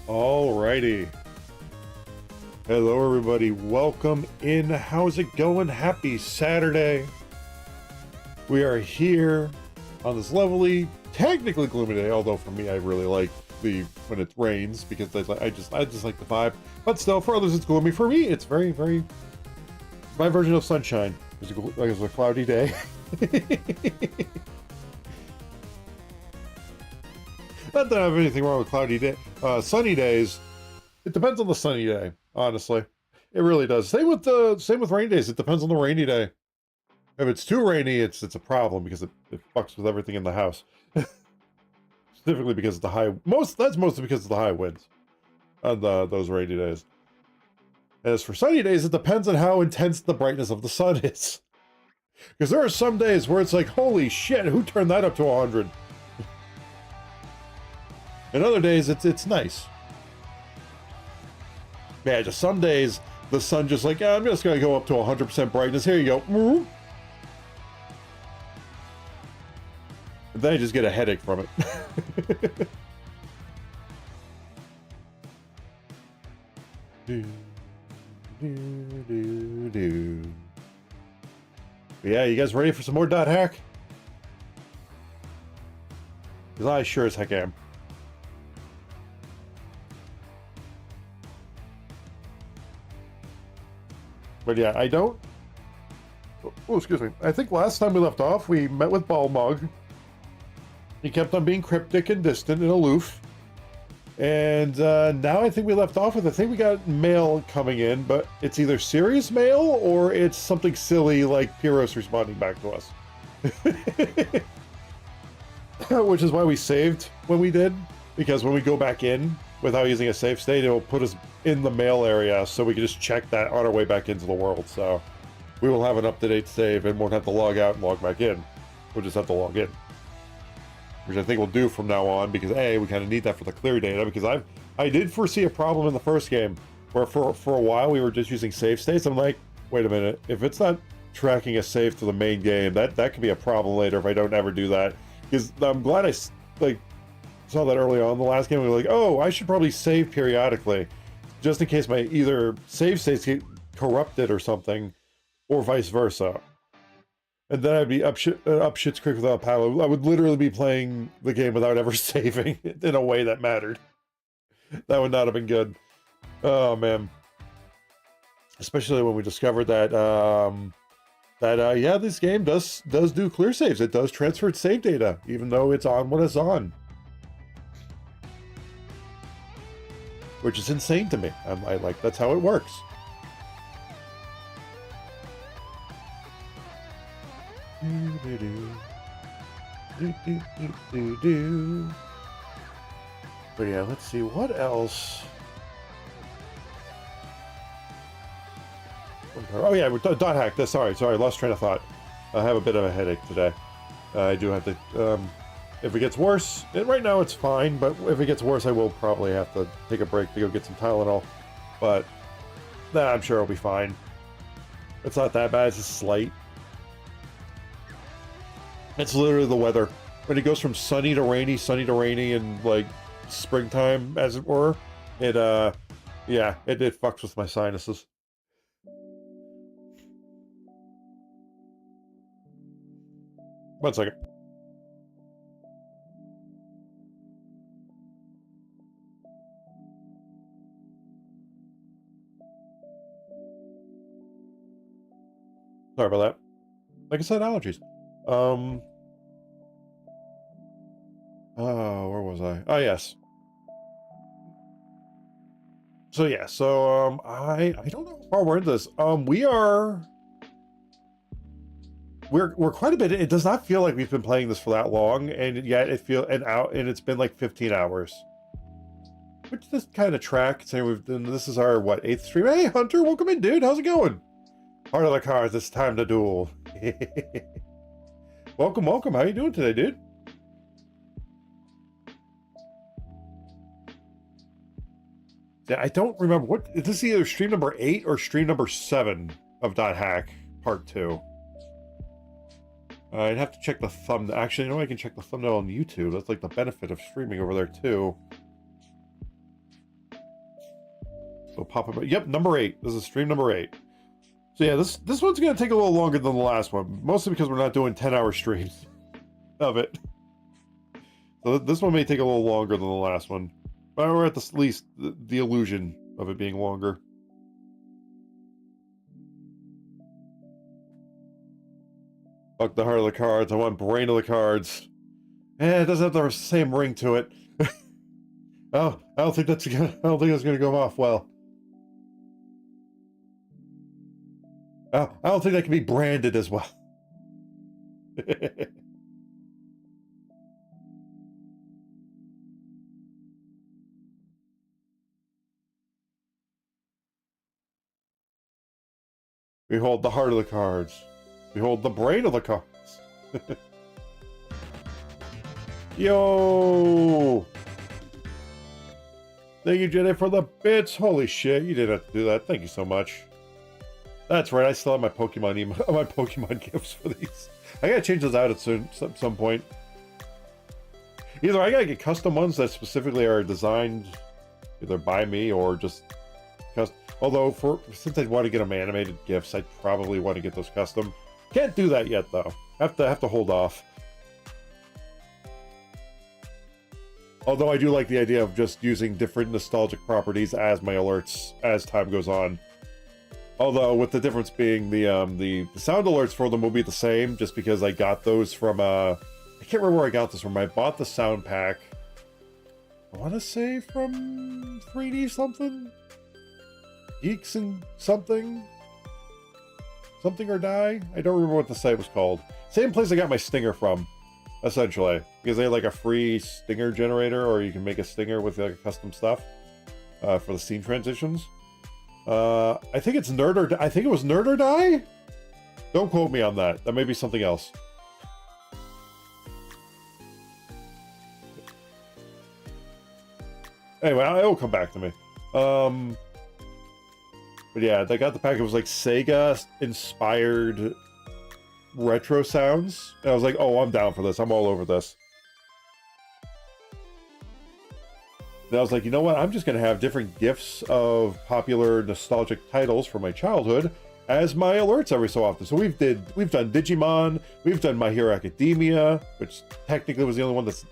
Alrighty. Hello, everybody. Welcome in. How's it going? Happy Saturday. We are here on this lovely, technically gloomy day. Although for me, I really like when it rains because I just like the vibe. But still, for others, it's gloomy. For me, it's very my version of sunshine. It's a cloudy day. Not that I have anything wrong with cloudy day. Sunny days. It depends on the sunny day. Honestly, it really does. Same with rain days. It depends on the rainy day. If it's too rainy, it's a problem because it fucks with everything in the house. Specifically because of the that's mostly because of the high winds on those rainy days. As for sunny days, it depends on how intense the brightness of the sun is. Because there are some days where it's like, holy shit, who turned that up to 100? And other days, it's nice. Yeah, just some days, the sun just like, I'm just going to go up to 100% brightness. Here you go. And then I just get a headache from it. But yeah, you guys ready for some more dot hack? Because I sure as heck am. But yeah, I don't... Oh, excuse me. I think last time we left off, we met with balmung. He kept on being cryptic and distant and aloof. And now I think we left off with, I think we got mail coming in, but it's either serious mail or it's something silly like Pyros responding back to us. Which is why we saved when we did. Because when we go back in without using a save state, it'll put us in the mail area so we can just check that on our way back into the world. So we will have an up-to-date save and won't have to log out and log back in. We'll just have to log in, which I think we'll do from now on because we kind of need that for the clear data. Because I did foresee a problem in the first game where for a while we were just using save states. I'm like, wait a minute, if it's not tracking a save to the main game, that could be a problem later if I don't ever do that. Because I'm glad I saw that early on in the last game. We were like, oh, I should probably save periodically, just in case my either save states get corrupted or something, or vice versa. And then I'd be up shit's creek without a paddle. I would literally be playing the game without ever saving in a way that mattered. That would not have been good. Oh man. Especially when we discovered that yeah, this game does do clear saves. It does transfer its save data, even though it's on what it's on. Which is insane to me. I like that's how it works. But yeah, let's see what else. Oh yeah, we're dot hack. Sorry, lost train of thought. I have a bit of a headache today. I do have to. If it gets worse, and right now it's fine, but if it gets worse, I will probably have to take a break to go get some Tylenol. But I'm sure I'll be fine. It's not that bad. It's just slight. It's literally the weather. When it goes from sunny to rainy, and like springtime, as it were, it fucks with my sinuses. One second. Sorry about that. Like I said, allergies. Oh, where was I? Oh, yes. So yeah, I don't know how far we're into this. We're quite a bit. It does not feel like we've been playing this for that long, and yet it's been like 15 hours. Which just kind of tracks. And this is our what, 8th stream. Hey Hunter, welcome in, dude. How's it going? Heart of the cards, it's time to duel. Welcome. How you doing today, dude? Yeah, I don't remember what is this, either stream number 8 or stream number 7 of Dot Hack Part 2. I'd have to check the thumbnail. Actually, I can check the thumbnail on YouTube. That's like the benefit of streaming over there too. It'll pop up. Yep, number 8. This is stream number 8. So yeah, this one's gonna take a little longer than the last one, mostly because we're not doing 10-hour streams of it. So this one may take a little longer than the last one, but we're at least the illusion of it being longer. Fuck the heart of the cards. I want brain of the cards. It doesn't have the same ring to it. Oh, I don't think that's gonna go off well. Oh, I don't think that can be branded as well. Behold the heart of the cards. Behold the brain of the cards. Yo! Thank you, Jenny, for the bits. Holy shit, you didn't have to do that. Thank you so much. That's right, I still have my Pokemon my Pokemon gifts for these. I gotta change those out at some point. Either I gotta get custom ones that specifically are designed either by me or just custom. Although, since I want to get them animated gifts, I probably want to get those custom. Can't do that yet, though. Have to hold off. Although I do like the idea of just using different nostalgic properties as my alerts as time goes on. Although, with the difference being the sound alerts for them will be the same, just because I got those from I can't remember where I got this from. I bought the sound pack. I want to say from 3D something. Geeks and something or Die. I don't remember what the site was called. Same place I got my stinger from, essentially, because they had like a free stinger generator, or you can make a stinger with like custom stuff for the scene transitions. I think it's Nerd or I think it was Nerd or Die. Don't quote me on that. That may be something else. Anyway, it'll come back to me. But yeah, they got the pack. It was like Sega-inspired retro sounds. And I was like, oh, I'm down for this. I'm all over this. And I was like, you know what? I'm just going to have different gifts of popular nostalgic titles from my childhood as my alerts every so often. So we've done Digimon. We've done My Hero Academia, which technically was the only one that's...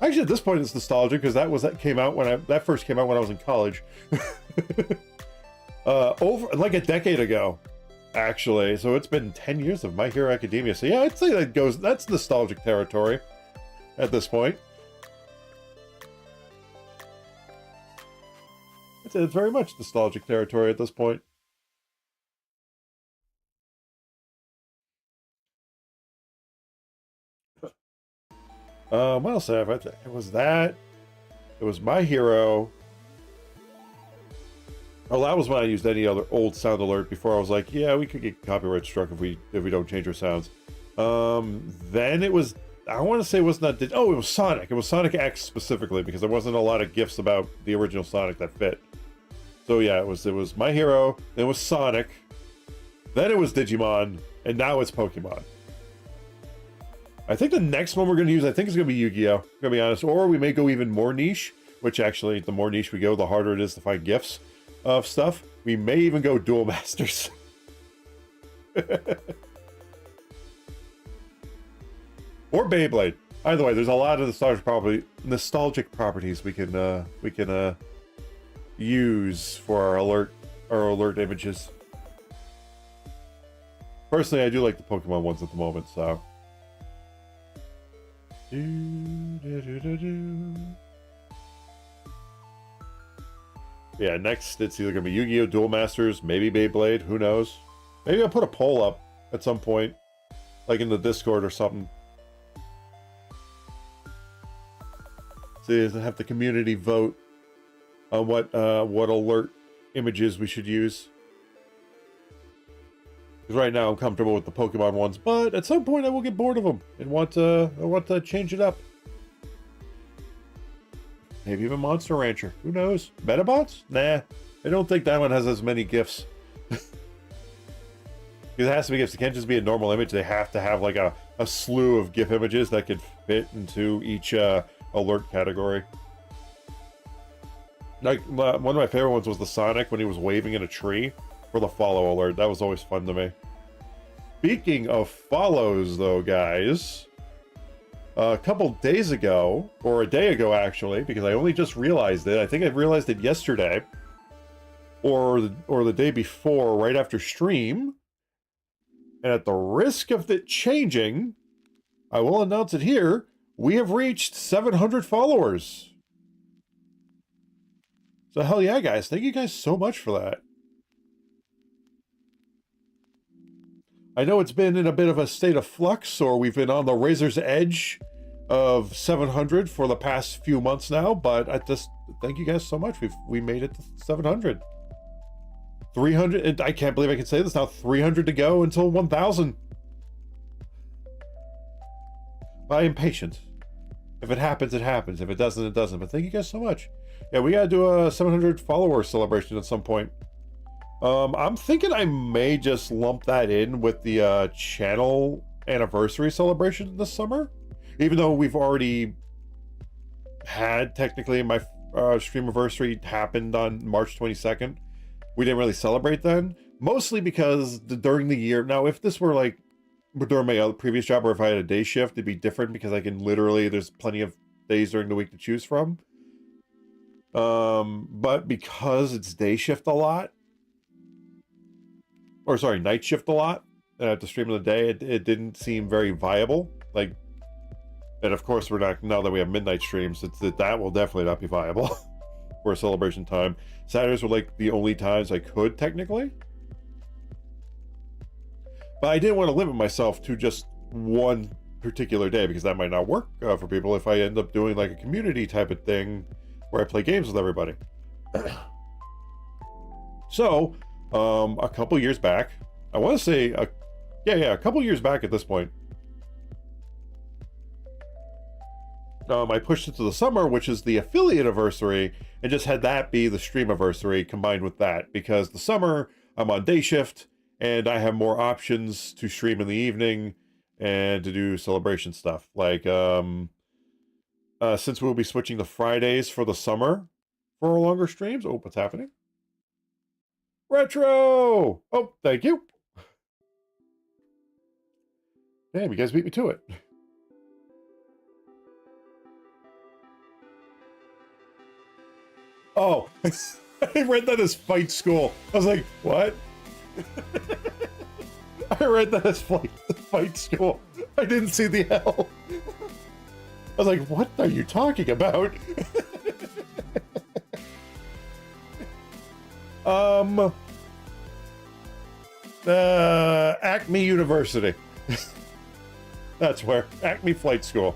Actually, at this point, it's nostalgic because that first came out when I was in college. Over like a decade ago, actually. So it's been 10 years of My Hero Academia. So yeah, I'd say that's nostalgic territory at this point. It's very much nostalgic territory at this point. What else have I? It was that. It was My Hero. Oh, that was when I used any other old sound alert before I was like, yeah, we could get copyright struck if we don't change our sounds. Then it was, I want to say it was not, it was Sonic. It was Sonic X specifically because there wasn't a lot of gifts about the original Sonic that fit. So yeah, it was My Hero, then it was Sonic, then it was Digimon, and now it's Pokemon. I think the next one we're going to use, I think it's going to be Yu-Gi-Oh! I'm going to be honest. Or we may go even more niche, which actually, the more niche we go, the harder it is to find gifts of stuff. We may even go Duel Masters. Or Beyblade. Either way, there's a lot of nostalgic properties we can use for our alert images. Personally, I do like the Pokemon ones at the moment, so. Yeah, next it's either gonna be Yu-Gi-Oh! Duel Masters, maybe Beyblade, who knows? Maybe I'll put a poll up at some point, like in the Discord or something. So have the community vote on what alert images we should use. Because right now I'm comfortable with the Pokemon ones, but at some point I will get bored of them and want to change it up. Maybe even Monster Rancher. Who knows? Metabots? Nah. I don't think that one has as many gifts. Because it has to be gifts. It can't just be a normal image. They have to have like a slew of GIF images that could fit into each alert category. Like, one of my favorite ones was the Sonic when he was waving in a tree for the follow alert. That was always fun to me. Speaking of follows, though, guys, a couple days ago, or a day ago, actually, because I only just realized it. I think I realized it yesterday, or the day before, right after stream. And at the risk of it changing, I will announce it here. We have reached 700 followers. So hell yeah, guys. Thank you guys so much for that. I know it's been in a bit of a state of flux, or we've been on the razor's edge of 700 for the past few months now, but I just thank you guys so much. We made it to 700. 300, and I can't believe I can say this now, 300 to go until 1,000. I am patient. If it happens, it happens. If it doesn't, it doesn't. But thank you guys so much. Yeah, we gotta do a 700 follower celebration at some point. I'm thinking I may just lump that in with the channel anniversary celebration this summer, even though we've already had technically my stream anniversary happened on March 22nd. We didn't really celebrate then, mostly because during the year. Now, if this were like during my other previous job, or if I had a day shift, it'd be different because I can literally, there's plenty of days during the week to choose from. But because it's day shift a lot, or sorry, night shift a lot, to stream in the day, it didn't seem very viable. Like, and of course we're not, now that we have midnight streams, that will definitely not be viable for a celebration time. Saturdays were like the only times I could technically. But I didn't want to limit myself to just one particular day, because that might not work for people if I end up doing like a community type of thing where I play games with everybody. So, a couple years back, I want to say, a couple years back at this point, I pushed it to the summer, which is the affiliate anniversary, and just had that be the stream anniversary combined with that, because the summer I'm on day shift and I have more options to stream in the evening and to do celebration stuff. Like, since we'll be switching to Fridays for the summer for our longer streams. Oh, what's happening? Retro! Oh, thank you. Damn, you guys beat me to it. Oh, I read that as fight school. I was like, what? I read that as fight school. I didn't see the L. I was like, what are you talking about? Acme University. That's where. Acme Flight School.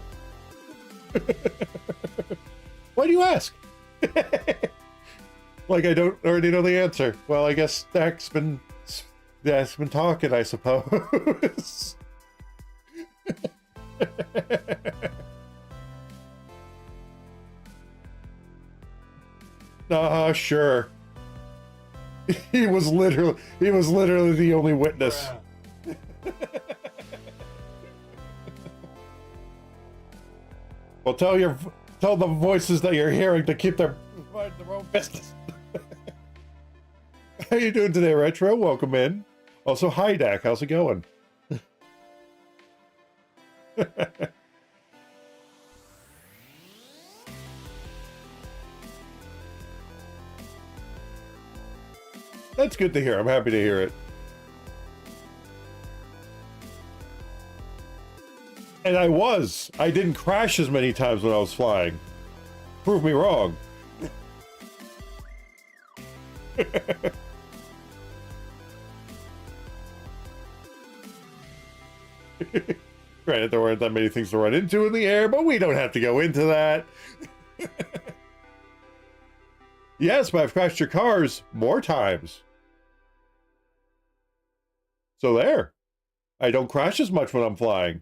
Why do you ask? Like I don't already know the answer. Well, I guess Dak's been talking, I suppose. Sure. He was literally the only witness. Well, tell the voices that you're hearing to keep their own business. How you doing today, Retro? Welcome in. Also, hi, Dak. How's it going? That's good to hear. I'm happy to hear it. And I didn't crash as many times when I was flying. Prove me wrong. Granted, there weren't that many things to run into in the air, but we don't have to go into that. Yes, but I've crashed your cars more times. So there. I don't crash as much when I'm flying.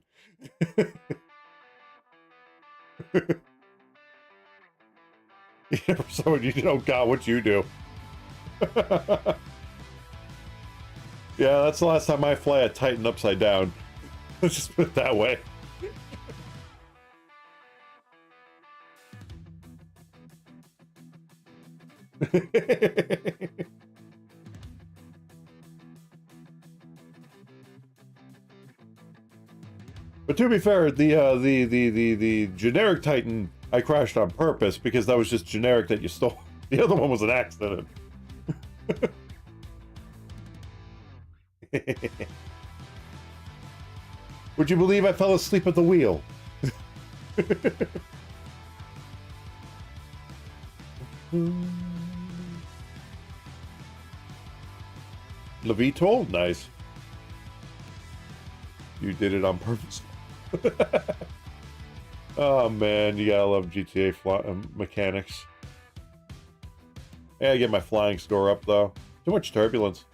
So you don't got what you do. Yeah, that's the last time I fly a Titan upside down. Let's just put it that way. But to be fair, the generic Titan I crashed on purpose because that was just generic that you stole. The other one was an accident. Would you believe I fell asleep at the wheel? Levitol? Nice. You did it on purpose. Oh man, you gotta love GTA mechanics. Yeah, I get my flying score up though. Too much turbulence.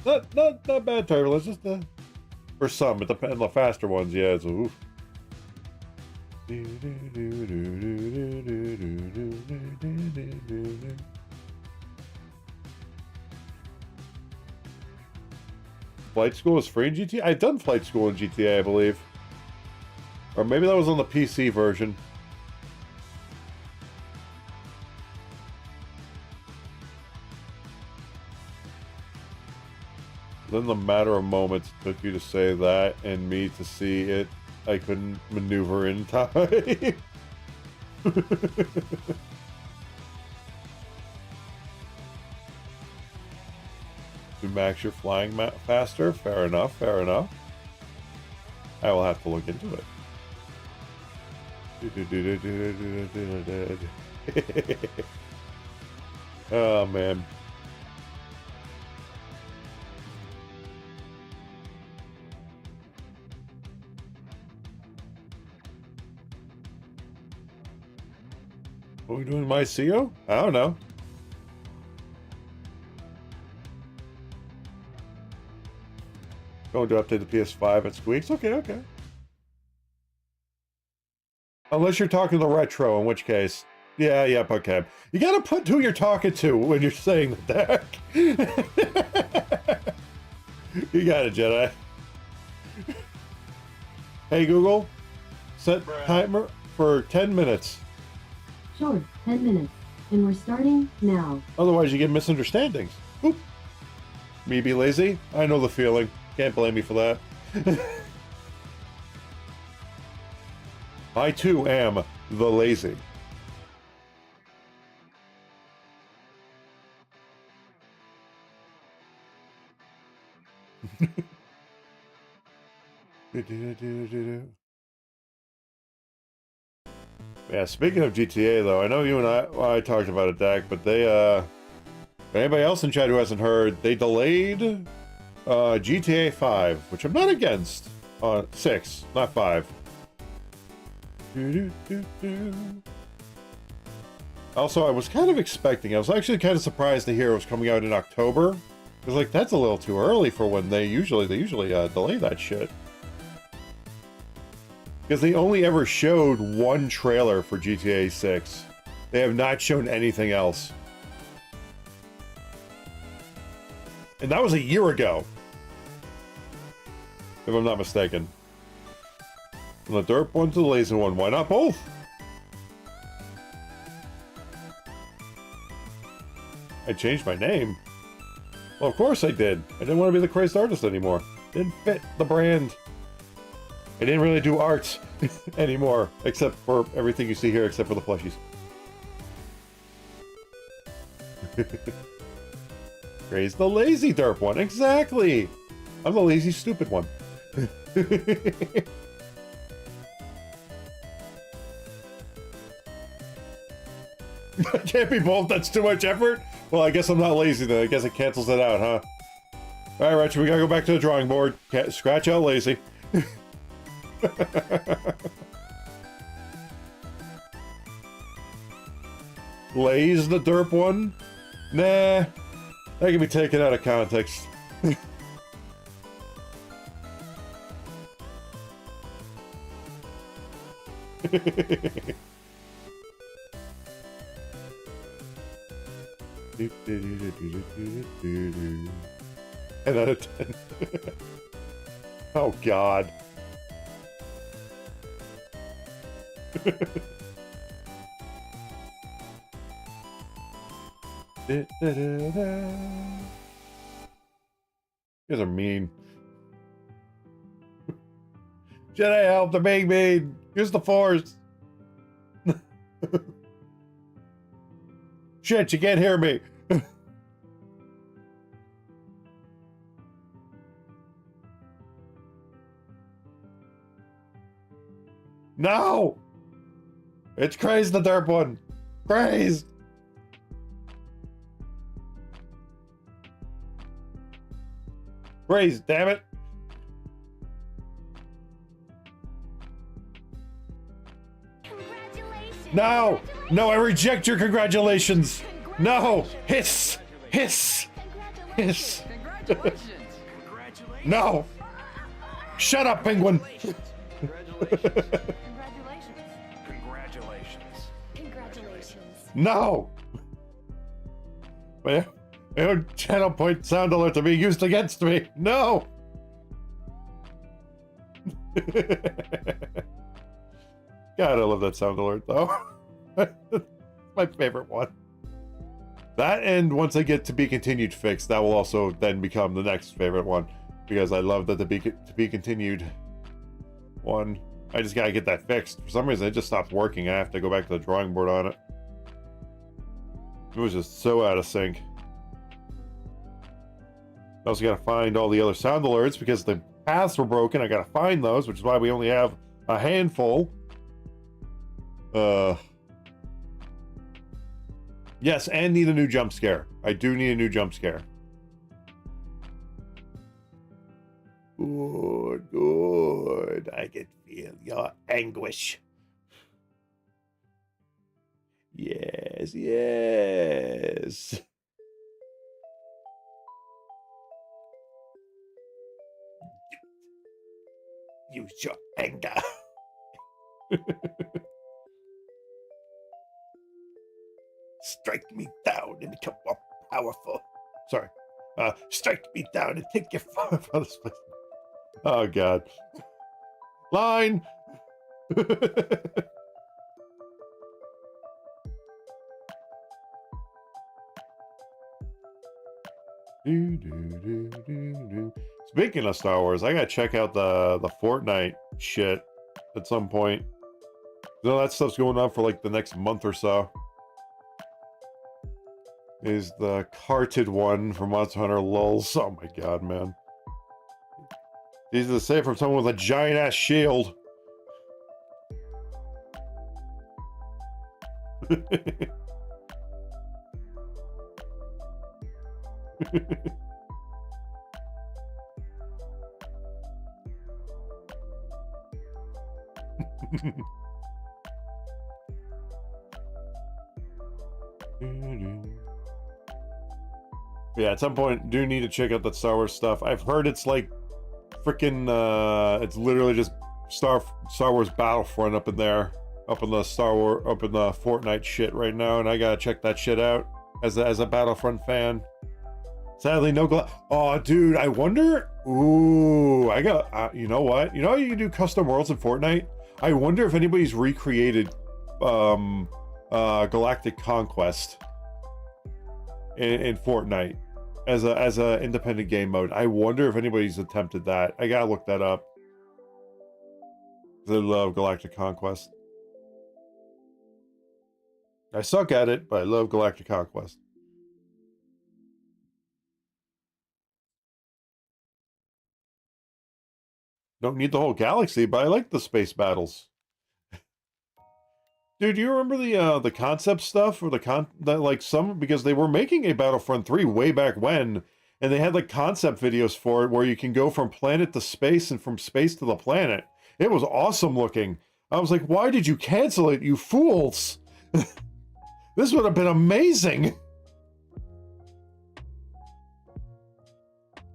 Not bad turbulence, just for some. It depends on the faster ones, yeah, it's oof. Flight school is free in GTA? I've done flight school in GTA, I believe. Or maybe that was on the PC version. Then the matter of moments it took you to say that and me to see it. I couldn't maneuver in time. To max your flying faster? Fair enough, fair enough. I will have to look into it. Oh man. What are we doing, my CO? I don't know. Going to update the PS5 at Squeaks? Okay, okay. Unless you're talking the retro, in which case. Yeah, yep, okay. You gotta put who you're talking to when you're saying the deck. You got it, Jedi. Hey, Google. Set timer for 10 minutes. Sure, 10 minutes. And we're starting now. Otherwise, you get misunderstandings. Oop. Me be lazy? I know the feeling. Can't blame me for that. I too am the lazy. Yeah, speaking of GTA though, I know you and I talked about it, Dak, but they anybody else in chat who hasn't heard, they delayed GTA 5, which I'm not against. 6, not 5. Also, I was kind of expecting, I was actually kind of surprised to hear it was coming out in October. I was like, that's a little too early for when they usually delay that shit. Because they only ever showed one trailer for GTA 6. They have not shown anything else. And that was a year ago. If I'm not mistaken. From the derp one to the lazy one, why not both? I changed my name. Well, of course I did. I didn't want to be the crazed artist anymore. Didn't fit the brand. I didn't really do art anymore, except for everything you see here, except for the plushies. Praise the lazy derp one, exactly! I'm the lazy stupid one. Can't be both, that's too much effort? Well, I guess I'm not lazy then, I guess it cancels it out, huh? Alright, Richard, we gotta go back to the drawing board. Scratch out lazy. Lays the derp one? Nah, that can be taken out of context. And out of 10. Oh god. You guys are mean. Jedi help, they're being mean. Use the Force. Shit, you can't hear me. No! It's Craze the derp one. Craze! Craze, damn it. No! No, I reject your congratulations! No! Hiss! Hiss! Hiss! No! Shut up, penguin! No! My own channel point sound alert to be used against me! No! God, I love that sound alert, though. My favorite one. That, and once I get to be continued fixed, that will also then become the next favorite one, because I love that the to be continued one. I just gotta get that fixed. For some reason, it just stopped working. I have to go back to the drawing board on it. It was just so out of sync. I also gotta find all the other sound alerts because the paths were broken. I gotta find those, which is why we only have a handful. Yes, and need a new jump scare. I do need a new jump scare. Good, good. I can feel your anguish. Yes, yes. Use your anger. Strike me down and become more powerful. Sorry. Strike me down and take your father's place. Oh, God. Line! Speaking of Star Wars, I gotta check out the Fortnite shit at some point. You know, that stuff's going on for like the next month or so. Is the carted one from Monster Hunter lulz. Oh my god, man. Easy to say from someone with a giant ass shield. Yeah, at some point, do need to check out that Star Wars stuff. I've heard it's like freaking, it's literally just Star Wars Battlefront up in there, up in the Fortnite shit right now, and I gotta check that shit out as a Battlefront fan. Sadly, no oh, dude, I wonder. Ooh, I got. You know what? You know how you can do custom worlds in Fortnite? I wonder if anybody's recreated Galactic Conquest in Fortnite as a independent game mode. I wonder if anybody's attempted that. I gotta look that up. I love Galactic Conquest. I suck at it, but I love Galactic Conquest. Don't need the whole galaxy, but I like the space battles. Dude, do you remember the concept stuff or because they were making a Battlefront 3 way back when, and they had like concept videos for it where you can go from planet to space and from space to the planet. It was awesome looking. I was like, why did you cancel it, you fools? This would have been amazing.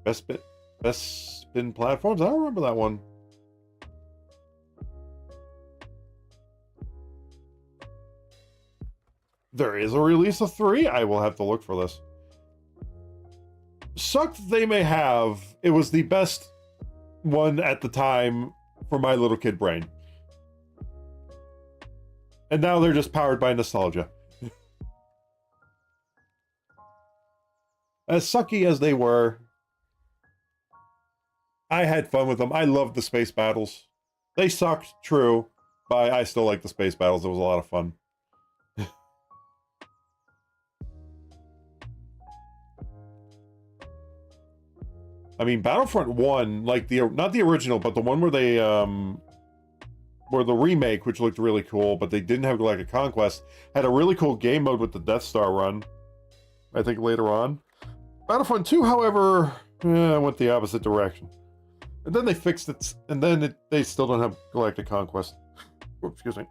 Best spin platforms? I don't remember that one. There is a release of 3? I will have to look for this. Sucked they may have. It was the best one at the time for my little kid brain. And now they're just powered by nostalgia. As sucky as they were, I had fun with them. I loved the space battles. They sucked, true, but I still like the space battles. It was a lot of fun. I mean, Battlefront 1, like not the original, but the one where they where the remake, which looked really cool, but they didn't have Galactic Conquest, had a really cool game mode with the Death Star run. I think later on. Battlefront 2, however, went the opposite direction. And then they fixed it, and then they still don't have Galactic Conquest. Oops, excuse me.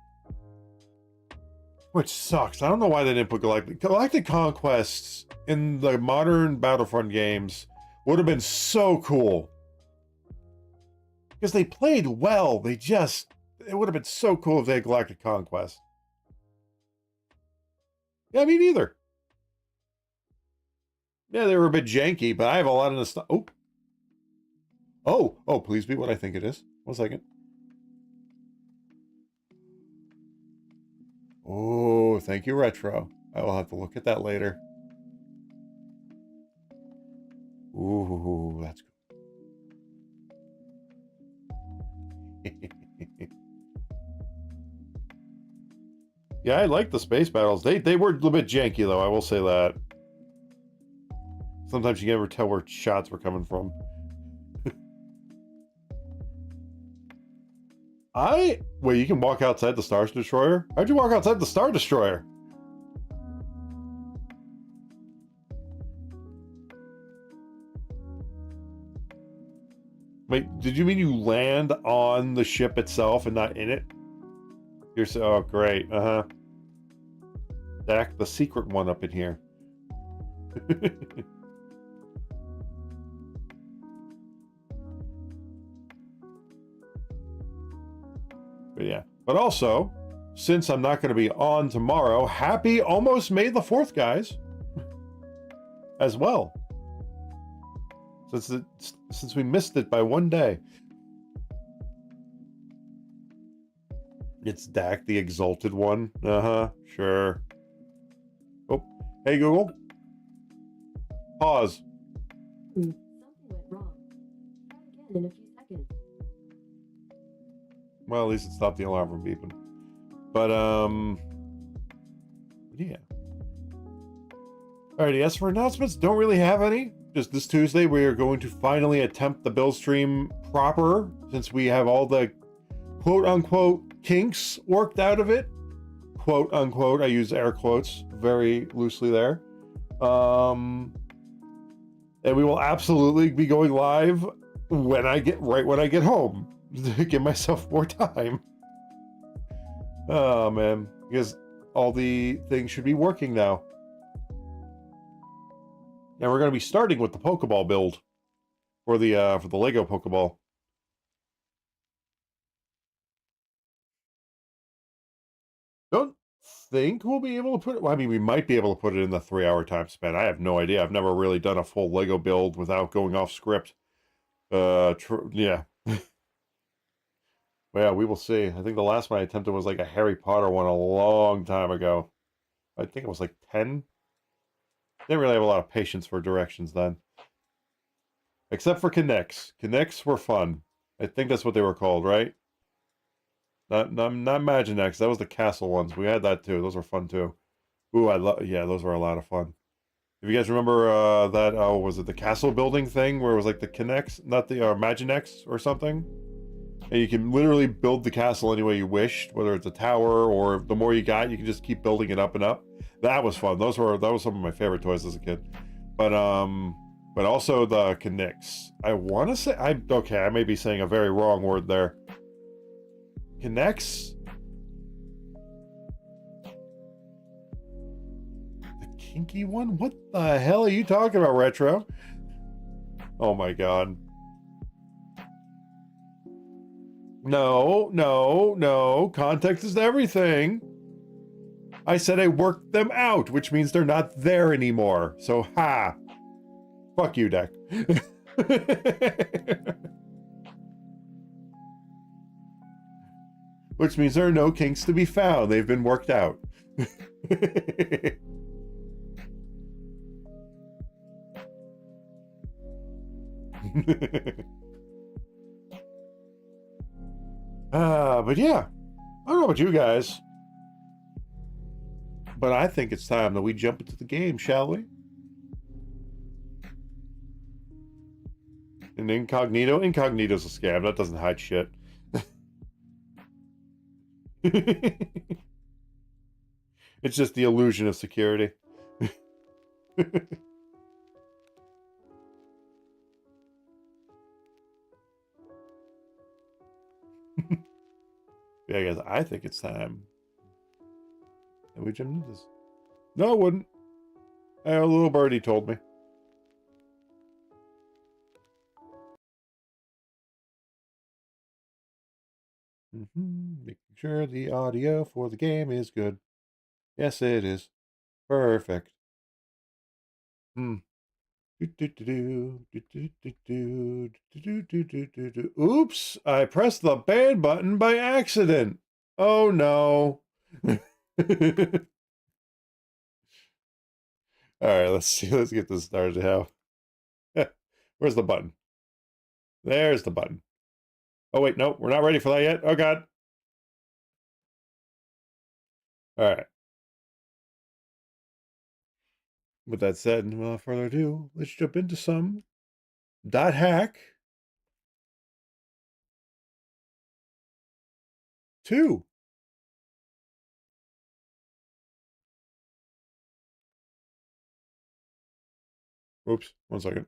Which sucks. I don't know why they didn't put Galactic Conquests in the modern Battlefront games. Would have been so cool. Because they played well. It would have been so cool if they had Galactic Conquest. Yeah, me neither. Yeah, they were a bit janky, but I have a lot of nostalgia. Oh, please be what I think it is. 1 second. Oh, thank you, Retro. I will have to look at that later. Ooh, that's good. Yeah, I like the space battles. They were a little bit janky, though. I will say that. Sometimes you can never tell where shots were coming from. Wait, you can walk outside the Star Destroyer? How'd you walk outside the Star Destroyer? Wait, did you mean you land on the ship itself and not in it? You're so, oh, great. Uh-huh. Dak, the secret one up in here. But yeah. But also, since I'm not going to be on tomorrow, happy almost May the 4th, guys. As well. Since we missed it by 1 day. It's Dak, the exalted one. Uh-huh, sure. Oh, hey Google. Pause. Something went wrong. Try again in a few seconds. Well, at least it stopped the alarm from beeping. But, yeah. Alrighty, as for announcements, don't really have any. Just this Tuesday, we are going to finally attempt the build stream proper, since we have all the quote-unquote kinks worked out of it. Quote-unquote, I use air quotes very loosely there. And we will absolutely be going live when I get home. To give myself more time. Oh man, because all the things should be working now. And we're going to be starting with the Pokeball build for the Lego Pokeball. Don't think we'll be able to put it. Well, I mean, we might be able to put it in the 3-hour time span. I have no idea. I've never really done a full Lego build without going off script. Yeah. Well, yeah, we will see. I think the last one I attempted was like a Harry Potter one a long time ago. I think it was like 10. Didn't really have a lot of patience for directions then. Except for Connects. Connects were fun. I think that's what they were called, right? Not Imaginext. That was the castle ones. We had that too. Those were fun too. Ooh, yeah, those were a lot of fun. If you guys remember that, was it the castle building thing where it was like the Connects, not the Imaginext or something? And you can literally build the castle any way you wished, whether it's a tower or the more you got, you can just keep building it up and up. That was fun. That was some of my favorite toys as a kid. But also the Knicks. I want to say I may be saying a very wrong word there. Connects? The kinky one? What the hell are you talking about, Retro? Oh my god. No. Context is everything. I said I worked them out, which means they're not there anymore. So, ha. Fuck you, Deck. Which means there are no kinks to be found. They've been worked out. But yeah, I don't know about you guys, but I think it's time that we jump into the game, shall we? An incognito? Incognito's a scam. That doesn't hide shit. It's just the illusion of security. Yeah, guys, I think it's time that we jump into this. No, it wouldn't. A little birdie told me. Making sure the audio for the game is good. Yes, it is. Perfect. Oops, I pressed the ban button by accident. Oh no. All right, let's see. Let's get this started now. Where's the button? There's the button. Oh, wait, no, we're not ready for that yet. Oh, God. All right. With that said, without further ado, let's jump into some dot hack 2. Oops, 1 second.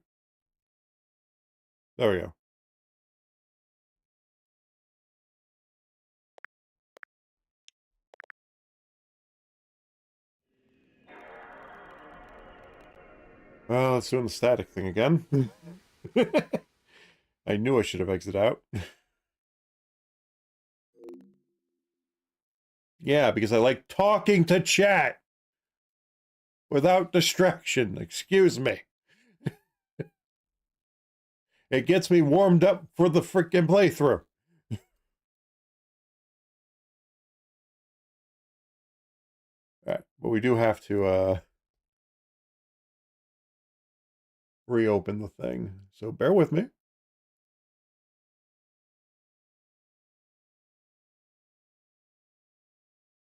There we go. Well, it's doing the static thing again. I knew I should have exited out. Yeah, because I like talking to chat without distraction. Excuse me. It gets me warmed up for the freaking playthrough. All right, but we do have to reopen the thing. So bear with me.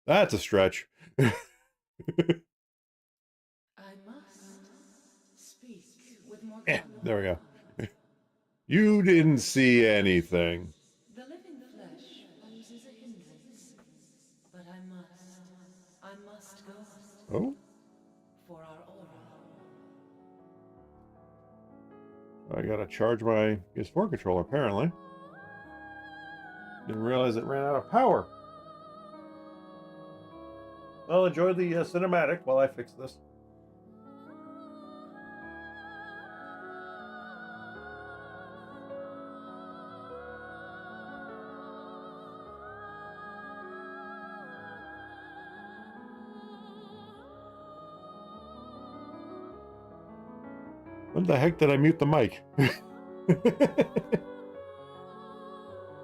That's a stretch. I must speak with more There we go. You didn't see anything. The living flesh poses a hindrance, but I must go Oh, for our aura. I gotta charge my PS4 controller, apparently. Didn't realize it ran out of power. Well, enjoy the cinematic while I fix this. When the heck did I mute the mic?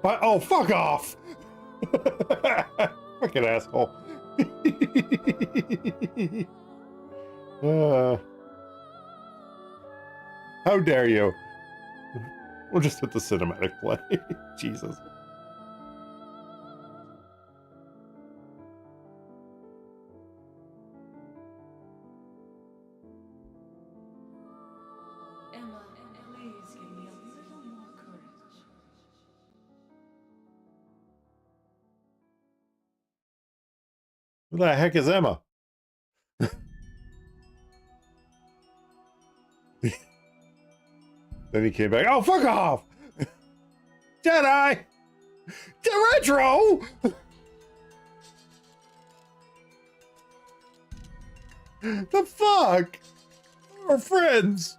But, oh, fuck off! Fucking asshole. How dare you? We'll just hit the cinematic play. Jesus. Emma, please give me a little more courage. Who the heck is Emma? Then he came back. Oh, fuck off! Jedi! Retro! The fuck? We're friends.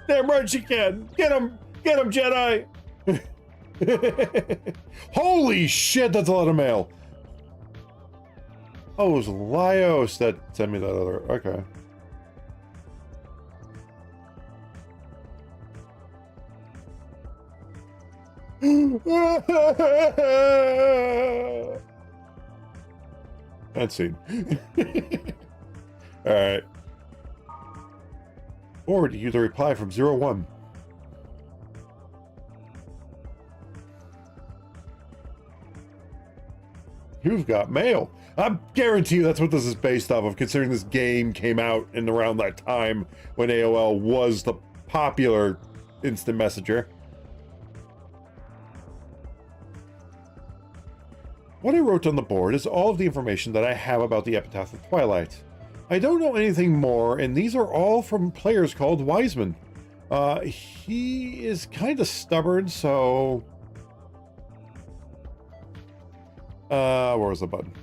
Damn right she can. Get him, Jedi. Holy shit, that's a lot of mail. Oh, it was Lyos that sent me that other. Okay. That's scene. All right. Forward you the reply from 01. You've got mail. I guarantee you that's what this is based off of, considering this game came out in around that time when AOL was the popular instant messenger. What I wrote on the board is all of the information that I have about the Epitaph of Twilight. I don't know anything more, and these are all from players called Wiseman. He is kind of stubborn, so... where was the button?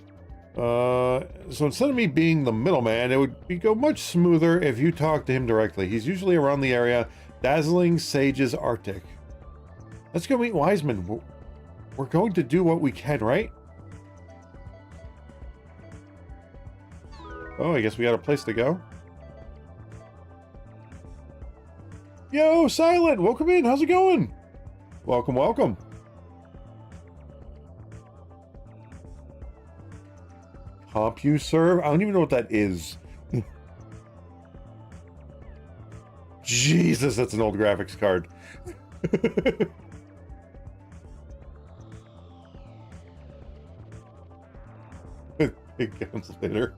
So instead of me being the middleman, it would go much smoother if you talk to him directly. He's usually around the area, dazzling sages Arctic. Let's go meet Wiseman. We're going to do what we can, right? Oh, I guess we got a place to go. Yo, Silent, welcome in. How's it going? Welcome, welcome. CompuServe? I don't even know what that is. Jesus, that's an old graphics card. It comes later.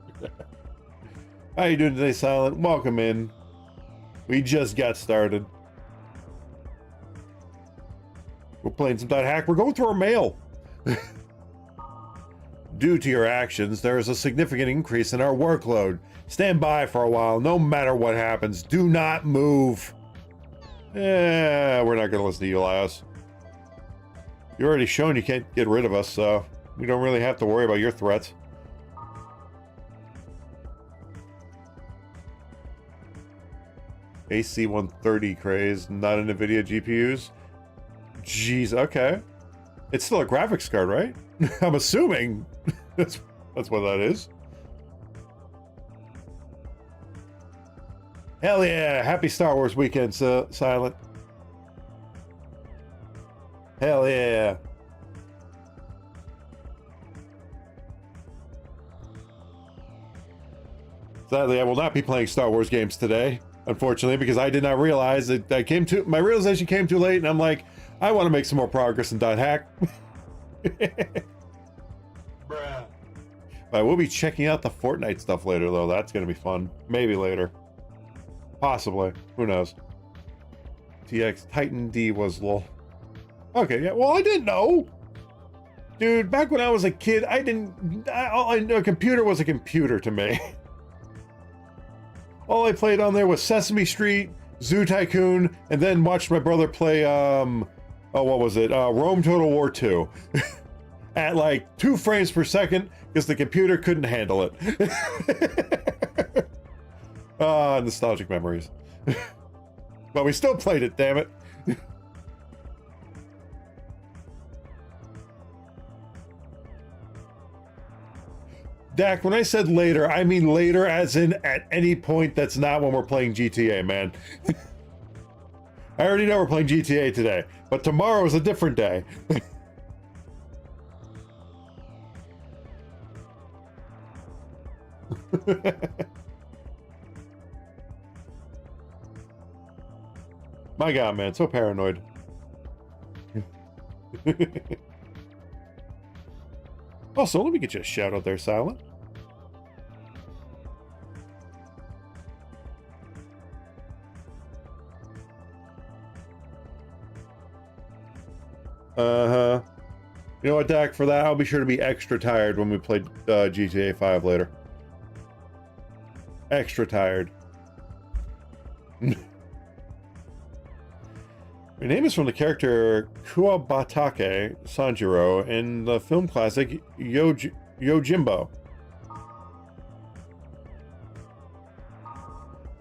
How you doing today, Silent? Welcome in. We just got started. We're playing some .hack. We're going through our mail. Due to your actions, there is a significant increase in our workload. Stand by for a while, no matter what happens. Do not move. We're not going to listen to you, Elias. You already shown you can't get rid of us, so we don't really have to worry about your threats. AC130 craze, not an NVIDIA GPUs. Jeez, okay. It's still a graphics card, right? I'm assuming that's what that is. Hell yeah! Happy Star Wars weekend, Silent. Hell yeah! Sadly, I will not be playing Star Wars games today, unfortunately, because I did not realize that my realization came too late, and I'm like, I want to make some more progress in .hack. Bruh. I will be checking out the Fortnite stuff later, though. That's going to be fun. Maybe later. Possibly. Who knows? TX Titan D was lol. Okay, yeah. Well, I didn't know. Dude, back when I was a kid, I a computer was a computer to me. All I played on there was Sesame Street, Zoo Tycoon, and then watched my brother play, what was it? Rome Total War 2. At like 2 frames per second, because the computer couldn't handle it. Nostalgic memories. But we still played it, damn it. Dak, when I said later, I mean later as in at any point that's not when we're playing GTA, man. I already know we're playing GTA today, but tomorrow is a different day. My God, man, so paranoid. Also, let me get you a shout out there, Silent. Uh-huh. You know what, Dak, for that, I'll be sure to be extra tired when we play GTA 5 later. Extra tired. Your name is from the character Kuwabatake Sanjiro in the film classic Yojimbo.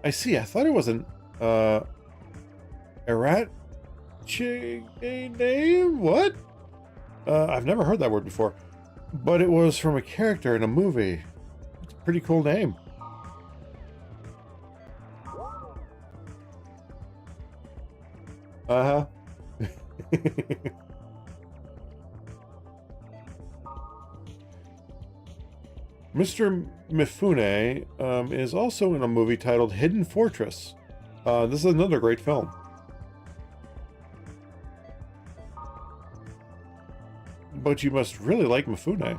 I see. I thought it was an Erat name? What? I've never heard that word before. But it was from a character in a movie. It's a pretty cool name. Uh-huh. Mr. Mifune is also in a movie titled Hidden Fortress. This is another great film. But you must really like Mifune.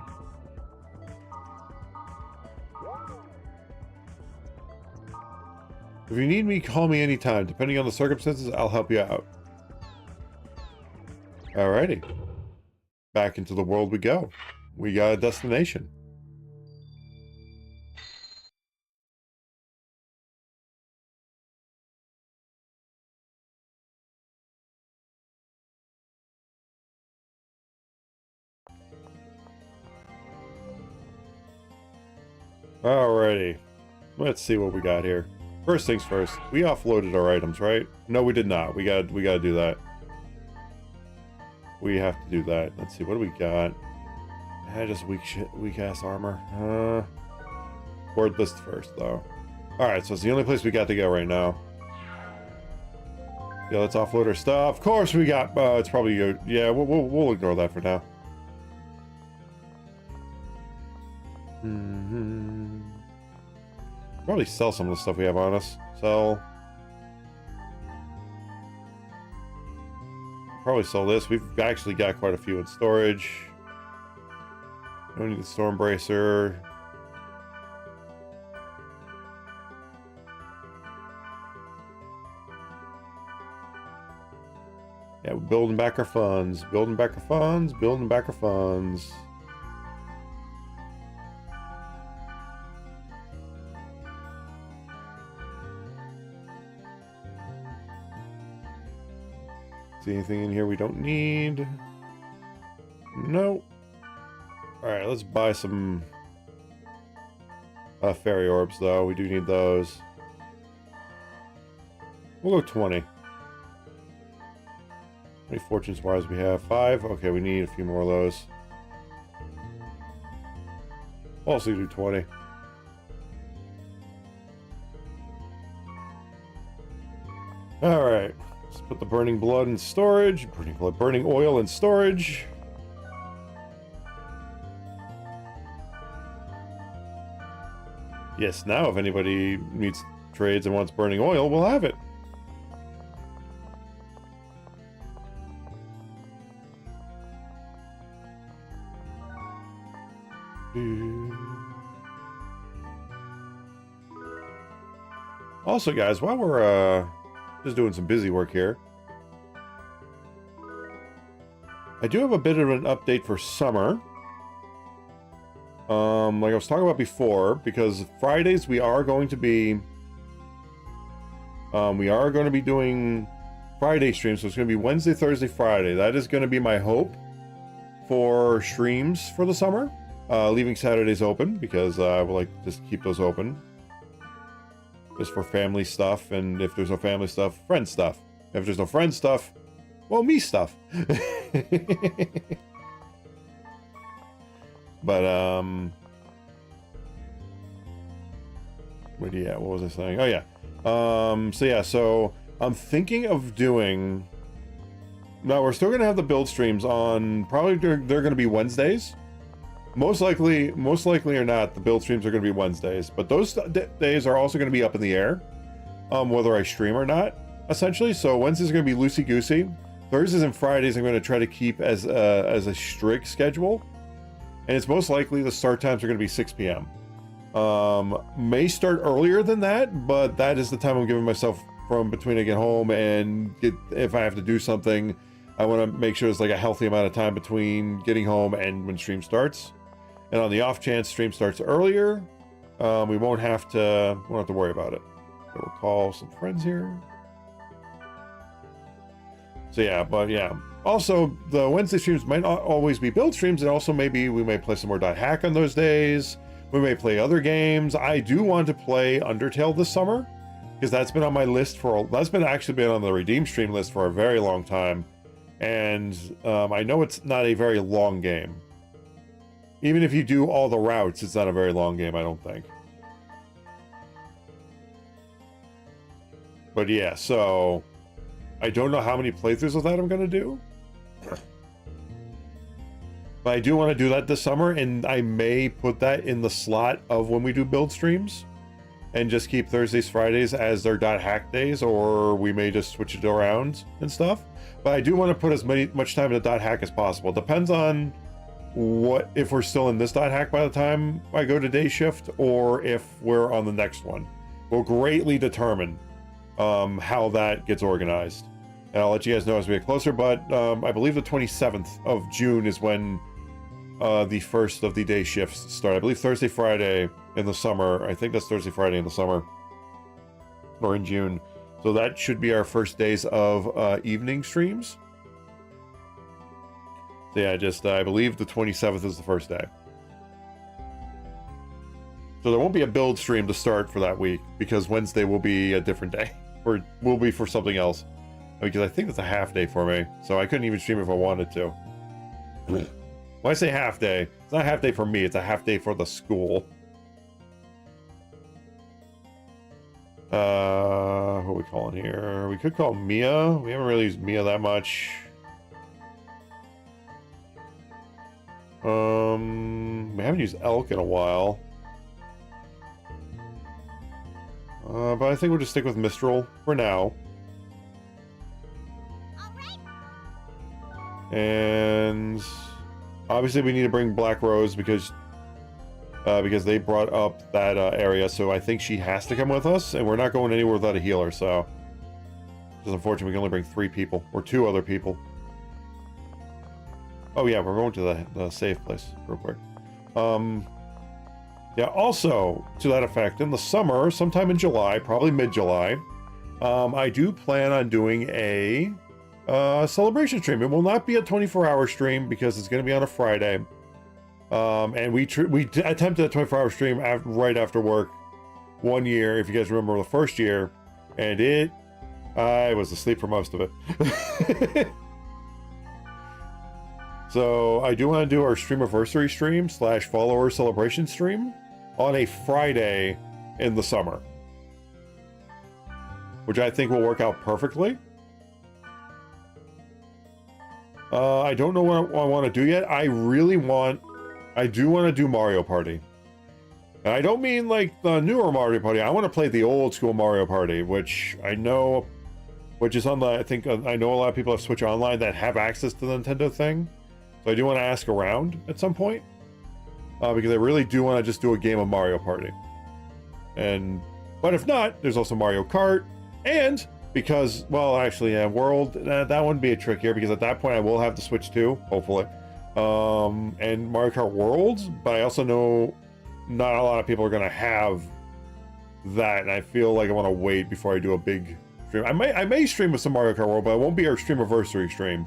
If you need me, call me anytime. Depending on the circumstances, I'll help you out. Alrighty. Back into the world we go. We got a destination. Alrighty. Let's see what we got here. First things first. We offloaded our items, right? No, we did not. We gotta do that. We have to do that. Let's see, what do we got? Just weak ass armor. Board list first though. Alright, so it's the only place we got to go right now. Yeah, let's offload our stuff. Of course we got it's probably good. Yeah, we'll ignore that for now. Probably sell some of the stuff we have on us. Sell. Probably sell this. We've actually got quite a few in storage. Don't need the storm bracer. Yeah, we're building back our funds. Building back our funds. Building back our funds. See anything in here we don't need? No. Alright, let's buy some fairy orbs, though. We do need those. We'll go 20. How many fortunes wise we have? 5? Okay, we need a few more of those. We'll also do 20. Alright. Let's put the burning blood in storage. Burning oil in storage. Yes, now if anybody needs trades and wants burning oil, we'll have it. Also, guys, while we're just doing some busy work here, I do have a bit of an update for summer. Like I was talking about before, because Fridays we are going to be doing Friday streams, so it's going to be Wednesday, Thursday, Friday. That is going to be my hope for streams for the summer. Leaving Saturdays open, because I would like to just keep those open. Just for family stuff, and if there's no family stuff, friend stuff. If there's no friend stuff, well, me stuff. But, what was I saying? Oh, yeah. So I'm thinking of doing... No, we're still going to have the build streams on... Probably they're going to be Wednesdays. Most likely or not, the build streams are going to be Wednesdays. But those days are also going to be up in the air. Whether I stream or not, essentially. So Wednesdays are going to be loosey-goosey. Thursdays and Fridays I'm going to try to keep as a strict schedule. And it's most likely the start times are going to be 6 p.m. May start earlier than that, but that is the time I'm giving myself from between I get home and if I have to do something. I want to make sure it's like a healthy amount of time between getting home and when stream starts. And on the off chance stream starts earlier, we won't have to worry about it. So we'll call some friends here. So yeah, but yeah. Also, the Wednesday streams might not always be build streams, and also maybe we may play some more .hack on those days. We may play other games. I do want to play Undertale this summer. because that's been on my list that's been actually been on the redeem stream list for a very long time, and I know it's not a very long game. Even if you do all the routes, it's not a very long game, I don't think. But yeah, so I don't know how many playthroughs of that I'm gonna do. But I do want to do that this summer, and I may put that in the slot of when we do build streams and just keep Thursdays, Fridays as their .hack days, or we may just switch it around and stuff. But I do want to put as much time in the .hack as possible. Depends on if we're still in this .hack by the time I go to day shift, or if we're on the next one. Will greatly determine how that gets organized. And I'll let you guys know as we get closer, but I believe the 27th of June is when the first of the day shifts start. I believe Thursday, Friday in the summer. I think that's Thursday, Friday in the summer. Or in June. So that should be our first days of evening streams. So yeah, I believe the 27th is the first day. So there won't be a build stream to start for that week, because Wednesday will be a different day. Or will be for something else. Because I think it's a half day for me, so I couldn't even stream if I wanted to. When I say half day, it's not a half day for me, it's a half day for the school. What are we calling here? We could call Mia. We haven't really used Mia that much. We haven't used Elk in a while. But I think we'll just stick with Mistral for now. And obviously we need to bring Black Rose because they brought up that area, so I think she has to come with us, and we're not going anywhere without a healer, so it's unfortunate we can only bring 3 people, or 2 other people. Oh yeah, we're going to the safe place real quick. Yeah, also to that effect, in the summer, sometime in July, probably mid-July, I do plan on doing a celebration stream. It will not be a 24-hour stream because it's going to be on a Friday. And we attempted a 24-hour stream right after work one year, if you guys remember the first year, and I was asleep for most of it. So I do want to do our streamiversary stream / follower celebration stream on a Friday in the summer, which I think will work out perfectly. I don't know what I want to do yet. I do want to do Mario Party. And I don't mean like the newer Mario Party. I want to play the old school Mario Party, which is on the, I know a lot of people have Switch Online that have access to the Nintendo thing. So I do want to ask around at some point. Because I really do want to just do a game of Mario Party. But if not, there's also Mario Kart, and because, well, actually, World, that wouldn't be a trick here, because at that point I will have the Switch 2, hopefully. And Mario Kart Worlds, but I also know not a lot of people are going to have that, and I feel like I want to wait before I do a big stream. I may stream with some Mario Kart World, but it won't be our Streamiversary stream.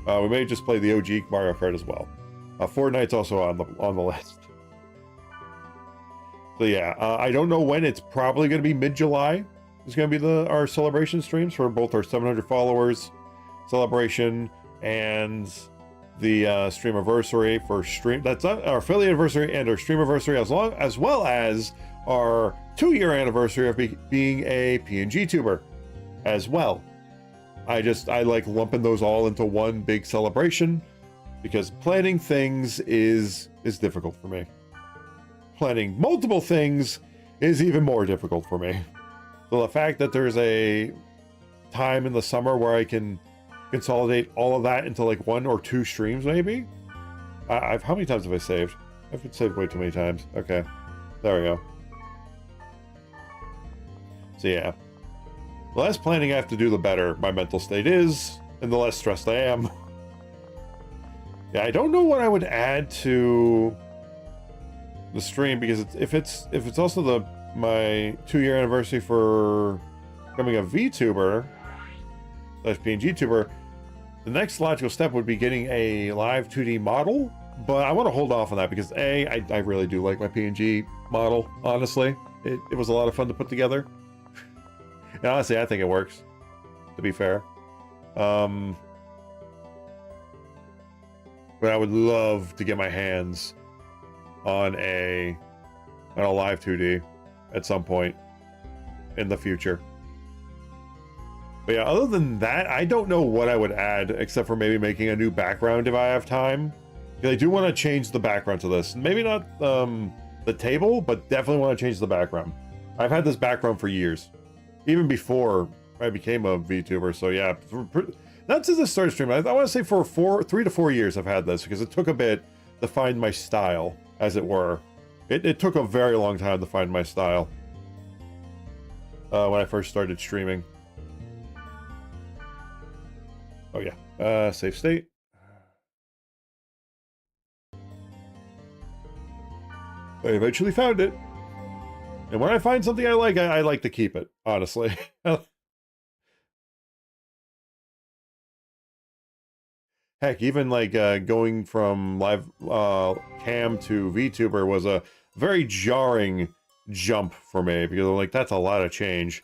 We may just play the OG Mario Kart as well. Fortnite's also on the list. So yeah, I don't know when. It's probably going to be mid-July. It's going to be our celebration streams for both our 700 followers celebration and the Streamiversary for stream. That's our affiliate anniversary and our Streamiversary, as well as our 2-year anniversary of being a PNG tuber as well. I like lumping those all into one big celebration, because planning things is difficult for me. Planning multiple things is even more difficult for me. So the fact that there's a time in the summer where I can consolidate all of that into like 1 or 2 streams, maybe. How many times have I saved? I've saved way too many times. Okay, there we go. So yeah, the less planning I have to do, the better my mental state is, and the less stressed I am. Yeah, I don't know what I would add to the stream, because if it's also my 2-year anniversary for becoming a VTuber / PNG tuber, the next logical step would be getting a live 2D model, but I want to hold off on that because I really do like my PNG model, honestly. It was a lot of fun to put together. And honestly, I think it works, to be fair. But I would love to get my hands on a live 2D at some point in the future. But yeah, other than that, I don't know what I would add except for maybe making a new background if I have time. Because I do want to change the background to this. Maybe not the table, but definitely want to change the background. I've had this background for years, even before I became a VTuber. So yeah, not since I started streaming. I want to say for 3 to 4 years I've had this because it took a bit to find my style, as it were. It took a very long time to find my style when I first started streaming. Oh yeah, save state. I eventually found it. And when I find something I like to keep it, honestly. Heck, even like going from live cam to VTuber was a very jarring jump for me because I'm like, that's a lot of change.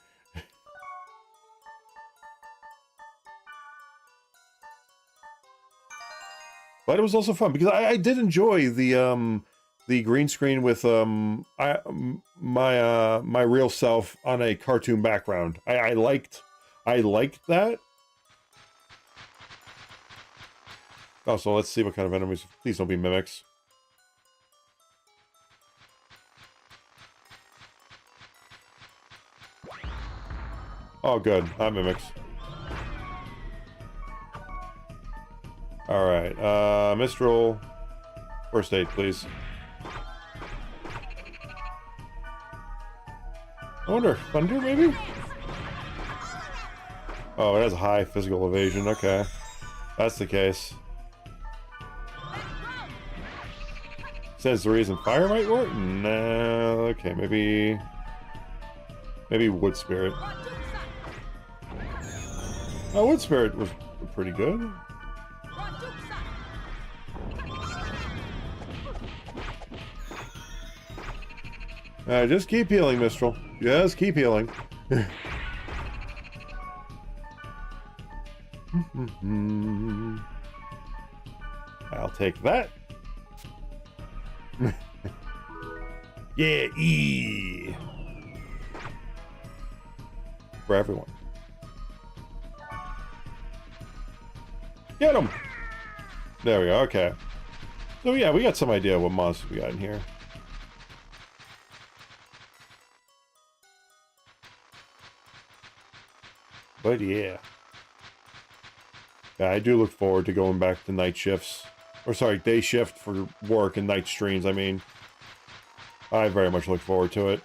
But it was also fun because I did enjoy the green screen with my real self on a cartoon background. I liked that. Oh, so let's see what kind of enemies. Please don't be mimics. Oh, good. Not mimics. All right, Mistral. First aid, please. I wonder, thunder maybe? Oh, it has a high physical evasion. Okay, that's the case. Says the reason fire might work? No. Okay, maybe wood spirit. Oh, wood spirit was pretty good. Just keep healing, Mistral. Just keep healing. I'll take that. Yeah, E. For everyone. Get him! There we go, okay. So yeah, we got some idea what monsters we got in here. But yeah. Yeah, I do look forward to going back to night shifts. Or sorry, day shift for work and night streams, I mean. I very much look forward to it.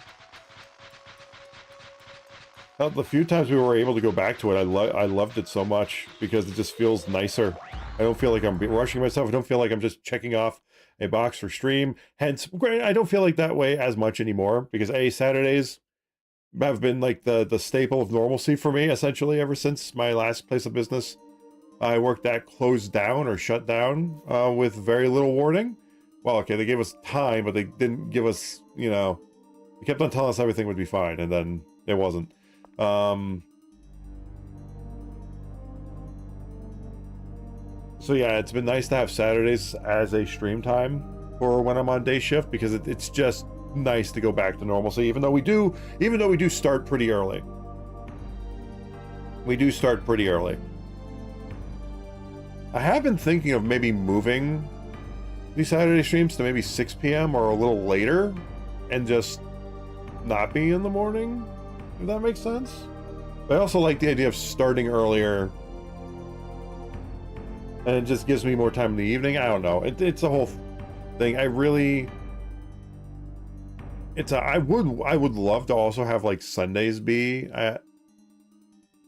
The few times we were able to go back to it, I loved it so much because it just feels nicer. I don't feel like I'm rushing myself. I don't feel like I'm just checking off a box for stream. Hence, granted, I don't feel like that way as much anymore because Saturdays have been like the staple of normalcy for me, essentially, ever since my last place of business I worked at closed down or shut down with very little warning. Well, okay, they gave us time, but they didn't give us, you know, they kept on telling us everything would be fine, and then it wasn't. So yeah, it's been nice to have Saturdays as a stream time for when I'm on day shift because it's just nice to go back to normalcy, even though we do start pretty early. We do start pretty early. I have been thinking of maybe moving these Saturday streams to maybe 6 p.m. or a little later and just not be in the morning, if that makes sense. But I also like the idea of starting earlier and it just gives me more time in the evening. I don't know. It's a whole thing. I would love to also have like Sundays be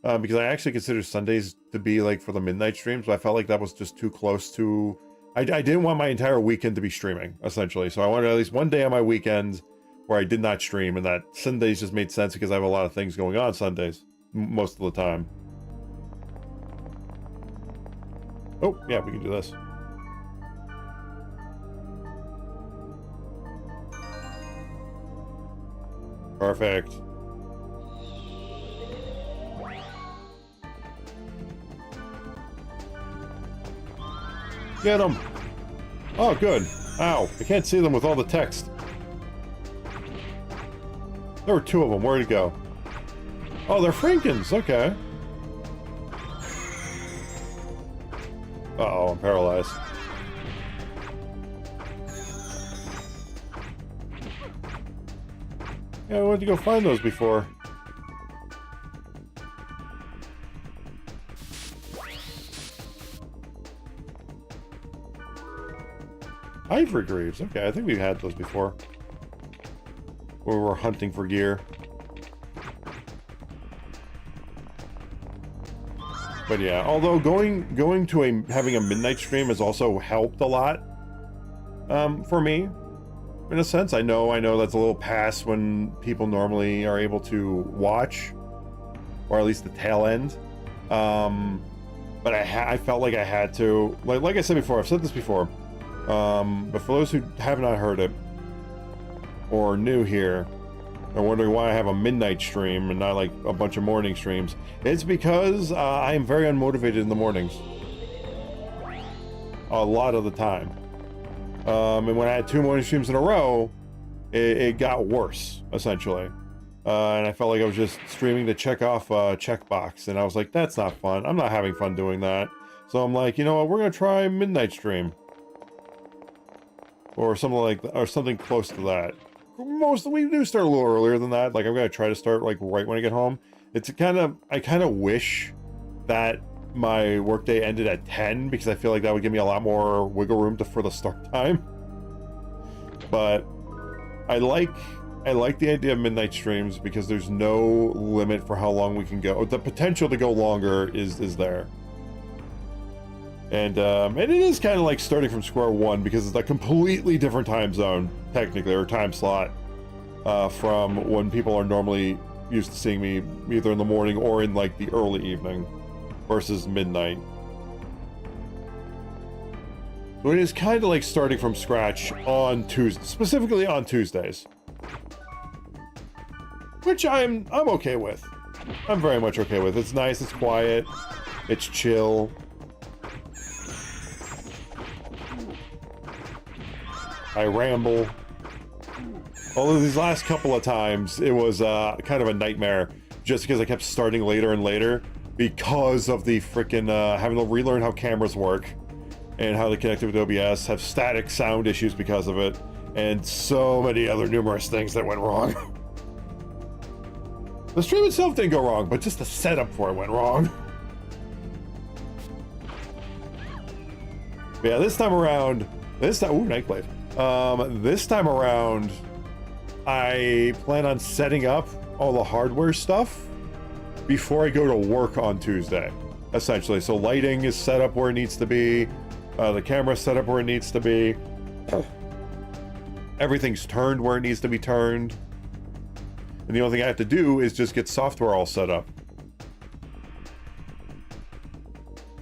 because I actually consider Sundays to be like for the midnight streams, but I felt like that was just too close to. I didn't want my entire weekend to be streaming, essentially. So I wanted at least one day on my weekend where I did not stream, and that Sundays just made sense because I have a lot of things going on Sundays most of the time. Oh, yeah, we can do this. Perfect. Get them! Oh, good. Ow, I can't see them with all the text. There were 2 of them. Where'd it go? Oh, they're Frankens. Okay. Uh-oh, I'm paralyzed. Yeah, I wanted to go find those before. Ivory greaves. Okay, I think we've had those before. Where we were hunting for gear. But yeah, although going to having a midnight stream has also helped a lot for me. In a sense, I know that's a little past when people normally are able to watch, or at least the tail end. But I felt like I had to, like I said before, I've said this before. But for those who have not heard it or new here, and wondering why I have a midnight stream and not like a bunch of morning streams, it's because I am very unmotivated in the mornings. A lot of the time. And when I had 2 morning streams in a row, it got worse, essentially. And I felt like I was just streaming to check off a checkbox, and I was like, that's not fun. I'm not having fun doing that. So I'm like, you know what, we're gonna try midnight stream. Or something like that, or something close to that. We do start a little earlier than that. Like, I'm gonna try to start like right when I get home. I kind of wish that my workday ended at 10, because I feel like that would give me a lot more wiggle room for the start time. But I like the idea of midnight streams because there's no limit for how long we can go. The potential to go longer is there. And it is kind of like starting from square one, because it's a completely different time zone, technically, or time slot, from when people are normally used to seeing me either in the morning or in like the early evening versus midnight. So it is kind of like starting from scratch on Tuesdays, specifically on Tuesdays, which I'm okay with. I'm very much okay with. It's nice, it's quiet, it's chill. I ramble. Although these last couple of times, it was kind of a nightmare, just because I kept starting later and later because of the freaking having to relearn how cameras work and how they connect with OBS, have static sound issues because of it, and so many other numerous things that went wrong. The stream itself didn't go wrong, but just the setup for it went wrong. But yeah, this time, ooh, Nightblade. This time around, I plan on setting up all the hardware stuff before I go to work on Tuesday, essentially. So lighting is set up where it needs to be, the camera's set up where it needs to be, everything's turned where it needs to be turned, and the only thing I have to do is just get software all set up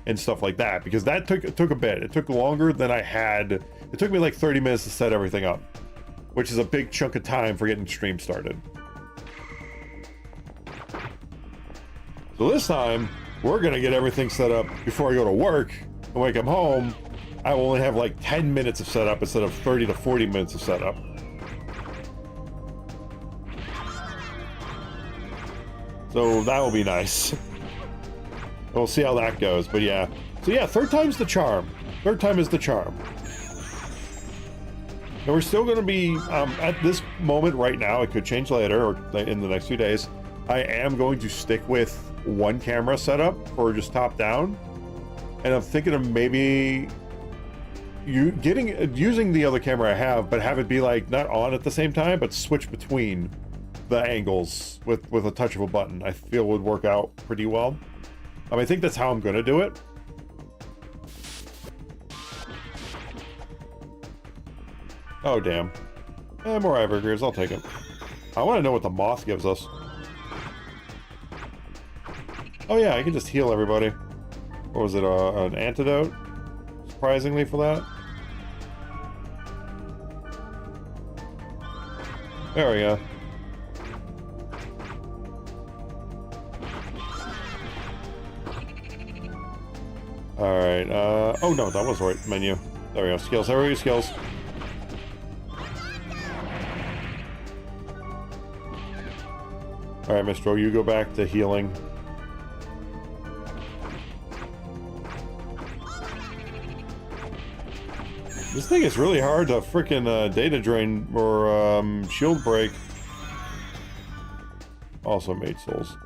and stuff like that, because that took a bit. It took longer than I had. It took me like 30 minutes to set everything up, which is a big chunk of time for getting stream started. So this time, we're gonna get everything set up before I go to work, and when I come home, I will only have like 10 minutes of setup instead of 30 to 40 minutes of setup. So that will be nice. We'll see how that goes, but yeah. So yeah, third time's the charm. Third time is the charm. And we're still going to be, at this moment right now, it could change later or in the next few days, I am going to stick with one camera setup for just top down. And I'm thinking of maybe using the other camera I have, but have it be like not on at the same time, but switch between the angles with a touch of a button. I feel would work out pretty well. I think that's how I'm going to do it. Oh, damn. More Evergreens, I'll take it. I want to know what the moth gives us. Oh yeah, I can just heal everybody. What was it, an antidote? Surprisingly for that. There we go. All right. Oh no, that was the right menu. There we go. Skills. There we go. Skills. All right, Mistro, you go back to healing. This thing is really hard to frickin' data drain or shield break. Also made souls.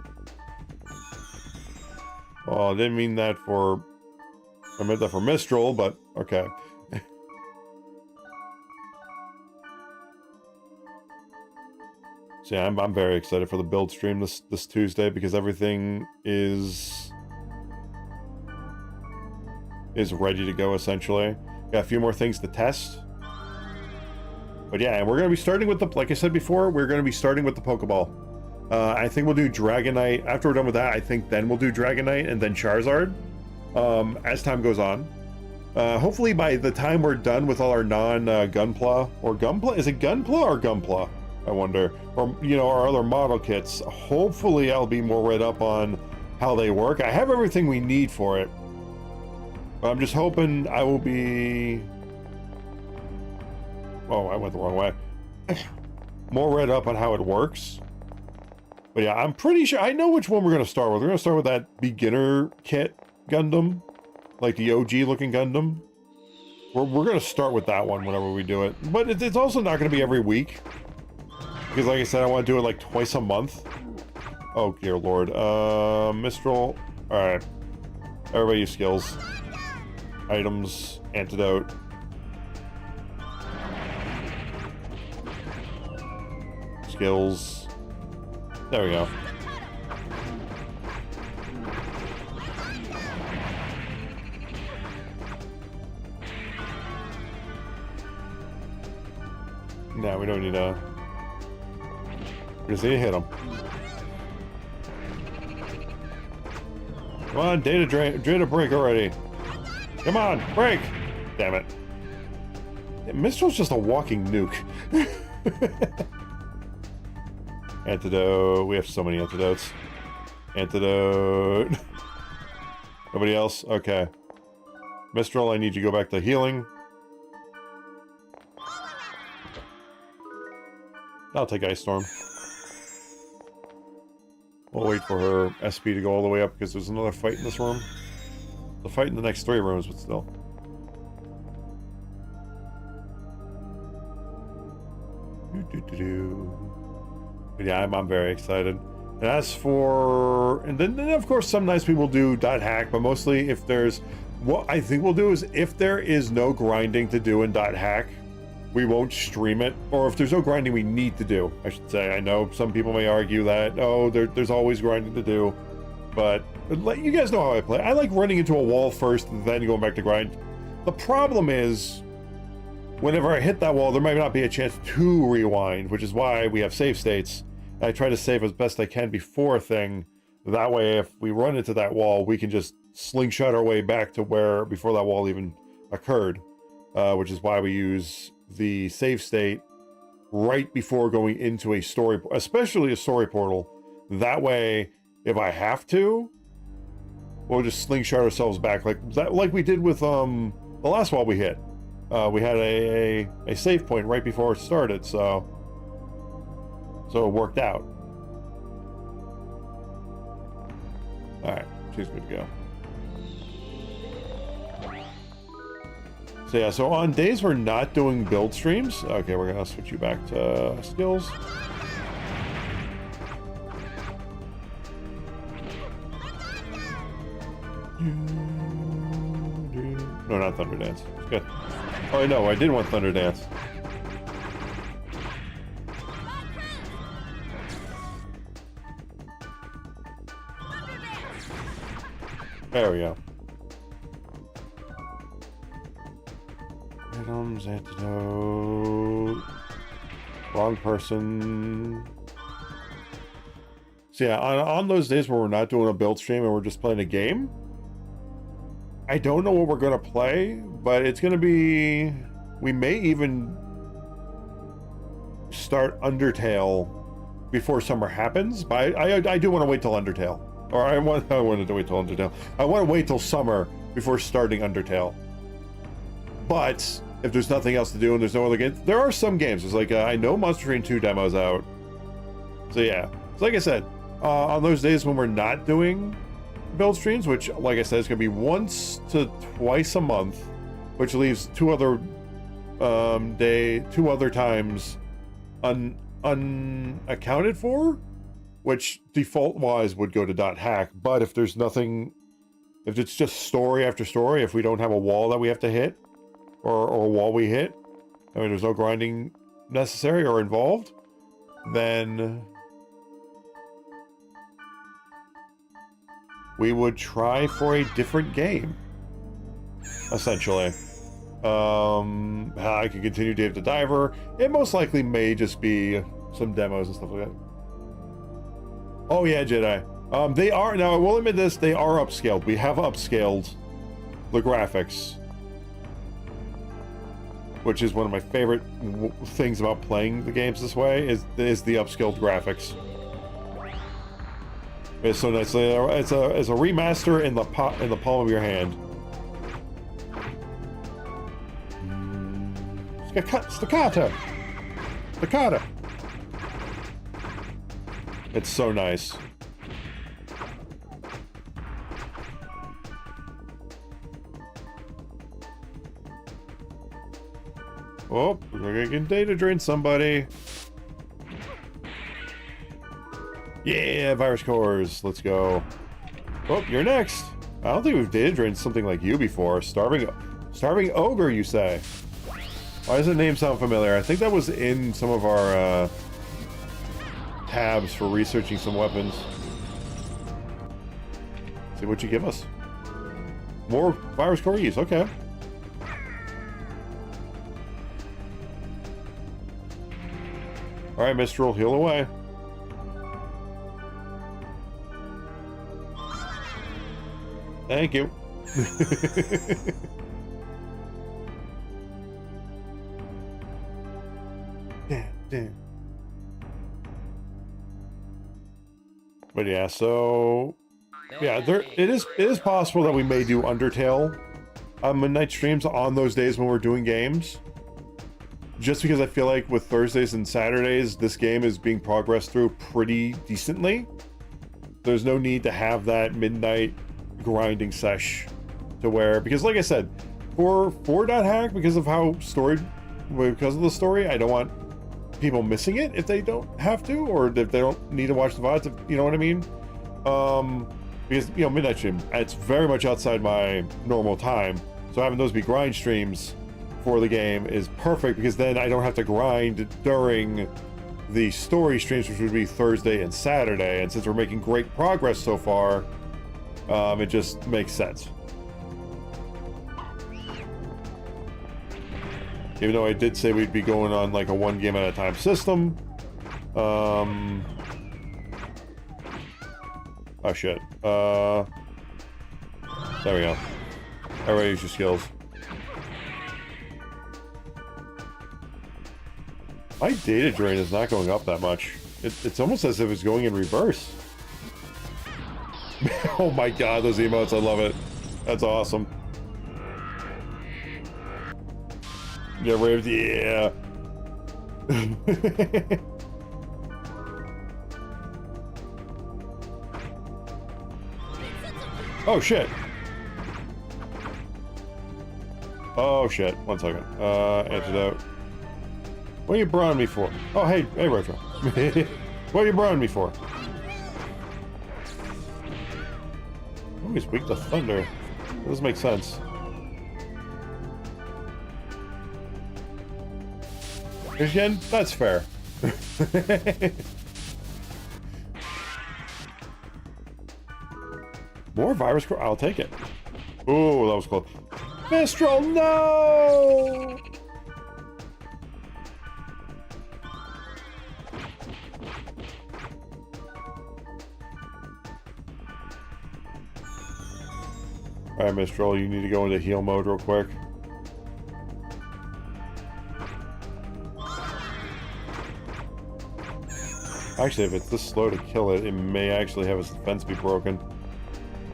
Well, I didn't mean that for... I meant that for Mistral, but okay. So yeah, I'm very excited for the build stream this Tuesday because everything is ready to go essentially. Got a few more things to test. But yeah, and we're going to be starting with the, like I said before, we're going to be starting with the Pokeball. I think we'll do Dragonite. After we're done with that, I think then we'll do Dragonite and then Charizard as time goes on. Hopefully by the time we're done with all our non-Gunpla, or Gunpla? Is it Gunpla or Gunpla? I wonder. Or, you know, our other model kits. Hopefully I'll be more read up on how they work. I have everything we need for it. I'm just hoping I will be... Oh, I went the wrong way. More read up on how it works. But yeah, I'm pretty sure... I know which one we're going to start with. We're going to start with that beginner kit Gundam. Like the OG looking Gundam. We're going to start with that one whenever we do it. But it's also not going to be every week. Because like I said, I want to do it like twice a month. Oh, dear lord. Mistral. Alright. Everybody use skills. Items. Antidote. Skills. There we go. No, we don't need to... We just need to hit him. Come on, data break already. Come on, break! Damn it. Yeah, Mistral's just a walking nuke. Antidote. We have so many antidotes. Antidote. Nobody else? Okay. Mistral, I need you to go back to healing. I'll take Ice Storm. We'll wait for her SP to go all the way up because there's another fight in this room. The fight in the next 3 rooms, but still. But yeah, I'm very excited. And as for... And then of course some nice people do .hack, but mostly if there's... What I think we'll do is if there is no grinding to do in .hack, we won't stream it. Or if there's no grinding we need to do, I should say. I know some people may argue that, oh, there's always grinding to do. But you guys know how I play. I like running into a wall first and then going back to grind. The problem is, whenever I hit that wall, there might not be a chance to rewind, which is why we have save states. I try to save as best I can before a thing. That way, if we run into that wall, we can just slingshot our way back to where, before that wall even occurred. Which is why we use the save state right before going into a story, especially a story portal. That way, if I have to, we'll just slingshot ourselves back like we did with the last wall we hit. We had a save point right before it started, so it worked out. All right, she's good to go. So yeah, so on days we're not doing build streams, okay, we're gonna switch you back to skills. No, not Thunder Dance. It's good. Oh no, I did want Thunder Dance. There we go. Items, antidote. Wrong person. So yeah, on those days where we're not doing a build stream and we're just playing a game, I don't know what we're going to play, but it's going to be... We may even start Undertale before summer happens, but I do want to wait till Undertale. Or I wanted to wait till Undertale. I want to wait till summer before starting Undertale. But if there's nothing else to do and there's no other games, there are some games. There's like I know Monster Train 2 demos out. So yeah, so like I said, on those days when we're not doing build streams, which like I said is gonna be once to twice a month, which leaves two other times unaccounted for, which default wise would go to .hack. But if there's nothing, if it's just story after story, if we don't have a wall that we have to hit, or a wall we hit, I mean there's no grinding necessary or involved, then we would try for a different game, essentially. I could continue Dave the Diver. It most likely may just be some demos and stuff like that. Oh yeah, Jedi. They are, now I will admit this, they are upscaled. We have upscaled the graphics, which is one of my favorite things about playing the games this way, is the upscaled graphics. It's so nice. It's a remaster in the palm of your hand. Staccato. It's so nice. Oh, we're gonna data drain somebody. Yeah, virus cores. Let's go. Oh, you're next. I don't think we've data drained something like you before. Starving ogre, you say? Why does the name sound familiar? I think that was in some of our tabs for researching some weapons. See what you give us. More virus core use. Okay. All right, Mistral, heal away. Thank you. Damn. But yeah, so yeah, it is possible that we may do Undertale on midnight streams on those days when we're doing games. Just because I feel like with Thursdays and Saturdays, this game is being progressed through pretty decently. There's no need to have that midnight grinding sesh to where, because like I said, for .hack, because of the story, I don't want people missing it if they don't have to, or if they don't need to watch the VODs, if, you know what I mean? Because, you know, midnight stream, it's very much outside my normal time, so having those be grind streams for the game is perfect, because then I don't have to grind during the story streams, which would be Thursday and Saturday, and since we're making great progress so far, it just makes sense. Even though I did say we'd be going on like a one game at a time system. Oh shit. There we go. Everybody use your skills. My data drain is not going up that much. It's almost as if it's going in reverse. Oh my god, those emotes, I love it. That's awesome. Get raved, yeah. Oh shit. Oh shit. 1 second. Antidote. What are you brawling me for? Oh hey Retro. What are you brawling me for? Oh, he's weak to thunder. That doesn't make sense. Again, that's fair. More virus core? I'll take it. Oh, that was close. Mistral, no! Alright, Mistral, you need to go into heal mode real quick. Actually, if it's this slow to kill it, it may actually have its defense be broken.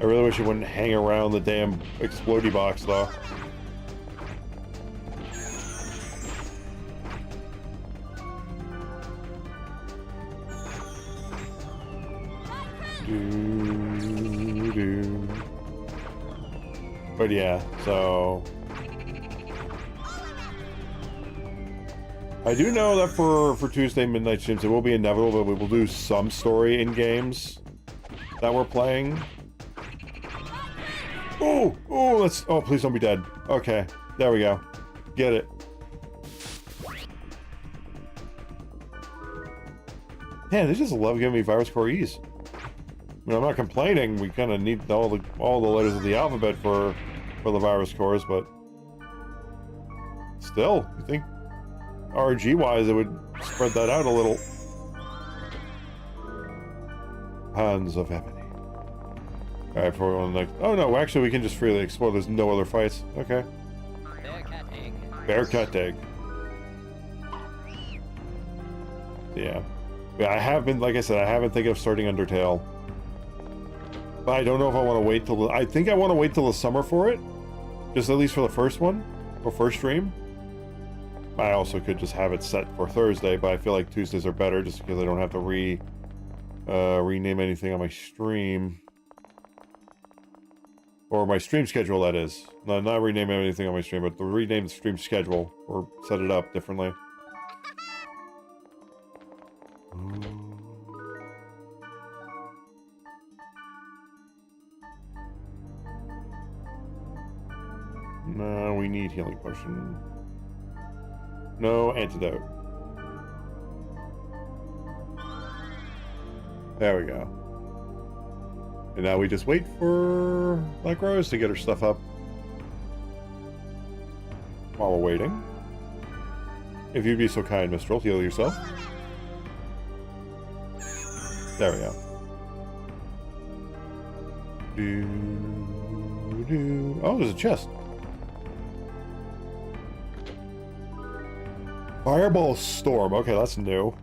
I really wish it wouldn't hang around the damn explodey box, though. But yeah, so I do know that for Tuesday midnight streams, it will be inevitable that we will do some story in games that we're playing. Oh, please don't be dead. Okay, there we go. Get it. Man, they just love giving me virus core E's. I mean, I'm not complaining. We kind of need all the letters of the alphabet for the virus cores, but still, you think RNG wise it would spread that out a little. Hands of Ebony. Alright, before we go on the next. Oh no, actually we can just freely explore. There's no other fights. Okay. Bearcat egg. Bearcat egg. Yeah. Yeah, I have been, like I said, I have been thinking of starting Undertale. But I don't know if I want to wait till I think I want to wait till the summer for it. Just at least for the first one. Or first stream. I also could just have it set for Thursday, but I feel like Tuesdays are better just because I don't have to rename anything on my stream. Or my stream schedule, that is. No, not renaming anything on my stream, but to rename the stream schedule. Or set it up differently. No, we need healing potion. No antidote. There we go. And now we just wait for Black Rose to get her stuff up. While we're waiting. If you'd be so kind, Mistral, heal yourself. There we go. Oh, there's a chest. Fireball Storm. Okay, that's new.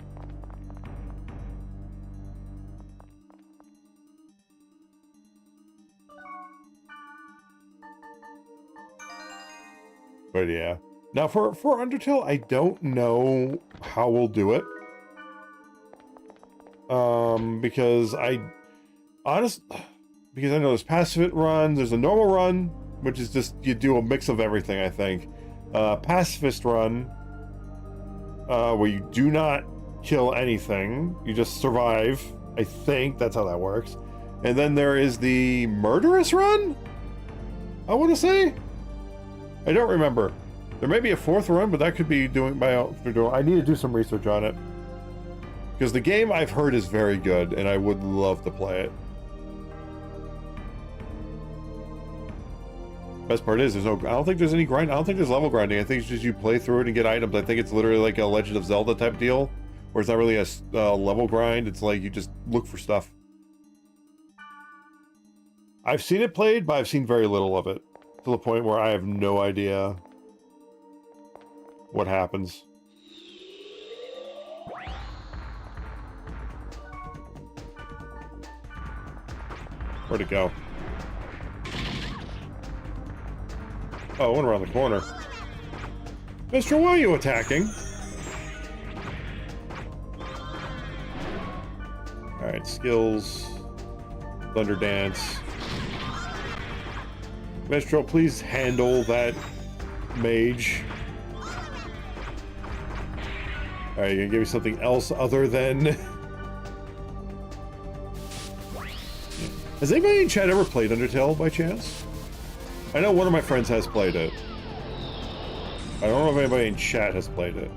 But yeah. Now for Undertale, I don't know how we'll do it. Because I know there's pacifist run, there's a normal run, which is just you do a mix of everything, I think. Pacifist run, where you do not kill anything, you just survive. I think that's how that works. And then there is the murderous run, I want to say. I don't remember. There may be a fourth run, but that could be doing by. I need to do some research on it. Because the game I've heard is very good, and I would love to play it. Best part is, I don't think there's any grind. I don't think there's level grinding. I think it's just you play through it and get items. I think it's literally like a Legend of Zelda type deal, where it's not really a level grind. It's like you just look for stuff. I've seen it played, but I've seen very little of it. To the point where I have no idea what happens. Where'd it go? Oh, it went around the corner. Mister, why are you attacking? Alright, skills. Thunder Dance. Mestro, please handle that mage. Alright, you gonna give me something else other than... Has anybody in chat ever played Undertale by chance? I know one of my friends has played it. I don't know if anybody in chat has played it.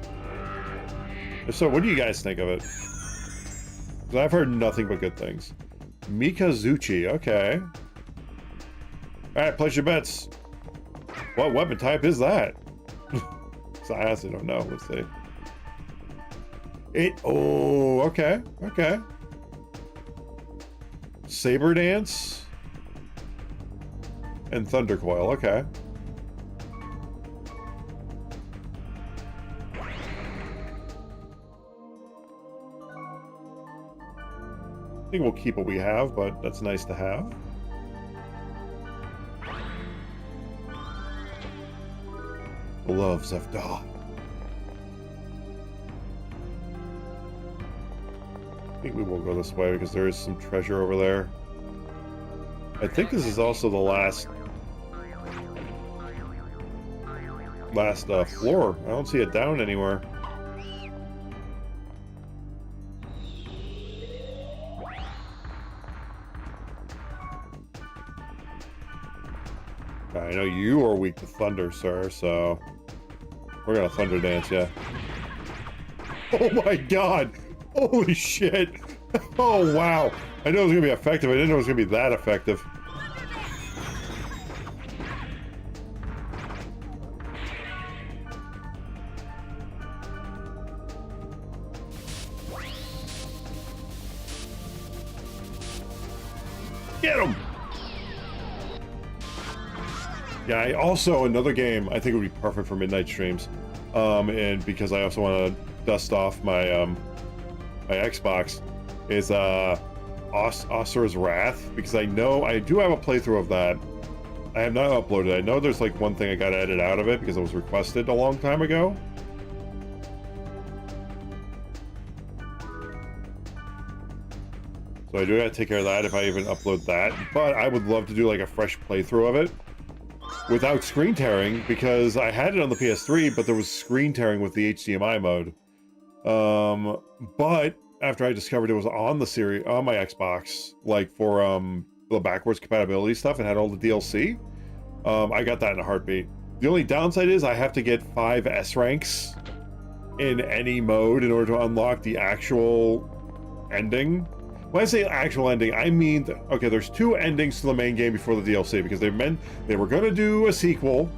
If so, what do you guys think of it? 'Cause I've heard nothing but good things. Mikazuchi, okay. Alright, place your bets. What weapon type is that? So I honestly don't know. Let's see. Oh, okay, okay. Saber Dance and Thunder Coil, okay. I think we'll keep what we have, but that's nice to have. Gloves of Dawn. I think we will go this way because there is some treasure over there. I think this is also the last floor. I don't see it down anywhere. I know you are weak to thunder, sir, so we're gonna thunder dance, yeah. Oh my god! Holy shit! Oh wow! I know it was gonna be effective, I didn't know it was gonna be that effective. Get him! Yeah, I also, another game I think would be perfect for midnight streams. And because I also want to dust off my my Xbox, is Asura's Wrath, because I know I do have a playthrough of that. I have not uploaded it. I know there's like one thing I got to edit out of it because it was requested a long time ago. So I do have to take care of that if I even upload that. But I would love to do like a fresh playthrough of it without screen tearing, because I had it on the PS3, but there was screen tearing with the HDMI mode. But after I discovered it was on the series on my Xbox, like for the backwards compatibility stuff, and had all the DLC, I got that in a heartbeat. The only downside is I have to get 5 S ranks in any mode in order to unlock the actual ending. When I say actual ending, I mean, okay, there's 2 endings to the main game before the DLC, because they were going to do a sequel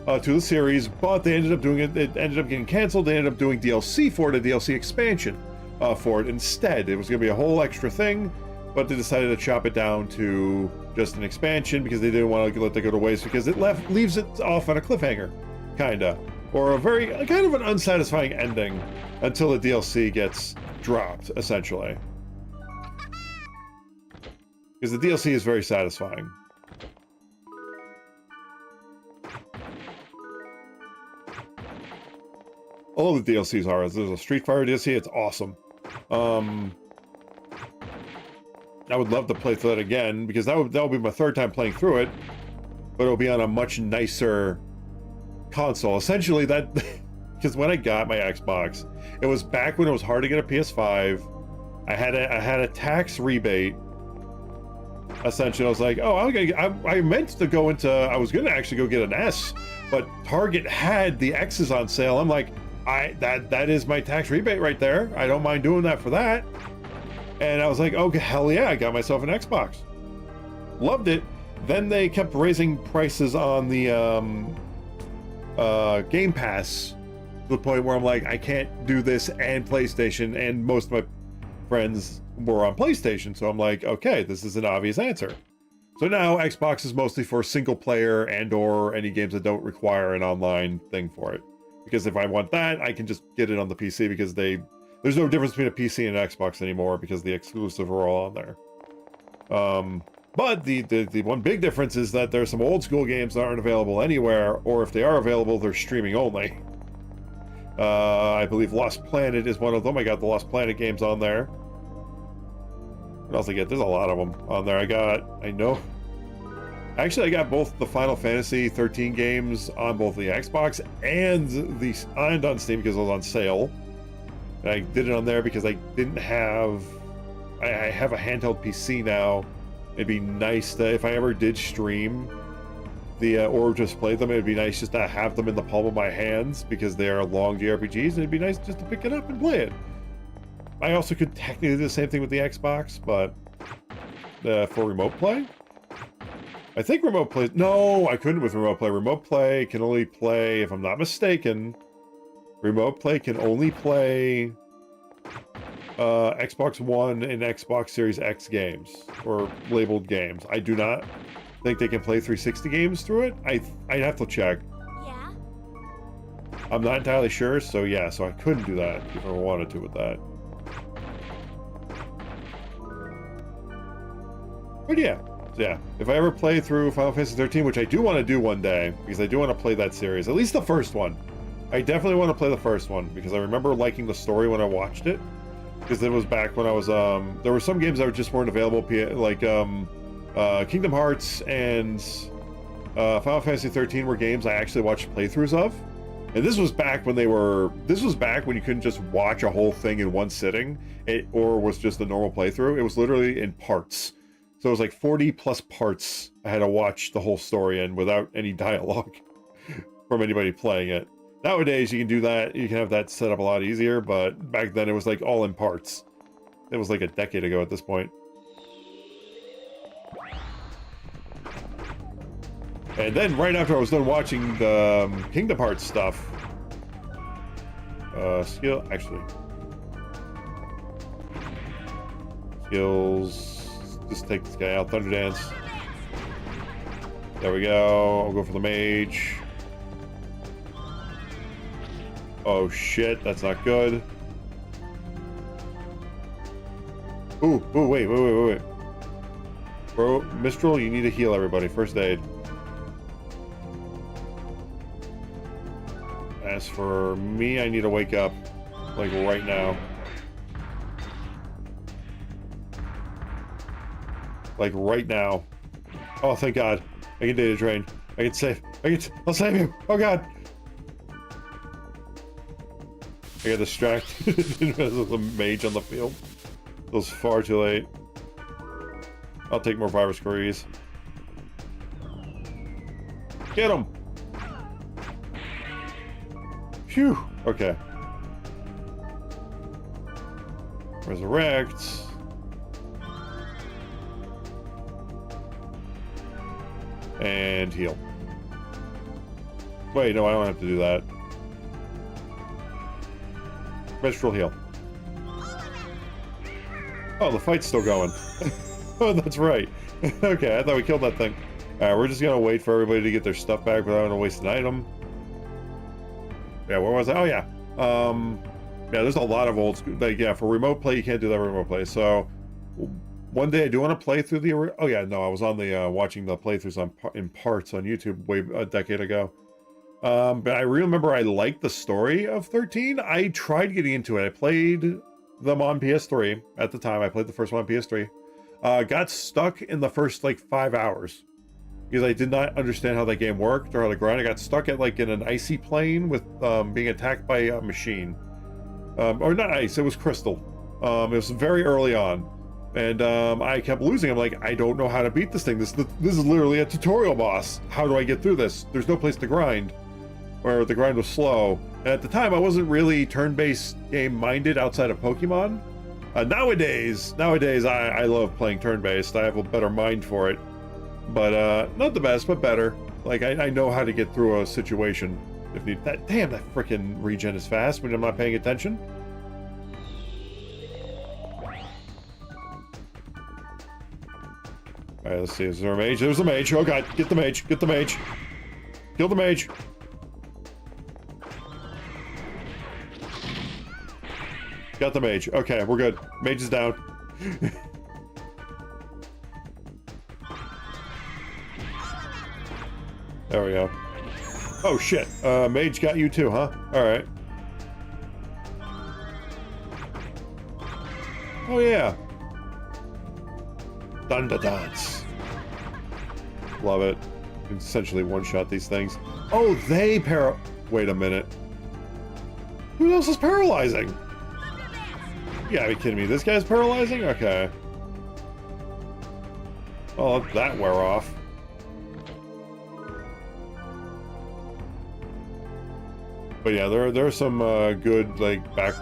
to the series, but they ended up doing it ended up getting canceled. They ended up doing DLC for it, a DLC expansion for it instead. It was going to be a whole extra thing, but they decided to chop it down to just an expansion because they didn't want to let that go to waste, because it leaves it off on a cliffhanger, kinda, or a very kind of an unsatisfying ending until the DLC gets dropped, essentially. Because the DLC is very satisfying. All of the DLCs are. There's a Street Fighter DLC, it's awesome. I would love to play through that again, because that would be my 3rd time playing through it, but it'll be on a much nicer console. Essentially, that because when I got my Xbox, it was back when it was hard to get a PS5. I had a tax rebate. Essentially, I was like, oh, I meant to go into, I was gonna actually go get an S, but Target had the X's on sale. I'm like, that is my tax rebate right there. I don't mind doing that for that. And I was like, oh, hell yeah, I got myself an Xbox. Loved it. Then they kept raising prices on the Game Pass to the point where I'm like, I can't do this and PlayStation, and most of my friends were on PlayStation, so I'm like, okay, this is an obvious answer. So now Xbox is mostly for single player and or any games that don't require an online thing for it. Because if I want that, I can just get it on the PC, because there's no difference between a PC and an Xbox anymore, because the exclusive are all on there. But the one big difference is that there's some old school games that aren't available anywhere, or if they are available, they're streaming only. I believe Lost Planet is one of them. I got the Lost Planet games on there. What else I get? There's a lot of them on there. I got both the Final Fantasy 13 games on both the Xbox and on Steam, because it was on sale. And I did it on there because I didn't have... I have a handheld PC now. It'd be nice that if I ever did stream or just play them, it'd be nice just to have them in the palm of my hands, because they are long JRPGs, and it'd be nice just to pick it up and play it. I also could technically do the same thing with the Xbox, but for remote play? I think remote play... No, I couldn't with remote play. Remote play can only play, if I'm not mistaken, remote play can only play Xbox One and Xbox Series X games, or labeled games. I do not think they can play 360 games through it. I'd have to check. Yeah? I'm not entirely sure, so yeah, so I couldn't do that if I wanted to with that. But yeah, So yeah, if I ever play through Final Fantasy 13, which I do want to do one day, because I do want to play that series, at least the first one. I definitely want to play the first one, because I remember liking the story when I watched it. Because it was back when I was, there were some games that just weren't available, like, Kingdom Hearts and Final Fantasy 13 were games I actually watched playthroughs of. And this was back when this was back when you couldn't just watch a whole thing in one sitting, or was just a normal playthrough. It was literally in parts. So it was like 40 plus parts I had to watch the whole story in without any dialogue from anybody playing it. Nowadays you can do that, you can have that set up a lot easier, but back then it was like all in parts. It was like a decade ago at this point. And then right after I was done watching the Kingdom Hearts stuff, skills, just take this guy out, Thunder Dance. There we go, I'll go for the mage. Oh shit, that's not good. Ooh, wait. Bro, Mistral, you need to heal everybody, first aid. As for me, I need to wake up, like right now. Like right now. Oh, thank God. I can data drain. I can save. I'll save you. Oh God. I got distracted because of the mage on the field. It was far too late. I'll take more virus queries. Get him! Phew! Okay. Resurrect. And heal. Wait, no, I don't have to do that. Mistral heal. Oh, the fight's still going. Oh, that's right. Okay, I thought we killed that thing. Alright, we're just gonna wait for everybody to get their stuff back without having to waste an item. Yeah, where was I? Oh, yeah. Yeah, there's a lot of old school. Like, yeah, for remote play, you can't do that remote play. So, one day I do want to play through the. Oh, yeah, no, I was on the watching the playthroughs in parts on YouTube way a decade ago. But I remember I liked the story of 13. I tried getting into it. I played them on PS3 at the time. I played the first one on PS3. Got stuck in the first like 5 hours because I did not understand how that game worked or how to grind. I got stuck at like in an icy plane with being attacked by a machine, or not ice. It was crystal. It was very early on, and I kept losing. I'm like, I don't know how to beat this thing. This is literally a tutorial boss. How do I get through this? There's no place to grind. Where the grind was slow. And at the time, I wasn't really turn-based game-minded outside of Pokemon. Nowadays, I love playing turn-based. I have a better mind for it. But, not the best, but better. Like, I know how to get through a situation. If need that. Damn, that frickin' regen is fast when I'm not paying attention. Alright, let's see. Is there a mage? There's a mage. Oh, God. Get the mage. Get the mage. Kill the mage. Got the mage. Okay, we're good. Mage is down. There we go. Oh shit. Mage got you too, huh? Alright. Oh yeah. Dun-da-duns. Love it. You can essentially one-shot these things. Oh, they wait a minute. Who else is paralyzing? You gotta be kidding me. This guy's paralyzing? Okay. Oh, let that wear off. But yeah, there are some good, like, back...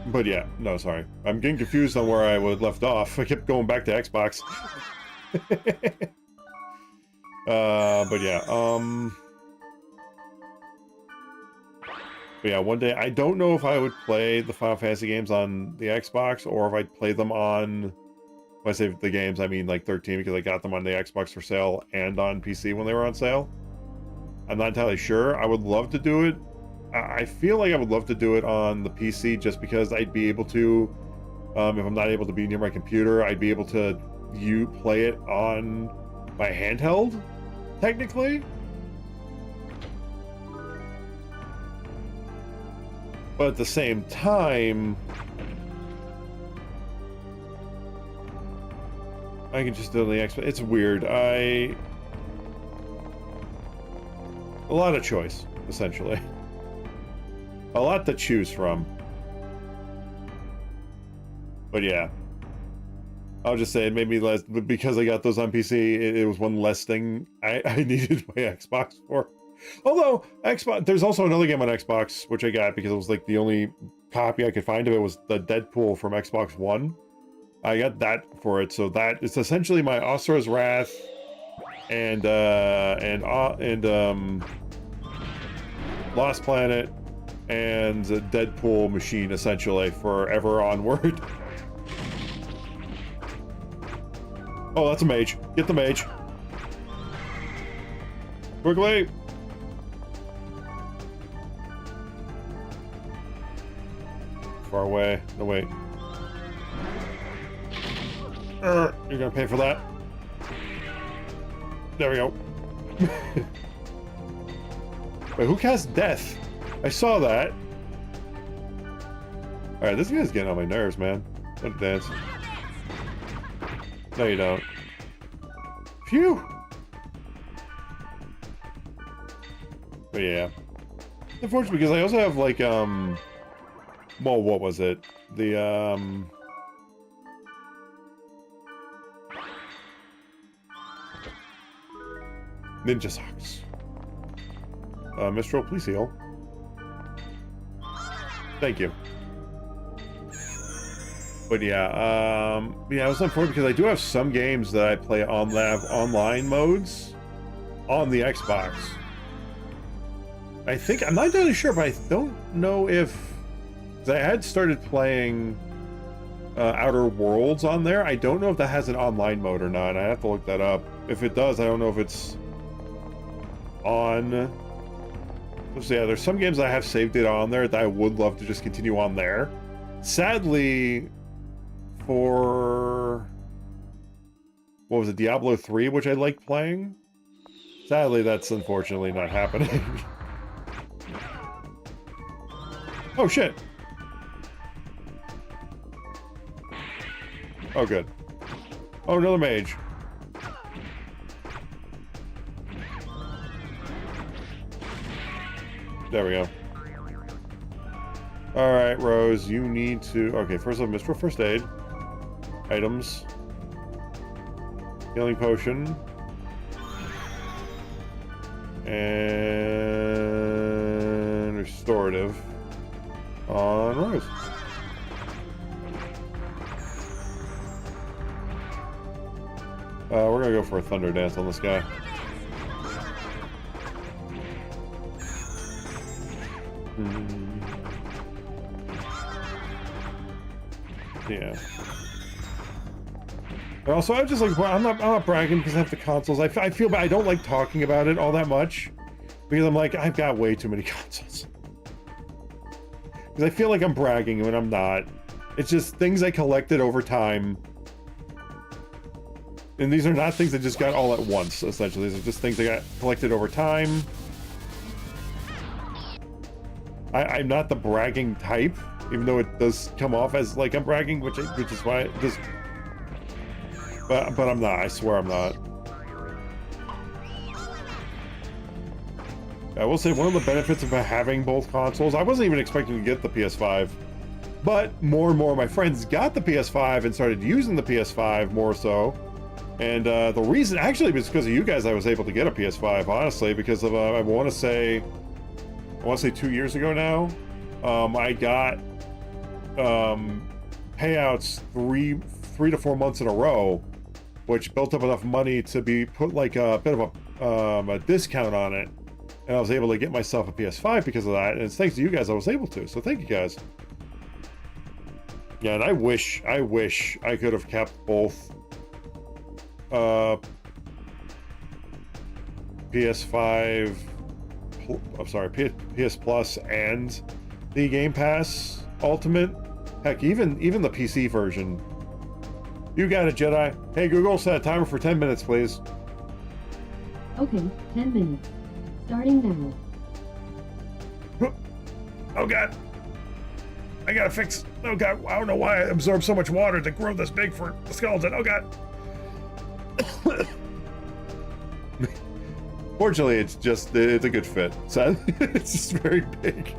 But yeah, no, sorry. I'm getting confused on where I was left off. I kept going back to Xbox. But yeah, But yeah, one day, I don't know if I would play the Final Fantasy games on the Xbox, or if I'd play them on, when I say the games, I mean like 13, because I got them on the Xbox for sale and on PC when they were on sale. I'm not entirely sure. I would love to do it. I feel like I would love to do it on the PC, just because I'd be able to, if I'm not able to be near my computer, I'd be able to you play it on my handheld, technically. But at the same time, I can just do the Xbox. It's weird. A lot of choice, essentially. A lot to choose from. But yeah. I'll just say it made me less, because I got those on PC, it was one less thing I needed my Xbox for. Although, Xbox, there's also another game on Xbox, which I got because it was like the only copy I could find of it was the Deadpool from Xbox One. I got that for it, so that it's essentially my Asura's Wrath and Lost Planet and Deadpool machine, essentially, forever onward. Oh, that's a mage. Get the mage. Quickly! Far away. No, wait. You're gonna pay for that. There we go. Wait, who cast Death? I saw that. Alright, this guy's getting on my nerves, man. What a dance. No, you don't. Phew! But yeah. Unfortunately, because I also have, like, well, what was it? The, Ninja Socks. Mistral, please heal. Thank you. But yeah, yeah, it was unfortunate because I do have some games that I play on that have online modes on the Xbox. I think, I'm not entirely sure, but I don't know if, because I had started playing Outer Worlds on there. I don't know if that has an online mode or not. I have to look that up. If it does, I don't know if it's on. So yeah, there's some games I have saved it on there that I would love to just continue on there. Sadly, for what was it, Diablo 3, which I like playing, sadly that's unfortunately not happening. Oh shit. Oh good. Oh, another mage. There we go. Alright, Rose, you need to... Okay, first off, Mistral First Aid. Items. Healing Potion. And... Restorative. On Rose. We're gonna go for a Thunder Dance on this guy. Yeah. And also, I'm just like, well, I'm not bragging because I have the consoles. I feel bad. I don't like talking about it all that much because I'm like, I've got way too many consoles. Because I feel like I'm bragging when I'm not. It's just things I collected over time. And these are not things that just got all at once, essentially. These are just things I got collected over time. I'm not the bragging type, even though it does come off as like I'm bragging, which is why it does. But I'm not. I swear I'm not. I will say one of the benefits of having both consoles, I wasn't even expecting to get the PS5, but more and more of my friends got the PS5 and started using the PS5 more so. And the reason, actually, was because of you guys I was able to get a PS5, honestly, because of, I want to say 2 years ago now, I got payouts three to 4 months in a row, which built up enough money to be put like a bit of a discount on it, and I was able to get myself a PS5 because of that. And it's thanks to you guys I was able to. So thank you guys. Yeah, and I wish I could have kept both PS5. I'm sorry, PS Plus and the Game Pass Ultimate. Heck, even the PC version. You got it, Jedi. Hey, Google, set a timer for 10 minutes, please. Okay, 10 minutes. Starting now. Oh, God. I gotta fix... Oh, God. I don't know why I absorbed so much water to grow this big for the skeleton. Oh, God. Fortunately, it's a good fit. So it's just very big.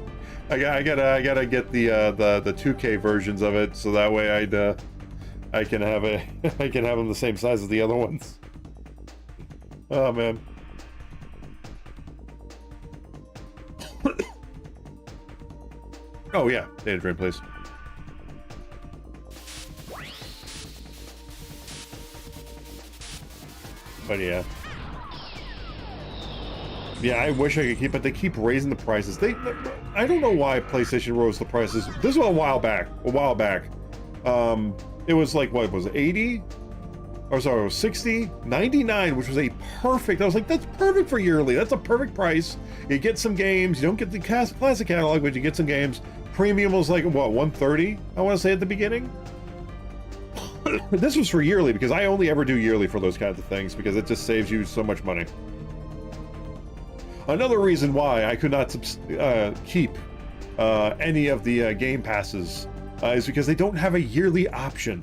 I gotta get the 2K versions of it, so that way I can have them the same size as the other ones. Oh man. Oh yeah, data drain, please. But yeah. Yeah, I wish I could keep, but they keep raising the prices. I don't know why PlayStation rose the prices. This was a while back. It was like, what was it, 80? Or sorry, it was 60? 99, which was I was like, that's perfect for yearly. That's a perfect price. You get some games. You don't get the classic catalog, but you get some games. Premium was like, what, 130? I want to say at the beginning. This was for yearly, because I only ever do yearly for those kinds of things, because it just saves you so much money. Another reason why I could not keep any of the Game Passes is because they don't have a yearly option,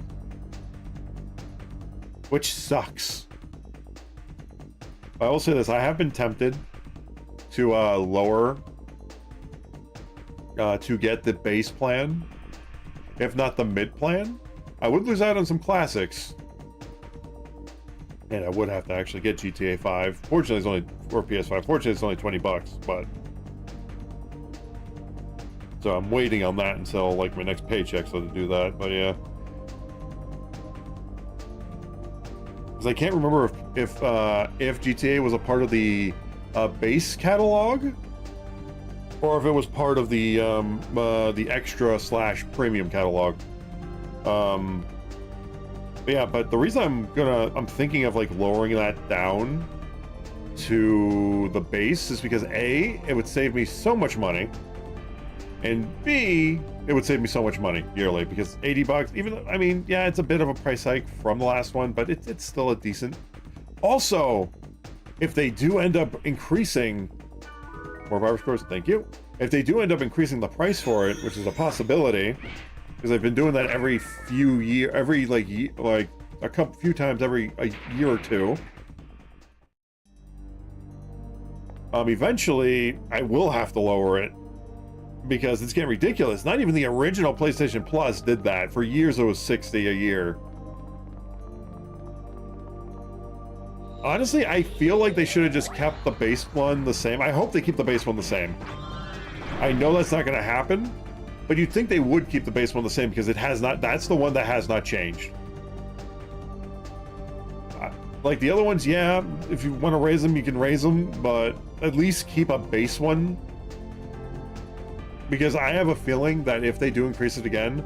which sucks. I will say this, I have been tempted to lower to get the base plan, if not the mid plan. I would lose out on some classics, and I would have to actually get GTA 5. Fortunately, it's only for PS5. Fortunately, it's only $20, but so I'm waiting on that until like my next paycheck so to do that. But yeah, because I can't remember if GTA was a part of the base catalog or if it was part of the extra / premium catalog. Yeah, but the reason I'm thinking of like lowering that down to the base is because A, it would save me so much money, and B, it would save me so much money yearly, because $80, even though, I mean, yeah, it's a bit of a price hike from the last one, but it's still a decent. Also, if they do end up increasing more virus scores, thank you. If they do end up increasing the price for it, which is a possibility, because I've been doing that every few years, like a few times every a year or two. Eventually, I will have to lower it because it's getting ridiculous. Not even the original PlayStation Plus did that. For years, it was $60 a year. Honestly, I feel like they should have just kept the base one the same. I hope they keep the base one the same. I know that's not going to happen, but you'd think they would keep the base one the same because it has not. That's the one that has not changed. Like the other ones, yeah, if you want to raise them, you can raise them, but at least keep a base one. Because I have a feeling that if they do increase it again,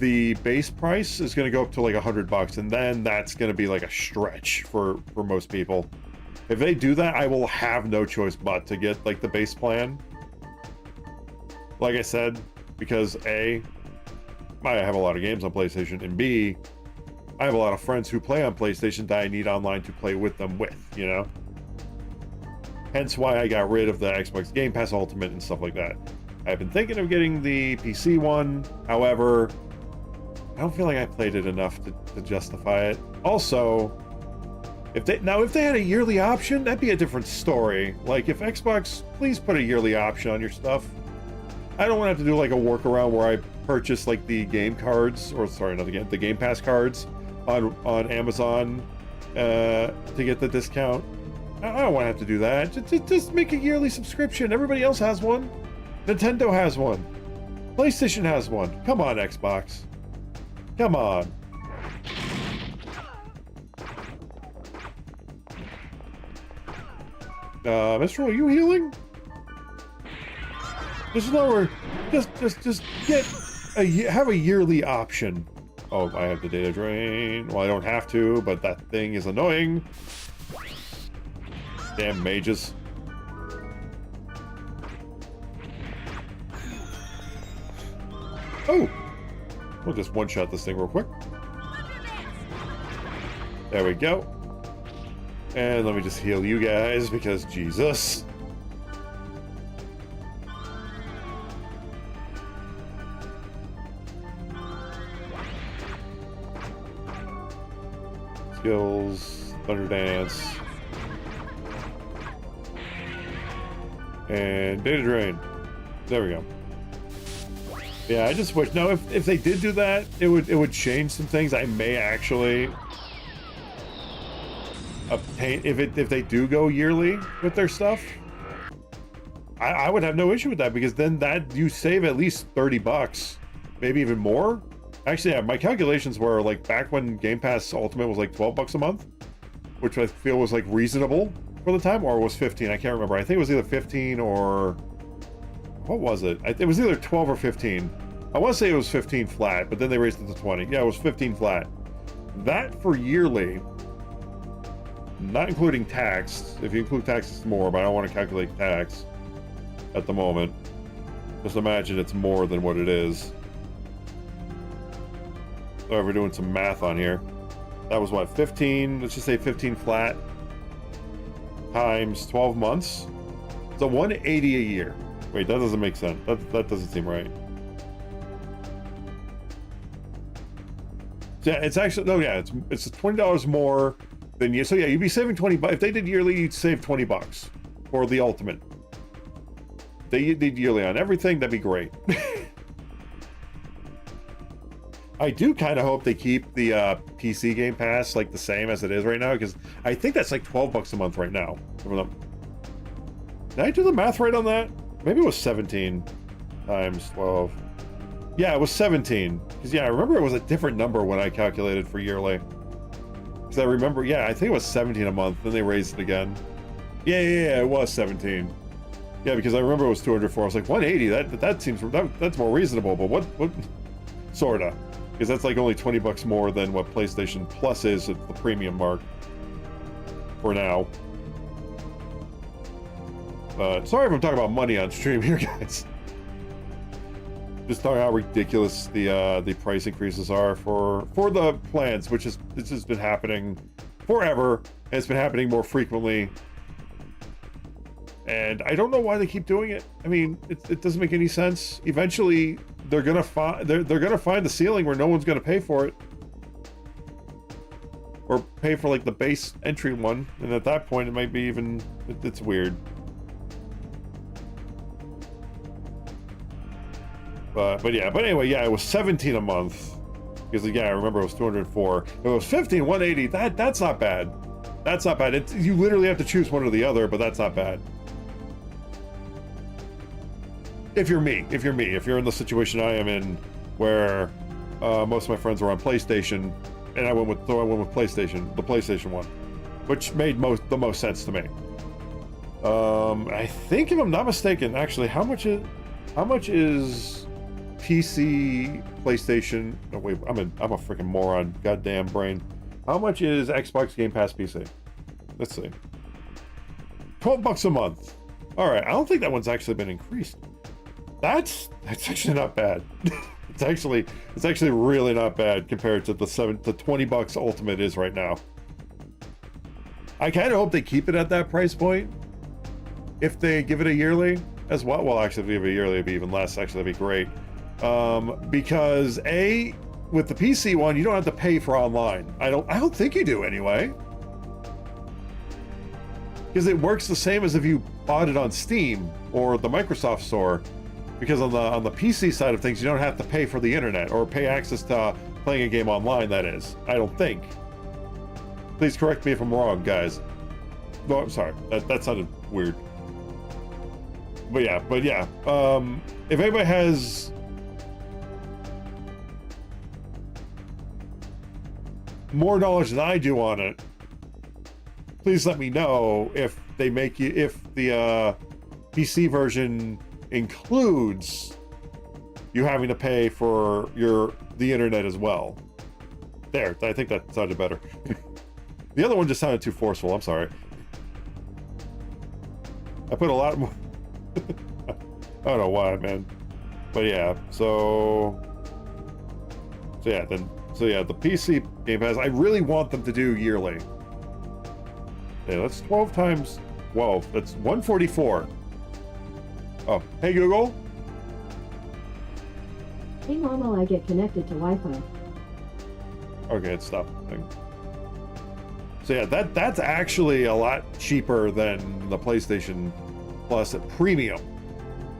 the base price is going to go up to like $100, and then that's going to be like a stretch for most people. If they do that, I will have no choice but to get like the base plan. Like I said, because A, I have a lot of games on PlayStation, and B, I have a lot of friends who play on PlayStation that I need online to play with them with, you know? Hence why I got rid of the Xbox Game Pass Ultimate and stuff like that. I've been thinking of getting the PC one, however, I don't feel like I played it enough to justify it. Also, if they had a yearly option, that'd be a different story. Like, if Xbox, please put a yearly option on your stuff. I don't want to have to do like a workaround where I purchase like the game cards, or sorry, not the Game Pass cards on Amazon to get the discount. I don't want to have to do that. Just make a yearly subscription. Everybody else has one. Nintendo has one. PlayStation has one. Come on, Xbox. Come on. Mr. Are you healing? Just lower. Just get have a yearly option. Oh, I have the data drain. Well, I don't have to, but that thing is annoying. Damn mages. Oh! We'll just one-shot this thing real quick. There we go. And let me just heal you guys because Jesus. Skills, Thunder Dance, and Data Drain. There we go. Yeah, I just wish. No, if they did do that, it would change some things. I may actually obtain if they do go yearly with their stuff. I would have no issue with that because then that you save at least $30, maybe even more. Actually, yeah, my calculations were like back when Game Pass Ultimate was like $12 a month, which I feel was like reasonable for the time, or was 15. I can't remember. I think it was either 15 or what was it? It was either 12 or 15. I want to say it was 15 flat, but then they raised it to 20. Yeah, it was 15 flat. That for yearly, not including tax. If you include tax, it's more, but I don't want to calculate tax at the moment. Just imagine it's more than what it is. So we're doing some math on here. That was what, 15, let's just say 15 flat times 12 months. So 180 a year. Wait, that doesn't make sense. That doesn't seem right. Yeah, it's actually, no, yeah, it's $20 more than you. So yeah, you'd be saving 20 bucks. If they did yearly, you'd save 20 bucks for the ultimate. They did yearly on everything, that'd be great. I do kind of hope they keep the PC Game Pass like the same as it is right now, because I think that's like $12 a month right now. Did I do the math right on that? Maybe it was 17 times 12. Yeah, it was 17. Because yeah, I remember it was a different number when I calculated for yearly. Because I remember, yeah, I think it was 17 a month. Then they raised it again. Yeah, it was 17. Yeah, because I remember it was 204. I was like, 180. That seems that's more reasonable. But what sorta? Because that's like only $20 more than what PlayStation Plus is at the premium mark for now. But sorry if I'm talking about money on stream here, guys. Just talking how ridiculous the price increases are for the plans, this has been happening forever, and it's been happening more frequently. And I don't know why they keep doing it. I mean, it doesn't make any sense. Eventually, they're gonna find the ceiling where no one's gonna pay for it, or pay for like the base entry one. And at that point, it might be even it's weird. But anyway, yeah, it was 17 a month. Because yeah, I remember it was 204. If it was 15, 180. That's not bad. That's not bad. You literally have to choose one or the other, but that's not bad. If you're in the situation I am in, where most of my friends were on PlayStation, and I went with PlayStation, the PlayStation one, which made the most sense to me. I think if I'm not mistaken, actually, how much is PC, PlayStation? Oh wait, I'm a freaking moron. Goddamn brain. How much is Xbox Game Pass PC? Let's see. $12 a month. All right, I don't think that one's actually been increased. That's actually not bad. it's actually really not bad compared to the $20 Ultimate is right now. I kind of hope they keep it at that price point. If they give it a yearly as well. Well, actually, if they give it a yearly, it'd be even less. Actually, that'd be great. Because with the PC one, you don't have to pay for online. I don't think you do anyway. Because it works the same as if you bought it on Steam or the Microsoft Store. Because on the PC side of things, you don't have to pay for the internet or pay access to playing a game online, that is. I don't think. Please correct me if I'm wrong, guys. No, I'm sorry. That sounded weird. But yeah. If anybody has more knowledge than I do on it, please let me know if the PC version includes you having to pay for the internet as well. There, I think that sounded better. The other one just sounded too forceful. I'm sorry. I put a lot more. I don't know why, man. But yeah, so So yeah, the PC Game Pass, I really want them to do yearly. Yeah, that's 12 times 12. That's 144. Oh, hey Google. Hang on while I get connected to Wi-Fi. Okay, it stopped. So yeah, that's actually a lot cheaper than the PlayStation Plus at Premium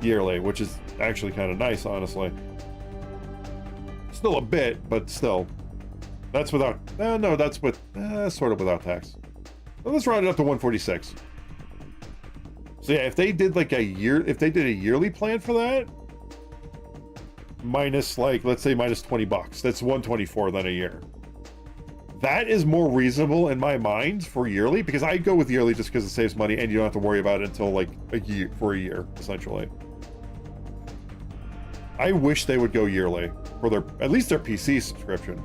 yearly, which is actually kind of nice, honestly. Still a bit, but still. That's without, no, that's with, sort of without tax. Well, let's round it up to 146. So yeah, if they did like a yearly plan for that, minus like, let's say minus 20 bucks, that's 124 then a year. That is more reasonable in my mind for yearly, because I go with yearly just because it saves money and you don't have to worry about it until like a year, essentially. I wish they would go yearly for their, at least their PC subscription.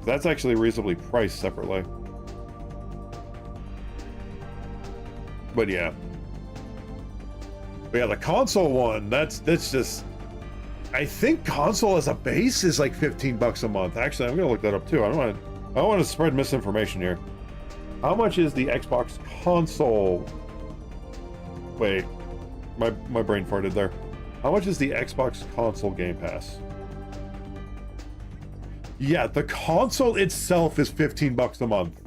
That's actually reasonably priced separately. But yeah. But yeah, the console one, that's just, I think console as a base is like 15 bucks a month. Actually, I'm gonna look that up too. I don't want to spread misinformation here. How much is the Xbox console? Wait, my brain farted there. How much is the Xbox console Game Pass? Yeah, the console itself is 15 bucks a month.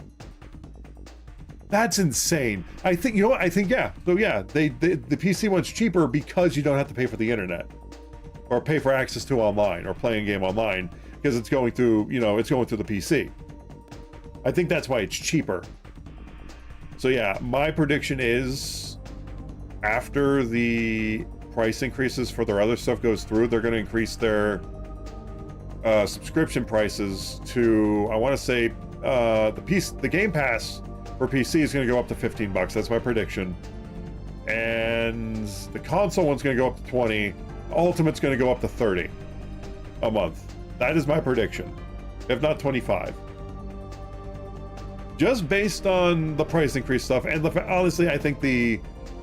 That's insane. I think, you know what? I think, yeah. So yeah, the PC one's cheaper because you don't have to pay for the internet or pay for access to online or playing a game online because it's going through, it's going through the PC. I think that's why it's cheaper. So yeah, my prediction is after the price increases for their other stuff goes through, they're going to increase their subscription prices to, I want to say, the Game Pass for PC is going to go up to 15 bucks. That's my prediction. And the console one's going to go up to 20. Ultimate's going to go up to 30 a month. That is my prediction, if not 25. Just based on the price increase stuff, and honestly, I think the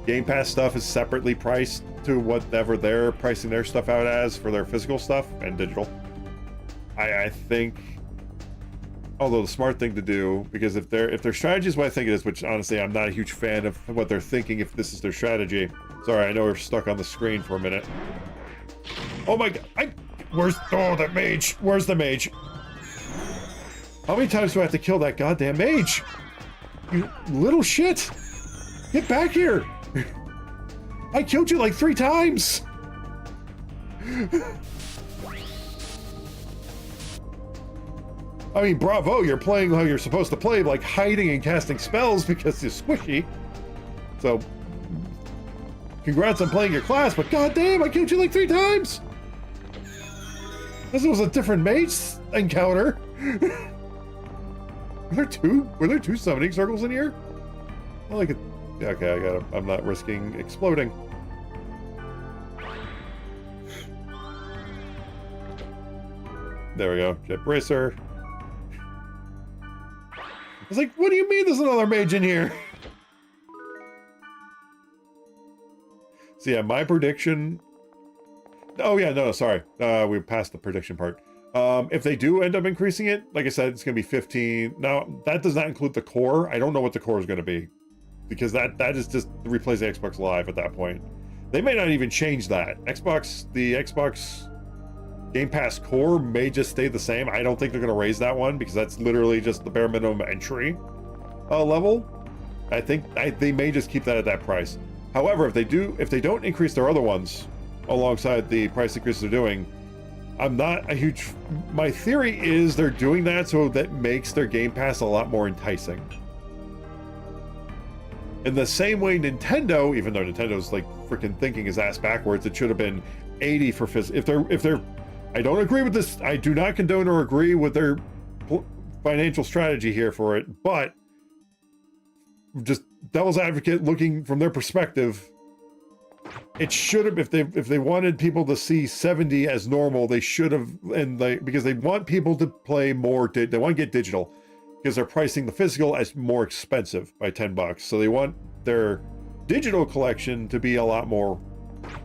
Game Pass stuff is separately priced to whatever they're pricing their stuff out as for their physical stuff and digital. I think, although the smart thing to do, because if their strategy is what I think it is, which honestly I'm not a huge fan of what they're thinking if this is their strategy. Sorry, I know we're stuck on the screen for a minute. Oh my god, that mage? Where's the mage? How many times do I have to kill that goddamn mage? You little shit! Get back here! I killed you like 3 times! I mean, bravo, you're playing how you're supposed to play, like hiding and casting spells because you're squishy. So, congrats on playing your class, but goddamn, I killed you like 3 times! This was a different mage encounter. Were there two summoning circles in here? I like it. Yeah, okay, I'm not risking exploding. There we go. Jet bracer. I was like, what do you mean there's another mage in here? So yeah, my prediction. Oh yeah, no, sorry. We passed the prediction part. If they do end up increasing it, like I said, it's going to be 15. Now, that does not include the core. I don't know what the core is going to be, because that is just to replace the Xbox Live at that point. They may not even change that. The Xbox Game Pass core may just stay the same. I don't think they're going to raise that one, because that's literally just the bare minimum entry level. I think they may just keep that at that price. However, if they don't increase their other ones alongside the price increases they're doing, I'm not a huge... My theory is they're doing that so that makes their Game Pass a lot more enticing. In the same way Nintendo, even though Nintendo's like freaking thinking his ass backwards, it should have been 80 for physical. If they're... I don't agree with this. I do not condone or agree with their financial strategy here for it, but just devil's advocate looking from their perspective, it should have, if they wanted people to see 70 as normal, they should have, because they want people to play more, they want to get digital, because they're pricing the physical as more expensive by 10 bucks. So they want their digital collection to be a lot more,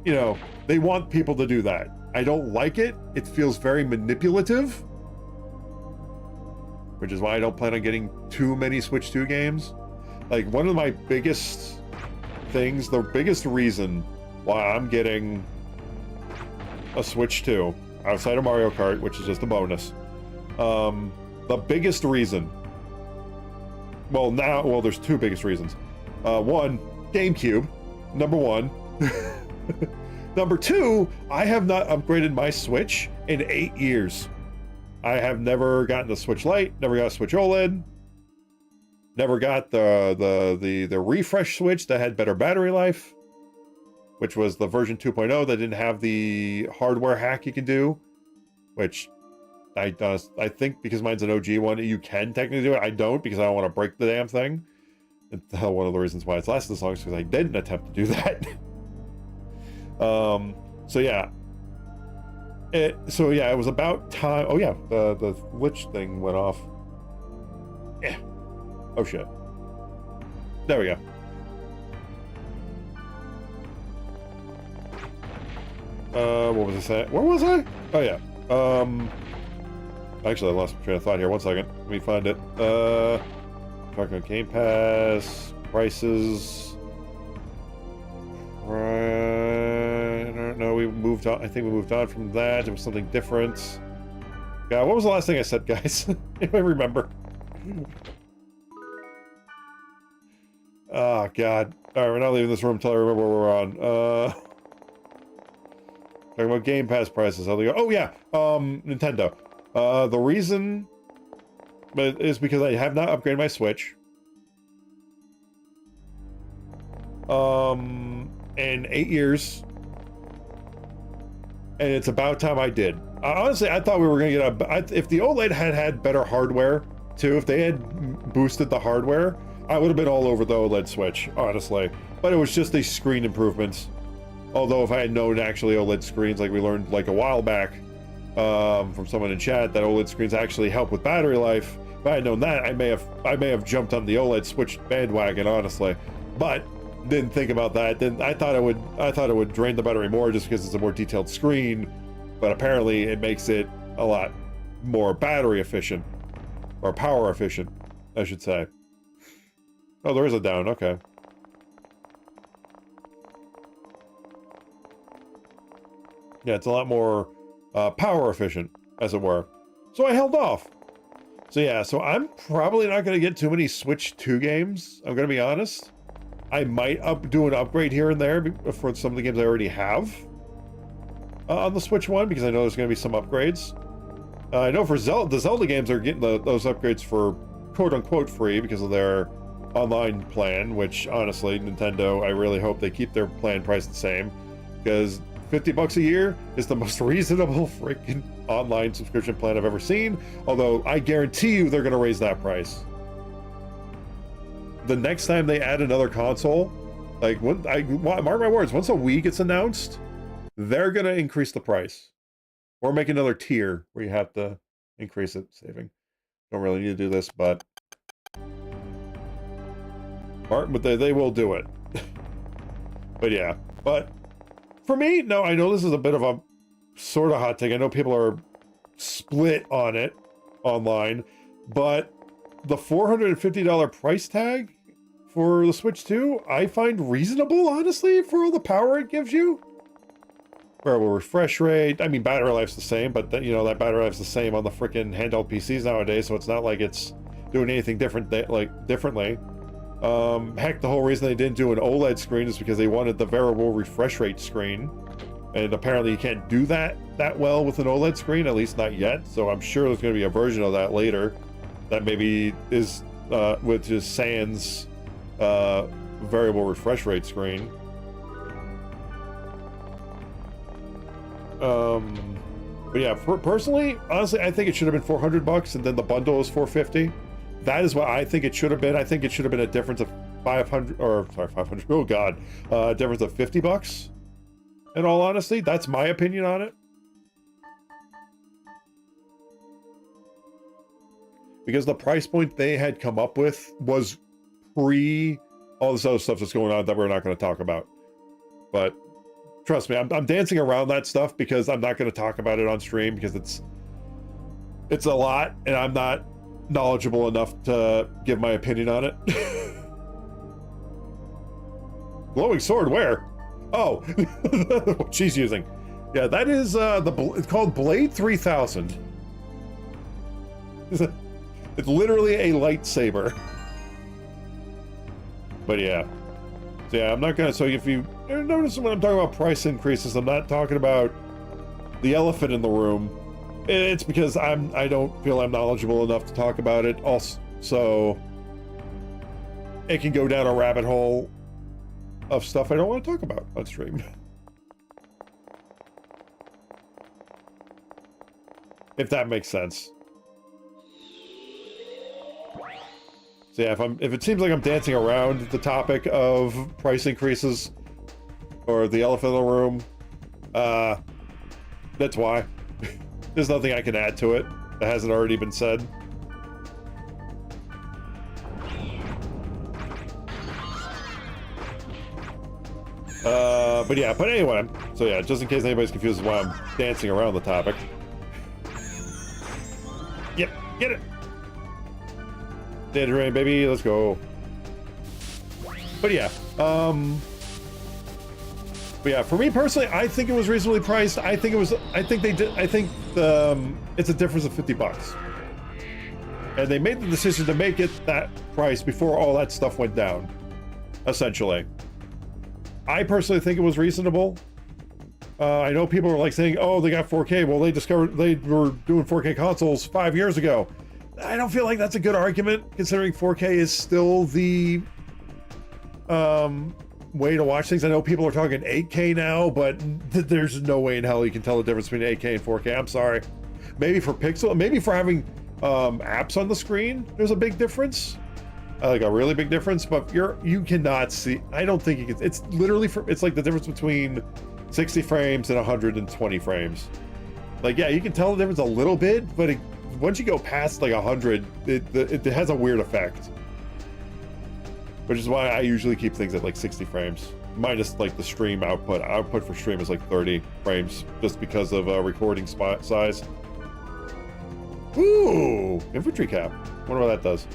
they want people to do that. I don't like it. It feels very manipulative. which is why I don't plan on getting too many Switch 2 games. Like, one of my biggest things, the biggest reason why I'm getting a Switch 2, outside of Mario Kart, which is just a bonus, the biggest reason, well, there's two biggest reasons. One, GameCube, number one. Number two, I have not upgraded my Switch in 8 years. I have never gotten the Switch Lite, never got a Switch OLED, never got the refresh Switch that had better battery life, which was the version 2.0 that didn't have the hardware hack you can do, which I think because mine's an OG one, you can technically do it. I don't, because I don't want to break the damn thing. And one of the reasons why it's lasted this long is because I didn't attempt to do that. So yeah. It was about time. Oh yeah, the glitch thing went off. Yeah. Oh shit. There we go. What was I saying? Where was I? Oh yeah. Actually, I lost my train of thought here. 1 second. Let me find it. Talking about Game Pass prices. No, we moved on. I think we moved on from that. It was something different. God, what was the last thing I said, guys? If I remember. Oh God. All right, we're not leaving this room until I remember what we're on. Talking about Game Pass prices. How they go? Oh yeah. Nintendo. The reason is because I have not upgraded my Switch. In 8 years. And it's about time I did. Honestly, I thought we were going to get if the OLED had better hardware, too, if they had boosted the hardware, I would have been all over the OLED Switch, honestly. But it was just these screen improvements. Although if I had known actually OLED screens, like we learned like a while back from someone in chat, that OLED screens actually help with battery life. If I had known that, I may have jumped on the OLED Switch bandwagon, honestly. But didn't think about that. Then I thought it would drain the battery more just because it's a more detailed screen. But apparently it makes it a lot more battery efficient, or power efficient, I should say. Oh, there is a down. Okay. Yeah, it's a lot more power efficient, as it were. So I held off. So yeah, so I'm probably not going to get too many Switch 2 games. I'm going to be honest. I might do an upgrade here and there for some of the games I already have on the Switch 1, because I know there's going to be some upgrades. I know for the Zelda games are getting those upgrades for quote-unquote free because of their online plan, which honestly, Nintendo, I really hope they keep their plan price the same, because $50 a year is the most reasonable freaking online subscription plan I've ever seen. Although I guarantee you they're going to raise that price. The next time they add another console, like mark my words, once a Wii gets announced, they're going to increase the price. Or make another tier where you have to increase it, saving. Don't really need to do this, but they will do it. But yeah, but for me, no, I know this is a bit of a sort of hot take. I know people are split on it online, but the $450 price tag for the Switch 2, I find reasonable, honestly, for all the power it gives you. Variable refresh rate. I mean, battery life's the same, but that battery life's the same on the freaking handheld PCs nowadays, so it's not like it's doing anything different, differently. Heck, the whole reason they didn't do an OLED screen is because they wanted the variable refresh rate screen, and apparently you can't do that well with an OLED screen, at least not yet. So I'm sure there's going to be a version of that later that maybe is with just sans variable refresh rate screen. But yeah, personally, honestly, I think it should have been $400, and then the bundle is $450. That is what I think it should have been. I think it should have been a difference of 500. Oh god, difference of $50. In all honesty, that's my opinion on it. Because the price point they had come up with was pre all this other stuff that's going on that we're not going to talk about. But trust me, I'm dancing around that stuff because I'm not going to talk about it on stream because it's a lot, and I'm not knowledgeable enough to give my opinion on it. Glowing sword, where? Oh, what she's using. Yeah, that is it's called Blade 3000. It's literally a lightsaber. But yeah. So yeah, I'm not gonna, so if you notice when I'm talking about price increases, I'm not talking about the elephant in the room. It's because I don't feel I'm knowledgeable enough to talk about it. Also, so it can go down a rabbit hole of stuff I don't want to talk about on stream. If that makes sense. So yeah, if it seems like I'm dancing around the topic of price increases or the elephant in the room, that's why. There's nothing I can add to it that hasn't already been said. But yeah, but anyway, so yeah, just in case anybody's confused why I'm dancing around the topic. Yep, get it! Dead rain, baby, let's go. But yeah, but yeah, for me personally, I think it was reasonably priced. I think it's a difference of $50. And they made the decision to make it that price before all that stuff went down, essentially. I personally think it was reasonable. I know people are like saying, oh, they got 4K. Well, they discovered they were doing 4K consoles 5 years ago. I don't feel like that's a good argument, considering 4K is still the way to watch things. I know people are talking 8K now, but there's no way in hell you can tell the difference between 8K and 4K. I'm sorry. Maybe for pixel, maybe for having apps on the screen, there's a big difference. Like a really big difference, but you cannot see. I don't think you can. It's literally it's like the difference between 60 frames and 120 frames. Like, yeah, you can tell the difference a little bit, but once you go past like 100, it has a weird effect. Which is why I usually keep things at like 60 frames, minus like the stream output. Output for stream is like 30 frames, just because of recording size. Ooh, infantry cap. Wonder what that does.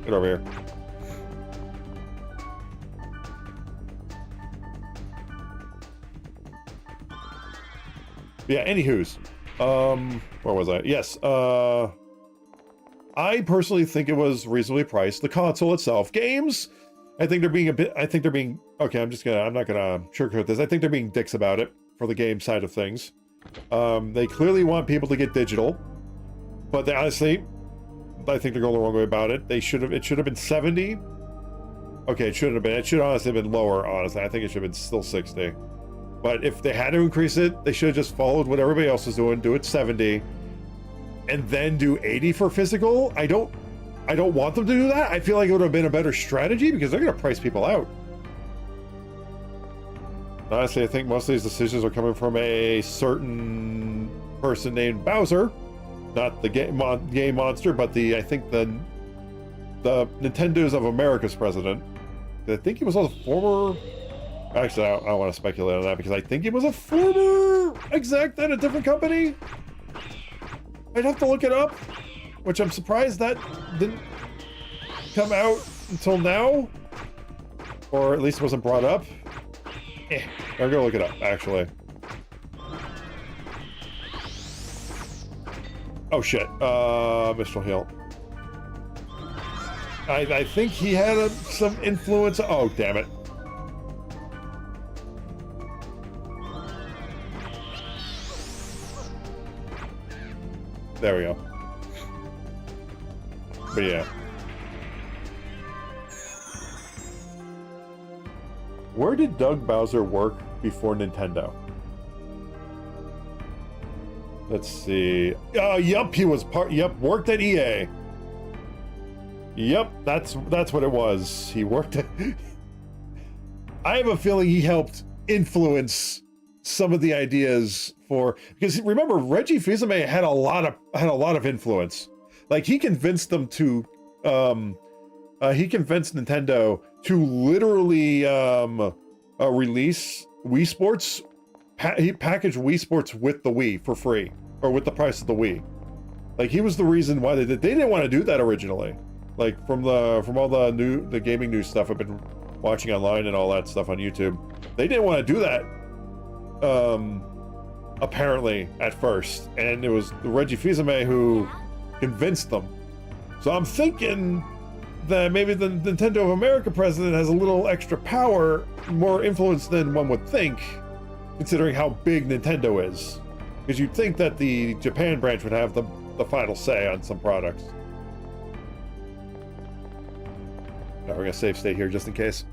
Get over here. Yeah, anywho's. Where was I? Yes, I personally think it was reasonably priced. The console itself. Games, I think they're being okay, I'm not gonna sugarcoat this. I think they're being dicks about it for the game side of things. They clearly want people to get digital, but they honestly, I think they're going the wrong way about it. It should have been 70. Okay, it shouldn't have been. It should honestly have been lower, honestly. I think it should have been still 60. But if they had to increase it, they should have just followed what everybody else was doing, do it 70, and then do 80 for physical. I don't want them to do that. I feel like it would have been a better strategy because they're going to price people out. Honestly, I think most of these decisions are coming from a certain person named Bowser. Not the game monster, but I think the Nintendo's of America's president. I think he was a former. Actually, I don't want to speculate on that because I think he was a former exec at a different company. I'd have to look it up, which I'm surprised that didn't come out until now, or at least wasn't brought up. I'm gonna look it up actually. Oh shit, Mr. Hill. I think he had some influence. Oh, damn it. There we go. But yeah. Where did Doug Bowser work before Nintendo? Let's see. Yep, he was worked at EA. Yep, that's what it was. He worked at I have a feeling he helped influence some of the ideas because remember, Reggie Fils-Aimé had a lot of influence. Like, he convinced them to he convinced Nintendo to literally release Wii Sports. He packaged Wii Sports with the Wii for free, or with the price of the Wii. Like, he was the reason why they did. They didn't want to do that originally. Like, from all the gaming news stuff I've been watching online and all that stuff on YouTube, they didn't want to do that. Apparently at first, and it was Reggie Fils-Aimé who convinced them. So I'm thinking that maybe the Nintendo of America president has a little extra power, more influence than one would think, considering how big Nintendo is. Because you'd think that the Japan branch would have the final say on some products. Now we're gonna save state here just in case.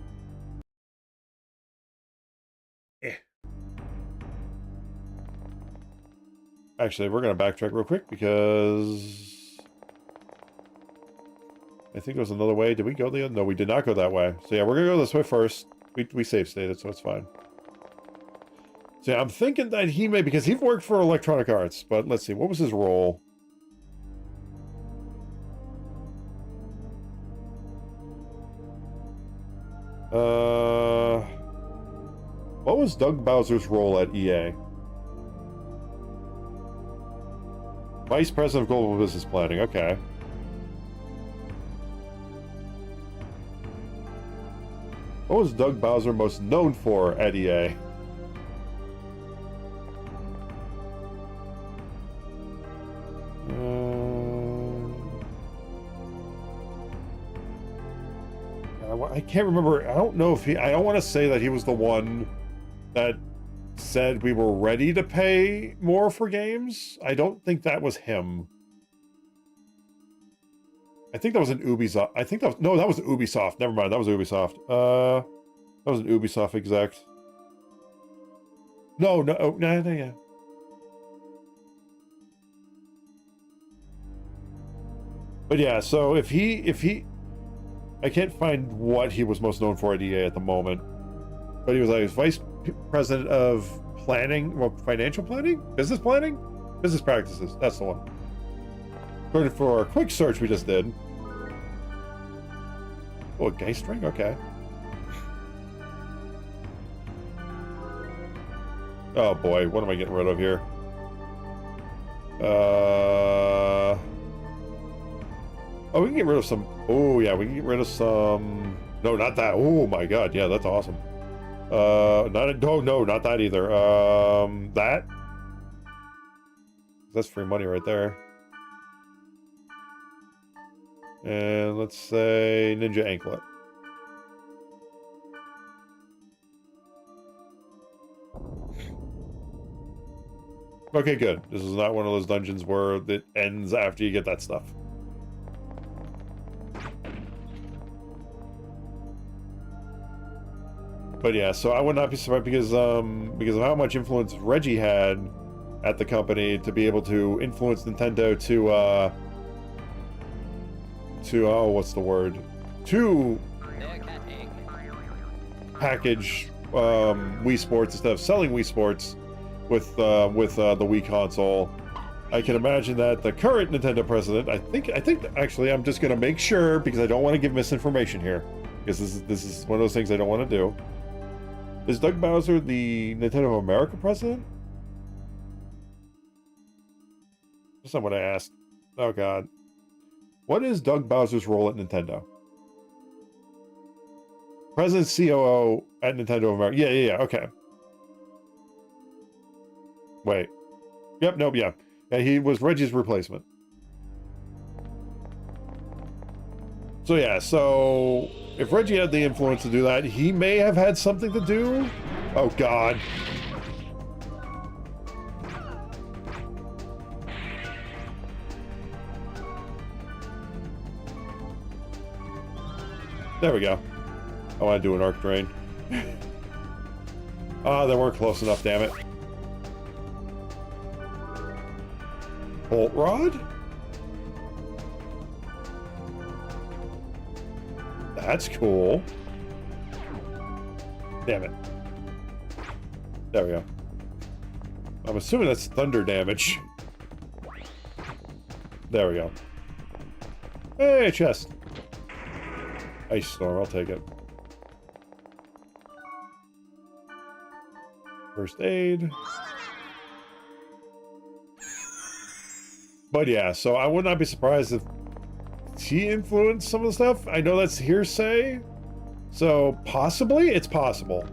Actually, we're gonna backtrack real quick because I think there was another way. Did we go the other? No, we did not go that way. So yeah, we're gonna go this way first. We save stated, so it's fine. So yeah, I'm thinking that he may, because he worked for Electronic Arts, but let's see, what was his role? What was Doug Bowser's role at EA? Vice President of Global Business Planning, okay. What was Doug Bowser most known for at EA? I can't remember. I don't know if I don't want to say that he was the one that said we were ready to pay more for games. I don't think that was him. I think that was an Ubisoft. I think that was, no, that was Ubisoft. Never mind, that was Ubisoft. That was an Ubisoft exec. No, yeah. But yeah, so if he, I can't find what he was most known for at EA at the moment, but he was like vice president of planning, well, financial planning, business practices. That's the one. According for our quick search we just did. Oh, a Geist ring? Okay. Oh boy, what am I getting rid of here? Oh, we can get rid of some. Oh yeah, we can get rid of some. No, not that. Oh my god, yeah, that's awesome. No, not that either. That. That's free money right there. And let's say Ninja Anklet. Okay, good. This is not one of those dungeons where it ends after you get that stuff. But yeah, so I would not be surprised because of how much influence Reggie had at the company to be able to influence Nintendo to oh, what's the word? To package Wii Sports instead of selling Wii Sports with the Wii console. I can imagine that the current Nintendo president, I think actually I'm just gonna make sure because I don't want to give misinformation here because this is one of those things I don't want to do. Is Doug Bowser the Nintendo of America president? That's not what I asked. Oh god. What is Doug Bowser's role at Nintendo? President COO at Nintendo of America. Yeah, okay. Wait. Yep, nope, yeah. Yeah, he was Reggie's replacement. So yeah, so if Reggie had the influence to do that, he may have had something to do. Oh god. There we go. I want to do an arc drain. Ah, they weren't close enough, damn it. Bolt rod? That's cool. Damn it. There we go. I'm assuming that's thunder damage. There we go. Hey, chest. Ice storm, I'll take it. First aid. But yeah, so I would not be surprised if she influenced some of the stuff. I know that's hearsay, so possibly it's possible.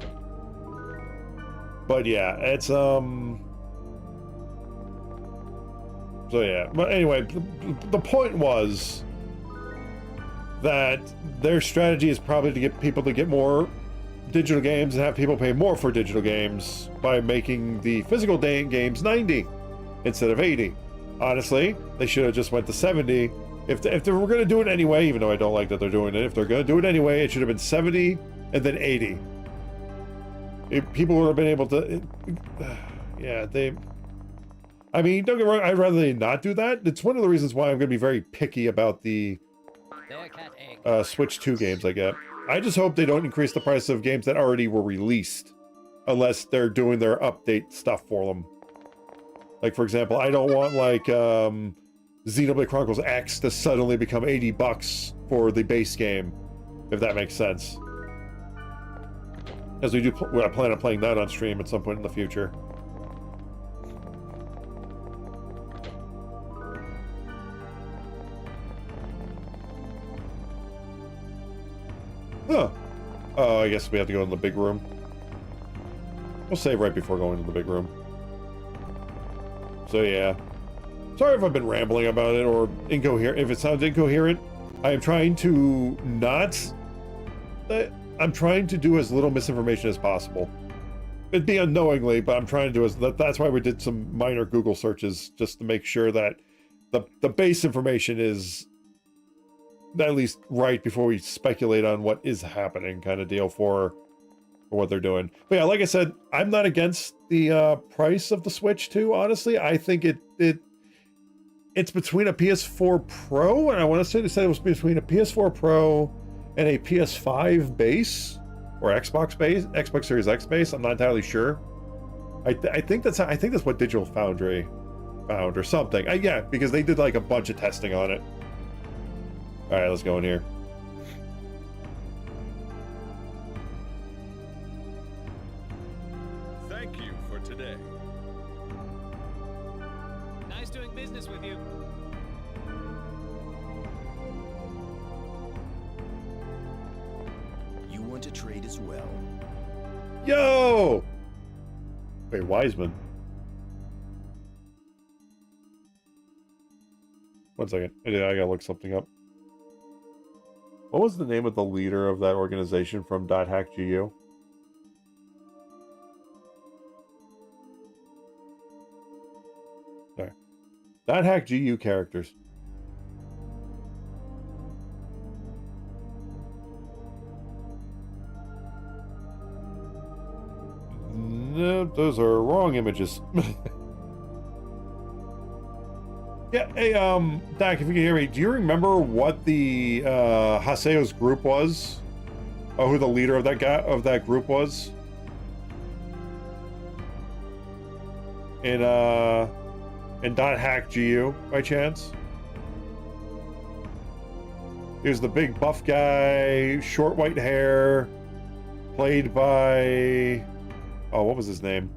But yeah, it's so yeah. But anyway, the point was that their strategy is probably to get people to get more digital games and have people pay more for digital games by making the physical games 90 instead of 80. Honestly, they should have just went to 70. If they were going to do it anyway, even though I don't like that they're doing it, if they're going to do it anyway, it should have been 70 and then 80. People would have been able to... yeah, I mean, don't get me wrong, I'd rather they not do that. It's one of the reasons why I'm going to be very picky about the There, cat egg. Switch 2 games I get. I just hope they don't increase the price of games that already were released, unless they're doing their update stuff for them. Like, for example, I don't want, like, Xenoblade Chronicles X to suddenly become $80 for the base game, if that makes sense. As I plan on playing that on stream at some point in the future. Huh. Oh, I guess we have to go in the big room. We'll save right before going to the big room. So yeah. Sorry if I've been rambling about it or incoherent. If it sounds incoherent, I am trying to not... I'm trying to do as little misinformation as possible. It'd be unknowingly, but I'm trying to do as... That's why we did some minor Google searches, just to make sure that the base information is at least right before we speculate on what is happening, kind of deal for what they're doing. But yeah, like I said, I'm not against the price of the Switch 2, honestly. I think it's between a PS4 Pro, and I want to say they said it was between a PS4 Pro and a PS5 base, or Xbox Series X base. I'm not entirely sure. I think that's what Digital Foundry found or something. Yeah, because they did like a bunch of testing on it. All right, let's go in here. Thank you for today. Nice doing business with you. You want to trade as well? Yo! Wait, Wiseman. One second. I gotta look something up. What was the name of the leader of that organization from .hackgu? Sorry. .hackgu characters. Nope, those are wrong images. Yeah, hey, Dak, if you can hear me, do you remember what the Haseo's group was? Oh, who the leader of that group was? In .hackgu, by chance? He was the big buff guy, short white hair, played by... Oh, what was his name?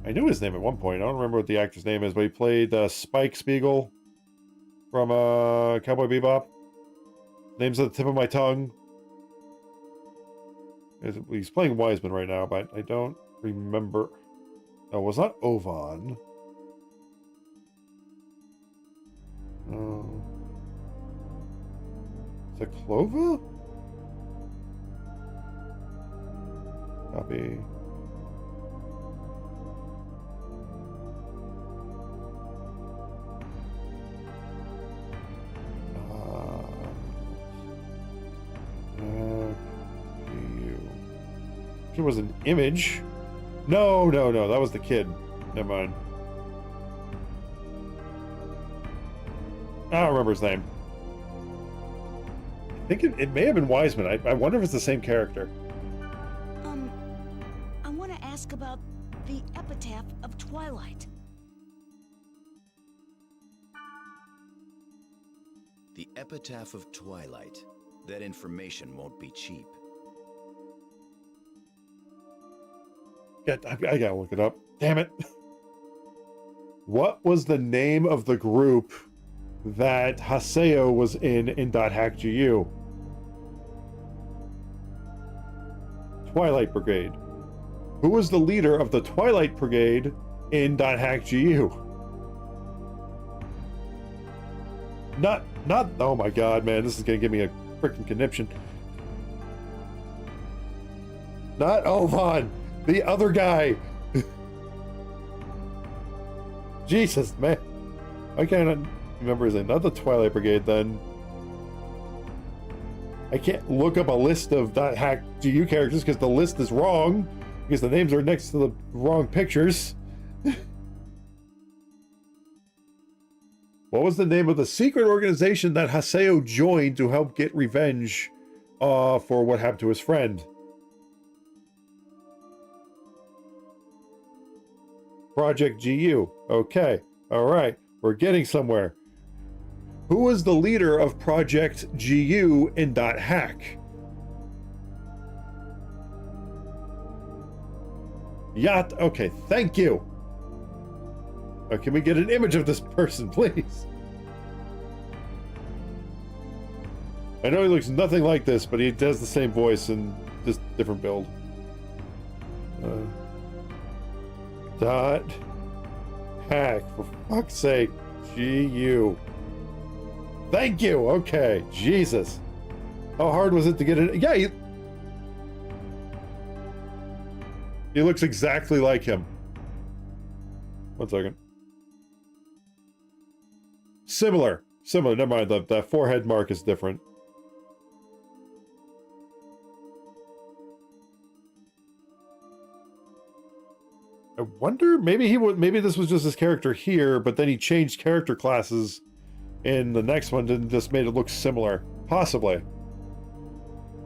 I knew his name at one point. I don't remember what the actor's name is, but he played Spike Spiegel from Cowboy Bebop. Name's at the tip of my tongue. He's playing Wiseman right now, but I don't remember. No, it was not Ovan. Is it Clova? Copy. There was an image. No, that was the kid. Never mind. I don't remember his name. I think it may have been Wiseman. I wonder if it's the same character. I want to ask about the epitaph of Twilight. The epitaph of Twilight. That information won't be cheap. Yeah, I gotta look it up. Damn it. What was the name of the group that Haseo was in .hack GU? Twilight Brigade. Who was the leader of the Twilight Brigade in .hack GU? Not, oh my god, man, this is gonna give me a freaking conniption. Not Ovan, the other guy. Jesus, man. I can't remember his name. Not the Twilight Brigade, then. I can't look up a list of .hack GU characters because the list is wrong. Because the names are next to the wrong pictures. What was the name of the secret organization that Haseo joined to help get revenge for what happened to his friend? Project GU. Okay. All right. We're getting somewhere. Who was the leader of Project GU in .hack? Yacht. Okay. Thank you. Can we get an image of this person, please? I know he looks nothing like this, but he does the same voice and just different build. Hack, for fuck's sake. GU. Thank you. Okay. Jesus. How hard was it to get it? Yeah, he looks exactly like him. 1 second. Similar. Never mind. The forehead mark is different. I wonder, maybe this was just his character here, but then he changed character classes in the next one and just made it look similar. Possibly.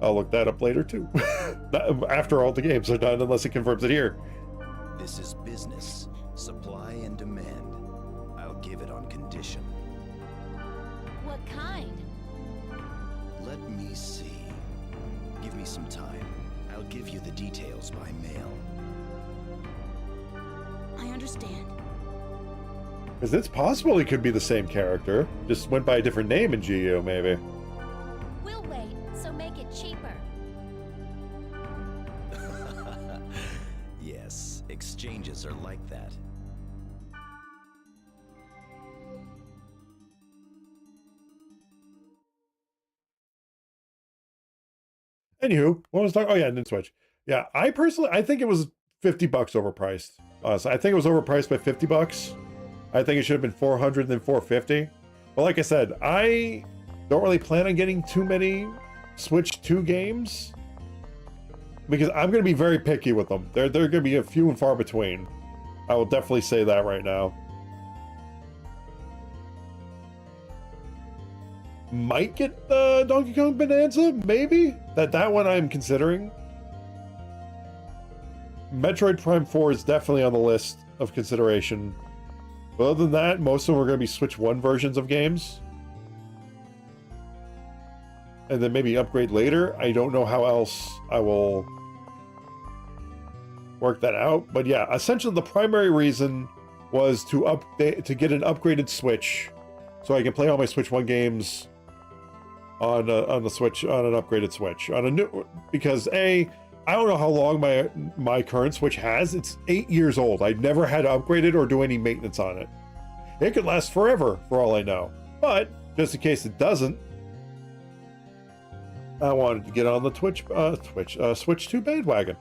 I'll look that up later too. After all the games are done, unless it confirms it here. This is business. Supply and demand. I'll give it on condition. What kind? Let me see. Give me some time. I'll give you the details by mail. I understand. Because it's possible he could be the same character. Just went by a different name in GU, maybe. We'll wait, so make it cheaper. Yes, exchanges are like that. Anywho, what was talking? Oh yeah, Nintendo Switch. Yeah, I think it was $50 overpriced. So I think it was overpriced by $50. I think it should have been 400 then 450. But like I said, I don't really plan on getting too many Switch 2 games because I'm going to be very picky with them. They're going to be a few and far between. I will definitely say that right now. Might get Donkey Kong Bonanza, maybe? That one I'm considering. Metroid Prime 4 is definitely on the list of consideration. But other than that, most of them are going to be Switch 1 versions of games. And then maybe upgrade later. I don't know how else I will work that out. But yeah, essentially the primary reason was to get an upgraded Switch so I can play all my Switch 1 games on the Switch, on an upgraded Switch. Because I don't know how long my current Switch has. It's 8 years old. I never had to upgrade it or do any maintenance on it. It could last forever for all I know. But just in case it doesn't, I wanted to get on the Switch 2 bandwagon,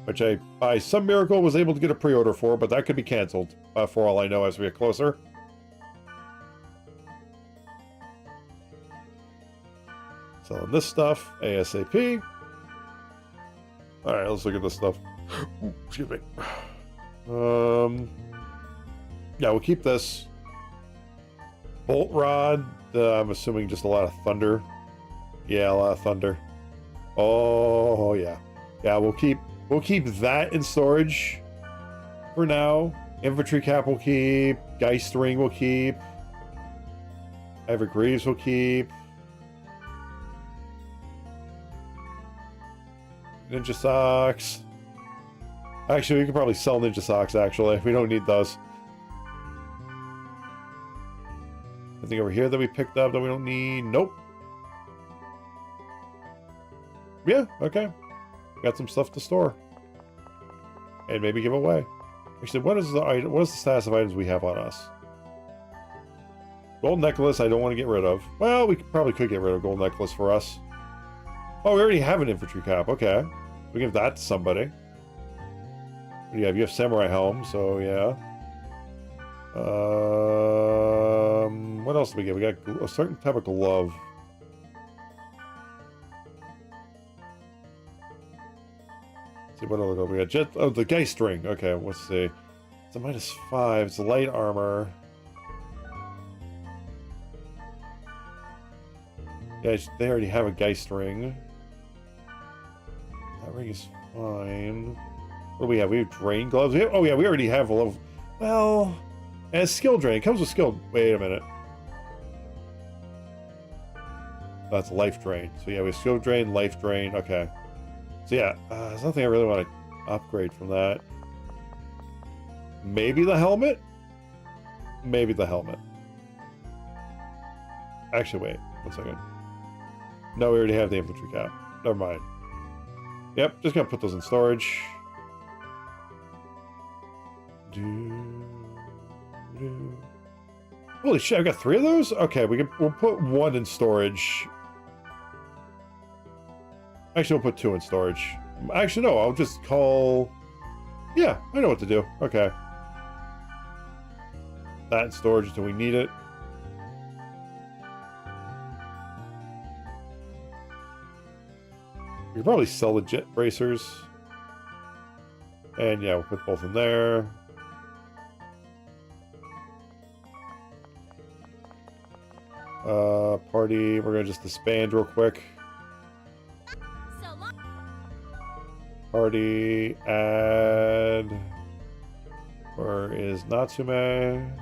which I, by some miracle, was able to get a pre-order for, but that could be canceled for all I know as we get closer. Selling this stuff ASAP. All right, let's look at this stuff. Ooh, excuse me. Yeah, we'll keep this. Bolt rod. I'm assuming just a lot of thunder. Yeah, a lot of thunder. Oh yeah, yeah. We'll keep that in storage for now. Infantry cap we'll keep. Geist ring we'll keep. Ever Greaves we'll keep. Ninja socks. Actually, we can probably sell ninja socks, actually. We don't need those. Anything over here that we picked up that we don't need? Nope. Yeah, okay. Got some stuff to store. And maybe give away. Actually, what is the status of items we have on us? Gold necklace, I don't want to get rid of. Well, we probably could get rid of gold necklace for us. Oh, we already have an infantry cap. Okay. We give that to somebody. What do you have? You have samurai helm, so yeah. What else do we get? We got a certain type of glove. Let's see what other glove we got. Oh, the Geist ring. Okay, let's see. It's a -5. It's light armor. Yeah, they already have a Geist ring. That ring is fine. What do we have? We have drain gloves. Oh yeah, we already have a level. Well, and skill drain. It comes with skill. Wait a minute. That's life drain. So yeah, we have skill drain, life drain. Okay. So yeah, there's nothing I really want to upgrade from that. Maybe the helmet? Maybe the helmet. Actually, wait. 1 second. No, we already have the infantry cap. Never mind. Yep, just gonna put those in storage. Holy shit, I've got 3 of those? Okay, we'll put 1 in storage. Actually, we'll put 2 in storage. Actually, no, I'll just call... Yeah, I know what to do. Okay. That in storage until we need it. We could probably sell the jet bracers. And yeah, we'll put both in there. Party, we're gonna just disband real quick. Party, add... Where is Natsume?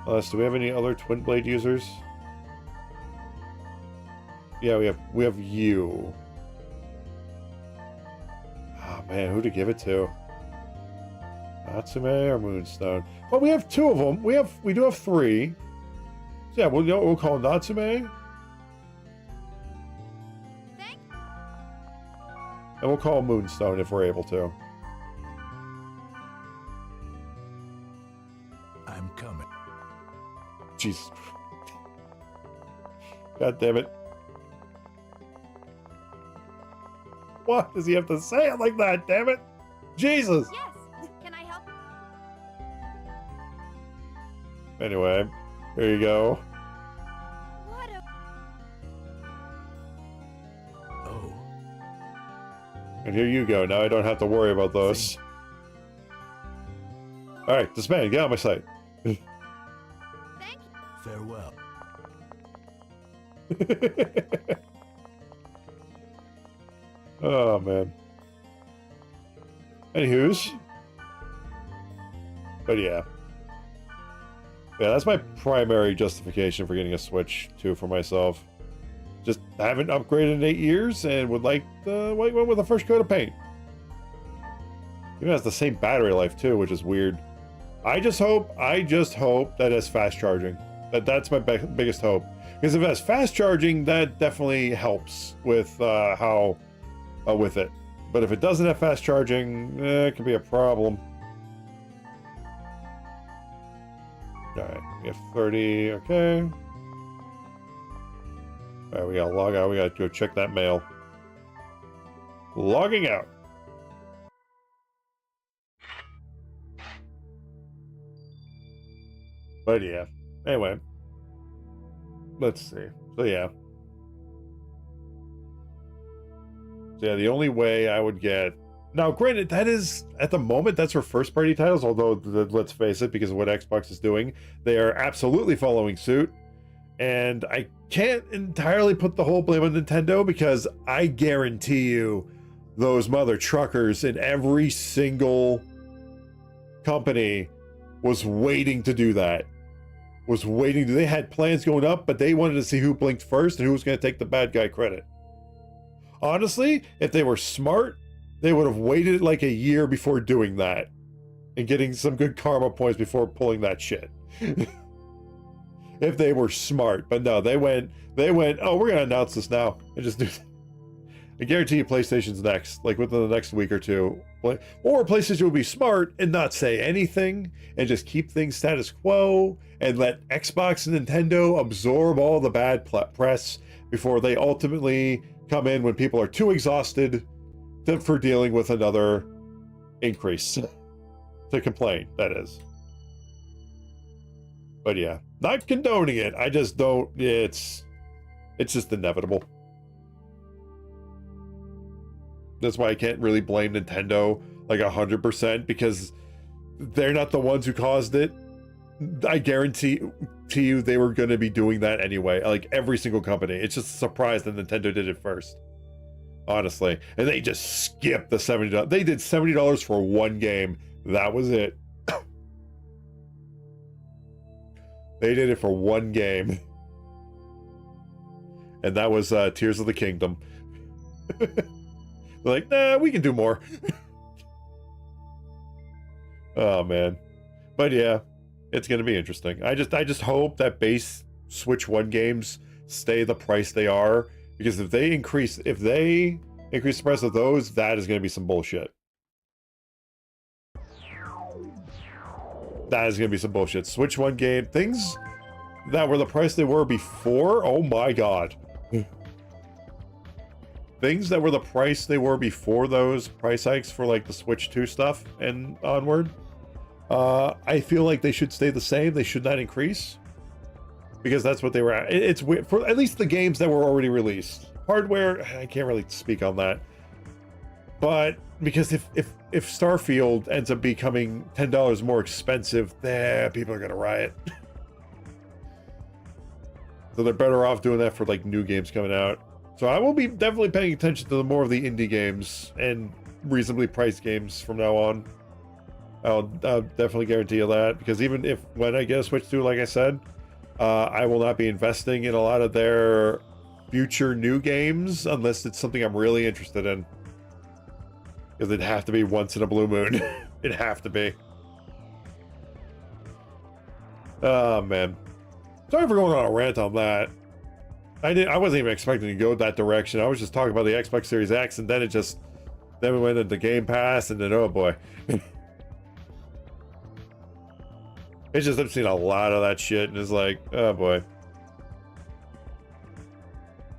Do we have any other twin blade users? Yeah, we have you. Oh man, who to give it to? Natsume or Moonstone? Well, we have 2 of them. We do have 3. So yeah, we'll call Natsume. And we'll call Moonstone if we're able to. I'm coming. Jesus. God damn it. What does he have to say it like that, damn it? Jesus! Yes. Can I help? Anyway, here you go. What a... Oh, And here you go. Now I don't have to worry about those. Alright, disband, get out of my sight. Thank you. farewell. Oh, man. Anywho's. But yeah. Yeah, that's my primary justification for getting a Switch 2 for myself. Just haven't upgraded in 8 years and would like the white one with a fresh coat of paint. Even has the same battery life too, which is weird. I just hope that it's fast charging. That's my biggest hope. Because if it has fast charging, that definitely helps with with it. But if it doesn't have fast charging, it can be a problem. Alright, we have 30, okay. Alright, we gotta log out, we gotta go check that mail. Logging out. But yeah, anyway. Let's see. So yeah. So yeah, the only way I would get... Now, granted, that is, at the moment, that's for first-party titles, although, let's face it, because of what Xbox is doing, they are absolutely following suit. And I can't entirely put the whole blame on Nintendo, because I guarantee you those mother truckers in every single company was waiting to do that. They had plans going up, but they wanted to see who blinked first and who was going to take the bad guy credit. Honestly, if they were smart, they would have waited like a year before doing that and getting some good karma points before pulling that shit. if they were smart. But no, they went, oh, we're gonna announce this now and just do. I guarantee you, PlayStation's next, like within the next week or two. Or PlayStation will be smart and not say anything and just keep things status quo and let Xbox and Nintendo absorb all the bad press before they ultimately come in when people are too exhausted for dealing with another increase to complain, that is. But yeah, not condoning it. I just don't, it's just inevitable. That's why I can't really blame Nintendo like 100% because they're not the ones who caused it. I guarantee to you they were going to be doing that anyway. Like every single company. It's just a surprise that Nintendo did it first. Honestly. And they just skipped the $70. They did $70 for one game. That was it. They did it for one game. And that was Tears of the Kingdom. They're like, nah, we can do more. Oh man. But yeah, it's gonna be interesting. I just hope that base Switch 1 games stay the price they are, because if they increase the price of those, that is gonna be some bullshit. That is gonna be some bullshit. Switch 1 game, things that were the price they were before, oh my god. Things that were the price they were before those price hikes for like the Switch 2 stuff and onward, I feel like they should stay the same. They should not increase, because that's what they were at. It's weird for at least the games that were already released. Hardware, I can't really speak on that, but because if Starfield ends up becoming $10 more expensive, people are gonna riot. So they're better off doing that for like new games coming out. So I will be definitely paying attention to more of the indie games and reasonably priced games from now on. I'll definitely guarantee you that, because even when I get a Switch 2, like I said, I will not be investing in a lot of their future new games unless it's something I'm really interested in. Because it'd have to be once in a blue moon. It'd have to be. Oh man. Sorry for going on a rant on that. I wasn't even expecting to go that direction. I was just talking about the Xbox Series X, and then we went into Game Pass, and then oh boy. It's just, I've seen a lot of that shit, and it's like, oh boy.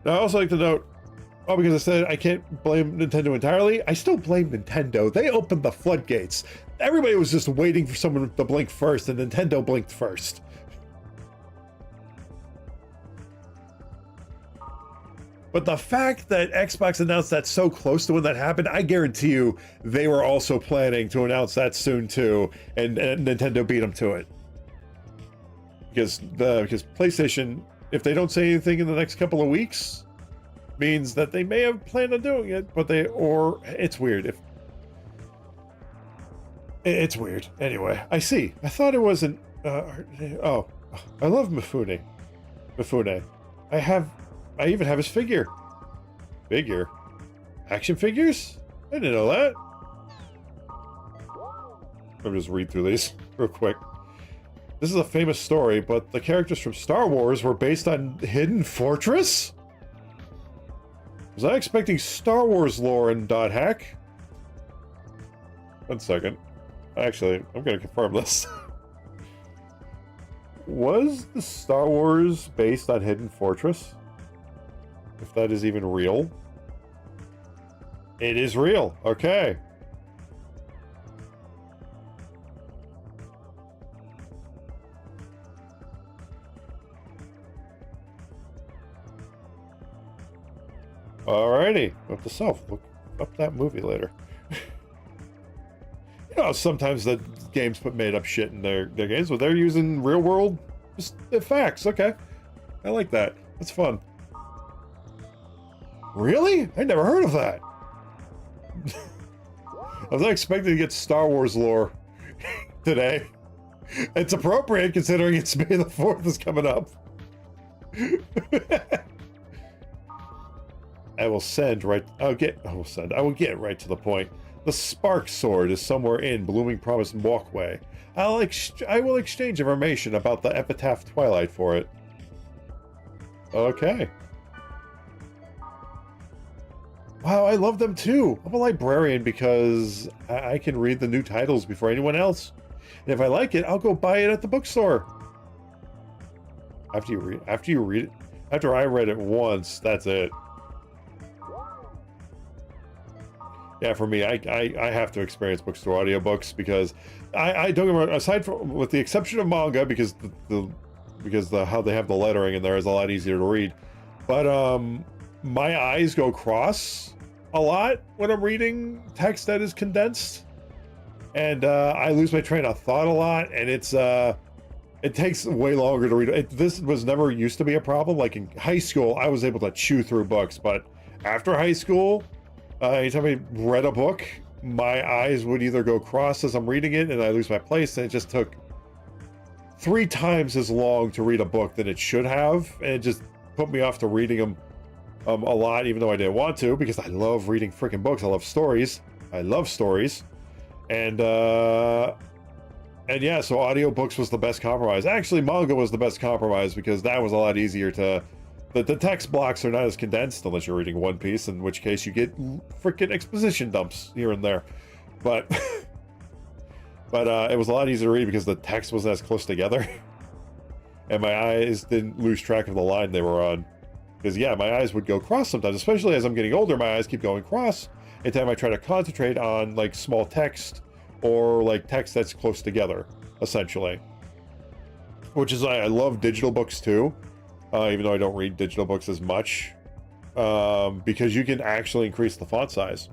Now I also like to note, because I said I can't blame Nintendo entirely, I still blame Nintendo. They opened the floodgates. Everybody was just waiting for someone to blink first, and Nintendo blinked first. But the fact that Xbox announced that so close to when that happened, I guarantee you they were also planning to announce that soon too, and Nintendo beat them to it. Because PlayStation, if they don't say anything in the next couple of weeks, means that they may have planned on doing it, but it's weird. It's weird. Anyway, I see. I thought it wasn't. I love Mifune. I even have his figure. Action figures? I didn't know that. Let me just read through these real quick. This is a famous story, but the characters from Star Wars were based on Hidden Fortress? Was I expecting Star Wars lore in .hack? 1 second. Actually, I'm gonna confirm this. Was the Star Wars based on Hidden Fortress? If that is even real. It is real. Okay. Alrighty. Note to self. Look up that movie later. You know, sometimes the games put made up shit in their games, but they're using real world just facts. Okay. I like that. That's fun. Really? I never heard of that. I was not expecting to get Star Wars lore today. It's appropriate considering it's May the 4th is coming up. I will get right to the point. The spark sword is somewhere in Blooming Promise Walkway. I will exchange information about the Epitaph Twilight for it. Okay. Wow, I love them too. I'm a librarian because I can read the new titles before anyone else. And if I like it, I'll go buy it at the bookstore. After I read it once, that's it. Yeah, for me, I have to experience bookstore audiobooks because I don't get me wrong, aside from, with the exception of manga, because how they have the lettering in there is a lot easier to read. But my eyes go cross a lot when I'm reading text that is condensed, and I lose my train of thought a lot, and it takes way longer to read. This was never used to be a problem. Like in high school, I was able to chew through books, but after high school, anytime I read a book, my eyes would either go cross as I'm reading it and I lose my place, and it just took 3 times as long to read a book than it should have, and it just put me off to reading them a lot, even though I didn't want to, because I love reading freaking books. I love stories. And yeah, so audiobooks was the best compromise. Actually, manga was the best compromise because that was a lot easier to... The text blocks are not as condensed unless you're reading One Piece, in which case you get freaking exposition dumps here and there. But it was a lot easier to read because the text wasn't as close together. And my eyes didn't lose track of the line they were on. Because yeah, my eyes would go cross sometimes, especially as I'm getting older, my eyes keep going cross. Anytime I try to concentrate on like small text or like text that's close together, essentially. Which is why I love digital books too. Even though I don't read digital books as much, because you can actually increase the font size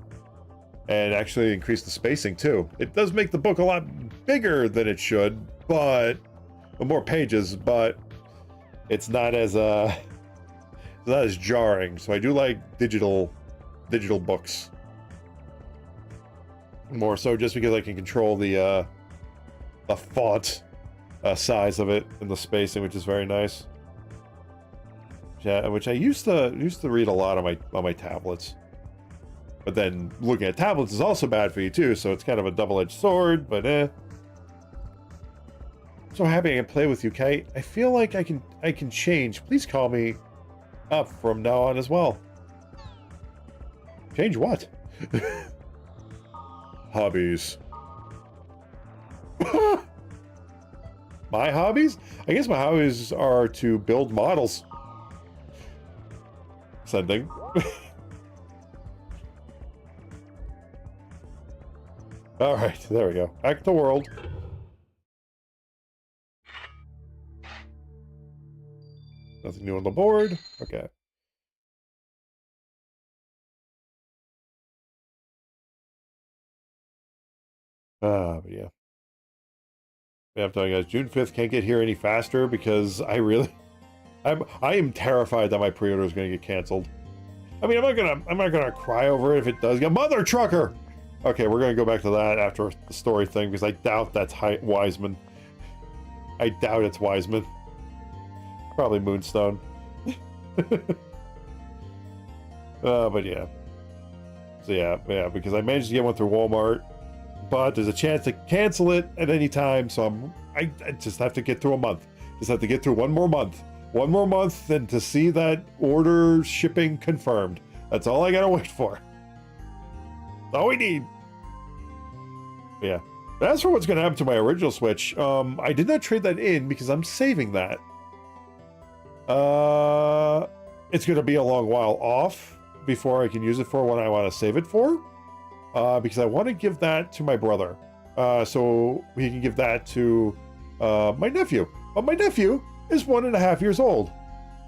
and actually increase the spacing too. It does make the book a lot bigger than it should, but with more pages, but it's not as jarring. So I do like digital books more so, just because I can control the font size of it and the spacing, which is very nice. Yeah, which I used to read a lot on my tablets, but then looking at tablets is also bad for you too. So it's kind of a double-edged sword. But so happy I can play with you, Kate. I feel like I can change. Please call me up from now on as well. Change what? Hobbies. My hobbies? I guess my hobbies are to build models. Sending. All right, there we go. Back to world. Nothing new on the board. Okay. But yeah. I'm telling you guys, June 5th can't get here any faster because I am terrified that my pre-order is going to get canceled. I mean, I'm not gonna cry over it if it does get... Mother trucker! Okay, we're gonna go back to that after the story thing because I doubt that's Wiseman. I doubt it's Wiseman. Probably Moonstone. But yeah. So yeah, because I managed to get one through Walmart, but there's a chance to cancel it at any time, so I just have to get through a month. Just have to get through one more month. One more month and to see that order shipping confirmed. That's all I gotta wait for. That's all we need. Yeah. As for what's gonna happen to my original Switch, I did not trade that in because I'm saving that. It's gonna be a long while off before I can use it for what I want to save it for. Because I want to give that to my brother. So he can give that to my nephew. But my nephew is 1.5 years old.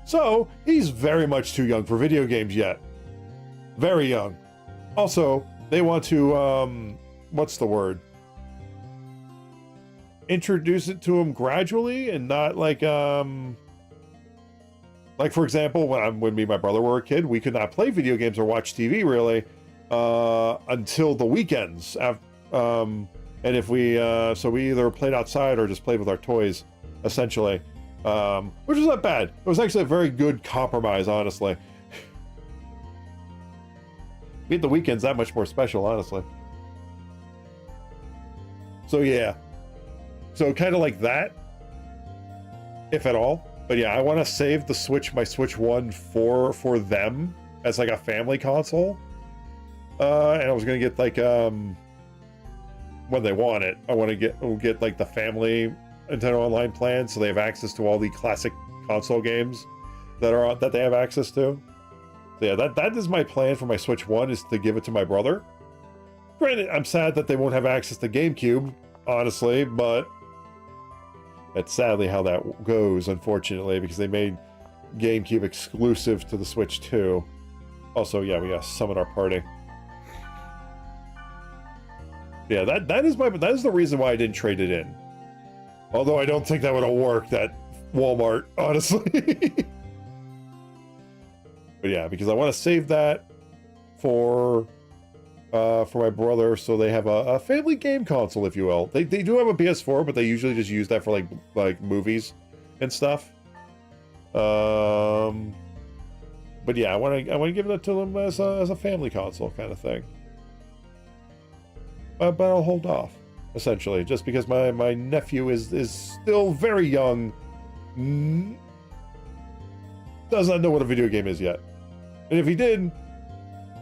So he's very much too young for video games yet. Very young. Also, they want to, what's the word? Introduce it to him gradually and not like for example, when me and my brother were a kid, we could not play video games or watch TV really until the weekends. And if we, so we either played outside or just played with our toys, essentially. Which was not bad. It was actually a very good compromise, honestly. Made the weekends that much more special, honestly. So yeah. So kind of like that, if at all. But yeah, I want to save the Switch, my Switch 1 for them as like a family console. And I was gonna get like when they want it, I want to get like the family Nintendo Online plan, so they have access to all the classic console games that they have access to. So yeah, that is my plan for my Switch 1, is to give it to my brother. Granted, I'm sad that they won't have access to GameCube, honestly, but that's sadly how that goes, unfortunately, because they made GameCube exclusive to the Switch 2. Also, yeah, we got summon our party. Yeah, that is the reason why I didn't trade it in. Although I don't think that would have worked at Walmart, honestly. But yeah, because I want to save that for my brother, so they have a family game console, if you will. They do have a PS4, but they usually just use that for like movies and stuff. But yeah, I want to give that to them as a family console kind of thing. But I'll hold off, essentially, just because my nephew is still very young, does not know what a video game is yet. And if he did,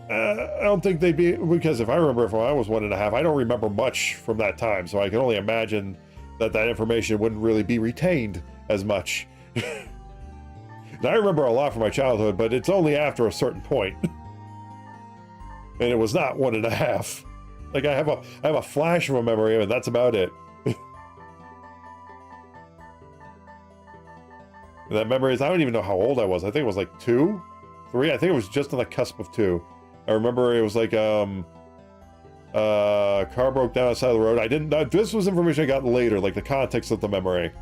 I don't think they'd be, because if I remember from when I was 1.5, I don't remember much from that time, so I can only imagine that information wouldn't really be retained as much. Now, I remember a lot from my childhood, but it's only after a certain point. And it was not 1.5. Like I have a flash of a memory, and that's about it. And that memory is, I don't even know how old I was. I think it was like 2, 3. I think it was just on the cusp of 2. I remember it was like car broke down outside of the road. I didn't. This was information I got later, like the context of the memory.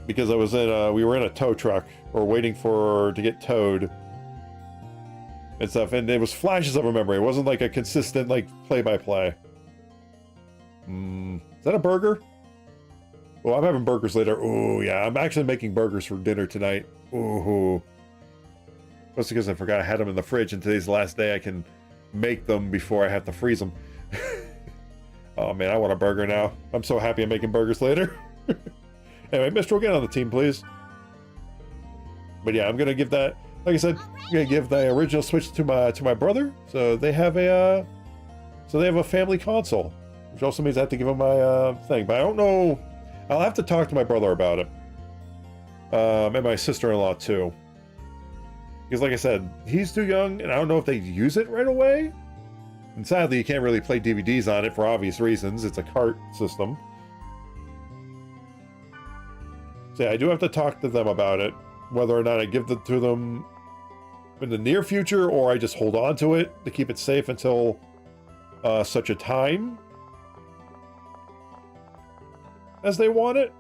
Because I was we were in a tow truck, or waiting to get towed. And stuff, and it was flashes of a memory. It wasn't like a consistent, like, play-by-play. Is that a burger? Well, I'm having burgers later. Ooh, yeah, I'm actually making burgers for dinner tonight. Ooh. Mostly because I forgot I had them in the fridge, and today's the last day I can make them before I have to freeze them. Oh, man, I want a burger now. I'm so happy I'm making burgers later. Anyway, Mr. Get on the team, please. But yeah, I'm going to give that... Like I said, I'm gonna give the original Switch to my brother, so they have a family console, which also means I have to give him my thing. But I don't know. I'll have to talk to my brother about it, and my sister-in-law too, because like I said, he's too young, and I don't know if they use it right away. And sadly, you can't really play DVDs on it for obvious reasons. It's a cart system. So yeah, I do have to talk to them about it. Whether or not I give it to them in the near future, or I just hold on to it to keep it safe until such a time as they want it.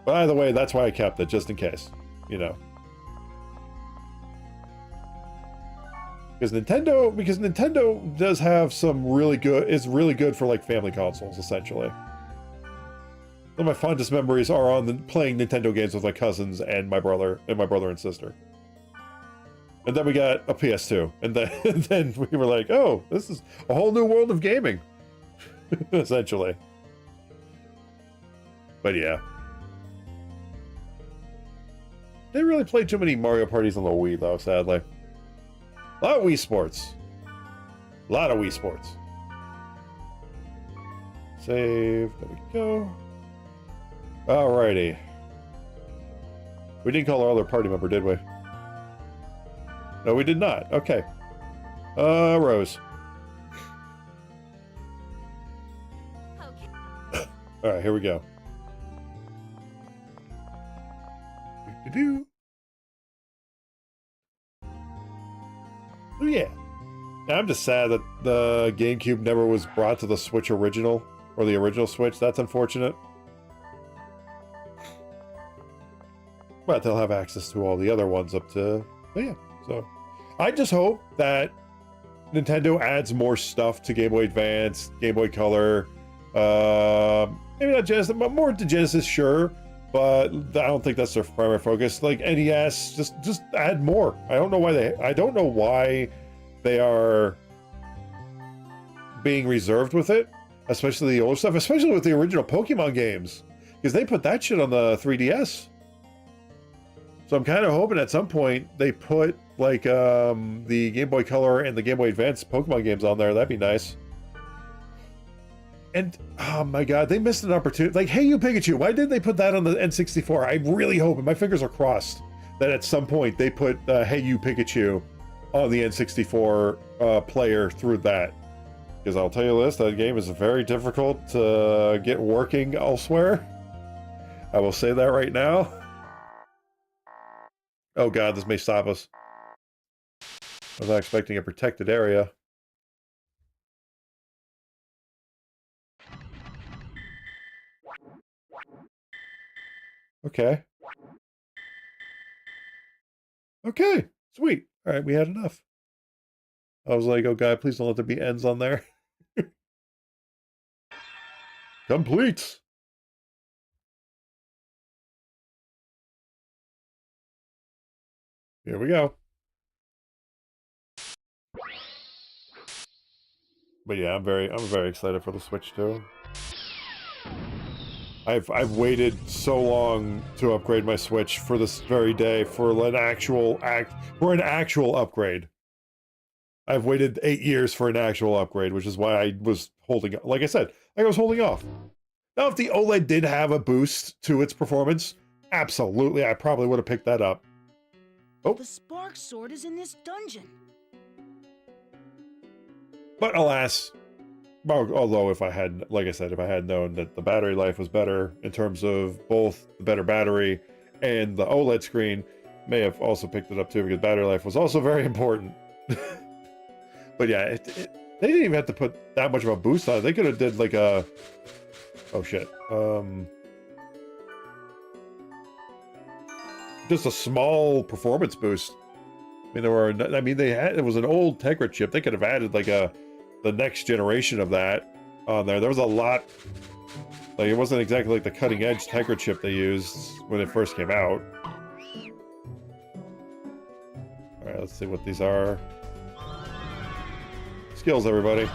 But either way, that's why I kept it, just in case, you know. Because Nintendo does have some really good, is really good for like family consoles, essentially. Some of my fondest memories are on playing Nintendo games with my cousins and my brother and sister. And then we got a PS2, and then we were like, oh, this is a whole new world of gaming, essentially. But yeah, didn't really play too many Mario parties on the Wii though, sadly. A lot of Wii Sports. A lot of Wii Sports. Save. There we go. Alrighty. We didn't call our other party member, did we? No, we did not. Okay. Rose. Okay. Alright, here we go. Do-do-do. Oh, yeah. Now, I'm just sad that the GameCube never was brought to the Switch original, or the original Switch. That's unfortunate. But they'll have access to all the other ones up to... Oh, yeah. So, I just hope that Nintendo adds more stuff to Game Boy Advance, Game Boy Color, maybe not Genesis, but more to Genesis, sure. But I don't think that's their primary focus. Like NES, just add more. I don't know why they are being reserved with it. especially the older stuff, especially with the original Pokemon games, because they put that shit on the 3DS. So I'm kind of hoping at some point they put like the Game Boy Color and the Game Boy Advance Pokemon games on there. That'd be nice. And oh my god, they missed an opportunity. Like, Hey You Pikachu, why did they put that on the N64? I really hope, and my fingers are crossed, that at some point they put Hey You Pikachu on the N64 player through that. Because I'll tell you this, that game is very difficult to get working elsewhere. I will say that right now. Oh god, this may stop us. I was not expecting a protected area. Okay. Okay, sweet. All right, we had enough. I was like, oh god, please don't let there be ends on there. Complete. Here we go. But yeah, I'm very excited for the Switch too. I've waited so long to upgrade my Switch for this very day for an actual upgrade. I've waited 8 years for an actual upgrade, which is why I was holding, like I said, I was holding off. Now, if the OLED did have a boost to its performance, absolutely, I probably would have picked that up. Oh. The Spark Sword is in this dungeon. But alas, although if I had, like I said, if I had known that the battery life was better in terms of both the better battery and the OLED screen, may have also picked it up too, because battery life was also very important. But yeah, they didn't even have to put that much of a boost on it. They could have did like a, oh shit, just a small performance boost. I mean, it was an old Tegra chip. They could have added like the next generation of that on there. There was a lot, like it wasn't exactly like the cutting edge Tegra chip they used when it first came out. All right, let's see what these are. Skills, everybody.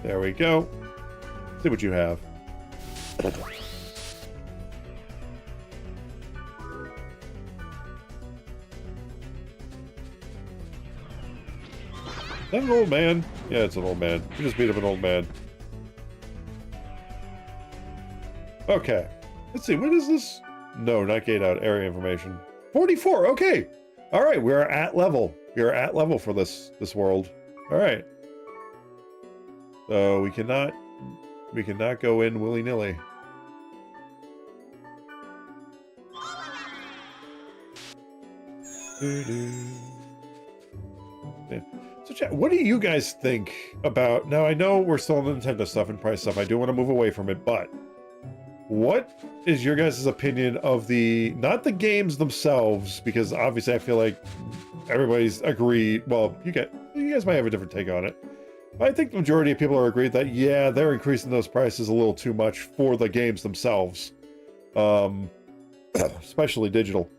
There we go. See what you have. Is that an old man? Yeah, it's an old man. We just beat up an old man. Okay. Let's see, what is this? No, not gate out, area information. 44, okay. All right, we are at level. We are at level for this world. All right. So we cannot go in willy-nilly. Yeah. So chat, what do you guys think about, now I know we're still on the Nintendo stuff and price stuff, I do want to move away from it, but what is your guys' opinion of not the games themselves, because obviously I feel like everybody's agreed, well, you guys might have a different take on it, but I think the majority of people are agreed that, yeah, they're increasing those prices a little too much for the games themselves, especially digital.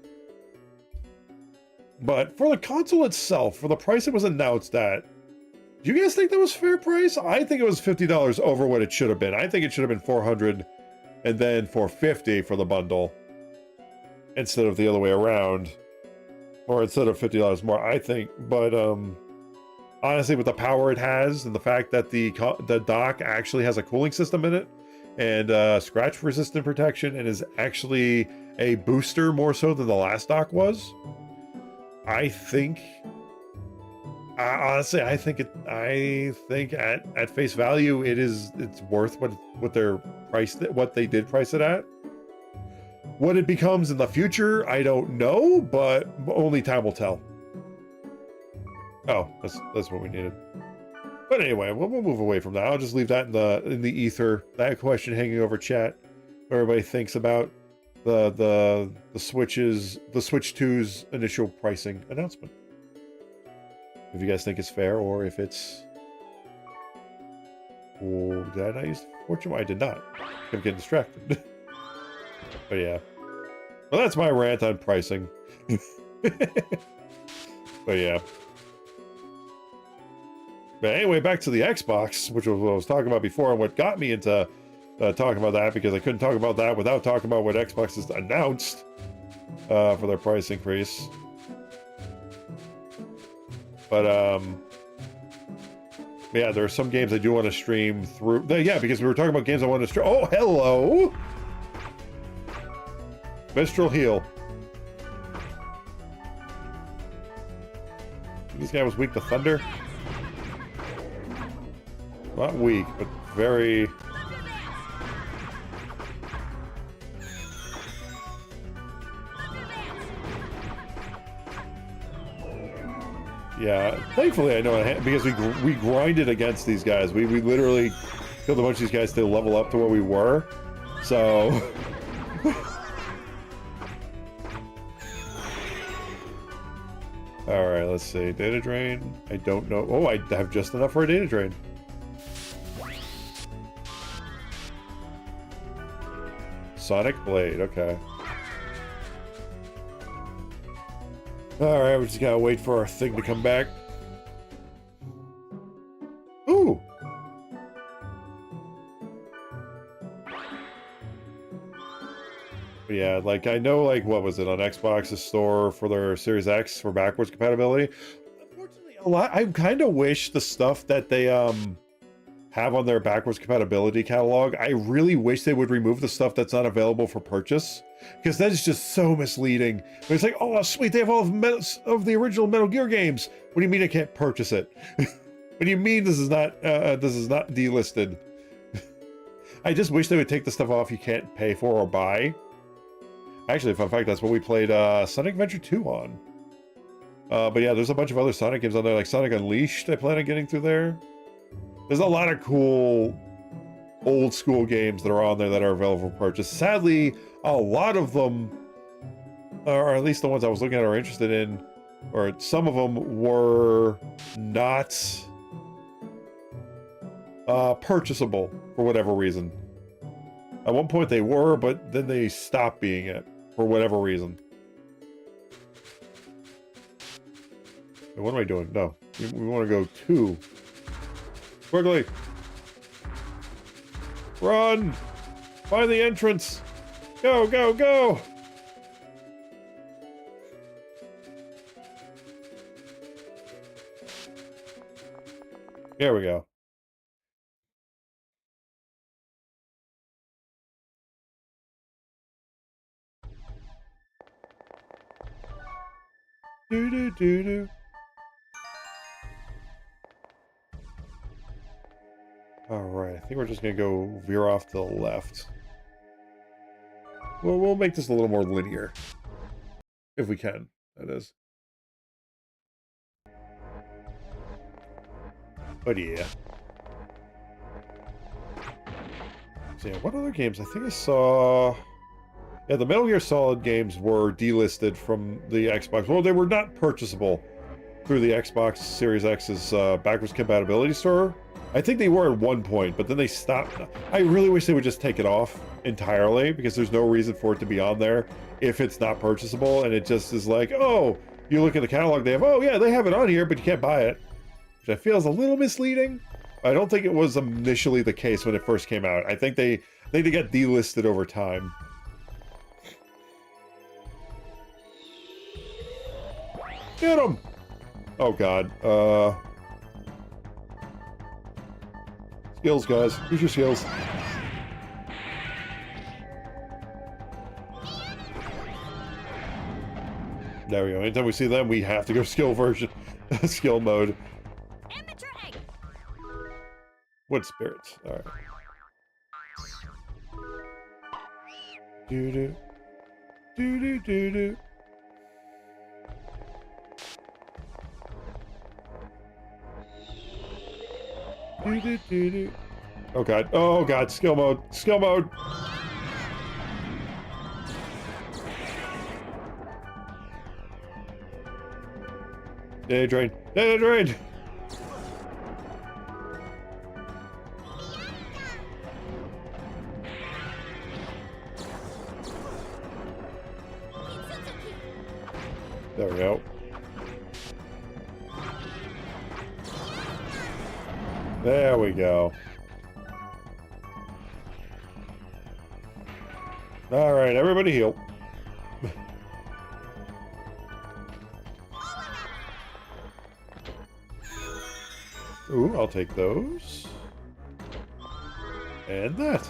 But for the console itself, for the price it was announced at, do you guys think that was fair price? I think it was $50 over what it should have been. I think it should have been $400 and then $450 for the bundle instead of the other way around, or instead of $50 more, I think. But honestly, with the power it has and the fact that the dock actually has a cooling system in it and scratch resistant protection and is actually a booster more so than the last dock was, I think, honestly, I think at face value, it's worth what they're priced at, what they did price it at. What it becomes in the future, I don't know, but only time will tell. Oh, that's what we needed. But anyway, we'll move away from that. I'll just leave that in the ether. That question hanging over chat. What everybody thinks about the Switch 2's initial pricing announcement. If you guys think it's fair, or if it's... Oh, did I not use Fortune? I did not. I'm getting distracted. But yeah. Well, that's my rant on pricing. But yeah. But anyway, back to the Xbox, which was what I was talking about before, and what got me into talking about that, because I couldn't talk about that without talking about what Xbox has announced for their price increase. But yeah, there are some games I do want to stream through. Yeah, because we were talking about games I want to stream. Oh, hello, Mistral Heal. This guy was weak to thunder. Not weak, but very. Yeah, thankfully I know because we grinded against these guys. We literally killed a bunch of these guys to level up to where we were. So all right, let's see. Data drain. I don't know. Oh, I have just enough for a data drain. Sonic Blade. Okay. Alright, we just gotta wait for our thing to come back. Ooh! But yeah, like, I know, like, what was it, on Xbox's store for their Series X for backwards compatibility? Unfortunately, I kind of wish the stuff that they, have on their backwards compatibility catalog, I really wish they would remove the stuff that's not available for purchase. Because that is just so misleading. But it's like, oh, sweet, they have all of the original Metal Gear games. What do you mean I can't purchase it? What do you mean this is not delisted? I just wish they would take the stuff off you can't pay for or buy. Actually, fun fact, that's what we played Sonic Adventure 2 on. But yeah, there's a bunch of other Sonic games on there, like Sonic Unleashed I plan on getting through there. There's a lot of cool old school games that are on there that are available for purchase. Sadly, a lot of them, or at least the ones I was looking at, are interested in, or some of them were not purchasable for whatever reason. At one point they were, but then they stopped being it for whatever reason. And what am I doing? No, we want to go to quickly. Run! Find the entrance! Go, go, go! Here we go. Do do do do. Alright, I think we're just gonna go veer off to the left. Well, we'll make this a little more linear. If we can, that is. But yeah. So yeah, what other games? I think I saw... Yeah, the Metal Gear Solid games were delisted from the Xbox. Well, they were not purchasable through the Xbox Series X's backwards compatibility store. I think they were at one point, but then they stopped. I really wish they would just take it off entirely, because there's no reason for it to be on there if it's not purchasable, and it just is like, oh, you look at the catalog, they have, oh yeah, they have it on here, but you can't buy it, which I feel is a little misleading. I don't think it was initially the case when it first came out. I think they got delisted over time. Get him! Oh god. Skills, guys. Use your skills. There we go. Anytime we see them, we have to go skill version. Skill mode. Wood spirits. Alright. Doo-doo. Doo-doo-doo-doo. Oh god. Oh god. Skill mode. Skill mode. Data drain. Data drain. There we go. There we go. All right, everybody heal. Ooh, I'll take those. And that.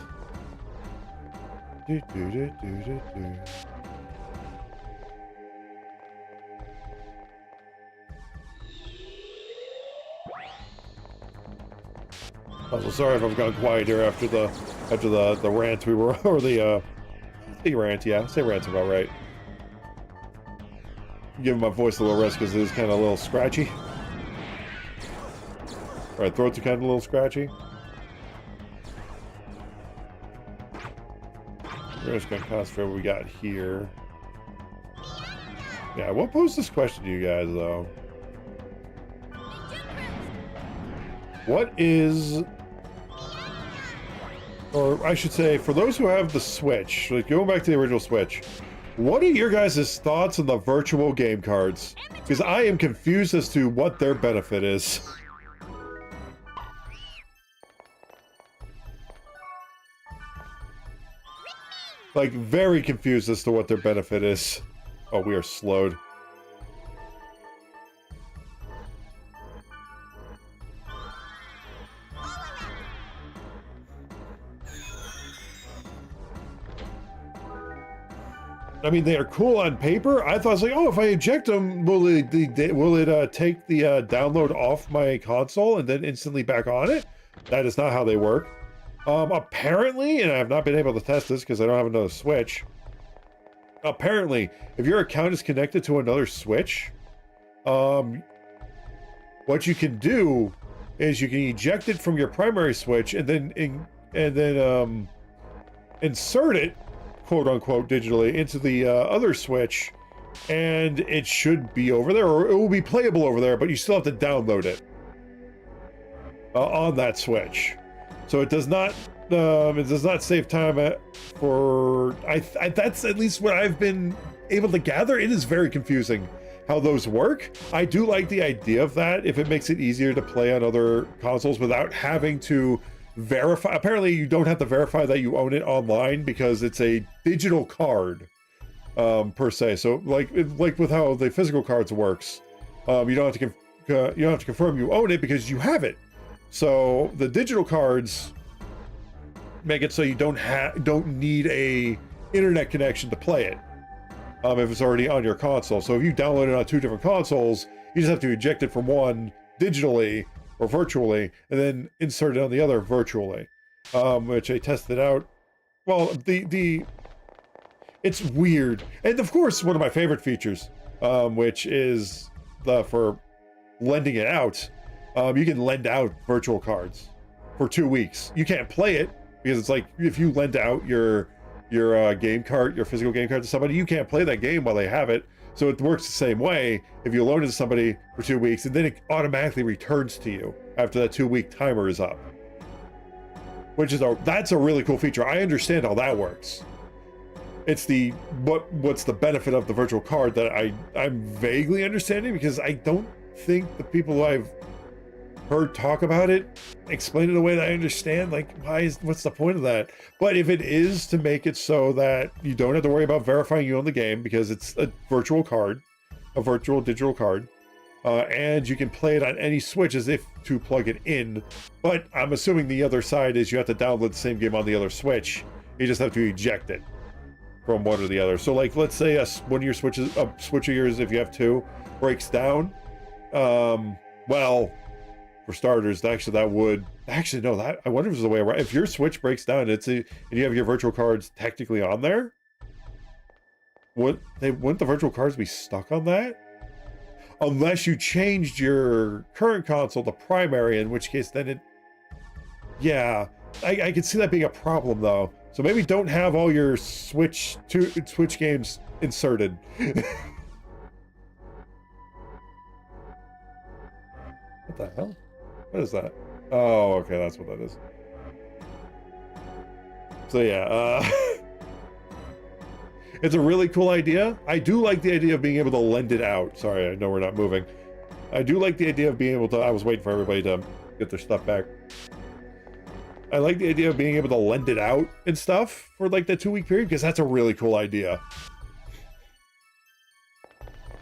Do, do, do, do, do, do. Also, sorry if I've gone quiet here after the rant we were, or the rant, yeah, say rant's about right. Giving my voice a little rest because it is kind of a little scratchy. Alright, throats are kind of a little scratchy. We're just gonna concentrate what we got here. Yeah, I won't pose this question to you guys though. What is, or I should say, for those who have the Switch, like going back to the original Switch, what are your guys' thoughts on the virtual game cards? Because I am confused as to what their benefit is. Like, very confused as to what their benefit is. Oh, we are slowed. I mean, they are cool on paper. I thought, it was like, oh, if I eject them, will it take the download off my console and then instantly back on it? That is not how they work. Apparently, and I have not been able to test this because I don't have another Switch. Apparently, if your account is connected to another Switch, what you can do is you can eject it from your primary Switch and then insert it, quote unquote, digitally into the other Switch, and it should be over there, or it will be playable over there, but you still have to download it on that Switch. So it does not save time for that's at least what I've been able to gather. It is very confusing how those work. I do like the idea of that if it makes it easier to play on other consoles without having to verify. Apparently you don't have to verify that you own it online because it's a digital card per se. So like with how the physical cards works, you don't have to confirm you own it because you have it. So the digital cards make it so you don't need a internet connection to play it if it's already on your console. So if you download it on two different consoles, you just have to eject it from one digitally or virtually and then insert it on the other virtually, which I tested out. Well, it's weird. And of course, one of my favorite features, which is for lending it out. You can lend out virtual cards for 2 weeks. You can't play it because it's like if you lend out your game card, your physical game card to somebody, you can't play that game while they have it. So it works the same way if you loan it to somebody for 2 weeks and then it automatically returns to you after that 2 week timer is up. Which is that's a really cool feature. I understand how that works. It's what's the benefit of the virtual card that I'm vaguely understanding, because I don't think the people I've heard talk about it explain it the way that I understand. Like, what's the point of that? But if it is to make it so that you don't have to worry about verifying you own the game because it's a virtual card, a virtual digital card, and you can play it on any Switch as if to plug it in. But I'm assuming the other side is you have to download the same game on the other Switch. You just have to eject it from one or the other. So like, let's say one of your Switch of yours, if you have two, breaks down. Well, for starters, I wonder if there's a way around. If your Switch breaks down, and you have your virtual cards technically on there, wouldn't the virtual cards be stuck on that? Unless you changed your current console to primary, in which case then yeah, I could see that being a problem though. So maybe don't have all your Switch games inserted. What the hell? What is that? Oh, okay, that's what that is. So yeah, it's a really cool idea. I do like the idea of being able to lend it out. Sorry, I know we're not moving. I do like the idea of being able to, I was waiting for everybody to get their stuff back. I like the idea of being able to lend it out and stuff for like the 2-week period, because that's a really cool idea.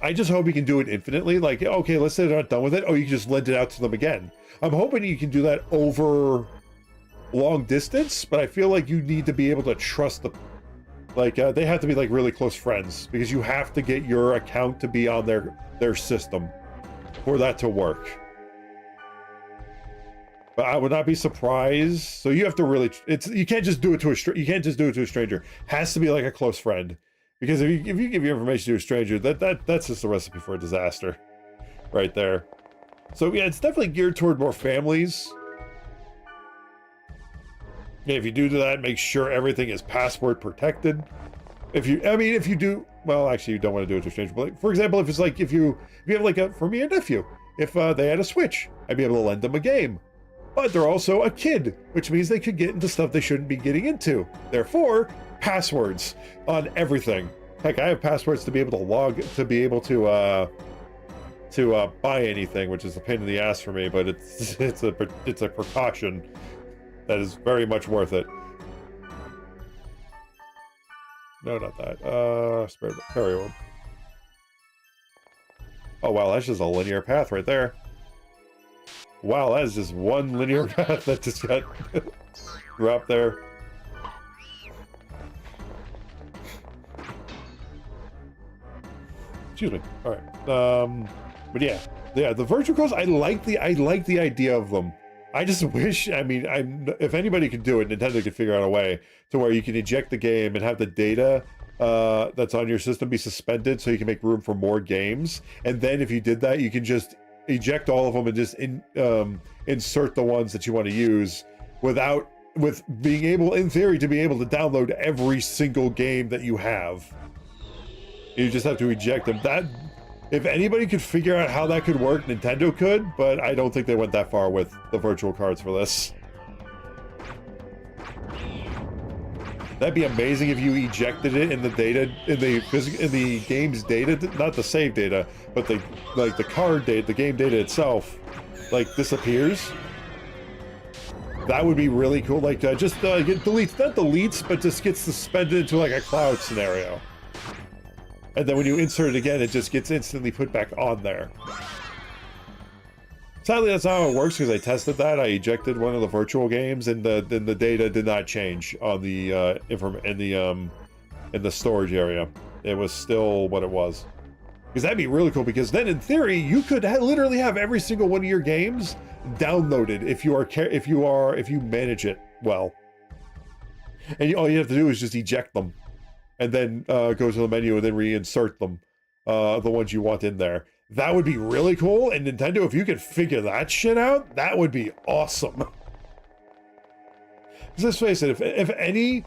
I just hope you can do it infinitely. Like, okay, let's say they're not done with it. Oh, you can just lend it out to them again. I'm hoping you can do that over long distance, but I feel like you need to be able to trust the, like, they have to be like really close friends, because you have to get your account to be on their system for that to work. But I would not be surprised. So you have to really, you can't just do it to you can't just do it to a stranger. Has to be like a close friend. Because if you give your information to a stranger, that's just a recipe for a disaster, right there. So yeah, it's definitely geared toward more families. Yeah, if you do that, make sure everything is password protected. If you do, well, actually, you don't want to do it to a stranger. But like, for example, if it's like if you have like for me and nephew, if they had a Switch, I'd be able to lend them a game. But they're also a kid, which means they could get into stuff they shouldn't be getting into. Therefore, passwords on everything. Heck, I have passwords to be able to log, to be able to buy anything, which is a pain in the ass for me, but it's a precaution that is very much worth it. No, not that. Spare carry one. Oh wow, that's just a linear path right there. Wow, that is just one linear path that just got dropped there. Excuse me. All right. But yeah, the virtual cards. I like the idea of them. I just wish. I mean, if anybody could do it, Nintendo could figure out a way to where you can eject the game and have the data that's on your system be suspended, so you can make room for more games. And then if you did that, you can just eject all of them and just insert the ones that you want to use with being able, in theory, to be able to download every single game that you have. You just have to eject them. That, if anybody could figure out how that could work, Nintendo could, but I don't think they went that far with the virtual cards for this. That'd be amazing if you ejected it in the data, in the game's data, not the save data, but the card data, the game data itself, like disappears. That would be really cool. Like just get deletes, not deletes, but just gets suspended into like a cloud scenario. And then when you insert it again, it just gets instantly put back on there. Sadly, that's not how it works, because I tested that. I ejected one of the virtual games, and the data did not change on the in the storage area. It was still what it was. Because that'd be really cool. Because then, in theory, you could literally have every single one of your games downloaded if you manage it well. And all you have to do is just eject them, and then go to the menu and then reinsert them, the ones you want in there. That would be really cool. And Nintendo, if you could figure that shit out, that would be awesome. Let's face it, if any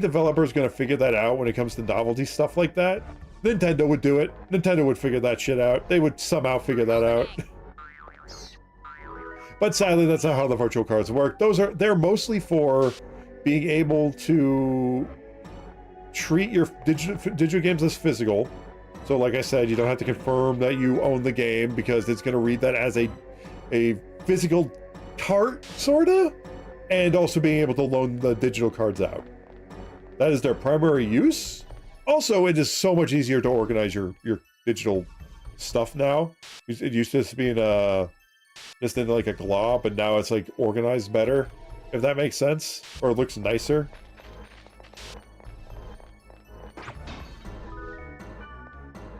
developer is going to figure that out when it comes to novelty stuff like that, Nintendo would do it. Nintendo would figure that shit out. They would somehow figure that out. But sadly, that's not how the virtual cards work. They're mostly for being able to treat your digital games as physical. So like I said, you don't have to confirm that you own the game, because it's going to read that as a physical cart, sorta, and also being able to loan the digital cards out. That is their primary use. Also, it is so much easier to organize your digital stuff now. It used to just be just in like a glob, but now it's like organized better, if that makes sense, or it looks nicer.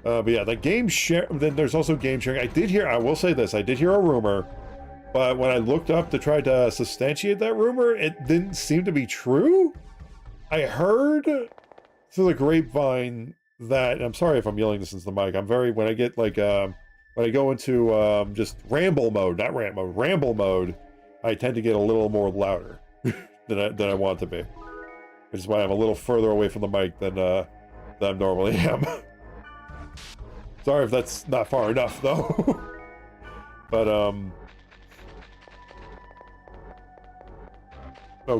But yeah, the game share. Then there's also game sharing. I will say this, I did hear a rumor, but when I looked up to try to substantiate that rumor, it didn't seem to be true. I heard through the grapevine that, and I'm sorry if I'm yelling this into the mic. When I get like, when I go into just ramble mode, not rant mode, ramble mode, I tend to get a little more louder than I want to be. Which is why I'm a little further away from the mic than I normally am. Sorry if that's not far enough, though. But, oh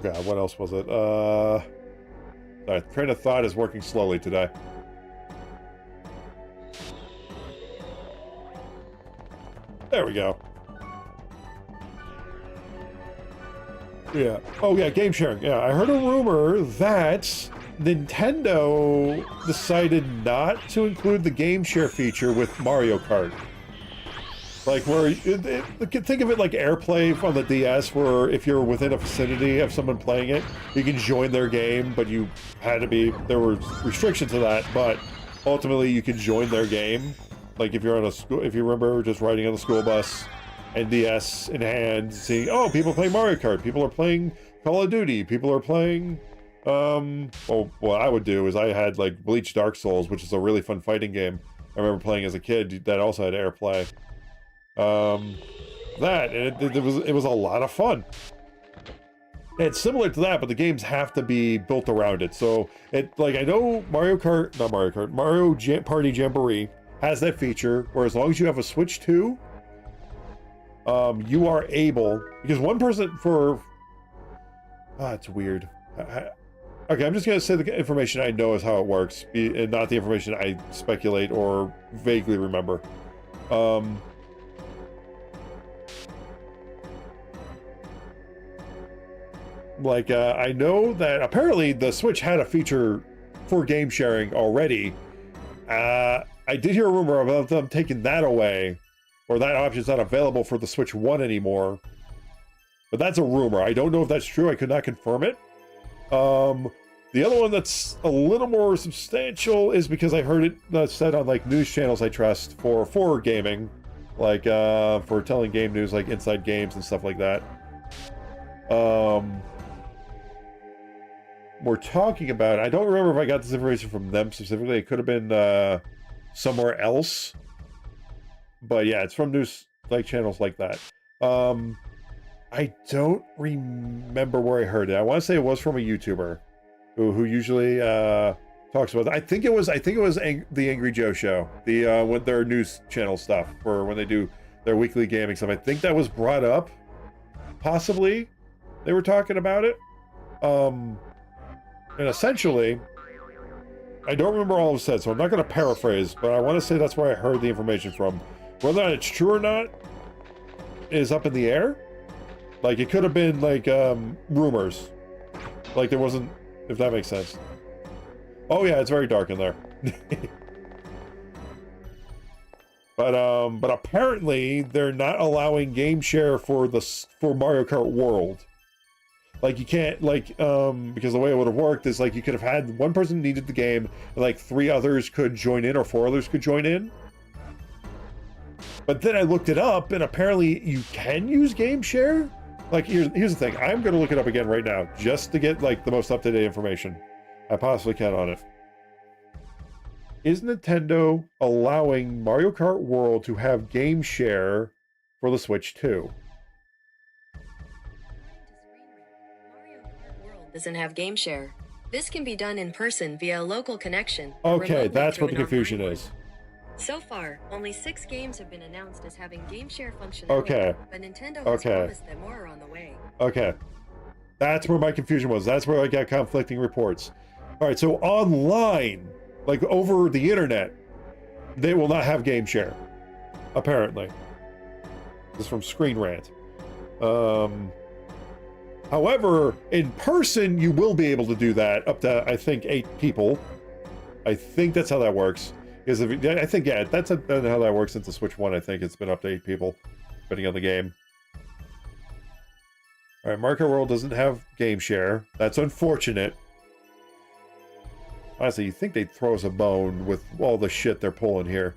god, what else was it? Sorry, train of thought is working slowly today. There we go. Yeah. Oh yeah, game sharing. Yeah, I heard a rumor that Nintendo decided not to include the game share feature with Mario Kart. Like where think of it like AirPlay on the DS, where if you're within a vicinity of someone playing it, you can join their game, but you had to be, there were restrictions to that, but ultimately you can join their game. Like if you're on a school, if you remember just riding on the school bus and DS in hand, seeing, oh, people playing Mario Kart, people are playing Call of Duty, people are playing, well, what I would do is I had like Bleach Dark Souls, which is a really fun fighting game. I remember playing as a kid that also had AirPlay. It was a lot of fun. It's similar to that, but the games have to be built around it. So like I know Mario Party Jamboree has that feature where as long as you have a Switch 2, you are able, because one person it's weird. Okay, I'm just gonna say the information I know is how it works, and not the information I speculate or vaguely remember. I know that apparently the Switch had a feature for game sharing already. I did hear a rumor about them taking that away, or that option's not available for the Switch 1 anymore. But that's a rumor. I don't know if that's true. I could not confirm it. The other one that's a little more substantial is because I heard it said on like news channels I trust for gaming, like for telling game news, like Inside Games and stuff like that. We're talking about, I don't remember if I got this information from them specifically. It could have been somewhere else, but yeah, it's from news like channels like that. I don't remember where I heard it. I want to say it was from a YouTuber who usually talks about it. I think it was the Angry Joe show, with their news channel stuff for when they do their weekly gaming stuff. I think that was brought up, possibly they were talking about it. And essentially, I don't remember all it said, so I'm not going to paraphrase, but I want to say that's where I heard the information from. Whether or not it's true or not is up in the air. Like, it could have been, like, rumors. Like, there wasn't, if that makes sense. Oh, yeah, it's very dark in there. But apparently, they're not allowing game share for Mario Kart World. Like, you can't, like, because the way it would have worked is, like, you could have had one person needed the game, and, like, 3 others could join in, or 4 others could join in. But then I looked it up, and apparently you can use game share. Like, here's the thing. I'm going to look it up again right now, just to get, like, the most up-to-date information I possibly can on it. Is Nintendo allowing Mario Kart World to have game share for the Switch 2? Doesn't have game share. This can be done in person via a local connection. Okay, that's what the confusion is. So far, only 6 games have been announced as having game share functionality. Okay. But Nintendo has promised that more are on the way. Okay. That's where my confusion was. That's where I got conflicting reports. All right, so online, like over the internet, they will not have game share, apparently. This is from Screen Rant. However, in person, you will be able to do that up to, I think, 8 people. I think that's how that works. Because I think, yeah, that's how that works since the Switch 1. I think it's been up to 8 people, depending on the game. All right, Mario Kart World doesn't have game share. That's unfortunate. Honestly, you think they'd throw us a bone with all the shit they're pulling here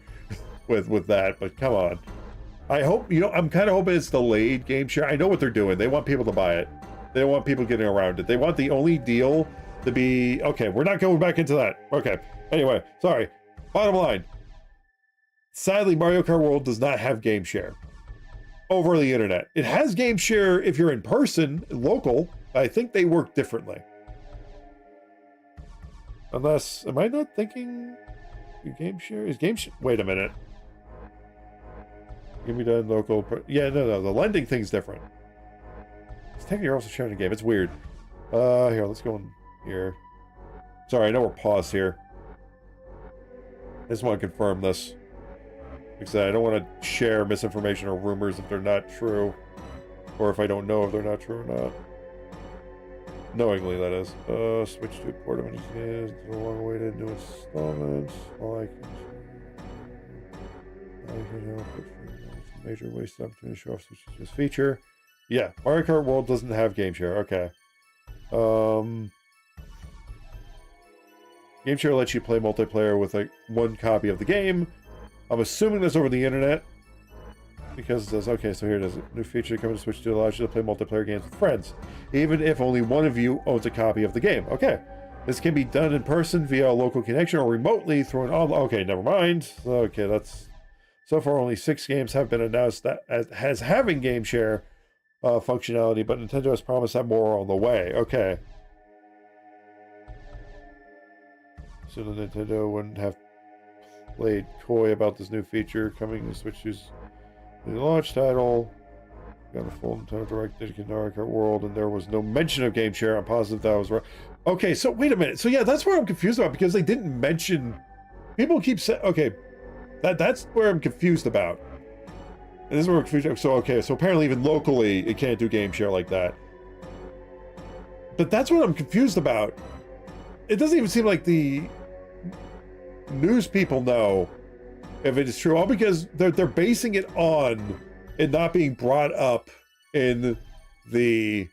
with that, but come on. I hope, I'm kind of hoping it's delayed game share. I know what they're doing. They want people to buy it. They don't want people getting around it. They want the only deal to be... Okay, we're not going back into that. Okay. Anyway, sorry. Bottom line. Sadly, Mario Kart World does not have game share over the internet. It has game share if you're in person, local. I think they work differently. Unless... Am I not thinking... Game share? Is game share... Wait a minute. Give me the local... Yeah, no. The lending thing's different. Technically, you're also sharing a game. It's weird. Here, let's go in here. Sorry, I know we're paused here. I just want to confirm this. Because I don't want to share misinformation or rumors if they're not true. Or if I don't know if they're not true or not. knowingly, that is. Switch to port of is a long-awaited new installments. Major waste opportunity to show off Switch's this feature. Yeah, Mario Kart World doesn't have game share. Okay. Game share lets you play multiplayer with like one copy of the game. I'm assuming that's over the internet. Because it says, okay, so here it is. A new feature coming to Switch 2 allows you to play multiplayer games with friends, even if only one of you owns a copy of the game. Okay. This can be done in person via a local connection or remotely through an online... Okay, never mind. Okay, that's... So far, only 6 games have been announced that as having game share functionality, but Nintendo has promised that more are on the way. Okay. So the Nintendo wouldn't have played coy about this new feature coming to Switch 2's the launch title. Got a full Nintendo Direct dedicated to Mario Kart World, and there was no mention of game share. I'm positive that was right. Okay, so wait a minute. So yeah, that's where I'm confused about, because they didn't mention. People keep saying, okay, that's where I'm confused about. And this is where I'm confused. So okay, so apparently even locally it can't do game share like that. But that's what I'm confused about. It doesn't even seem like the news people know if it is true, all because they're basing it on it not being brought up in the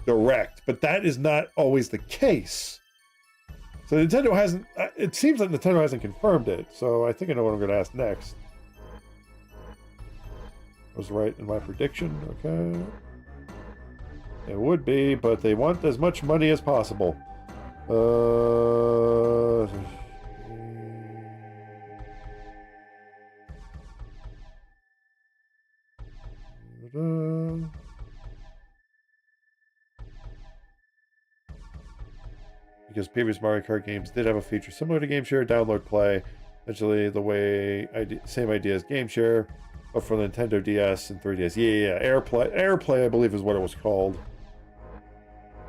Direct, but that is not always the case. So Nintendo hasn't, it seems like Nintendo hasn't confirmed it, so I think I know what I'm going to ask next. I was right in my prediction, okay. It would be, but they want as much money as possible. Because previous Mario Kart games did have a feature similar to Game Share, download play, essentially same idea as Game Share, but for the Nintendo DS and 3DS. Yeah, AirPlay, I believe is what it was called.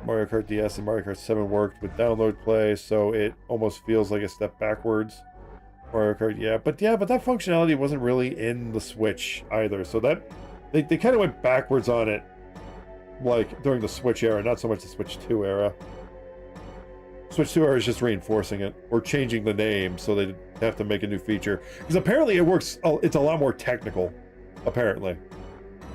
Mario Kart DS and Mario Kart 7 worked with download play, so it almost feels like a step backwards. Mario Kart, yeah, but that functionality wasn't really in the Switch either, so that they kind of went backwards on it, like during the Switch era, not so much the Switch 2 era. Switch 2 era is just reinforcing it, or changing the name so they have to make a new feature. Because apparently it works, it's a lot more technical, apparently.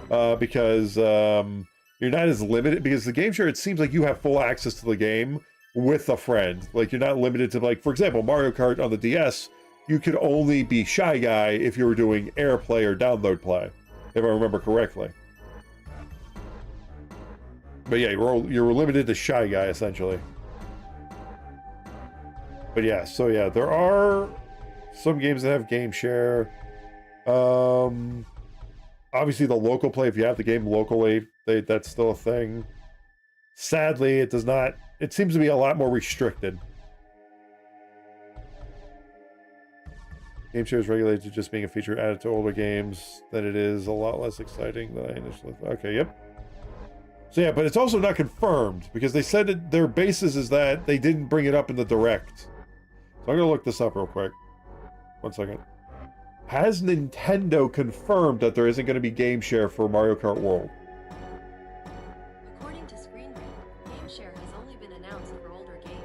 Because you're not as limited, because the game share, it seems like you have full access to the game with a friend. Like, you're not limited to, like, for example, Mario Kart on the DS, you could only be Shy Guy if you were doing AirPlay or download play, if I remember correctly. But yeah, you're limited to Shy Guy, essentially. But yeah, so yeah, there are some games that have game share. Obviously the local play, if you have the game locally, that's still a thing. Sadly, it does not, it seems to be a lot more restricted. Game share is regulated to just being a feature added to older games, that it is a lot less exciting than I initially thought. Okay, yep. So yeah, but it's also not confirmed, because they said that their basis is that they didn't bring it up in the Direct. So I'm going to look this up real quick. 1 second. Has Nintendo confirmed that there isn't going to be game share for Mario Kart World? According to Screen Rant, game share has only been announced for older games.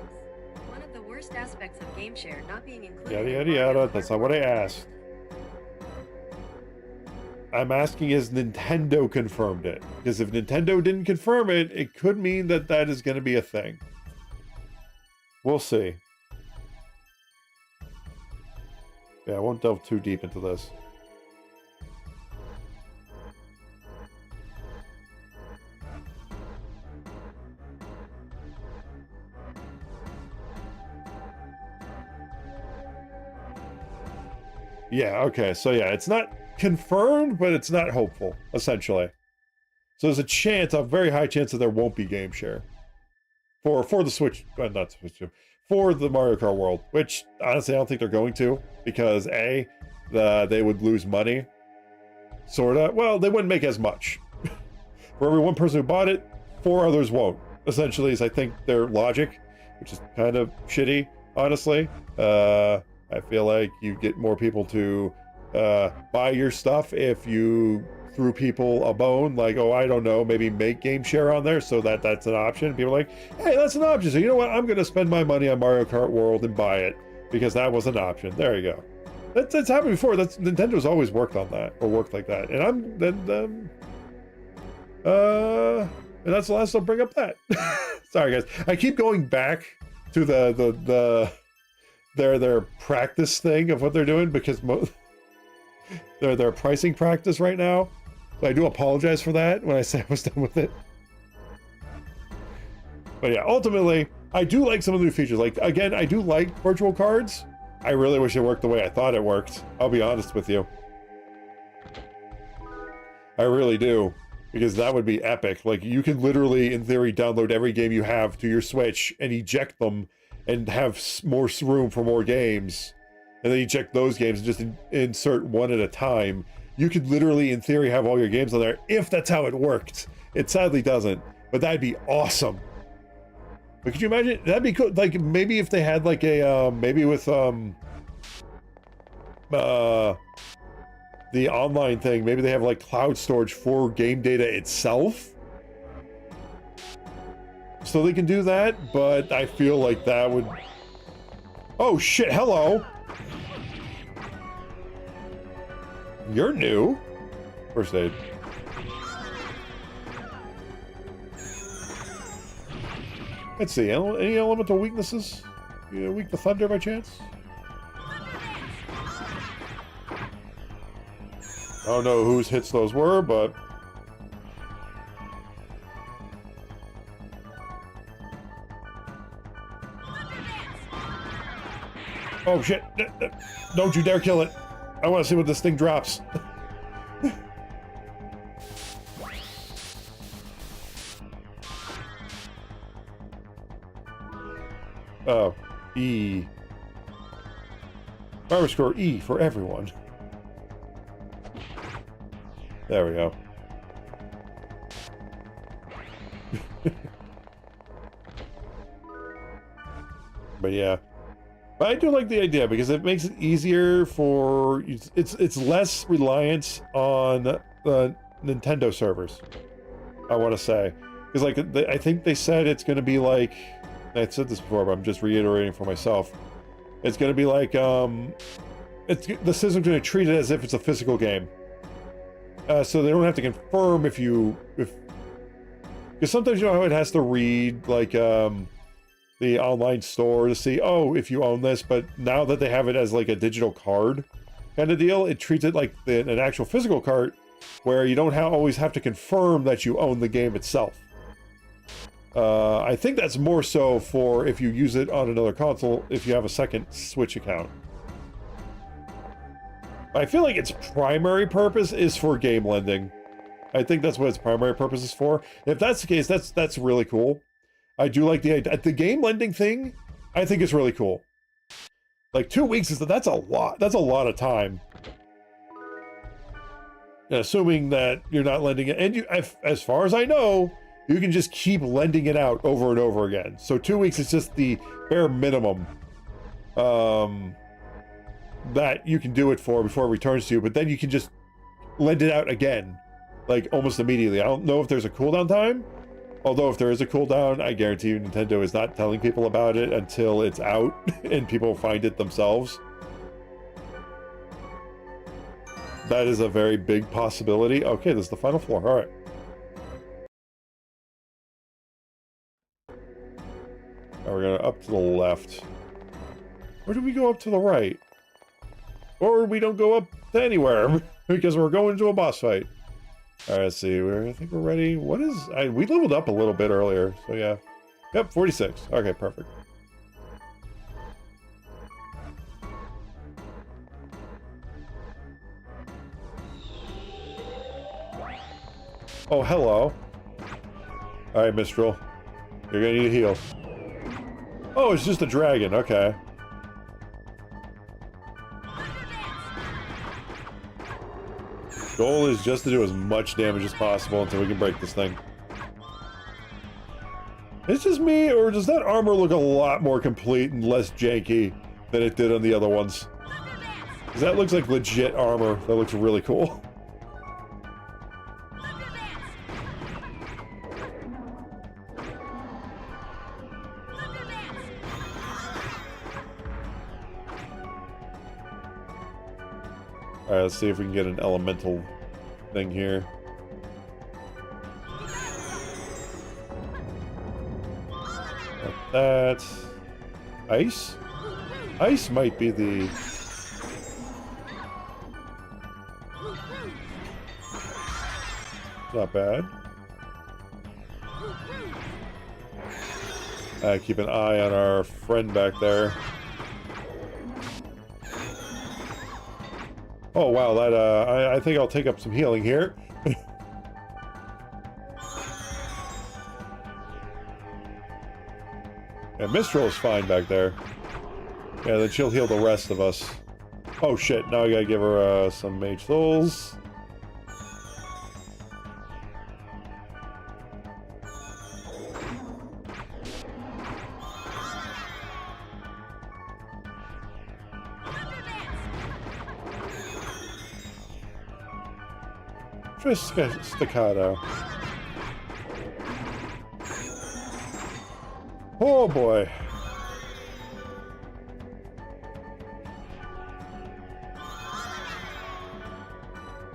One of the worst aspects of game share not being included. Yada yada yada. That's not what I asked. I'm asking, is Nintendo confirmed it? Because if Nintendo didn't confirm it, it could mean that that is going to be a thing. We'll see. Yeah, I won't delve too deep into this. Yeah, okay, so yeah, it's not confirmed, but it's not hopeful, essentially. So there's a chance, a very high chance that there won't be game share. For the Switch, not Switch 2. For the Mario Kart World, which honestly I don't think they're going to, because A, they would lose money, sorta. Well, they wouldn't make as much. For every one person who bought it, 4 others won't. Essentially, is I think their logic, which is kind of shitty, honestly. I feel like you get more people to buy your stuff if you threw people a bone, like, oh, I don't know, maybe make game share on there so that that's an option. People are like, hey, that's an option. So you know what? I'm going to spend my money on Mario Kart World and buy it because that was an option. There you go. That's happened before. Nintendo's always worked on that or worked like that. And and that's the last I'll bring up that. Sorry guys. I keep going back to their practice thing of what they're doing because their pricing practice right now. So I do apologize for that when I say I was done with it. But yeah, ultimately, I do like some of the new features. Like, again, I do like virtual cards. I really wish it worked the way I thought it worked. I'll be honest with you. I really do. Because that would be epic. Like, you can literally, in theory, download every game you have to your Switch and eject them and have more room for more games. And then eject those games and just insert one at a time. You could literally, in theory, have all your games on there if that's how it worked. It sadly doesn't. But that'd be awesome. But could you imagine? That'd be cool. Like, maybe if they had like a, maybe with, the online thing, maybe they have like cloud storage for game data itself. So they can do that, but I feel like that would... Oh shit, hello! You're new. First aid. Let's see, any elemental weaknesses? You weak to thunder by chance? I don't know whose hits those were, but... Oh shit! Don't you dare kill it! I want to see what this thing drops. Oh, E. Power score E for everyone. There we go. But yeah. But I do like the idea because it makes it easier for... It's less reliance on the Nintendo servers, I want to say. Because like, I think they said it's going to be like... I said this before, but I'm just reiterating for myself. It's going to be like... the system's going to treat it as if it's a physical game. So they don't have to confirm if because sometimes you know how it has to read like the online store to see, oh, if you own this, but now that they have it as like a digital card kind of deal, it treats it like an actual physical card where you don't always have to confirm that you own the game itself. I think that's more so for if you use it on another console, if you have a second Switch account. I feel like its primary purpose is for game lending. I think that's what its primary purpose is for. And if that's the case, that's really cool. I do like the idea. The game lending thing, I think is really cool. Like 2 weeks that's a lot. That's a lot of time. And assuming that you're not lending it, and as far as I know, you can just keep lending it out over and over again. So 2 weeks is just the bare minimum. That you can do it for before it returns to you, but then you can just lend it out again, like almost immediately. I don't know if there's a cooldown time, although if there is a cooldown, I guarantee you Nintendo is not telling people about it until it's out and people find it themselves. That is a very big possibility. Okay, this is the final floor. All right. Now we're gonna up to the left. Or do we go up to the right? Or we don't go up to anywhere because we're going to a boss fight. All right, let's see. I think we're ready. What is... we leveled up a little bit earlier, so yeah. Yep, 46. Okay, perfect. Oh, hello. All right, Mistral. You're gonna need a heal. Oh, it's just a dragon. Okay. Goal is just to do as much damage as possible until we can break this thing. It's just me, or does that armor look a lot more complete and less janky than it did on the other ones? Because that looks like legit armor. That looks really cool. Alright, let's see if we can get an elemental thing here. That's ice? Ice might be the... Not bad. Keep an eye on our friend back there. Oh wow, that I think I'll take up some healing here. Yeah, Mistral is fine back there. Yeah, then she'll heal the rest of us. Oh shit, now I gotta give her some mage souls. Just staccato. Oh boy.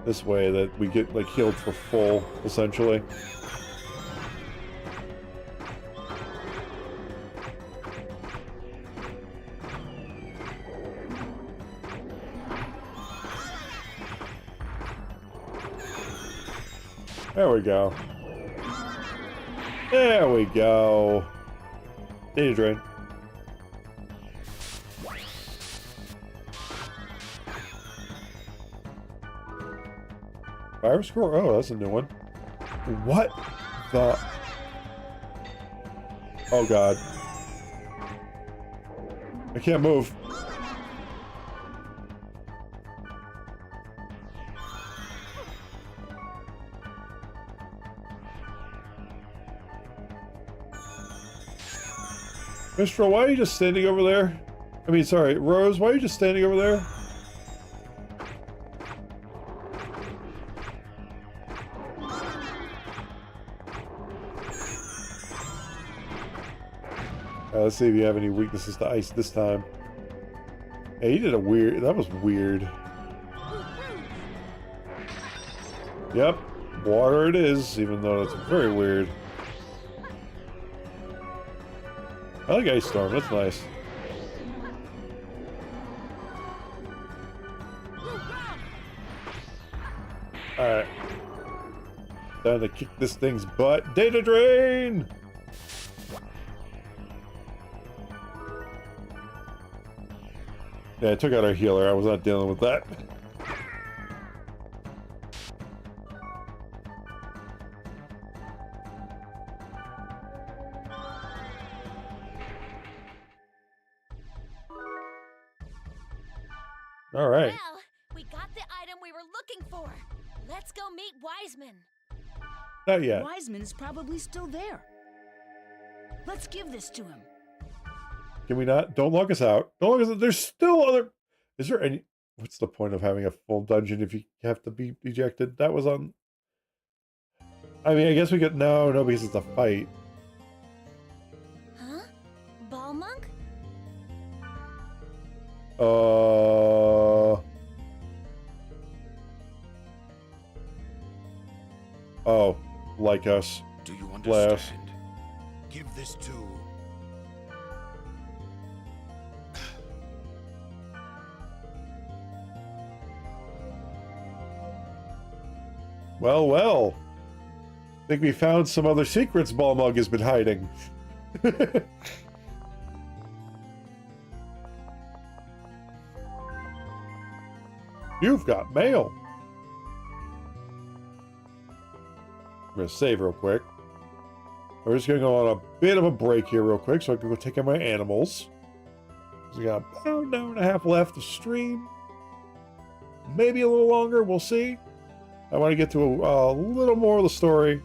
This way that we get like healed for full, essentially. There we go. There we go. Data drain. Fire score? Oh, that's a new one. What the? Oh god. I can't move. Mistral, why are you just standing over there? I mean, sorry, Rose, why are you just standing over there? Let's see if you have any weaknesses to ice this time. Hey, you did a weird... That was weird. Yep, water it is, even though it's very weird. I like Ice Storm, that's nice. Alright. Time to kick this thing's butt. Data drain! Yeah, I took out our healer. I was not dealing with that. All right. Well, we got the item we were looking for. Let's go meet Wiseman. Not yet. Wiseman's probably still there. Let's give this to him. Can we not? Don't lock us out. Don't lock us out. There's still other... Is there any... What's the point of having a full dungeon if you have to be ejected? That was on... I mean, I guess we could... No, because it's a fight. Huh? Balmung? Oh, like us. Do you Blast. understand? Give this to... Well, well. Think we found some other secrets Balmung has been hiding. You've got mail. I'm going to save real quick. We're just going to go on a bit of a break here real quick so I can go take care of my animals. We got about an hour and a half left to stream. Maybe a little longer, we'll see. I want to get to a little more of the story.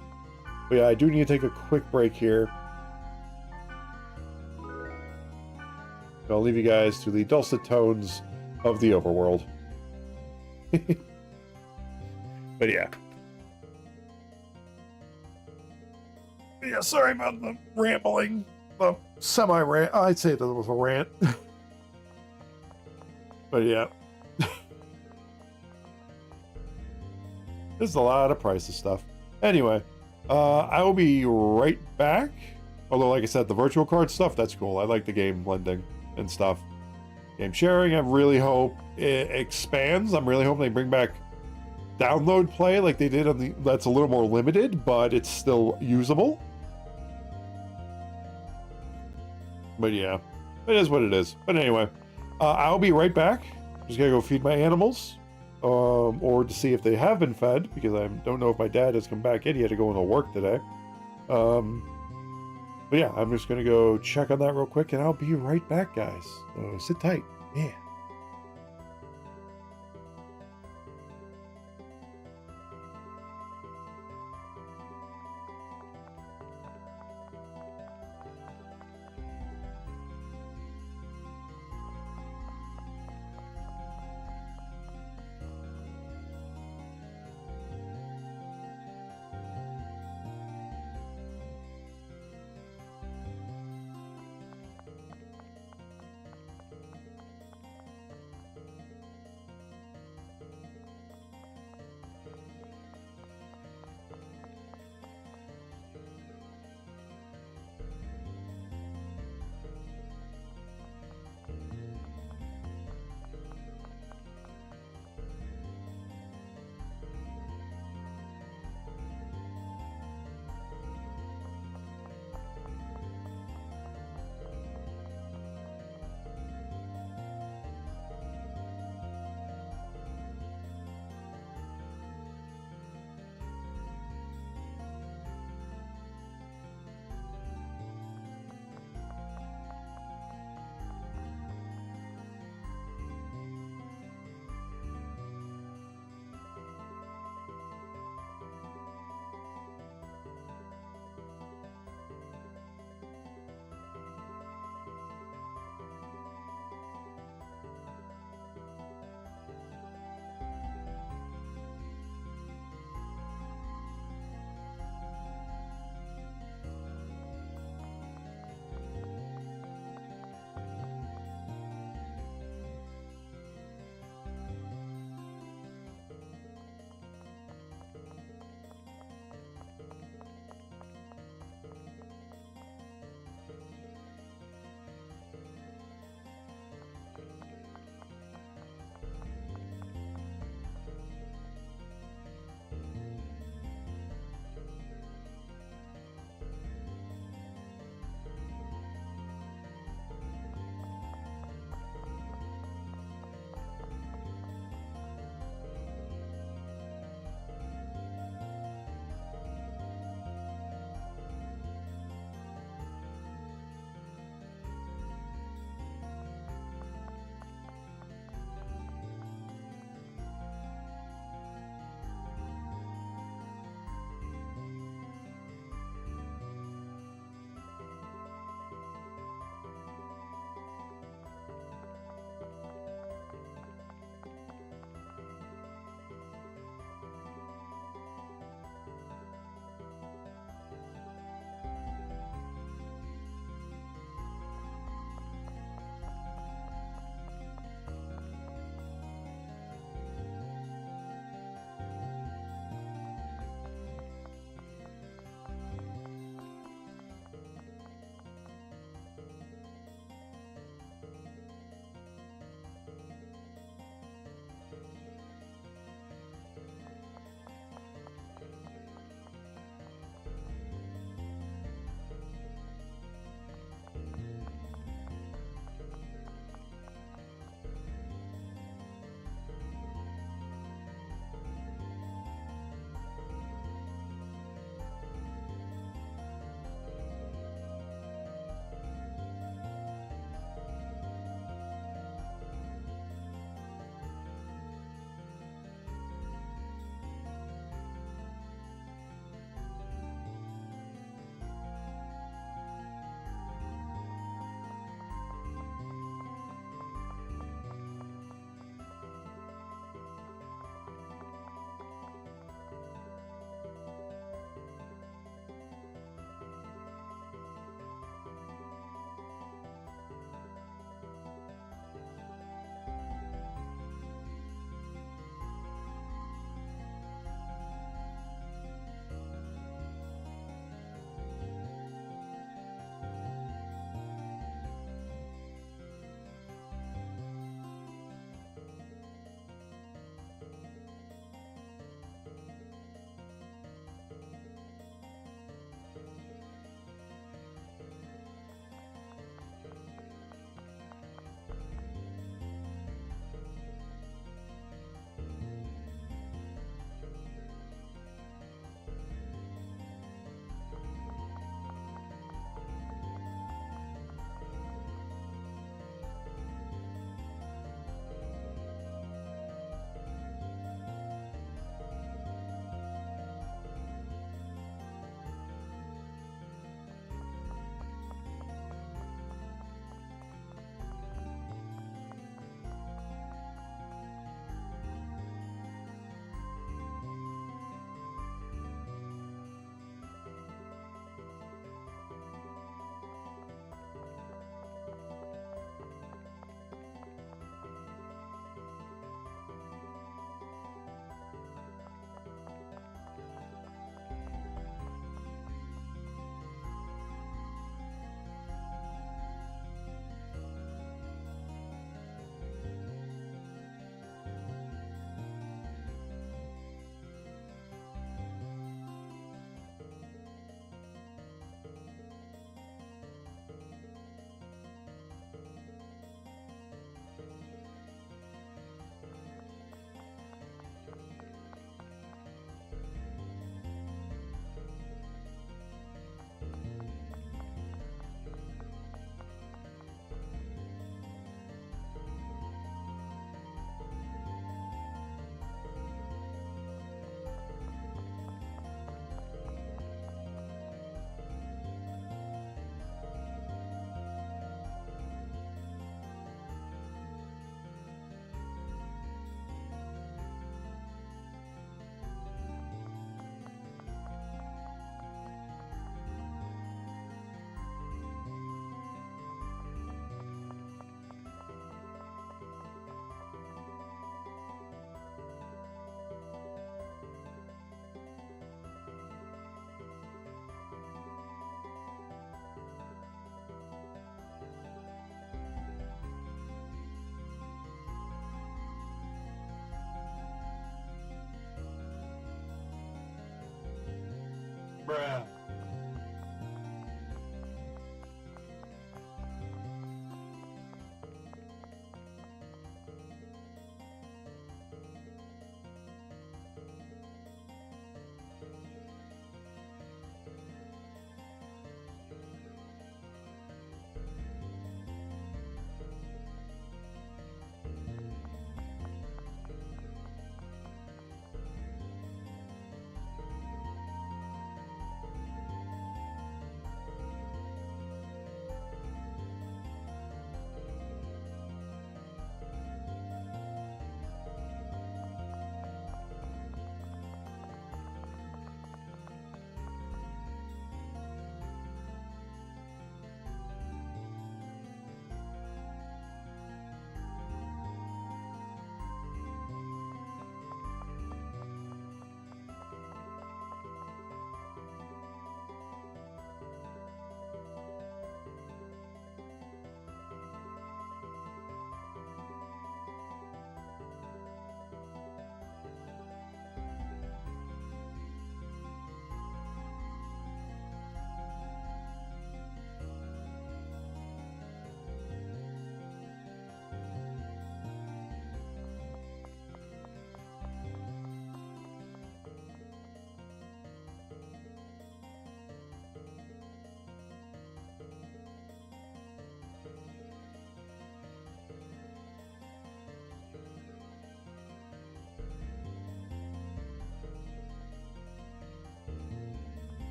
But yeah, I do need to take a quick break here. I'll leave you guys to the dulcet tones of the overworld. But yeah. Yeah, sorry about the rambling. The semi-rant. I'd say that was a rant. But yeah. There's a lot of prices stuff. Anyway, I will be right back. Although, like I said, the virtual card stuff, that's cool. I like the game blending and stuff. Game sharing, I really hope it expands. I'm really hoping they bring back download play like they did on the... That's a little more limited, but it's still usable. But yeah, it is what it is. But anyway, I'll be right back. Just gotta go feed my animals. Or to see if they have been fed, because I don't know if my dad has come back in. He had to go into work today. But yeah, I'm just gonna go check on that real quick, and I'll be right back, guys. Sit tight. Yeah. Bruh.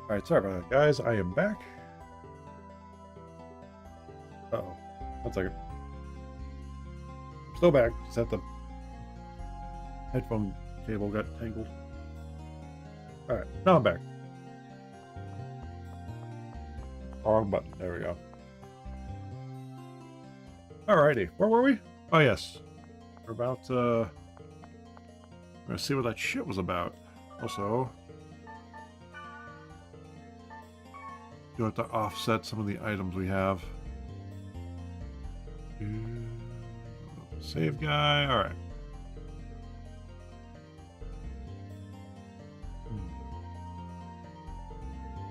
Alright, sorry about that, guys. I am back. Uh-oh. 1 second. Still back. Just have the headphone cable got tangled. Alright, now I'm back. Wrong button. There we go. Alrighty. Where were we? Oh, yes. We're about, we're gonna see what that shit was about. Also, you have to offset some of the items we have. Save guy. All right.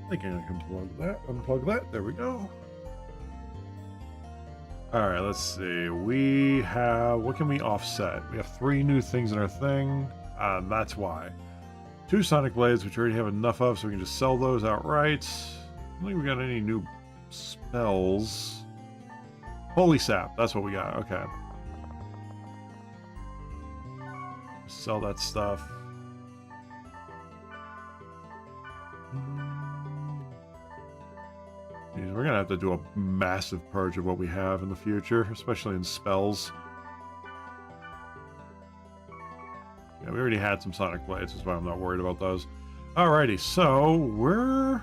I think I can unplug that. There we go. All right, let's see. We have, what can we offset? We have 3 new things in our thing. That's why. 2 Sonic Blades, which we already have enough of, so we can just sell those outright. I don't think we got any new spells. Holy Sap, that's what we got. Okay. Sell that stuff. Jeez, we're gonna have to do a massive purge of what we have in the future, especially in spells. Yeah, we already had some Sonic Blades, that's why I'm not worried about those. Alrighty, so we're...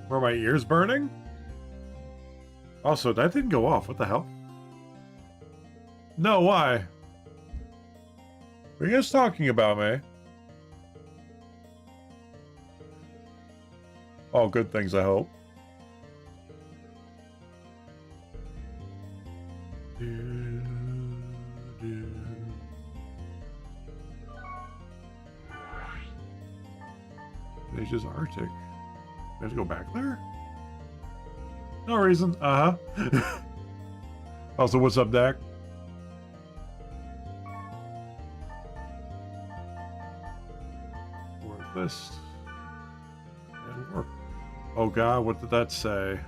Were my ears burning? Also, that didn't go off. What the hell? No, why? What are you guys talking about, me? All good things, I hope. Asia's Arctic. We have to go back there? No reason. Uh-huh. Also, what's up, Dak? Where's this? It'll work. Oh god, what did that say?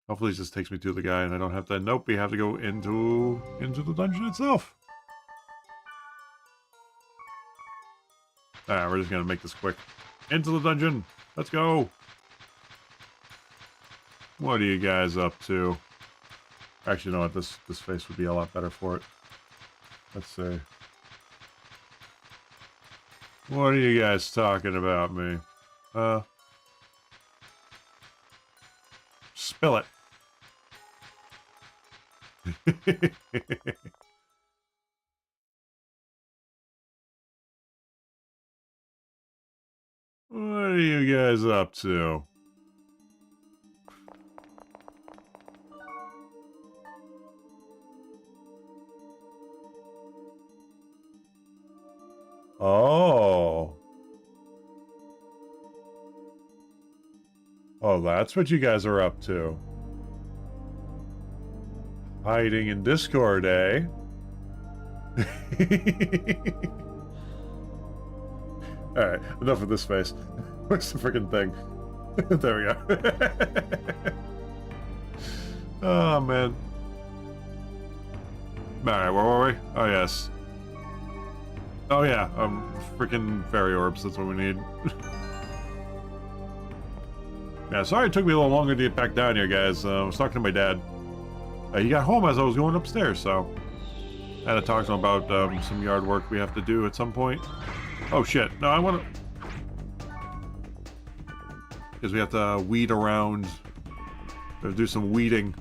Hopefully it just takes me to the guy and I don't have to... Nope, we have to go into the dungeon itself. Alright, we're just gonna make this quick. Into the dungeon! Let's go! What are you guys up to? Actually, you know what? This face would be a lot better for it. Let's see. What are you guys talking about, me? Spill it. What are you guys up to? Oh. Oh, that's what you guys are up to. Hiding in Discord, eh? Alright, enough of this face. Where's the freaking thing? There we go. Oh, man. Alright, where were we? Oh, yes. Oh, yeah. Freaking fairy orbs. That's what we need. Yeah, sorry it took me a little longer to get back down here, guys. I was talking to my dad. He got home as I was going upstairs, so... I had to talk to him about some yard work we have to do at some point. Oh, shit. No, I want to... Because we have to weed around. We have to do some weeding.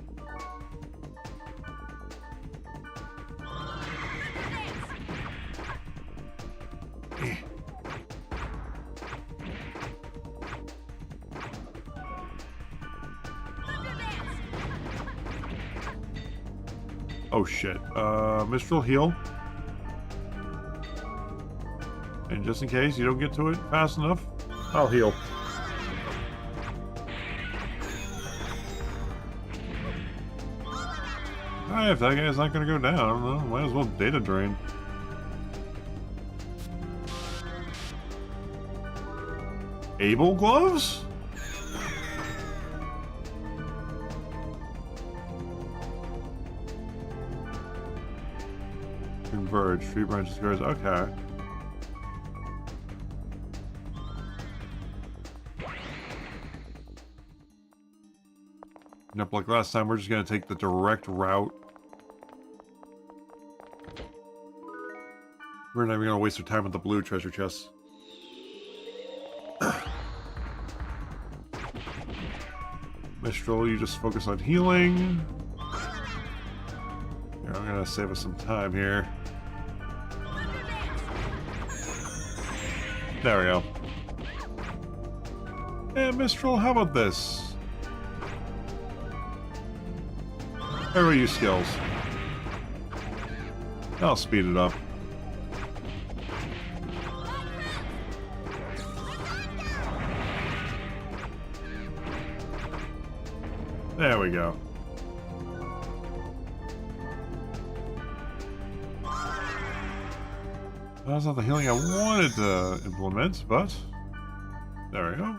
Oh shit. Mistral heal. And just in case you don't get to it fast enough, I'll heal. Alright, if that guy's not gonna go down, I don't know. Might as well data drain. Able gloves? converge. Tree branches converge. Okay. Nope, like last time, we're just gonna take the direct route. We're not even gonna waste our time with the blue treasure chests. Mistral, you just focus on healing. Here, I'm gonna save us some time here. There we go. And Mistral, how about this? How use skills? I'll speed it up. There we go. That's not the healing I wanted to implement, but there we go.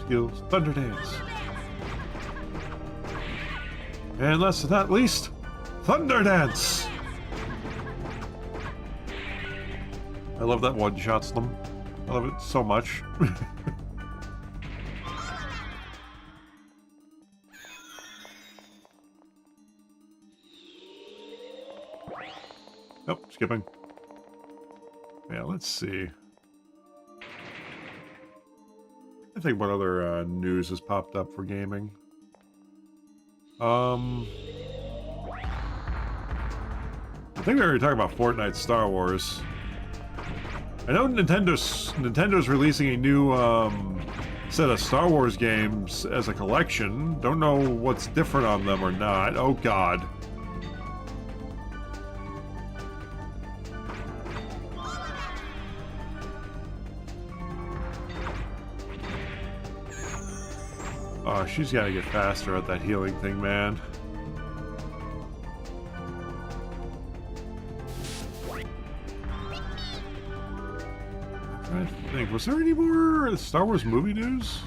Skills, Thunder Dance. And last but not least, Thunder Dance! I love that one-shots them. I love it so much. Nope, skipping. Yeah, let's see. I think what other news has popped up for gaming. I think we already talked about Fortnite Star Wars. I know Nintendo's releasing a new set of Star Wars games as a collection. Don't know what's different on them or not. Oh god. Oh, she's got to get faster at that healing thing, man. I'm trying to think, was there any more Star Wars movie news?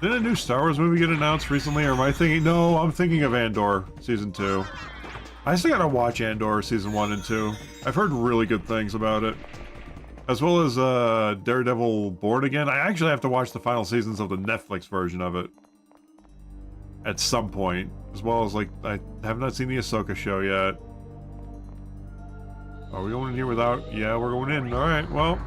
Did a new Star Wars movie get announced recently, or am I thinking... No, I'm thinking of Andor Season 2. I still gotta watch Andor Season 1 and 2. I've heard really good things about it. As well as Daredevil Born Again. I actually have to watch the final seasons of the Netflix version of it. At some point. As well as, like, I have not seen the Ahsoka show yet. Are we going in here without... Yeah, we're going in. Alright, well...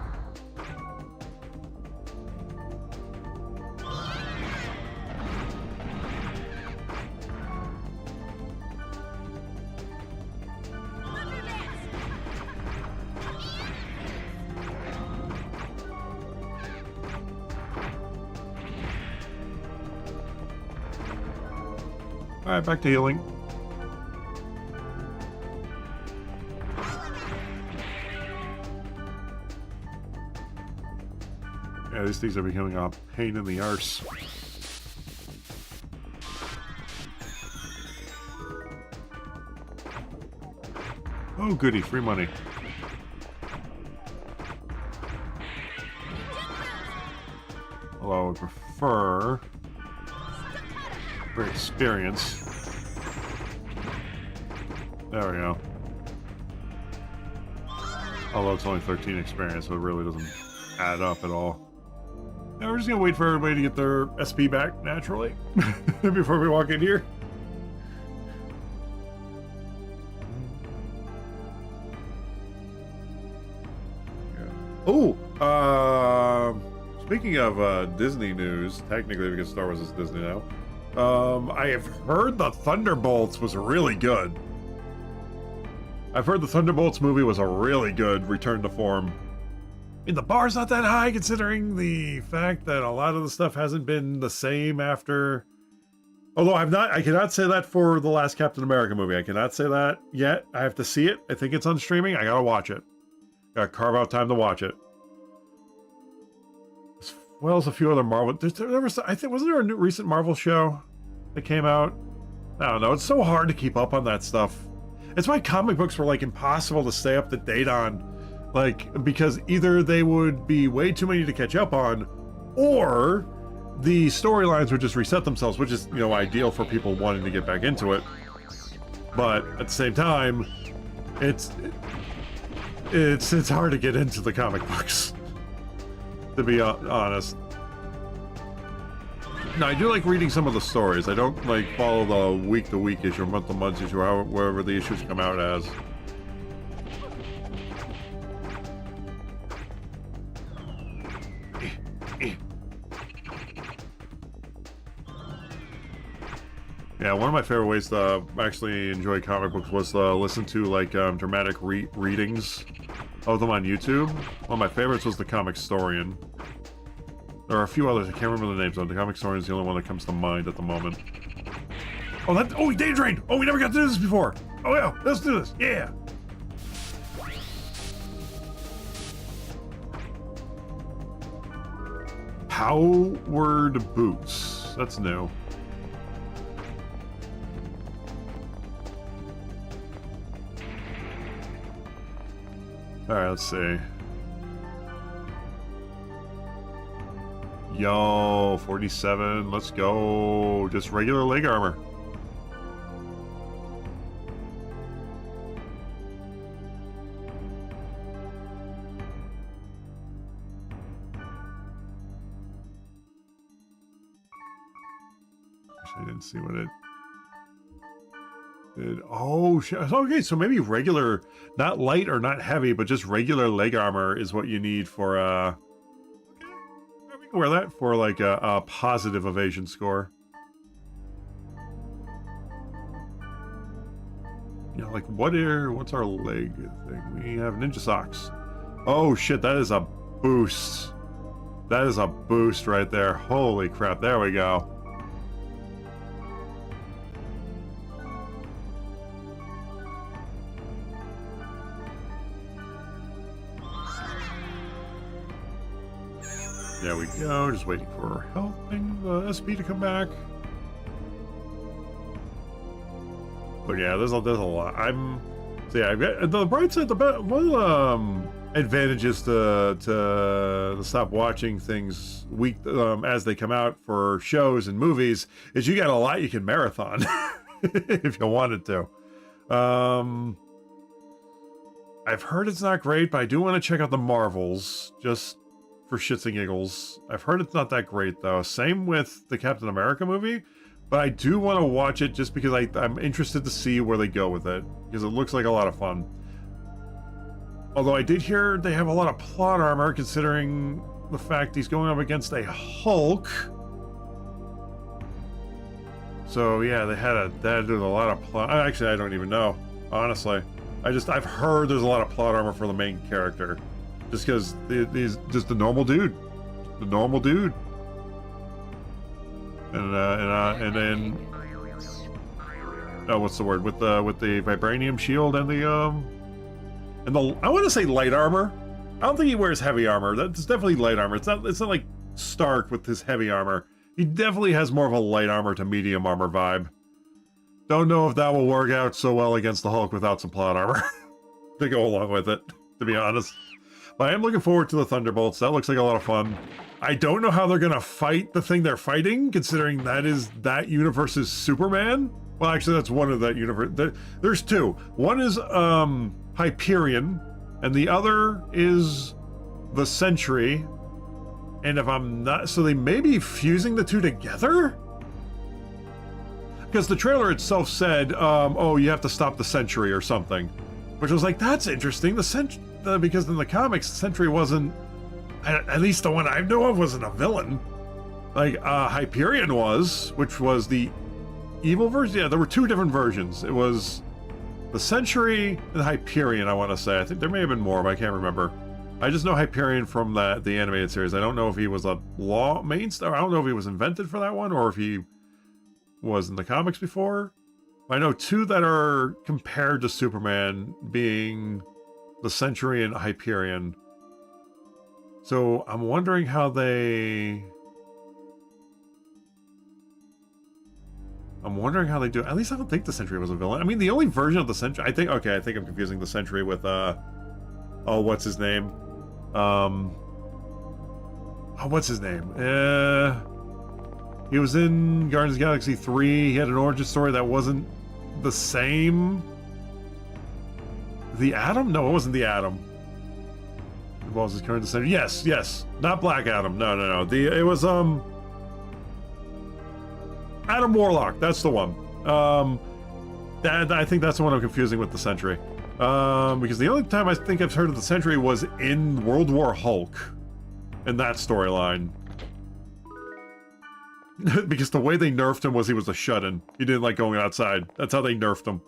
Alright, back to healing. Yeah, these things are becoming a pain in the arse. Oh goody, free money. Although I would prefer... for experience. There we go. Although it's only 13 experience, so it really doesn't add up at all. Now we're just gonna wait for everybody to get their SP back naturally before we walk in here. Yeah. Oh, speaking of Disney news, technically because Star Wars is Disney now. I have heard the Thunderbolts was really good. I've heard the Thunderbolts movie was a really good return to form. I mean, the bar's not that high considering the fact that a lot of the stuff hasn't been the same after. Although I cannot say that for the last Captain America movie. I cannot say that yet. I have to see it. I think it's on streaming. I gotta watch it. Gotta carve out time to watch it. As well as a few other Marvel. I think, wasn't there a new recent Marvel show that came out? I don't know. It's so hard to keep up on that stuff. It's why comic books were like impossible to stay up to date on. Like, because either they would be way too many to catch up on, or the storylines would just reset themselves, which is, you know, ideal for people wanting to get back into it. But at the same time, it's hard to get into the comic books, to be honest. No, I do like reading some of the stories. I don't like follow the week-to-week issue, month-to-month issue, wherever the issues come out as. Yeah, one of my favorite ways to actually enjoy comic books was to listen to like dramatic readings of them on YouTube. One of my favorites was The Comic Historian. There are a few others, I can't remember the names of them. The Comic Historian is the only one that comes to mind at the moment. Oh, he day drained! Oh, we never got to do this before! Oh yeah, let's do this, yeah! Powered boots, that's new. Alright, let's see. Yo, 47, let's go. Just regular leg armor. I didn't see what it did. Oh, shit. Okay, so maybe regular, not light or not heavy, but just regular leg armor is what you need for, okay. We can wear that for, like, a positive evasion score. You know, like, what's our leg thing? We have ninja socks. Oh, shit, that is a boost. That is a boost right there. Holy crap, there we go. There we go, just waiting for helping the SP to come back. But yeah, there's a lot. So yeah, I've got the bright side. One of the advantages to stop watching things as they come out for shows and movies is you got a lot you can marathon if you wanted to. I've heard it's not great, but I do want to check out the Marvels just for shits and giggles. I've heard it's not that great though. Same with the Captain America movie, but I do want to watch it just because I'm interested to see where they go with it, because it looks like a lot of fun. Although I did hear they have a lot of plot armor considering the fact he's going up against a Hulk. So yeah, they had to do a lot of plot. Actually, I don't even know, honestly. I've heard there's a lot of plot armor for the main character. Just because he's just a normal dude, and then what's the word with the vibranium shield and the I want to say light armor. I don't think he wears heavy armor. That's definitely light armor. It's not like Stark with his heavy armor. He definitely has more of a light armor to medium armor vibe. Don't know if that will work out so well against the Hulk without some plot armor to go along with it, to be honest. But I am looking forward to the Thunderbolts. That looks like a lot of fun. I don't know how they're going to fight the thing they're fighting, considering that universe's Superman. Well, actually, that's one of that universe. There's two. One is Hyperion, and the other is the Sentry. And if I'm not... So they may be fusing the two together? Because the trailer itself said, oh, you have to stop the Sentry or something. Which was like, that's interesting. Because in the comics, Sentry wasn't, at least the one I know of, wasn't a villain. Like, Hyperion was, which was the evil version. Yeah, there were two different versions. It was The Sentry and the Hyperion, I want to say. I think there may have been more, but I can't remember. I just know Hyperion from the animated series. I don't know if he was a main star. I don't know if he was invented for that one or if he was in the comics before. I know two that are compared to Superman being the Sentry and Hyperion. So I'm wondering how they... do. At least I don't think the Sentry was a villain. I mean, the only version of the Sentry... I think I'm confusing the Sentry with, oh, what's his name? What's his name? He was in Guardians of the Galaxy 3. He had an origin story that wasn't the same. The Atom? No, it wasn't the Atom. Involves his current descendant. Yes. Not Black Adam. No. It was, Adam Warlock. That's the one. I think that's the one I'm confusing with the Sentry. Because the only time I think I've heard of the Sentry was in World War Hulk. In that storyline. Because the way they nerfed him was he was a shut-in. He didn't like going outside. That's how they nerfed him.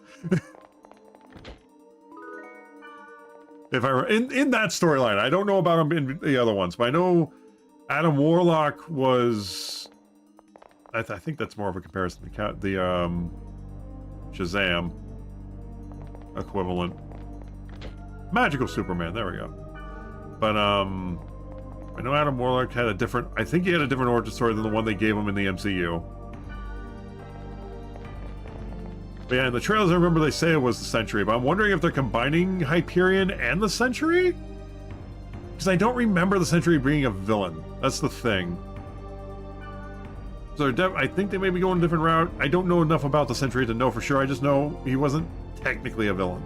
If I were in that storyline, I don't know about him in the other ones, but I know Adam Warlock was. I think that's more of a comparison to the Shazam equivalent. Magical Superman. There we go. But I know Adam Warlock had a different. I think he had a different origin story than the one they gave him in the MCU. But yeah, in the trailers, I remember they say it was the Sentry, but I'm wondering if they're combining Hyperion and the Sentry? Because I don't remember the Sentry being a villain. That's the thing. So I think they may be going a different route. I don't know enough about the Sentry to know for sure. I just know he wasn't technically a villain.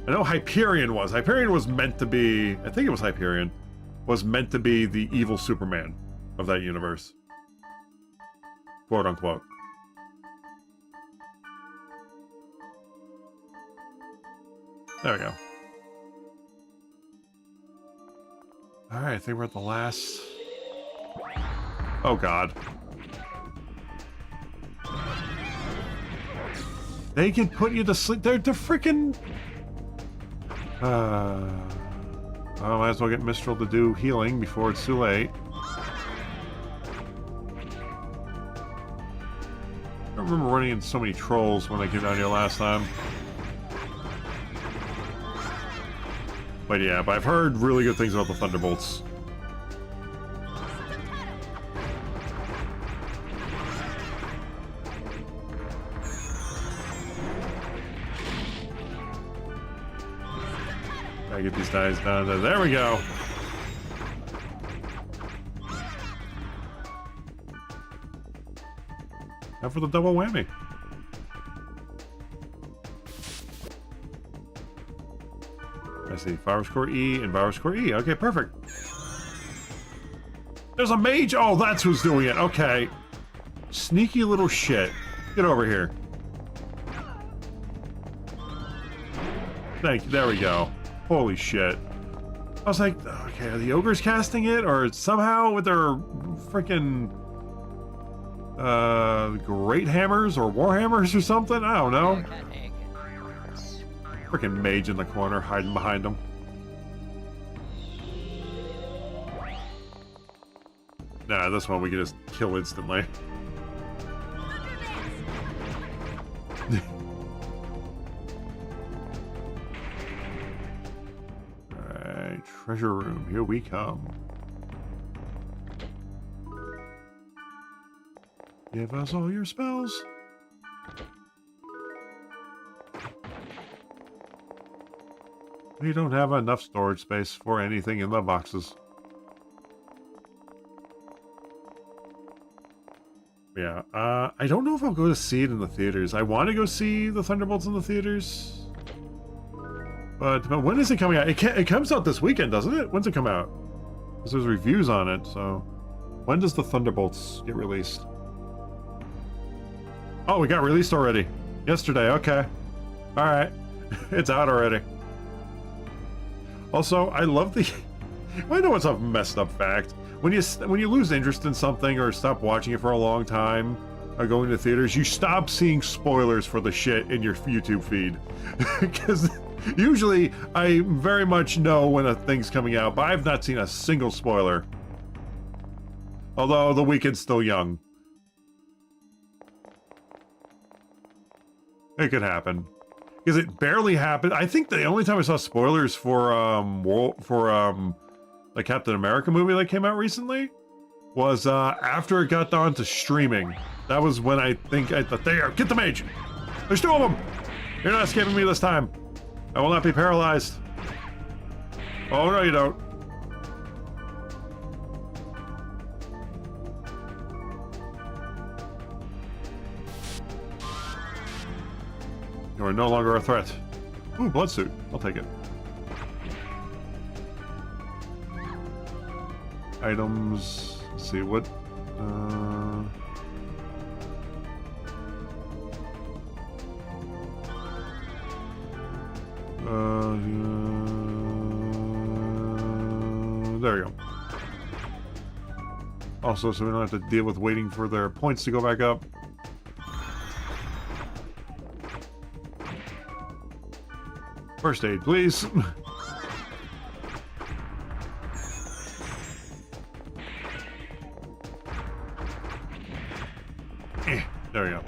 I know Hyperion was. Hyperion was meant to be... I think it was Hyperion. Was meant to be the evil Superman of that universe. Quote unquote. There we go. Alright, I think we're at the last... Oh god. They can put you to sleep. They're freaking... I might as well get Mistral to do healing before it's too late. I don't remember running into so many trolls when I came down here last time. But yeah, but I've heard really good things about the Thunderbolts. Gotta get these guys down to... There we go! Now for the double whammy. I see. Virus Core E and Virus Core E. Okay, perfect. There's a mage! Oh, that's who's doing it. Okay. Sneaky little shit. Get over here. Thank you. There we go. Holy shit. I was like, okay, are the ogres casting it? Or somehow with their freaking great hammers or war hammers or something? I don't know. Freaking mage in the corner hiding behind them. Nah, this one we can just kill instantly. Alright, treasure room, here we come. Give us all your spells. We don't have enough storage space for anything in the boxes. Yeah, I don't know if I'll go to see it in the theaters. I want to go see the Thunderbolts in the theaters. But when is it coming out? It comes out this weekend, doesn't it? When's it come out? Because there's reviews on it, so... When does the Thunderbolts get released? Oh, we got released already. Yesterday, okay. Alright. It's out already. Also, I love the... I know it's a messed up fact. When you lose interest in something or stop watching it for a long time, are going to theaters, you stop seeing spoilers for the shit in your YouTube feed. Because usually I very much know when a thing's coming out, but I've not seen a single spoiler. Although the weekend's still young. It could happen. Because it barely happened. I think the only time I saw spoilers for the Captain America movie that came out recently was after it got on to streaming. That was when I thought, there, get the mage! There's 2 of them! You're not escaping me this time. I will not be paralyzed. Oh, no, you don't. You are no longer a threat. Ooh, blood suit. I'll take it. Items. Let's see what. There we go. Also, so we don't have to deal with waiting for their points to go back up. First aid, please. There we go.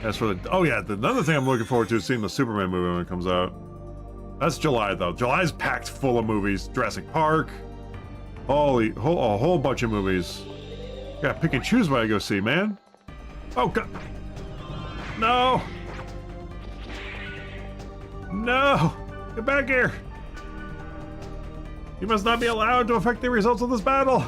As for the... Oh yeah, another thing I'm looking forward to is seeing the Superman movie when it comes out. That's July, though. July's packed full of movies. Jurassic Park. A whole bunch of movies. Gotta pick and choose what I go see, man. Oh, God. No! No! Get back here! You must not be allowed to affect the results of this battle!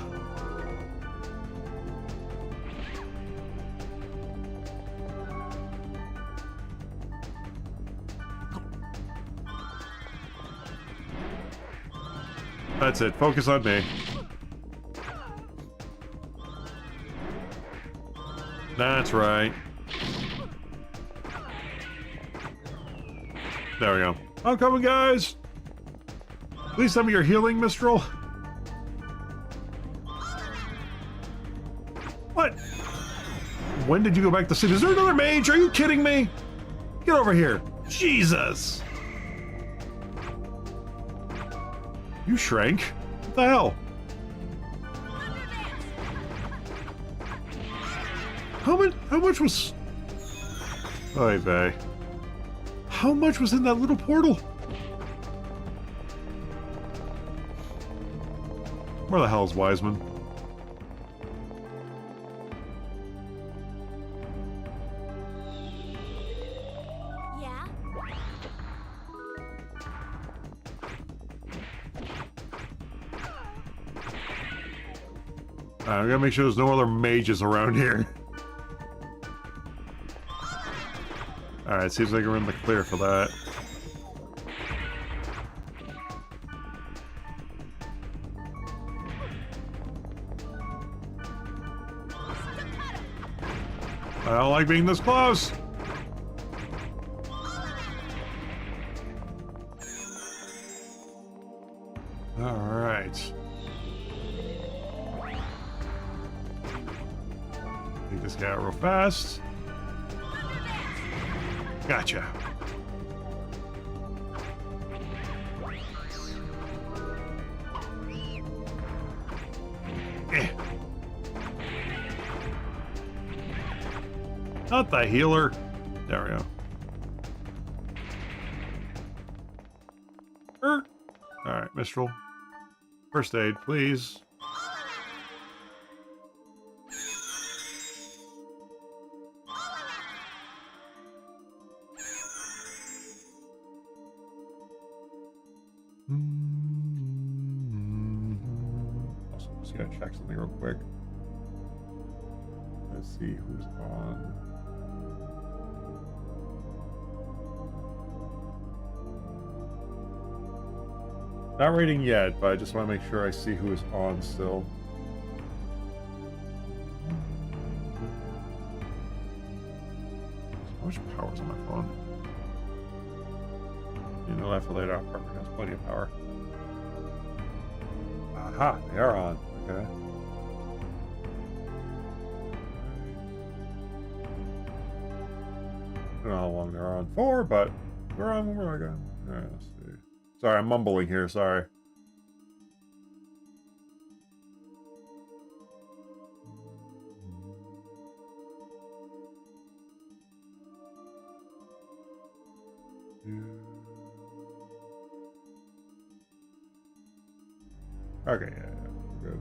That's it. Focus on me. That's right. There we go. I'm coming, guys! Please tell me you're healing, Mistral. What? When did you go back to sleep? Is there another mage? Are you kidding me? Get over here. Jesus! You shrank? What the hell? How much was... Oy vey. How much was in that little portal? Where the hell is Wiseman? Yeah? I gotta make sure there's no other mages around here. Alright, seems like we're in the clear for that. I don't like being this close! Alright. Take this guy out real fast. Gotcha. Not the healer. There we go. Alright, Mistral. First aid, please. Also, just gotta check something real quick. Let's see who's on. Not rating yet, but I just want to make sure I see who is on still. How much power is on my phone? You know, after later, Parker has plenty of power. Aha, they are on. Okay. I don't know how long they're on for, but they're on. Where am I going? All right, let's see. Sorry, I'm mumbling here. Sorry. Okay, yeah, good.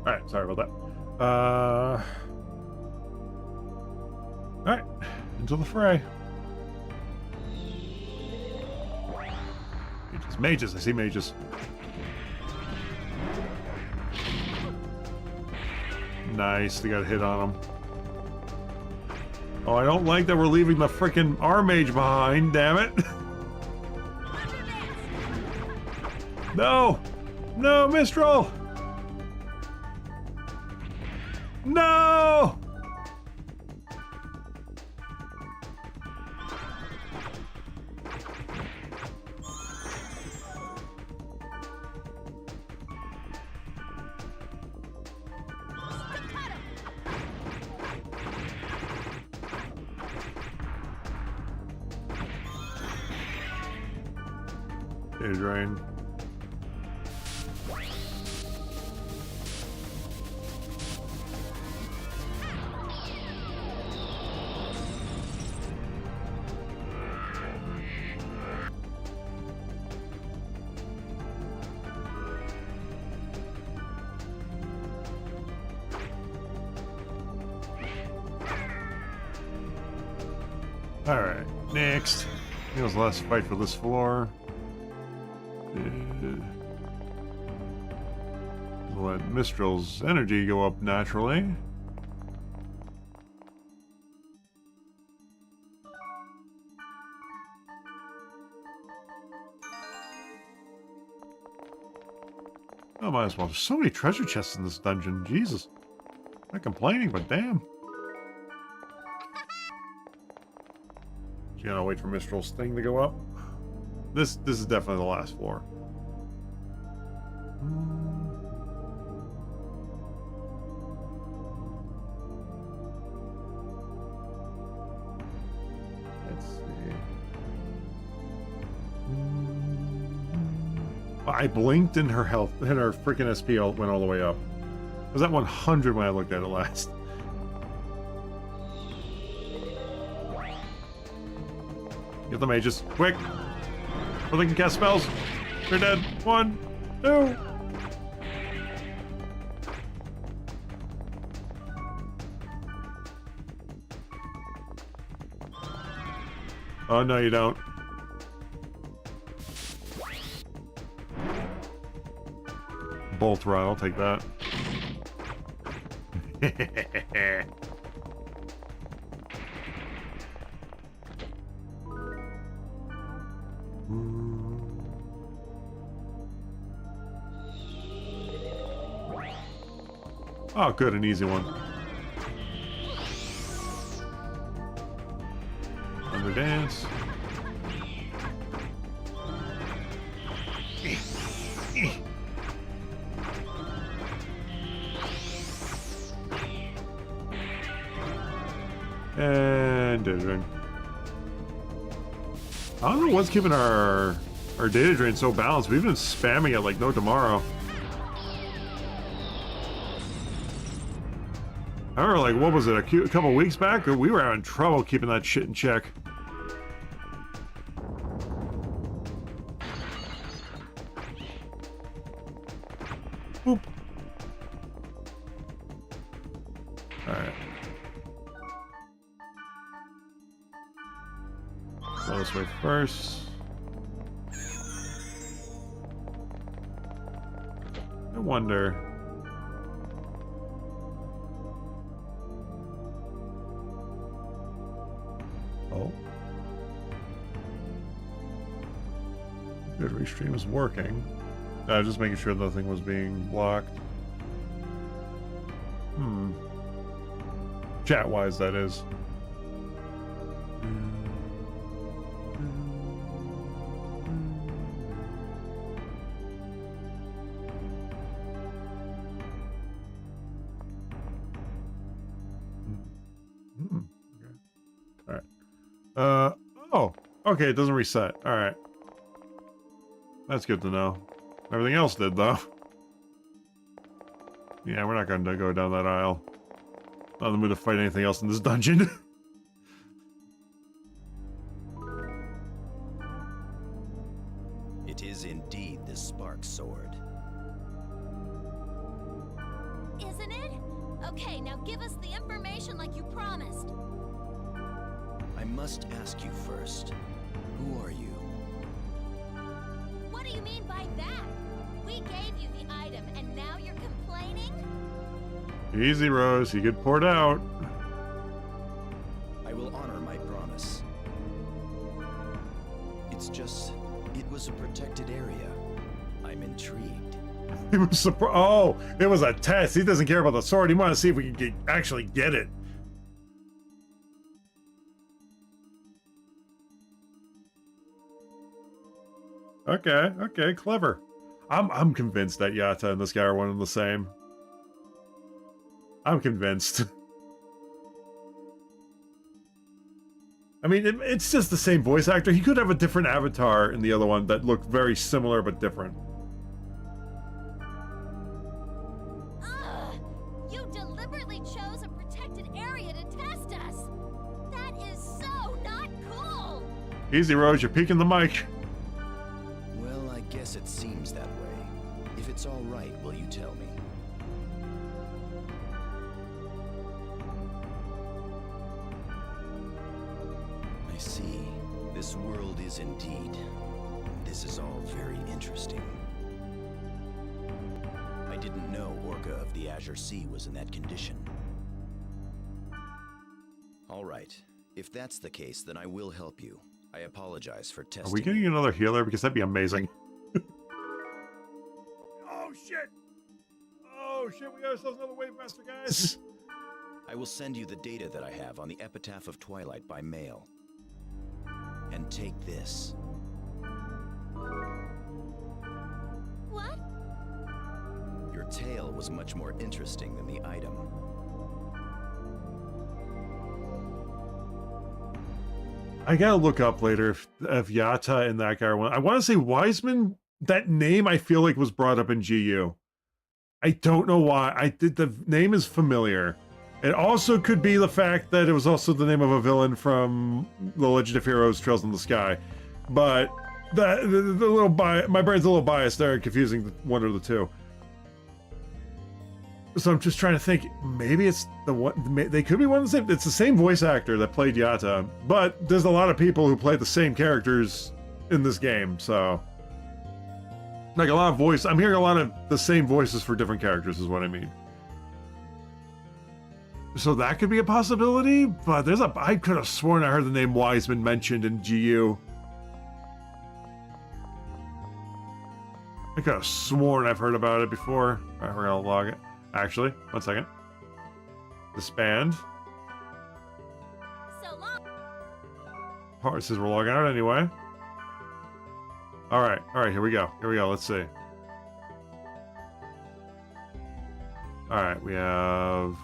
Alright, sorry about that. Alright, into the fray. Mages, I see mages. Nice, they got a hit on them. Oh, I don't like that we're leaving the frickin' Armage behind, damn it. No! No, Mistral! No! Drain. All right, next. I think it was the last fight for this floor. Let Mistral's energy go up naturally. Oh, might as well. There's so many treasure chests in this dungeon. Jesus. I'm not complaining, but damn. You gotta wait for Mistral's thing to go up. This is definitely the last floor. Let's see. I blinked and her health and her freaking SP went all the way up. It was at 100 when I looked at it last. Get the mages, quick! Or they can cast spells. They're dead. 1, 2. Oh, no, you don't. Bolt rod, I'll take that. Oh, good, an easy one. Thunder dance. And data drain. I don't know what's keeping our data drain so balanced. We've been spamming it like no tomorrow. I remember, like, what was it, a couple weeks back? We were having trouble keeping that shit in check. Boop. Alright. Go this way first. I wonder... Oh. Good, restream is working. Just making sure nothing was being blocked. Chat-wise, that is. Oh, okay, it doesn't reset. All right. That's good to know. Everything else did, though. Yeah, we're not going to go down that aisle. Not in the mood to fight anything else in this dungeon. It is indeed the Spark Sword. Isn't it? Okay, now give us the information like you promised. I must ask you first. Who are you? What do you mean by that? We gave you the item and now you're complaining? Easy, Rose. You get poured out. I will honor my promise. It's just, it was a protected area. I'm intrigued. He was surprised. Oh, it was a test. He doesn't care about the sword. He wanted to see if we could actually get it. Okay, okay, clever. I'm convinced that Yatta and this guy are one and the same. I'm convinced. I mean, it's just the same voice actor. He could have a different avatar in the other one that looked very similar but different. Ugh! You deliberately chose a protected area to test us! That is so not cool! Easy, Rose, you're peeking the mic. Well, I guess it seems that way. If it's all right, will you tell me? I see. This world is indeed. This is all very interesting. I didn't know Orca of the Azure Sea was in that condition. All right. If that's the case, then I will help you. I apologize for testing. Are we getting another healer? Because that'd be amazing. Oh, shit! Oh, shit, we got ourselves another wave master, guys! I will send you the data that I have on the Epitaph of Twilight by mail. And take this. What? Your tale was much more interesting than the item. I gotta look up later if Yatta and that guy are one. I want to say Wiseman. That name I feel like was brought up in GU. I don't know why. The name is familiar. It also could be the fact that it was also the name of a villain from The Legend of Heroes: Trails in the Sky. But the little my brain's a little biased there, confusing one or the two. So I'm just trying to think. Maybe it's the one. They could be one of the same. It's the same voice actor that played Yatta, but there's a lot of people who play the same characters in this game. So, like a lot of voice. I'm hearing a lot of the same voices for different characters. Is what I mean. So that could be a possibility. But I could have sworn I heard the name Wiseman mentioned in GU. I could have sworn I've heard about it before. All right, we're gonna log it. Actually, one second. Disband. So long. Oh, it says we're logging out anyway. All right, here we go. Let's see. All right, we have.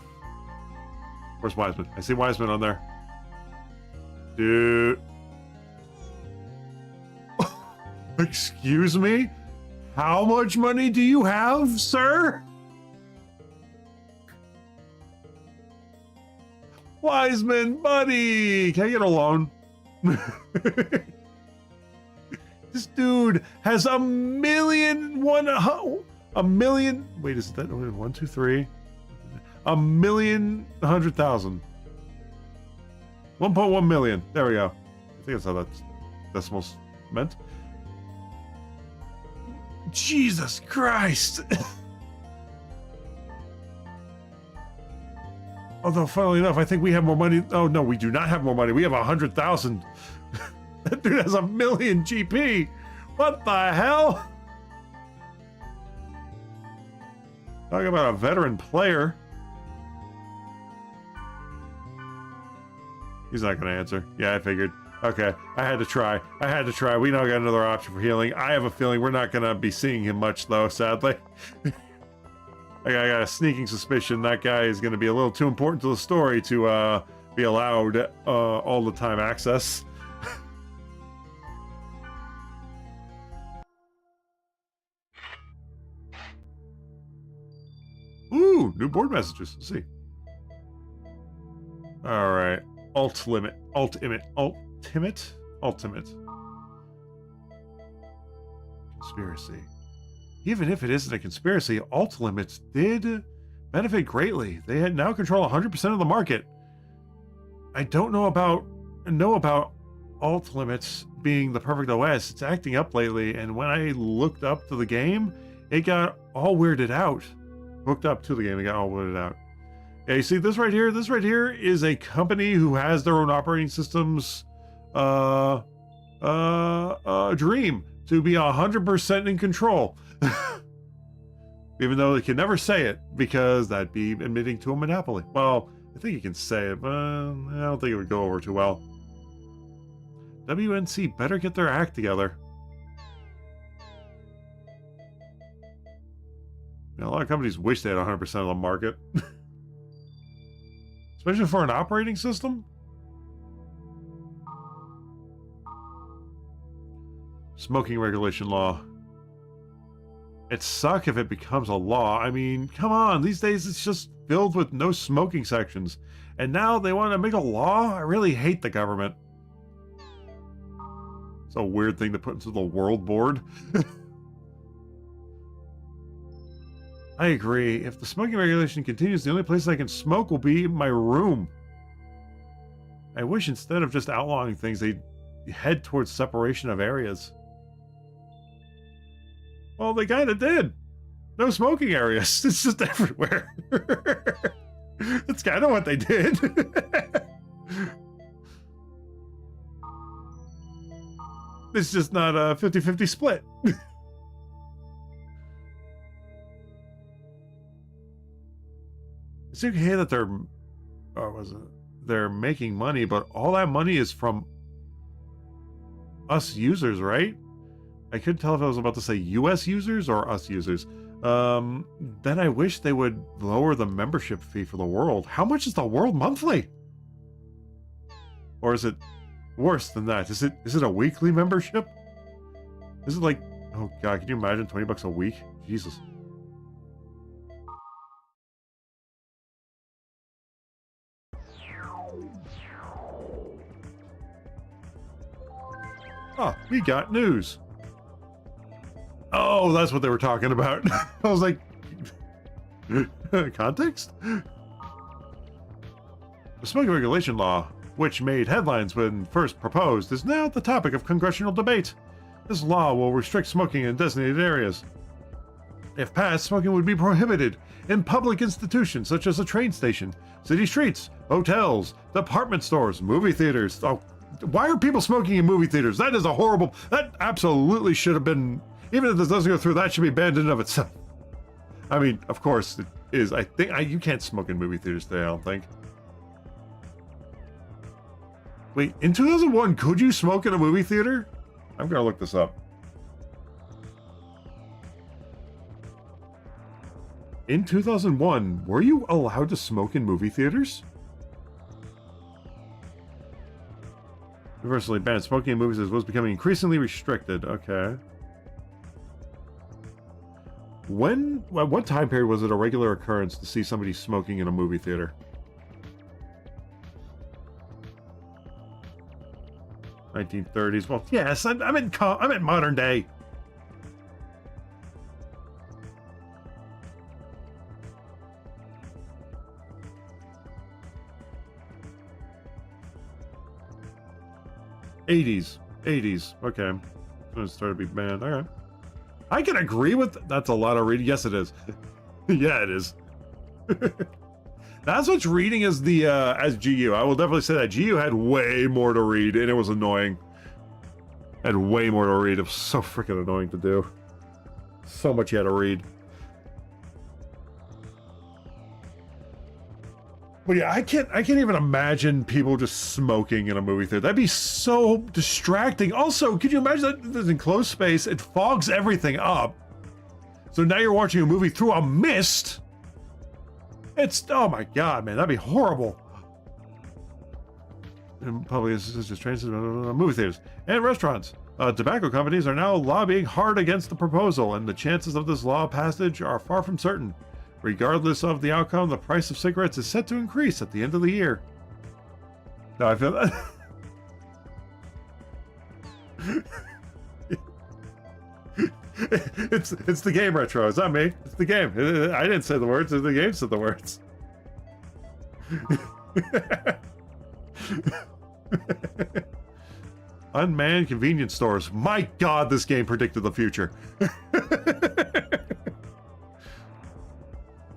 Where's Wiseman? I see Wiseman on there. Dude. Excuse me? How much money do you have, sir? Wiseman, buddy! Can I get a loan? This dude has a million. Wait, is that 1, 2, 3? 1,100,000. 1.1 million. There we go. I think that's how that's decimals meant. Jesus Christ! Although, funnily enough, I think we have more money. Oh, no, we do not have more money. We have 100,000. That dude has 1 million GP. What the hell? Talk about a veteran player. He's not going to answer. Yeah, I figured. Okay, I had to try. We now got another option for healing. I have a feeling we're not going to be seeing him much, though, sadly. I got a sneaking suspicion that guy is going to be a little too important to the story to be allowed all the time access. Ooh, new board messages. Let's see. All right. Ultimate. Conspiracy. Even if it isn't a conspiracy, alt limits did benefit greatly. They had now control 100% of the market. I don't know about alt limits being the perfect OS. It's acting up lately, and when I looked up to the game, it got all weirded out. Hooked up to the game, it got all weirded out. Yeah, you see this right here? This right here is a company who has their own operating systems dream to be 100% in control. Even though they can never say it, because that'd be admitting to a monopoly. Well, I think you can say it, but I don't think it would go over too well. WNC better get their act together. You know, a lot of companies wish they had 100% of the market. Especially for an operating system. Smoking regulation law. It'd suck if it becomes a law. I mean, come on. These days it's just filled with no smoking sections. And now they want to make a law? I really hate the government. It's a weird thing to put into the world board. I agree. If the smoking regulation continues, the only place I can smoke will be my room. I wish instead of just outlawing things, they'd head towards separation of areas. Well, they kind of did. No smoking areas. It's just everywhere. That's kind of what they did. It's just not a 50-50 split. It's okay that they're making money, but all that money is from us users, right? I couldn't tell if I was about to say US users or us users. Then I wish they would lower the membership fee for the world. How much is the world monthly? Or is it worse than that? Is it a weekly membership? Is it like, oh god, can you imagine $20 a week? Jesus. Oh, we got news. Oh, that's what they were talking about. I was like, context? The smoking regulation law, which made headlines when first proposed, is now the topic of congressional debate. This law will restrict smoking in designated areas. If passed, smoking would be prohibited in public institutions such as a train station, city streets, hotels, department stores, movie theaters. Oh, why are people smoking in movie theaters? That is a horrible... That absolutely should have been... Even if this doesn't go through, that should be banned in and of itself. I mean, of course it is. I think you can't smoke in movie theaters today, I don't think. Wait, in 2001, could you smoke in a movie theater? I'm gonna look this up. In 2001, were you allowed to smoke in movie theaters? Universally banned smoking in movies was becoming increasingly restricted. Okay. What time period was it a regular occurrence to see somebody smoking in a movie theater? (1930s). Well, yes, I'm in modern day. '80s. Okay, when it started to be banned. All right. I can agree with that's a lot of reading. Yes, it is. Yeah, it is. That's what's reading as the as GU. I will definitely say that GU had way more to read, and it was annoying. Had way more to read. It was so freaking annoying to do. So much you had to read. But yeah, I can't even imagine people just smoking in a movie theater. That'd be so distracting. Also, could you imagine that there's enclosed space? It fogs everything up. So now you're watching a movie through a mist. Oh my god, man, that'd be horrible. in public such as trains, movie theaters, and restaurants. Tobacco companies are now lobbying hard against the proposal, and the chances of this law passage are far from certain. Regardless of the outcome, the price of cigarettes is set to increase at the end of the year. Now I feel that. It's the game, Retro. It's not me. It's the game. I didn't say the words. The game said the words. Unmanned convenience stores. My God, this game predicted the future.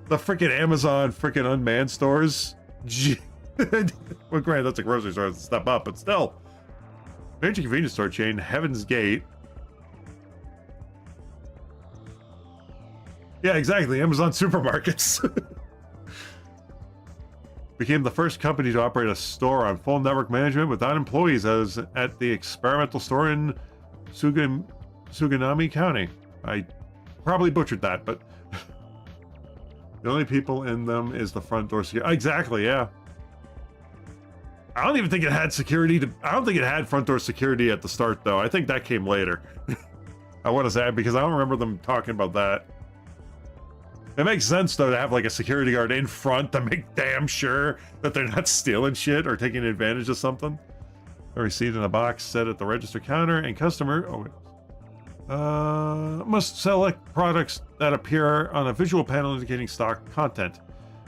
The freaking Amazon freaking unmanned stores. Gee. Well, granted, that's a grocery store. That's a step up, but still. Major convenience store chain Heaven's Gate. Yeah, exactly. Amazon supermarkets. Became the first company to operate a store on full network management without employees, as at the experimental store in Suganami County. I probably butchered that, but the only people in them is the front door security. Exactly, yeah. I don't even think it had security. I don't think it had front door security at the start, though. I think that came later. I want to say, because I don't remember them talking about that. It makes sense, though, to have like a security guard in front to make damn sure that they're not stealing shit or taking advantage of something. A receipt in a box set at the register counter, and customer must select products that appear on a visual panel indicating stock content.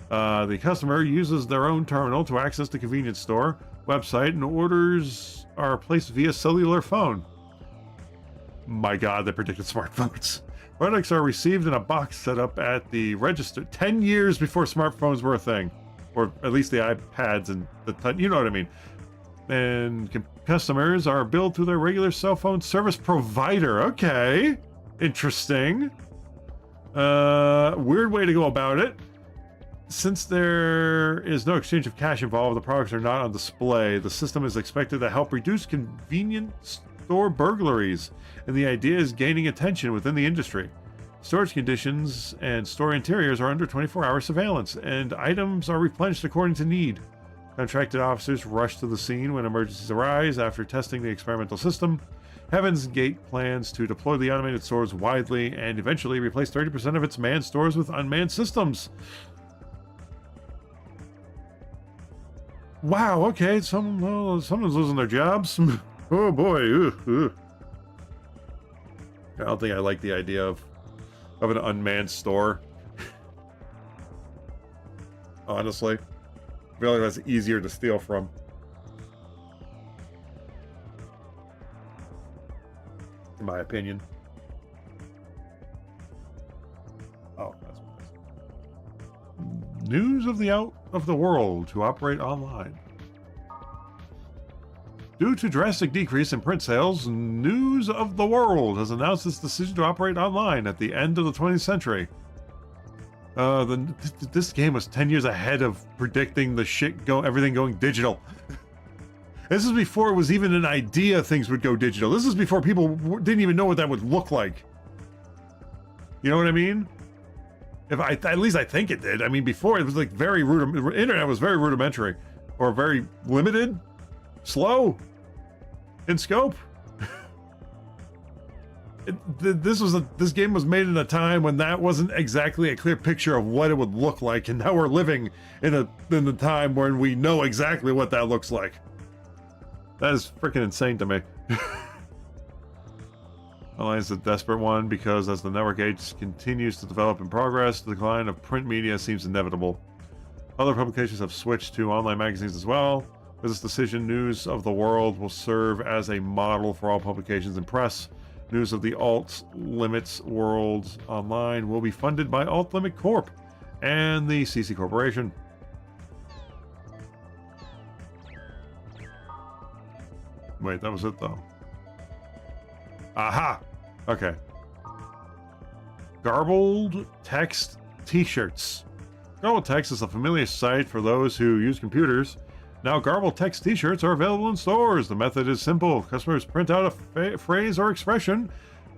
The customer uses their own terminal to access the convenience store website, and orders are placed via cellular phone. My God, they predicted smartphones. Products are received in a box set up at the register 10 years before smartphones were a thing. Or at least the iPads and the you know what I mean. And customers are billed through their regular cell phone service provider. Okay. Interesting. Weird way to go about it. Since there is no exchange of cash involved, the products are not on display. The system is expected to help reduce convenience store burglaries, and the idea is gaining attention within the industry. Storage conditions and store interiors are under 24-hour surveillance, and items are replenished according to need. Contracted officers rush to the scene when emergencies arise. After testing the experimental system, Heaven's Gate plans to deploy the automated stores widely and eventually replace 30% of its manned stores with unmanned systems. Wow, okay, someone's losing their jobs. Oh boy. I don't think I like the idea of an unmanned store. Honestly. I feel like that's easier to steal from. In my opinion. Oh, that's what it is. News of the out of the world to operate online. Due to drastic decrease in print sales, News of the World has announced its decision to operate online at the end of the 20th century. This game was 10 years ahead of predicting the everything going digital. This is before it was even an idea things would go digital. This is before people didn't even know what that would look like. You know what I mean? At least I think it did. I mean, before it was like internet was very rudimentary, or very limited, slow in scope. This game was made in a time when that wasn't exactly a clear picture of what it would look like, and now we're living in the time when we know exactly what that looks like. That is freaking insane to me. Online is a desperate one because as the network age continues to develop and progress, the decline of print media seems inevitable. Other publications have switched to online magazines as well. With this decision, News of the World will serve as a model for all publications and press. News of the Alt Limits World Online will be funded by Alt Limit Corp and the CC Corporation. Wait, that was it though. Aha! Okay. Garbled Text T-shirts. Garbled Text is a familiar sight for those who use computers. Now, Garbled Text T-shirts are available in stores. The method is simple. Customers print out a phrase or expression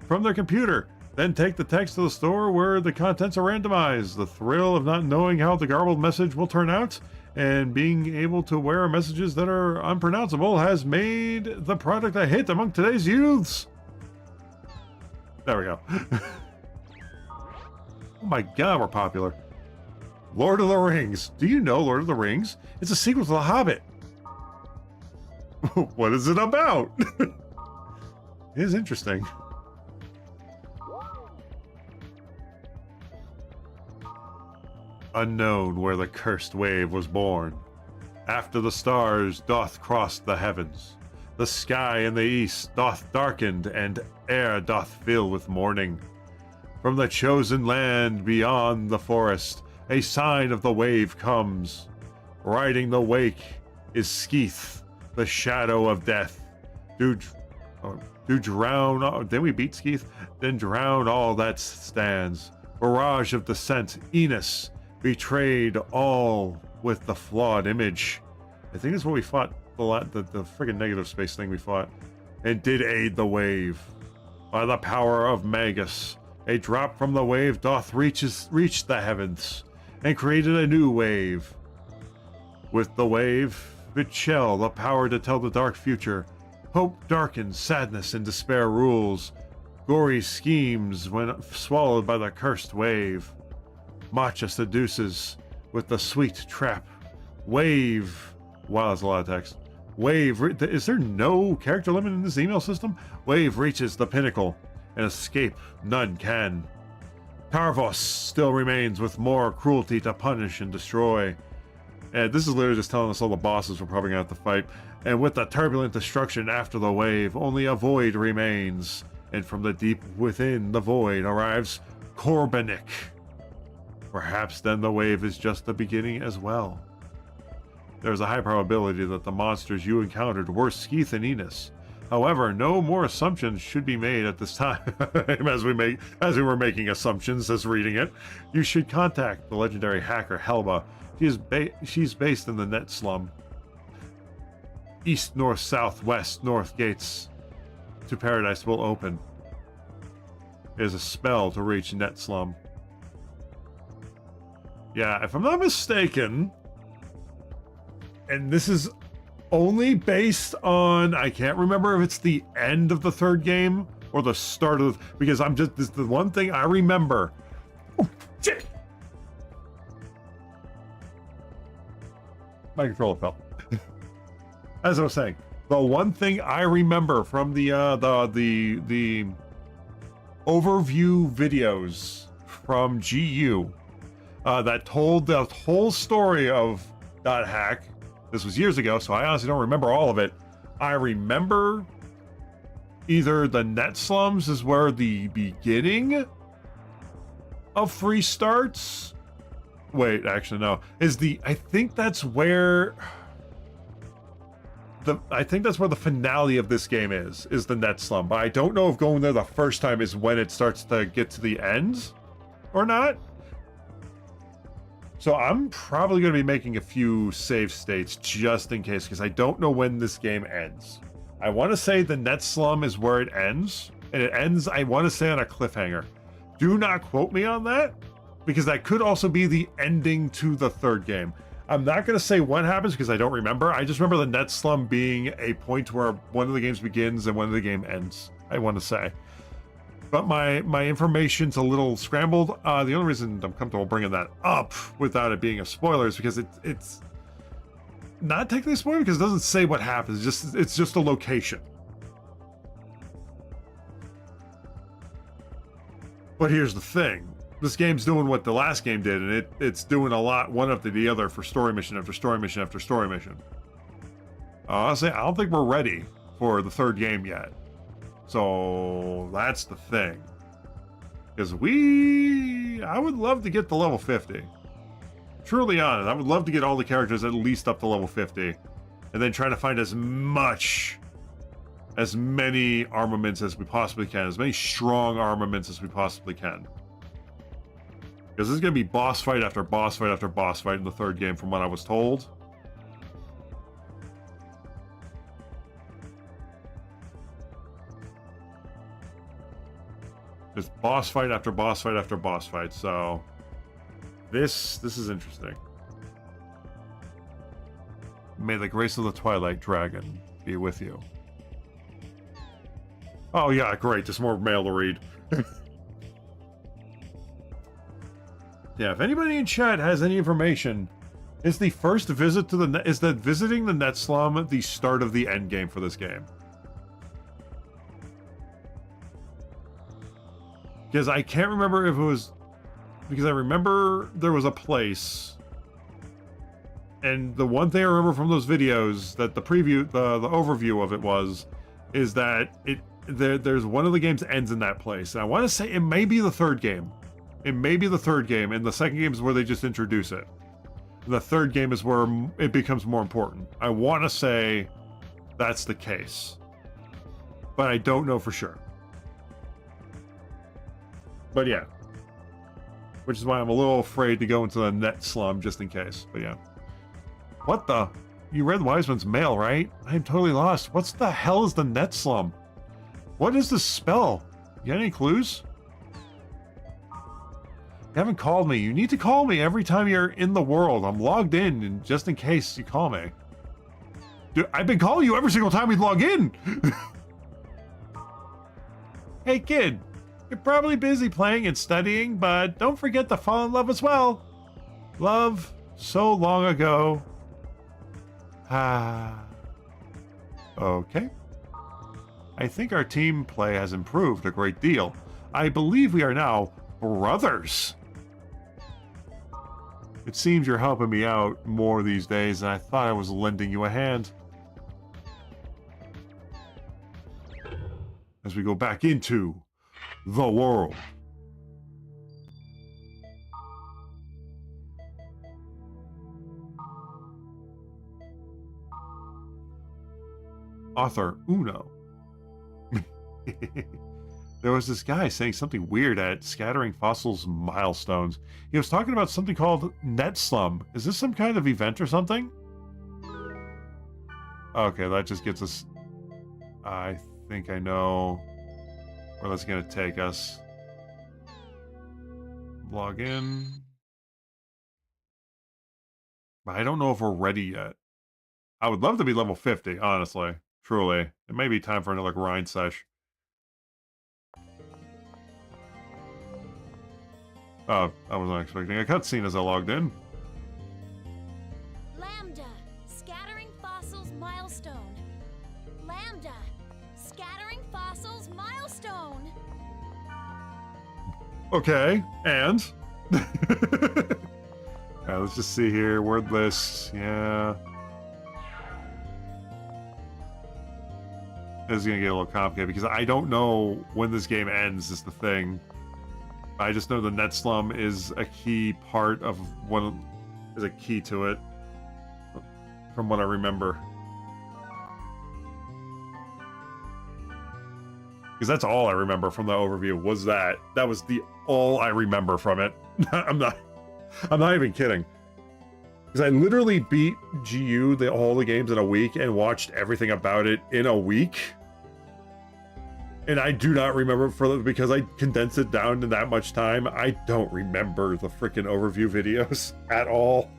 from their computer, then take the text to the store where the contents are randomized. The thrill of not knowing how the garbled message will turn out and being able to wear messages that are unpronounceable has made the product a hit among today's youths. There we go. Oh my god, we're popular. Lord of the Rings. Do you know Lord of the Rings? It's a sequel to The Hobbit. What is it about? It is interesting. Unknown where the cursed wave was born. After the stars doth cross the heavens, the sky in the east doth darkened, and air doth fill with mourning. From the chosen land beyond the forest, a sign of the wave comes. Riding the wake is Skeeth, the shadow of death. Do drown. Then we beat Skeeth. Then drown all that stands. Barrage of descent. Enos betrayed all with the flawed image. I think that's what we fought. The friggin' negative space thing we fought, and did aid the wave. By the power of Magus, a drop from the wave doth reach the heavens, and created a new wave. With the wave, it shall the power to tell the dark future. Hope darkens, sadness and despair rules. Gory schemes when swallowed by the cursed wave. Matcha seduces with the sweet trap. Wave. Wow, that's a lot of text. Wave. Is there no character limit in this email system? Wave reaches the pinnacle, and escape none can. Tarvos still remains with more cruelty to punish and destroy. And this is literally just telling us all the bosses we're probably going to have to fight. And with the turbulent destruction after the wave, only a void remains. And from the deep within the void arrives Korbanik. Perhaps then the wave is just the beginning as well. There is a high probability that the monsters you encountered were Skeeth and Enos. However, no more assumptions should be made at this time. as we were making assumptions as reading it, you should contact the legendary hacker Helba. She's based in the Net Slum. East, north, south, west, north gates to paradise will open. It is a spell to reach Net Slum. Yeah, if I'm not mistaken, and this is only based on, I can't remember if it's the end of the third game or the start of the, because this is the one thing I remember. Oh, shit! My controller fell. As I was saying, the one thing I remember from the overview videos from GU that told the whole story of .hack. This was years ago, so I honestly don't remember all of it. I remember either the Net Slums is where the beginning of Free starts. Wait, actually no. I think that's where the finale of this game is the Net Slum. But I don't know if going there the first time is when it starts to get to the end or not. So I'm probably going to be making a few save states just in case, because I don't know when this game ends. I want to say the Net Slum is where it ends, and it ends, I want to say, on a cliffhanger. Do not quote me on that, because that could also be the ending to the third game. I'm not going to say what happens because I don't remember. I just remember the Net Slum being a point where one of the games begins and one of the game ends, I want to say. But my information's a little scrambled. The only reason I'm comfortable bringing that up without it being a spoiler is because it's not technically a spoiler because it doesn't say what happens. It's just a location. But here's the thing. This game's doing what the last game did, and it's doing a lot one after the other for story mission after story mission after story mission. Honestly, I don't think we're ready for the third game yet. So that's the thing. Because I would love to get to level 50. Truly honest, I would love to get all the characters at least up to level 50. And then try to find as many armaments as we possibly can. As many strong armaments as we possibly can. Because this is going to be boss fight after boss fight after boss fight in the third game from what I was told. Just boss fight after boss fight after boss fight, so this is interesting. May the grace of the Twilight Dragon be with you. Oh yeah, great. Just more mail to read. Yeah, if anybody in chat has any information, is the first visit to the is that visiting the net slum the start of the end game for this game? Because I can't remember if it was, because I remember there was a place, and the one thing I remember from those videos that the preview, the overview of it was, is that there's one of the games ends in that place, and I want to say it may be the third game. It may be the third game, and the second game is where they just introduce it. The third game is where it becomes more important. I want to say that's the case, but I don't know for sure. But yeah, which is why I'm a little afraid to go into the net slum just in case. But yeah. What the? You read Wiseman's mail, right? I'm totally lost. What's the hell is the net slum? What is this spell? You got any clues? You haven't called me. You need to call me every time you're in the world. I'm logged in, and just in case you call me. Dude, I've been calling you every single time we log in. Hey kid, you're probably busy playing and studying, but don't forget to fall in love as well. Love, so long ago. Ah. Okay. I think our team play has improved a great deal. I believe we are now brothers. It seems you're helping me out more these days, and I thought I was lending you a hand. As we go back into the world. Author Uno. There was this guy saying something weird at Scattering Fossils Milestones. He was talking about something called Net Slum. Is this some kind of event or something? Okay, that just gets us... I think I know where that's going to take us. Log in. But I don't know if we're ready yet. I would love to be level 50, honestly. Truly. It may be time for another grind sesh. Oh, I wasn't expecting a cutscene as I logged in. Lambda, scattering fossils milestone. Lambda, scattering fossils milestone. Okay, and? Alright, let's just see here. Word lists, yeah. This is gonna get a little complicated because I don't know when this game ends, is the thing. I just know the net slum is a key part of is a key to it, from what I remember. Because that's all I remember from the overview was that. That was all I remember from it. I'm not even kidding. Because I literally beat GU all the games in a week and watched everything about it in a week. And I do not remember because I condensed it down in that much time. I don't remember the freaking overview videos at all.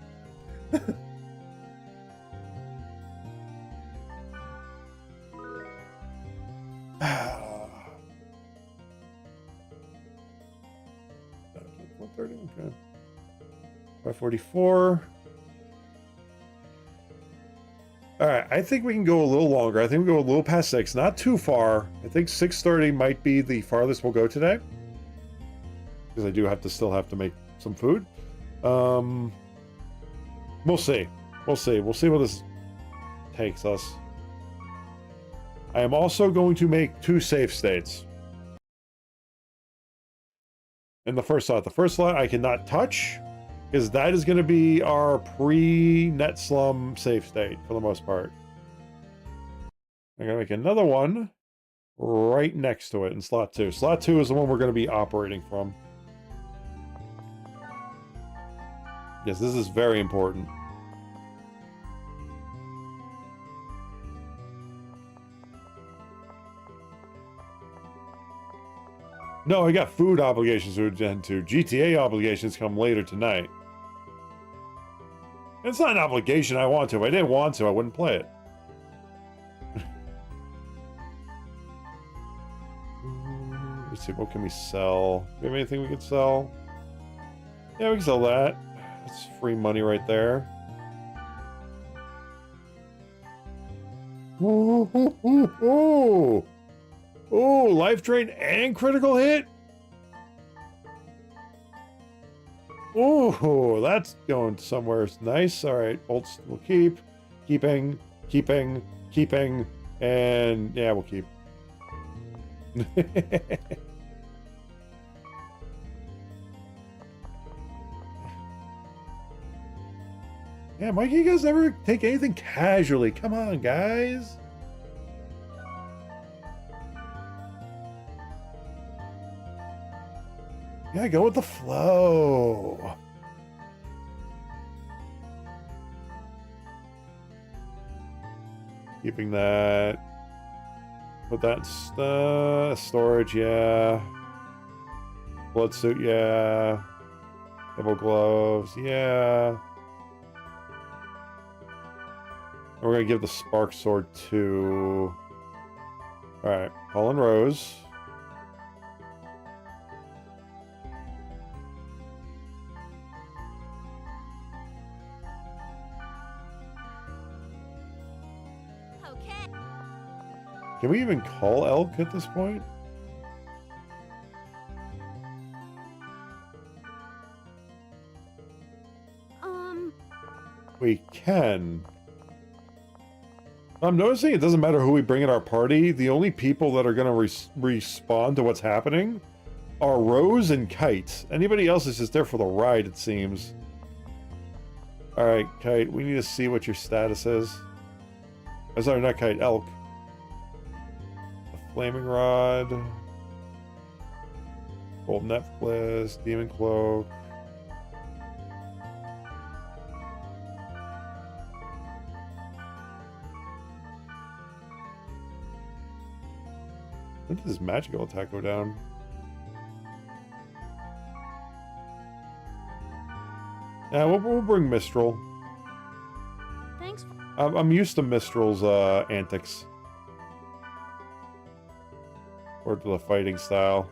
Okay. 544. Alright, I think we can go a little longer. I think we go a little past 6. Not too far. I think 6:30 might be the farthest we'll go today. Because I do still have to make some food. We'll see. We'll see. We'll see where this takes us. I am also going to make 2 save states. In the first slot. The first slot I cannot touch, because that is going to be our pre-net slum save state for the most part. I'm going to make another one right next to it in slot 2. Slot 2 is the one we're going to be operating from. Yes, this is very important. No, I got food obligations to attend to. GTA obligations come later tonight. It's not an obligation I want to. If I didn't want to, I wouldn't play it. Let's see, what can we sell? Do we have anything we could sell? Yeah, we can sell that. That's free money right there. Ooh, ooh, ooh, ooh. Ooh, life drain and critical hit? Ooh, that's going somewhere nice. All right, bolts we'll keep. Keeping, and yeah, we'll keep. Yeah, why can't you guys never take anything casually? Come on, guys. Yeah, go with the flow. Keeping that. Put that in storage, yeah. Blood suit, yeah. Double gloves, yeah. And we're gonna give the spark sword to... Alright, Holland Rose. Okay. Can we even call Elk at this point? We can. I'm noticing it doesn't matter who we bring in our party. The only people that are going to respond to what's happening are Rose and Kite. Anybody else is just there for the ride, it seems. Alright, Kite, we need to see what your status is. Oh, sorry, not Kite, Elk. The Flaming Rod. Gold Necklace, Demon Cloak. When did this magical attack go down? Yeah, we'll bring Mistral. Thanks. I'm used to Mistral's antics. Or to the fighting style.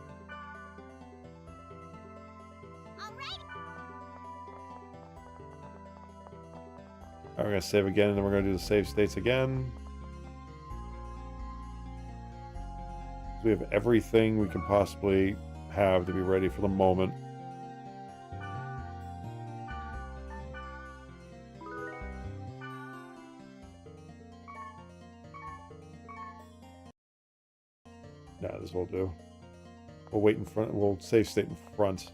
Alright. Alright, we're gonna save again, and then we're gonna do the save states again. We have everything we can possibly have to be ready for the moment. Nah, this will do. We'll wait in front. We'll save state in front.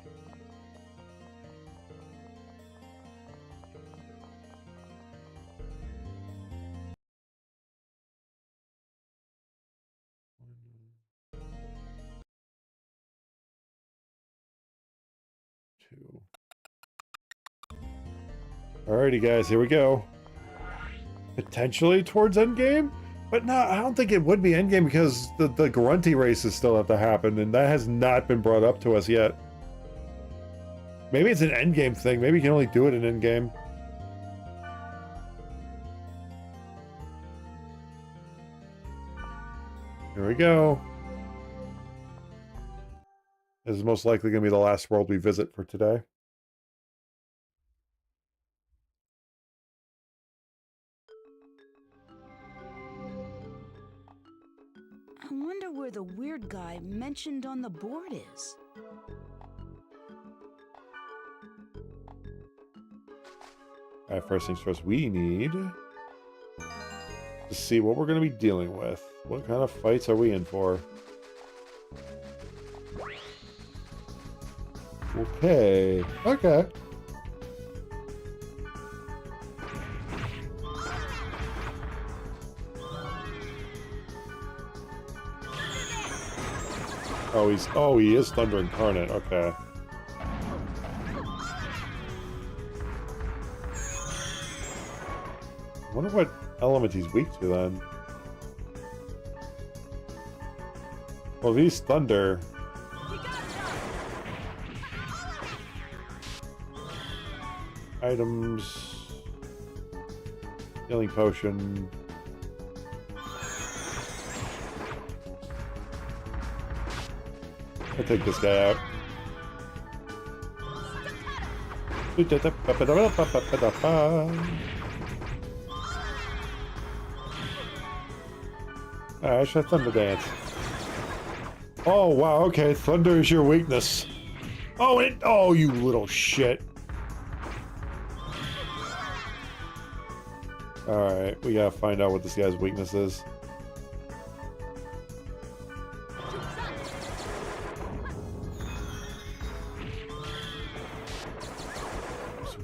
Alrighty, guys, here we go. Potentially towards endgame? But no, I don't think it would be endgame because the grunty races still have to happen, and that has not been brought up to us yet. Maybe it's an endgame thing. Maybe you can only do it in endgame. Here we go. This is most likely going to be the last world we visit for today. I wonder where the weird guy mentioned on the board is. Alright, first things first, we need to see what we're going to be dealing with. What kind of fights are we in for? Okay. Okay. Oh, he is Thunder Incarnate. Okay. I wonder what element he's weak to then. Well, if he's Thunder. Items. Healing potion. I'll take this guy out. Alright, I should thunder dance. Oh wow, okay, thunder is your weakness. Oh, oh, you little shit. Alright, we gotta find out what this guy's weakness is.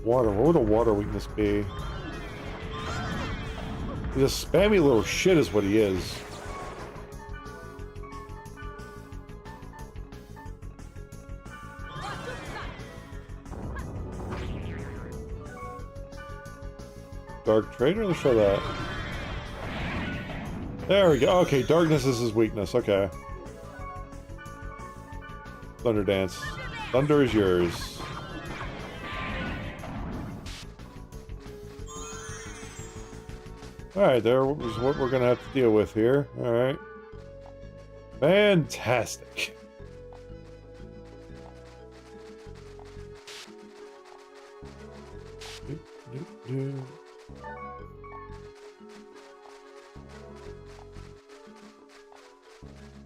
Water. What would a water weakness be? He's a spammy little shit is what he is. Dark Trader? Let's show that. There we go. Okay, darkness is his weakness. Okay. Thunder Dance. Thunder is yours. Alright, there is what we're gonna have to deal with here. Alright. Fantastic.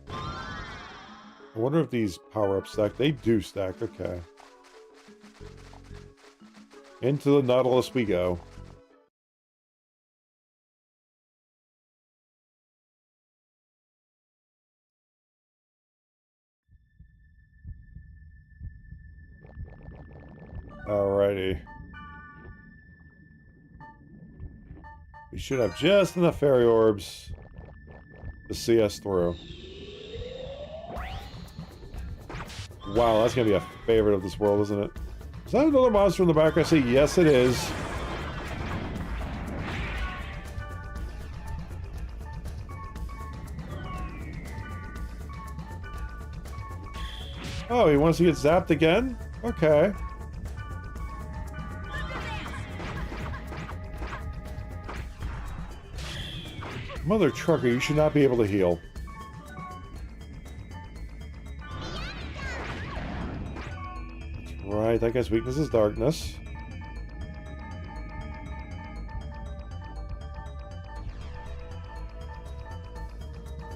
I wonder if these power-ups stack. They do stack, okay. Into the Nautilus we go. Alrighty. We should have just enough fairy orbs to see us through. Wow, that's gonna be a favorite of this world, isn't it? Is that another monster in the back? I say yes, it is. Oh, he wants to get zapped again? Okay. Mother trucker, you should not be able to heal. That's right, that guy's weakness is darkness.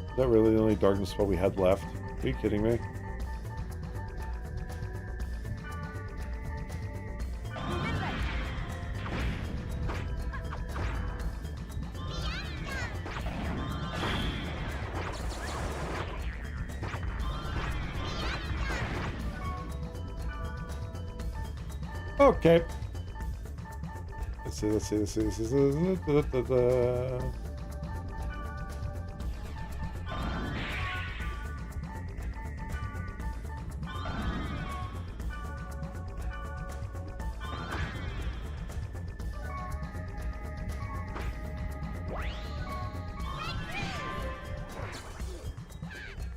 Is that really the only darkness spell we had left? Are you kidding me? Okay. Let's see.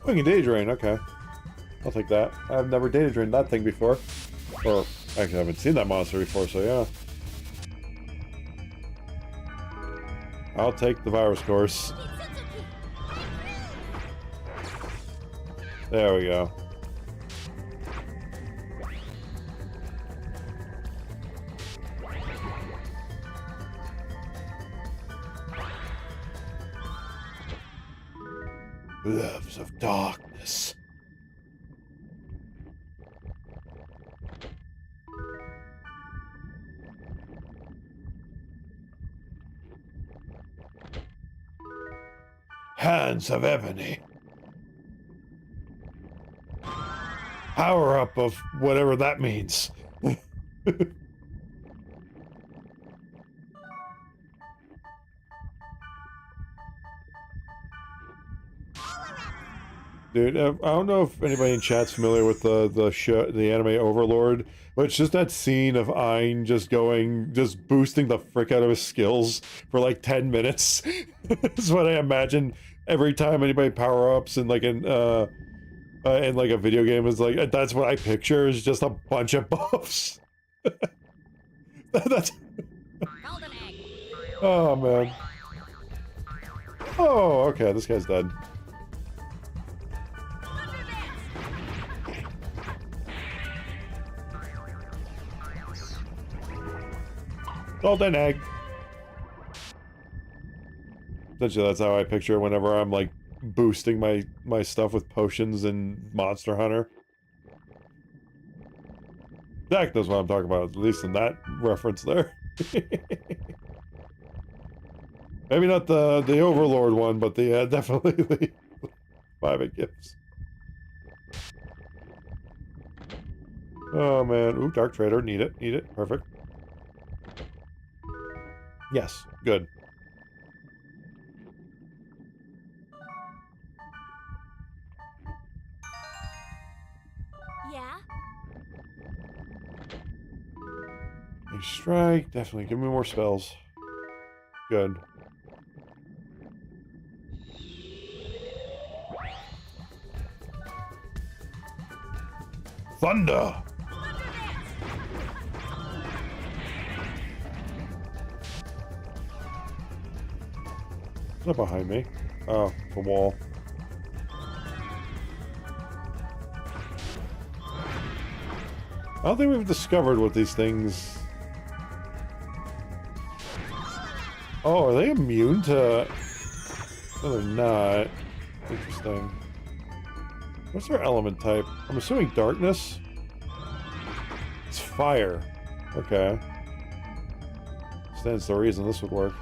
Oh, you can data drain, okay. I'll take that. I've never data drained that thing before. Or, actually, I haven't seen that monster before, so yeah. I'll take the virus course. There we go. Gloves of darkness. Hands of ebony. Power up of whatever that means. Dude, I don't know if anybody in chat's familiar with the show, the anime Overlord, but it's just that scene of Ein just boosting the frick out of his skills for like 10 minutes. That's what I imagine every time anybody power ups in like in like a video game is like. That's what I picture is just a bunch of buffs. That's. Oh, man. Oh, okay, this guy's dead. Golden egg. Essentially, that's how I picture it whenever I'm, like, boosting my stuff with potions and Monster Hunter. Zach knows what I'm talking about, at least in that reference there. Maybe not the Overlord one, but the definitely the 5 gifts. Oh man, ooh, Dark Trader, need it, perfect. Yes, good. Yeah? A strike, definitely. Give me more spells. Good. Thunder! What's up behind me? Oh, the wall. I don't think we've discovered what these things... Oh, are they immune to... No, they're not. Interesting. What's their element type? I'm assuming darkness? It's fire. Okay. Stands to reason this would work.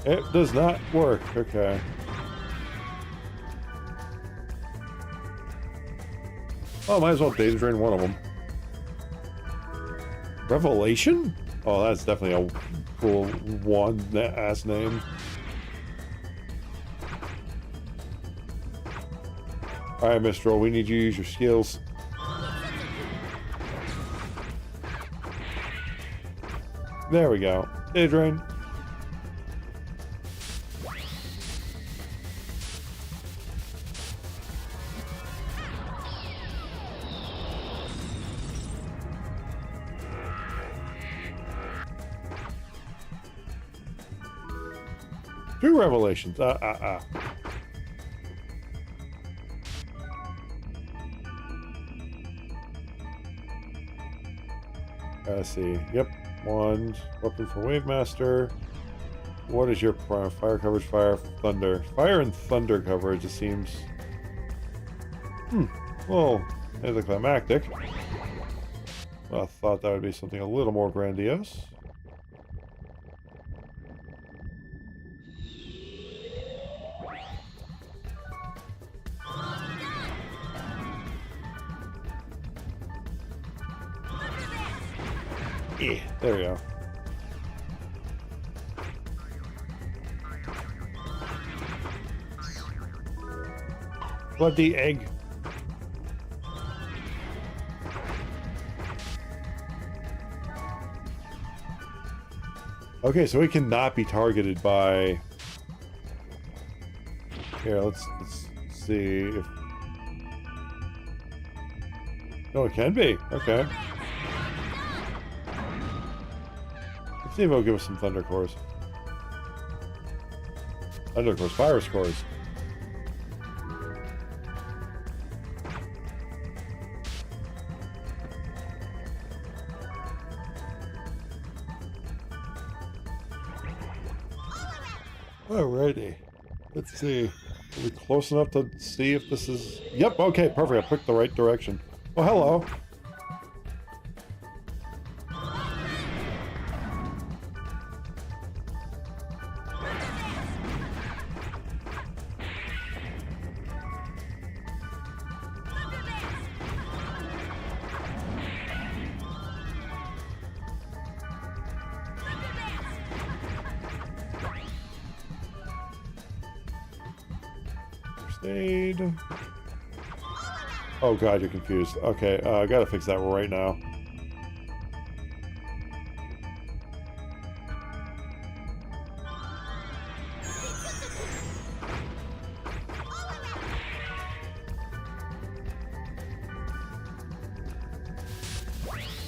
It does not work. Okay. Oh, might as well data drain one of them. Revelation? Oh, that's definitely a cool one-ass name. Alright, Mistral, we need you to use your skills. There we go. Data drain. Two revelations. Let's see. Yep. One weapon for Wave Master. What is your fire coverage? Fire, thunder. Fire and thunder coverage, it seems. Well, anticlimactic. I thought that would be something a little more grandiose. Yeah, there we go. Bloody egg. Okay, so it cannot be targeted by... Here, let's see if... No, it can be. Okay. Let's see if it'll give us some Thunder Cores. Thunder Cores, Fire Cores. Alrighty. Let's see. Are we close enough to see if this is... Yep, okay, perfect. I picked the right direction. Oh, hello. Aid. Oh god, you're confused. Okay, I gotta fix that right now.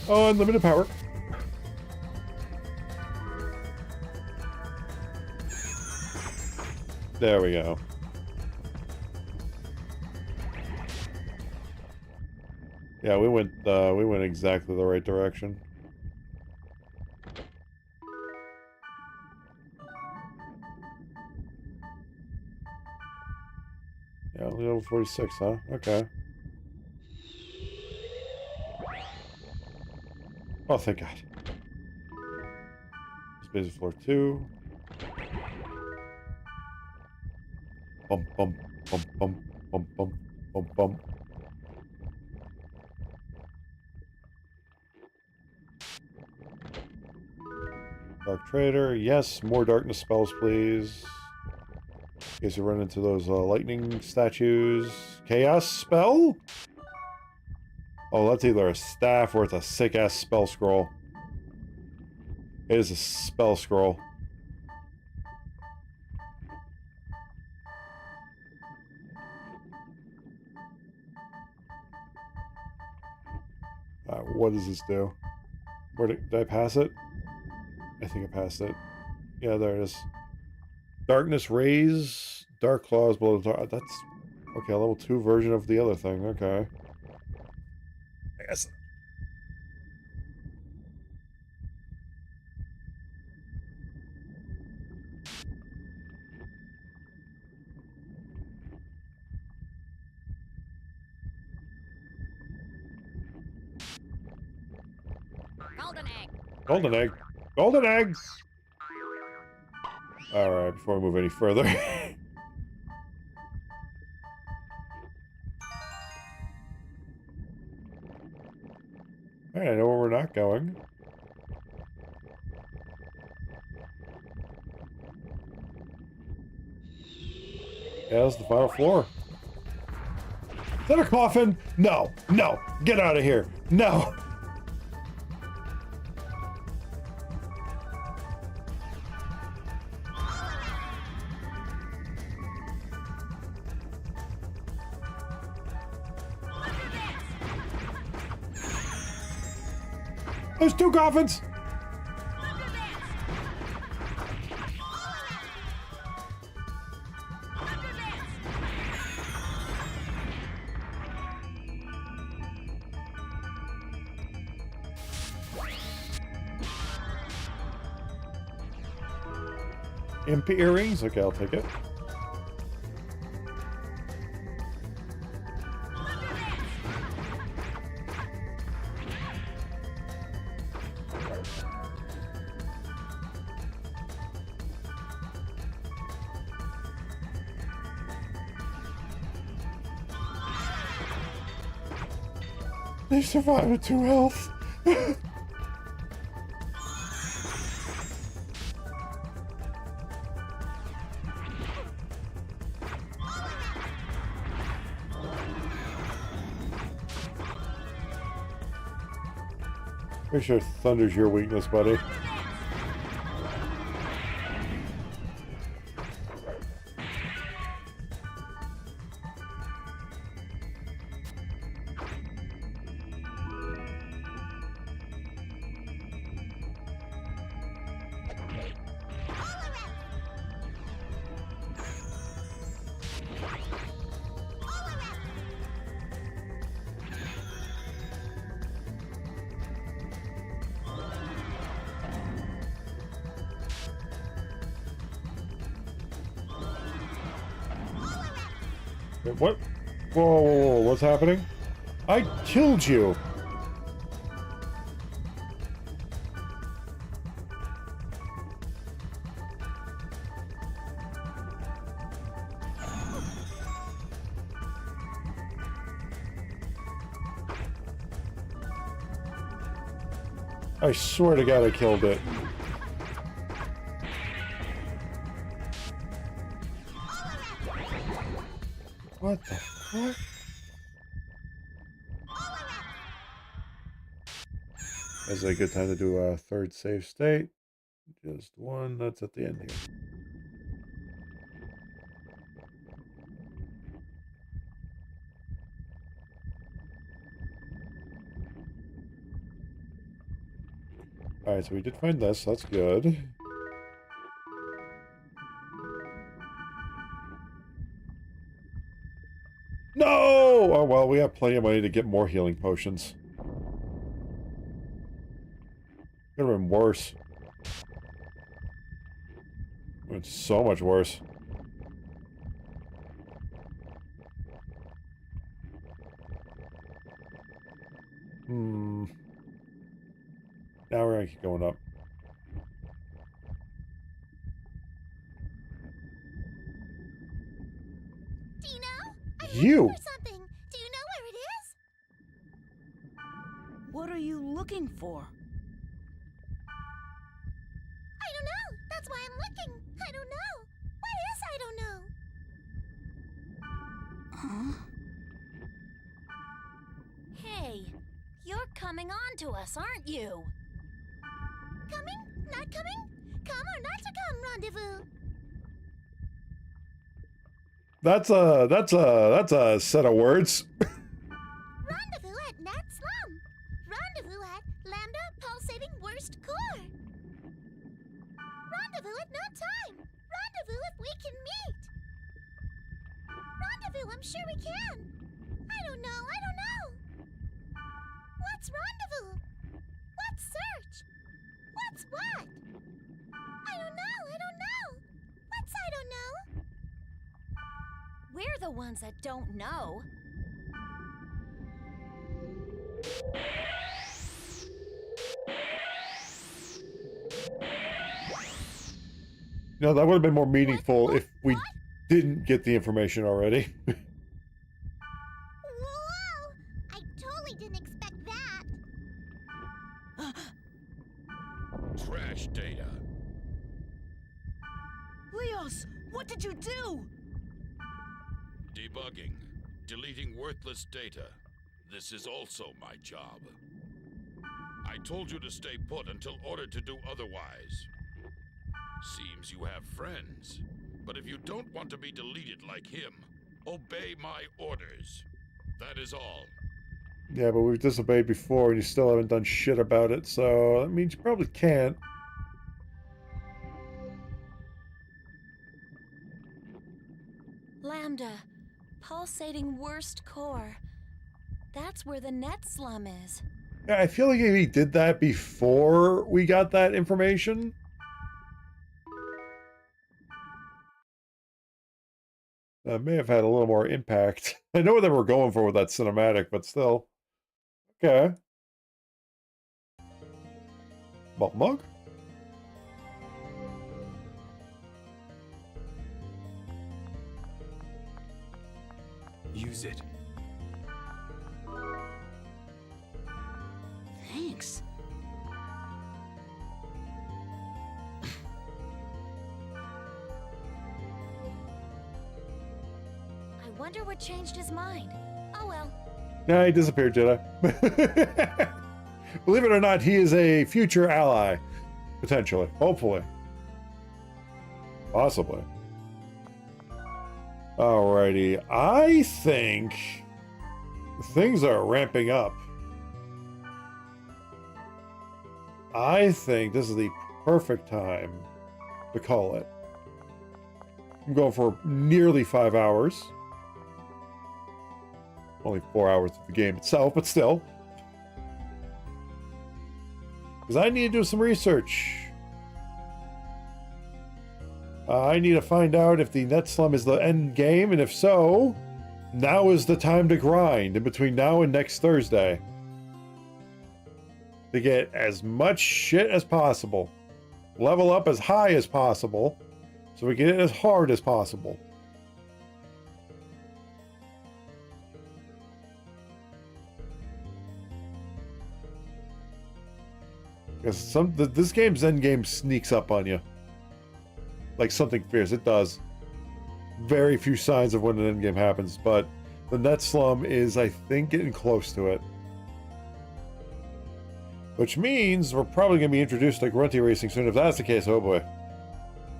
Oh, unlimited power. There we go. Yeah, we went exactly the right direction. Yeah, only level 46, huh? Okay. Oh, thank God. Space floor 2. Bump, bump, bump, bump, bump, bump, bump, bump. Dark Trader, yes. More darkness spells, please. In case you run into those lightning statues. Chaos spell? Oh, that's either a staff or it's a sick-ass spell scroll. It is a spell scroll. What does this do? Where did I pass it? I think I passed it. Yeah, there it is. Darkness Rays, Dark Claws below the dark. That's okay. Level 2 version of the other thing. Okay. I guess. Golden egg. Golden egg. Golden eggs. All right. Before we move any further. All right. I know where we're not going. Yeah, that's the final floor. Is that a coffin? No. No. Get out of here. No. There's 2 coffins. Imp earrings? Okay, I'll take it. They survived with 2 health. Pretty sure Thunder's your weakness, buddy. What? Whoa, whoa, whoa, what's happening? I killed you! I swear to God I killed it. What the fuck? This is a good time to do a 3rd save state. Just one, that's at the end here. Alright, so we did find this, that's good. well, we have plenty of money to get more healing potions. Could have been worse. It's so much worse. Now we're gonna keep going up. Dino? You! For something. Do you know where it is? What are you looking for? I don't know. That's why I'm looking. I don't know. What is I don't know? Huh? Hey, you're coming on to us, aren't you? Coming? Not coming? Come or not to come, rendezvous. That's a set of words. Rendezvous at Nat Slum. Rendezvous at Lambda Pulsating Worst Core. Rendezvous at no time. Rendezvous if we can meet. Rendezvous, I'm sure we can. I don't know. What's rendezvous? What's search? What's what? I don't know. What's I don't know? We're the ones that don't know. You know, that would have been more meaningful if we didn't get the information already. Whoa! I totally didn't expect that. Trash data. Leos, what did you do? Debugging. Deleting worthless data. This is also my job. I told you to stay put until ordered to do otherwise. Seems you have friends. But if you don't want to be deleted like him, obey my orders. That is all. Yeah, but we've disobeyed before and you still haven't done shit about it, so that means you probably can't. Lambda, pulsating worst core. That's where the net slum is. Yeah, I feel like if he did that before we got that information. That may have had a little more impact. I know what they were going for with that cinematic, but still. Okay. Balmung? Use it. Thanks. I wonder what changed his mind. Oh well. Nah, he disappeared, Jedi. Believe it or not, he is a future ally. Potentially. Hopefully. Possibly. Alrighty. I think things are ramping up. I think this is the perfect time to call it. I'm going for nearly 5 hours. Only 4 hours of the game itself, but still. Because I need to do some research. I need to find out if the net slum is the end game, and if so, now is the time to grind in between now and next Thursday. To get as much shit as possible. Level up as high as possible, so we get it as hard as possible. Because this game's end game sneaks up on you. Like something fierce. It does. Very few signs of when an end game happens, but the net slum is, I think, getting close to it. Which means we're probably going to be introduced to grunty racing soon. If that's the case, oh boy.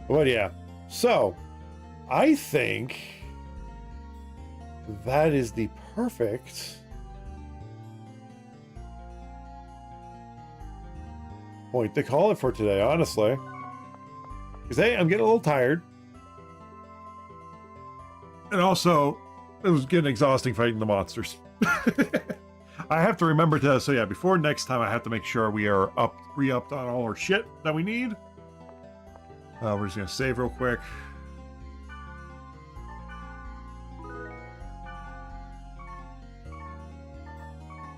But yeah. So, I think that is the perfect point to call it for today, honestly. Because, hey, I'm getting a little tired. And also, it was getting exhausting fighting the monsters. I have to remember to, so yeah, before next time, I have to make sure we are re-upped on all our shit that we need. We're just gonna save real quick.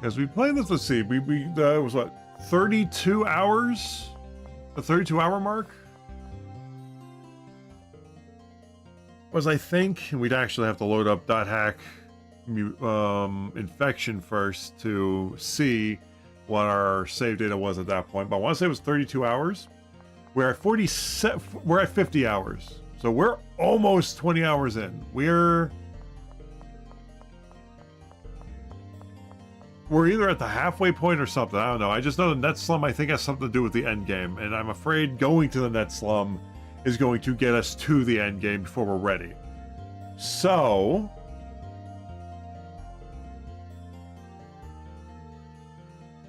As we play this, let's see, it was what, 32 hours? The 32-hour mark? Was, I think, and we'd actually have to load up .hack infection first to see what our save data was at that point. But I want to say it was 32 hours. We're at 50 hours. So we're almost 20 hours in. We're either at the halfway point or something. I don't know. I just know the net slum, I think, has something to do with the end game. And I'm afraid going to the net slum is going to get us to the end game before we're ready. So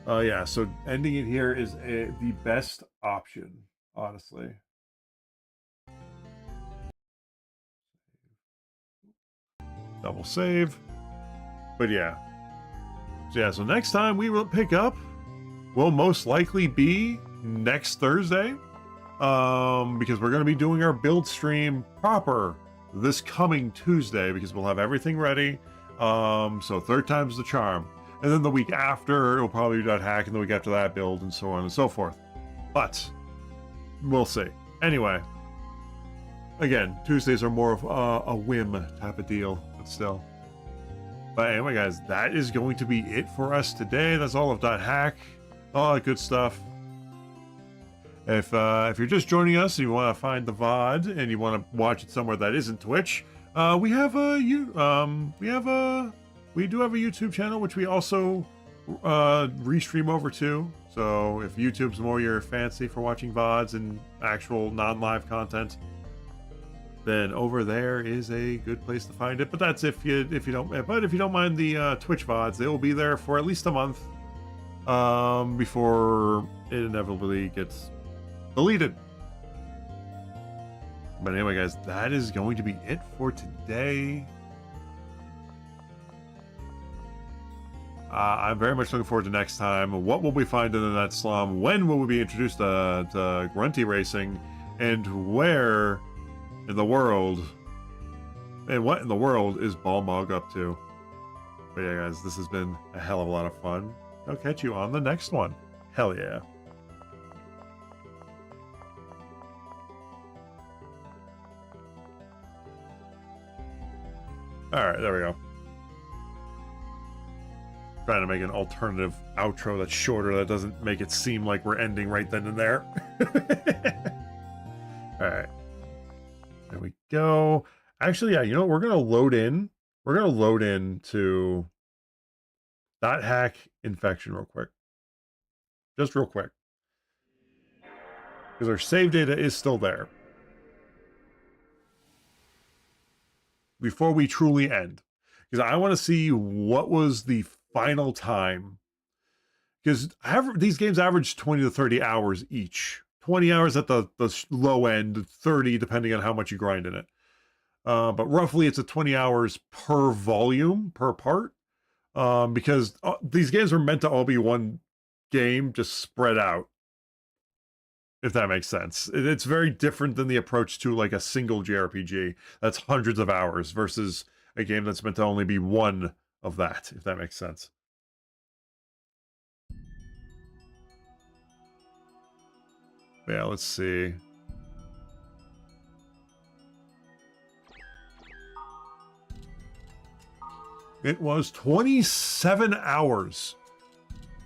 yeah, so ending it here is the best option, honestly. Double save. But yeah. So yeah, so next time we will pick up will most likely be next Thursday. Because we're going to be doing our build stream proper this coming Tuesday because we'll have everything ready. So third time's the charm. And then the week after, it'll probably be .hack, and the week after that, build, and so on and so forth. But we'll see. Anyway, again, Tuesdays are more of a whim type of deal, but still. But anyway, guys, that is going to be it for us today. That's all of .hack, all that good stuff. If you're just joining us and you want to find the VOD and you want to watch it somewhere that isn't Twitch, we do have a YouTube channel which we also restream over to. So if YouTube's more your fancy for watching VODs and actual non-live content, then over there is a good place to find it. But that's if you don't mind the Twitch VODs, they will be there for at least a month before it inevitably gets deleted. But anyway, guys, that is going to be it for today. I'm very much looking forward to next time. What will we find in the net slum? When will we be introduced to grunty racing? And where in the world, and what in the world is Balmung up to? But yeah, guys, this has been a hell of a lot of fun. I'll catch you on the next one. Hell yeah. Alright, there we go. Trying to make an alternative outro that's shorter, that doesn't make it seem like we're ending right then and there. Alright. There we go. Actually, yeah, you know what? We're going to load in. We're going to load into .hack infection real quick. Just real quick. Because our save data is still there. Before we truly end. Because I want to see what was the final time. Because these games average 20 to 30 hours each. 20 hours at the low end, 30 depending on how much you grind in it. But roughly it's a 20 hours per volume, per part. Because these games are meant to all be one game, just spread out. If that makes sense. It's very different than the approach to like a single JRPG that's hundreds of hours versus a game that's meant to only be one of that, if that makes sense. Yeah, let's see. It was 27 hours.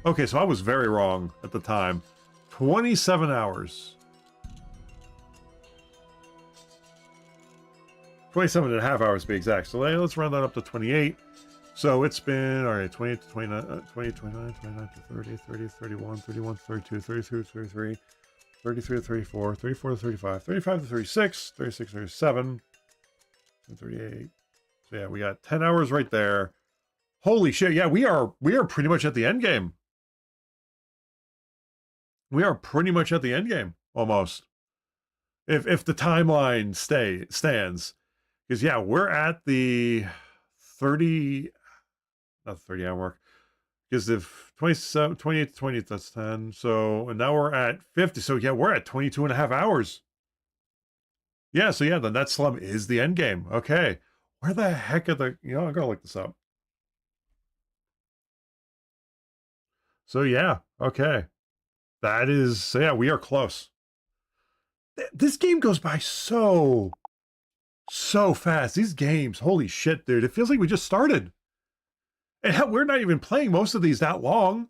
Okay, so I was very wrong at the time. 27 hours. 27 and a half hours to be exact. So let's round that up to 28. So it's been, all right, 28 to 29, 20, 29, 29 to 30, 30, 31, 31 to 32, 32 to 33, 33 to 34, 34 to 35, 35 to 36, 36 to 37, and 38. So yeah, we got 10 hours right there. Holy shit, yeah, we are pretty much at the end game. We are pretty much at the end game, almost. If the timeline stands. Because yeah, we're at the 30 not the 30-hour mark. Because if 27, 28 to 20, that's 10. So, and now we're at 50. So, yeah, we're at 22 and a half hours. Yeah, so yeah, the net slum is the end game. Okay. Where the heck are the, I'm going to look this up. So, yeah, okay. That is, so yeah, we are close. This game goes by so fast. These games, holy shit, dude. It feels like we just started. And hell, we're not even playing most of these that long.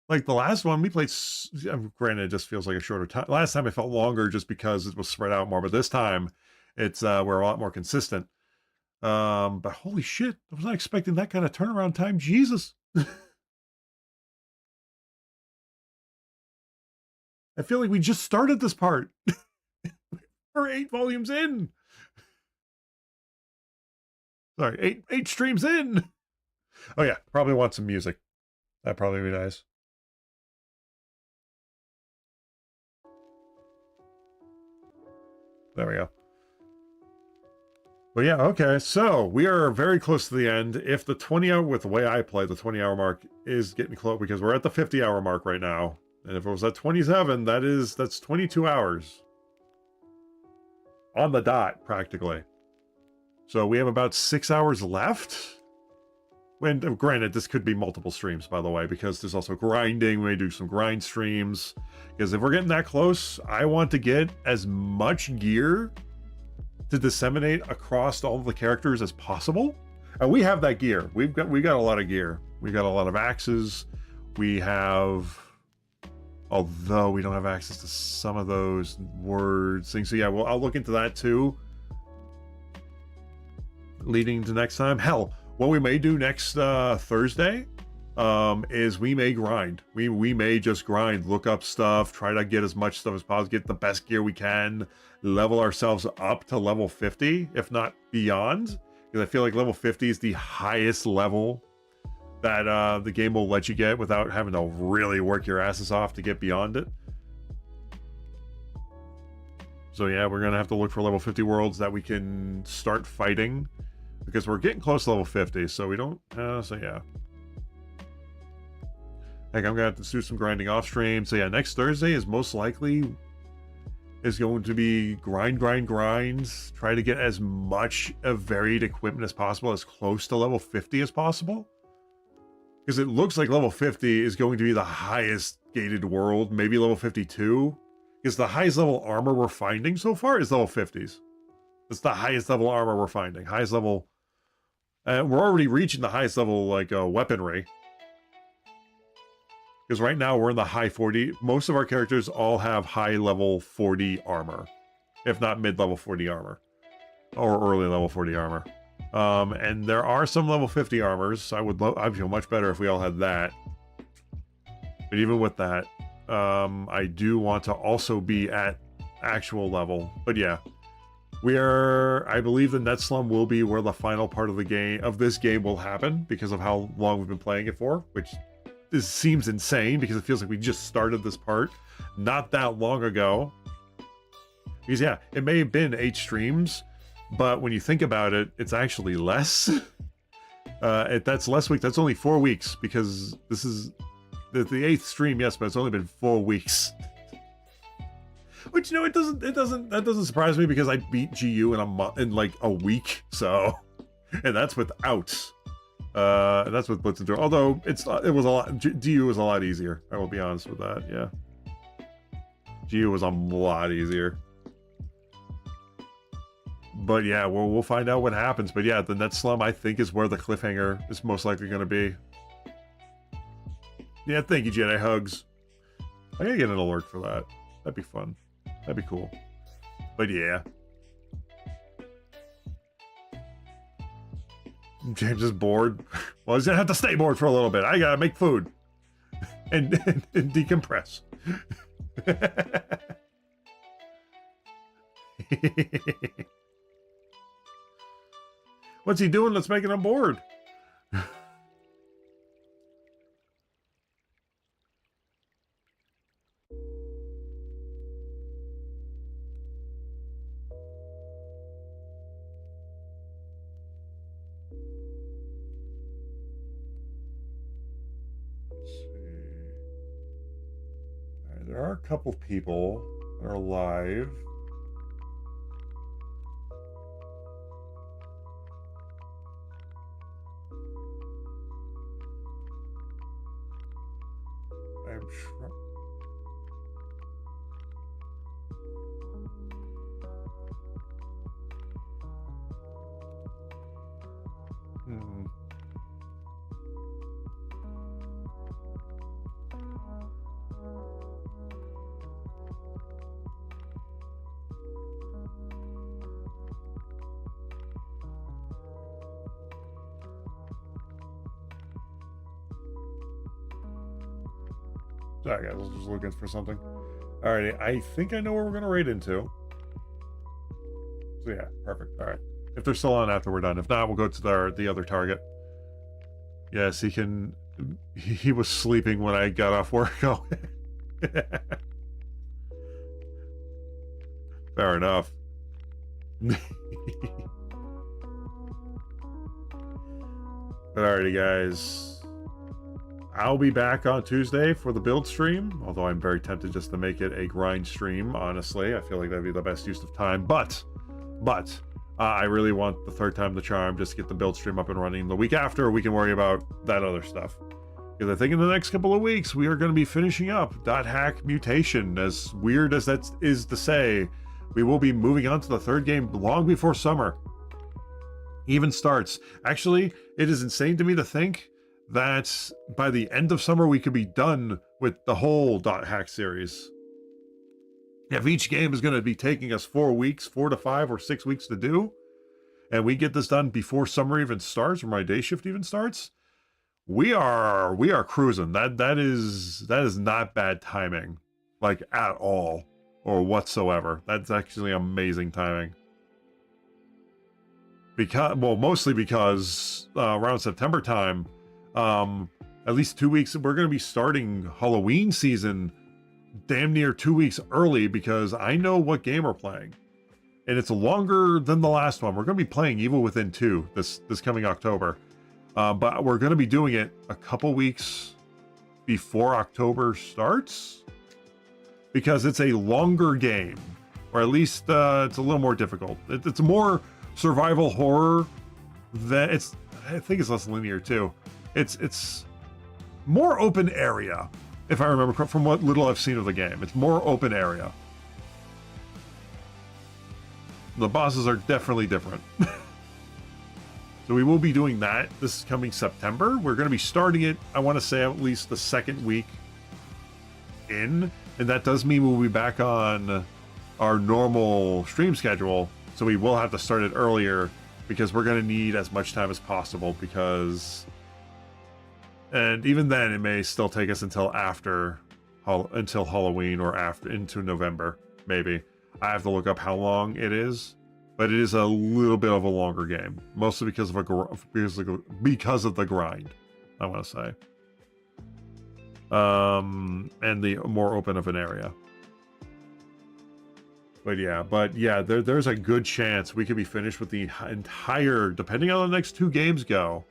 Like the last one we played, granted, it just feels like a shorter time. Last time it felt longer just because it was spread out more, but this time it's we're a lot more consistent. But holy shit, I was not expecting that kind of turnaround time. Jesus. I feel like we just started this part. We're 8 volumes in. Sorry, eight streams in. Oh yeah, probably want some music. That'd probably be nice. There we go. But yeah, okay. So we are very close to the end. If the 20-hour, with the way I play, the 20-hour mark is getting close because we're at the 50-hour mark right now. And if it was at 27, that's 22 hours. On the dot, practically. So we have about 6 hours left. And granted, this could be multiple streams, by the way, because there's also grinding. We may do some grind streams. Because if we're getting that close, I want to get as much gear to disseminate across all of the characters as possible. And we have that gear. We got a lot of gear. We got a lot of axes. We have, although we don't have access to some of those words things. So yeah, well, I'll look into that too. Leading to next time. Hell, what we may do next Thursday is we may grind. We may just grind, look up stuff, try to get as much stuff as possible, get the best gear we can, level ourselves up to level 50, if not beyond. Because I feel like level 50 is the highest level that the game will let you get without having to really work your asses off to get beyond it. So yeah, we're gonna have to look for level 50 worlds that we can start fighting. Because we're getting close to level 50, so we don't, so yeah. Heck, I'm gonna have to do some grinding off stream. So yeah, next Thursday is most likely going to be grind. Try to get as much of varied equipment as possible, as close to level 50 as possible. Because it looks like level 50 is going to be the highest gated world, maybe level 52. Because the highest level armor we're finding so far is level 50s. It's the highest level armor we're finding. Highest level. We're already reaching the highest level, like, weaponry. Because right now we're in the high 40. Most of our characters all have high level 40 armor. If not mid-level 40 armor. Or early level 40 armor. And there are some level 50 armors. I'd feel much better if we all had that. But even with that, I do want to also be at actual level. But yeah. I believe the net slum will be where the final part of this game will happen because of how long we've been playing it for, which seems insane because it feels like we just started this part not that long ago. Because yeah, it may have been 8 streams, but when you think about it, it's actually less. That's less week. That's only 4 weeks because this is the 8th stream, yes, but it's only been 4 weeks. Which, that doesn't surprise me because I beat GU in like a week, so, and that's without, that's with Blitz and Door. Although it was a lot, GU was a lot easier. I will be honest with that. Yeah, GU was a lot easier. But yeah, we'll find out what happens. But yeah, the net slum I think is where the cliffhanger is most likely going to be. Yeah, thank you, Jedi Hugs. I gotta get an alert for that. That'd be fun. That'd be cool. But yeah. James is bored. Well, he's gonna have to stay bored for a little bit. I gotta make food. And decompress. What's he doing? Let's make it on board. there are a couple people that are live. I'm sure. Sorry guys, I was just looking for something. Alrighty, I think I know where we're gonna raid into. So yeah, perfect. Alright. If they're still on after we're done. If not, we'll go to the other target. Yes, he can. He was sleeping when I got off work. Oh. Fair enough. But alrighty, guys. I'll be back on Tuesday for the build stream, although I'm very tempted just to make it a grind stream, honestly. I feel like that'd be the best use of time. But I really want the third time the charm, just to get the build stream up and running. The week after, we can worry about that other stuff. Because I think in the next couple of weeks, we are going to be finishing up .hack Mutation. As weird as that is to say, we will be moving on to the third game long before summer even starts. Actually, it is insane to me to think that by the end of summer, we could be done with the whole .hack series. If each game is going to be taking us 4 weeks, 4 to 5 or 6 weeks to do, and we get this done before summer even starts, or my day shift even starts, we are cruising. That is not bad timing, like at all or whatsoever. That's actually amazing timing. Because, well, mostly because around September time, at least 2 weeks, we're going to be starting Halloween season damn near 2 weeks early, because I know what game we're playing, and it's longer than the last one. We're going to be playing Evil Within 2 this coming October, but we're going to be doing it a couple weeks before October starts, because it's a longer game, or at least it's a little more difficult. It's more survival horror than it's. I think it's less linear too. It's more open area, if I remember from what little I've seen of the game. It's more open area. The bosses are definitely different. So we will be doing that this coming September. We're going to be starting it, I want to say, at least the second week in. And that does mean we'll be back on our normal stream schedule. So we will have to start it earlier, because we're going to need as much time as possible, because... And even then, it may still take us until Halloween, or into November, maybe. I have to look up how long it is, but it is a little bit of a longer game, mostly because of the grind, I want to say, and the more open of an area. But yeah, there's a good chance we could be finished with the entire, depending on how the next 2 games go.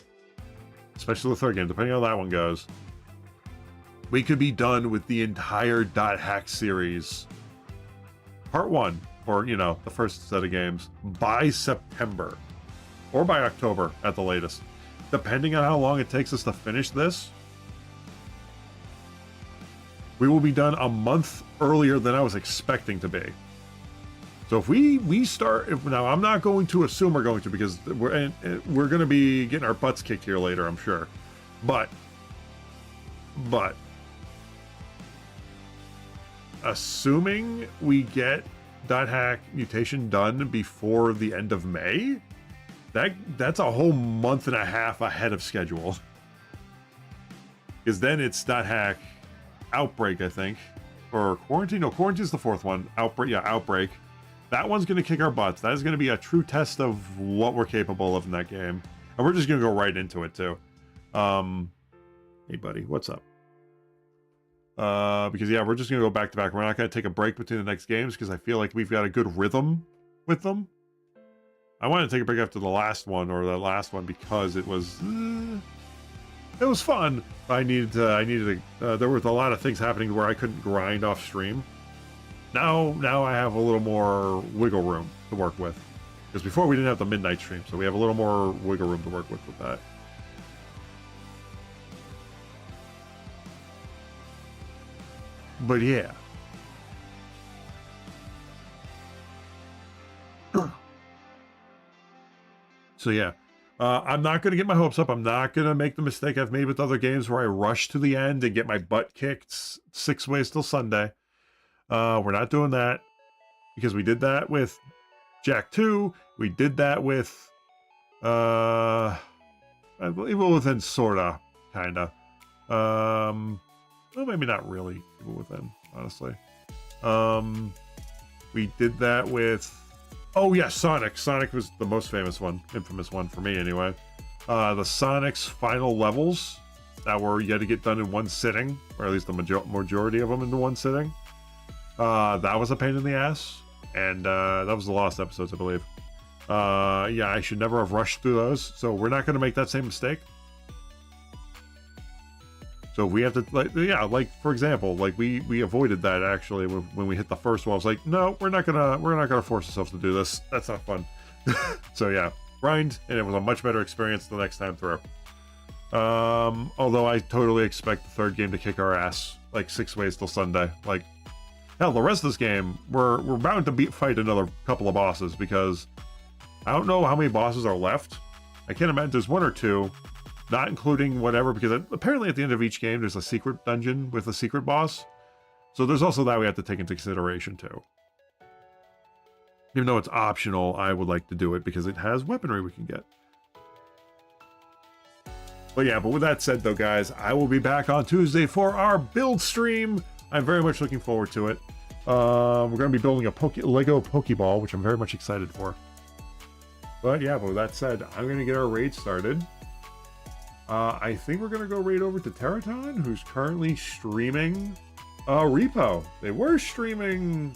Especially the third game, depending on how that one goes, we could be done with the entire .hack series, part 1, or the first set of games, by September, or by October at the latest, depending on how long it takes us to finish this. We will be done a month earlier than I was expecting to be. So if we start, now I'm not going to assume we're going to, because we're going to be getting our butts kicked here later, I'm sure. But assuming we get .hack Mutation done before the end of May, that's a whole month and a half ahead of schedule. Because then it's .hack Outbreak, I think, or Quarantine. No, Quarantine's the 4th one. Outbreak, yeah, Outbreak. That one's going to kick our butts. That is going to be a true test of what we're capable of in that game. And we're just going to go right into it, too. Hey, buddy, what's up? Because, yeah, we're just going to go back to back. We're not going to take a break between the next games, because I feel like we've got a good rhythm with them. I wanted to take a break after the last one, or the last one, because it was It was fun. I needed there was a lot of things happening where I couldn't grind off stream. Now I have a little more wiggle room to work with. Because before we didn't have the midnight stream, so we have a little more wiggle room to work with that. But yeah. So yeah. I'm not going to get my hopes up. I'm not going to make the mistake I've made with other games where I rush to the end and get my butt kicked 6 ways till Sunday. We're not doing that because we did that with Jack 2. We did that with, I believe Evil Within, sorta, kinda. Well, maybe not really Evil Within, honestly. We did that with, oh yeah, Sonic. Sonic was the most famous one, infamous one for me anyway. The Sonic's final levels that were yet to get done in one sitting, or at least the majority of them in one sitting. That was a pain in the ass, and that was the lost episodes, I believe. Yeah, I should never have rushed through those, so we're not going to make that same mistake. So we have to, like for example, like we avoided that actually when we hit the first one. I was like, no, we're not gonna force ourselves to do this. That's not fun. So yeah, grind, and it was a much better experience the next time through. Although I totally expect the third game to kick our ass, like 6 ways till Sunday. Like, hell, the rest of this game, we're bound to fight another couple of bosses, because I don't know how many bosses are left. I can't imagine there's 1 or 2. Not including whatever, because apparently at the end of each game, there's a secret dungeon with a secret boss. So there's also that we have to take into consideration too. Even though it's optional, I would like to do it because it has weaponry we can get. But yeah, but with that said though, guys, I will be back on Tuesday for our build stream. I'm very much looking forward to it. We're going to be building a Lego Pokeball, which I'm very much excited for. But yeah, but with that said, I'm going to get our raid started. I think we're going to go right over to Teraton, who's currently streaming Repo. They were streaming...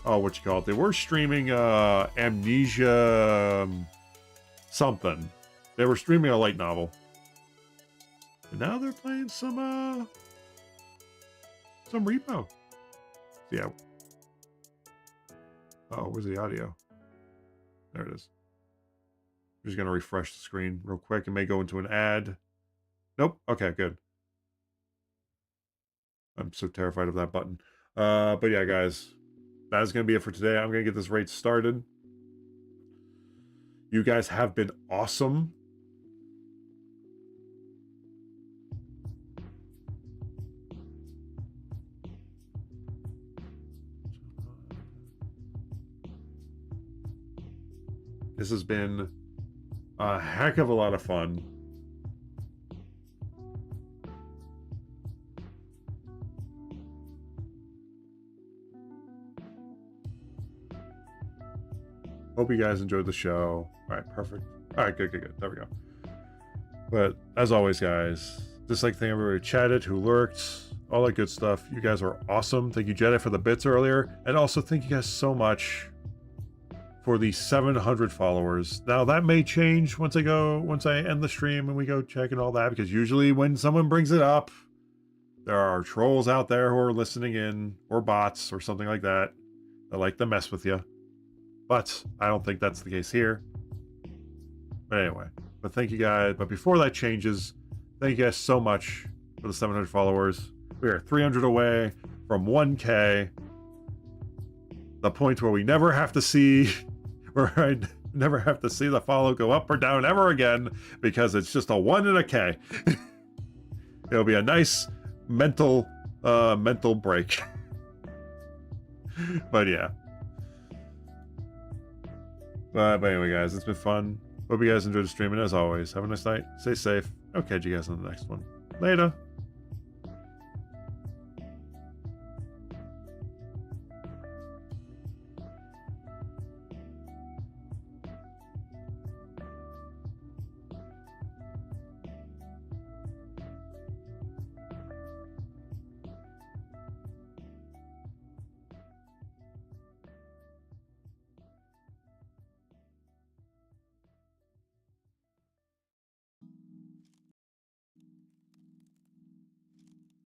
Oh, what you call it? They were streaming Amnesia something. They were streaming a light novel. And now they're playing some Repo. Yeah. Oh, where's the audio? There it is. I'm just going to refresh the screen real quick. It may go into an ad. Nope. Okay, good. I'm so terrified of that button. But yeah, guys, that is going to be it for today. I'm going to get this raid started. You guys have been awesome. This has been a heck of a lot of fun. Hope you guys enjoyed the show. All right, perfect. All right, good. There we go. But as always, guys, just like to thank everybody who chatted, who lurked, all that good stuff. You guys are awesome. Thank you, Jedi, for the bits earlier. And also thank you guys so much for the 700 followers. Now that may change once I end the stream and we go check and all that, because usually when someone brings it up, there are trolls out there who are listening in, or bots or something like that like to mess with you. But I don't think that's the case here. But anyway, but thank you guys. But before that changes, thank you guys so much for the 700 followers. We are 300 away from 1K. The point where we never have to see where I never have to see the follow go up or down ever again, because it's just a 1 and a K. It'll be a nice mental break. But yeah. But anyway, guys, it's been fun. Hope you guys enjoyed the stream, and as always, have a nice night. Stay safe. I'll catch you guys on the next one. Later.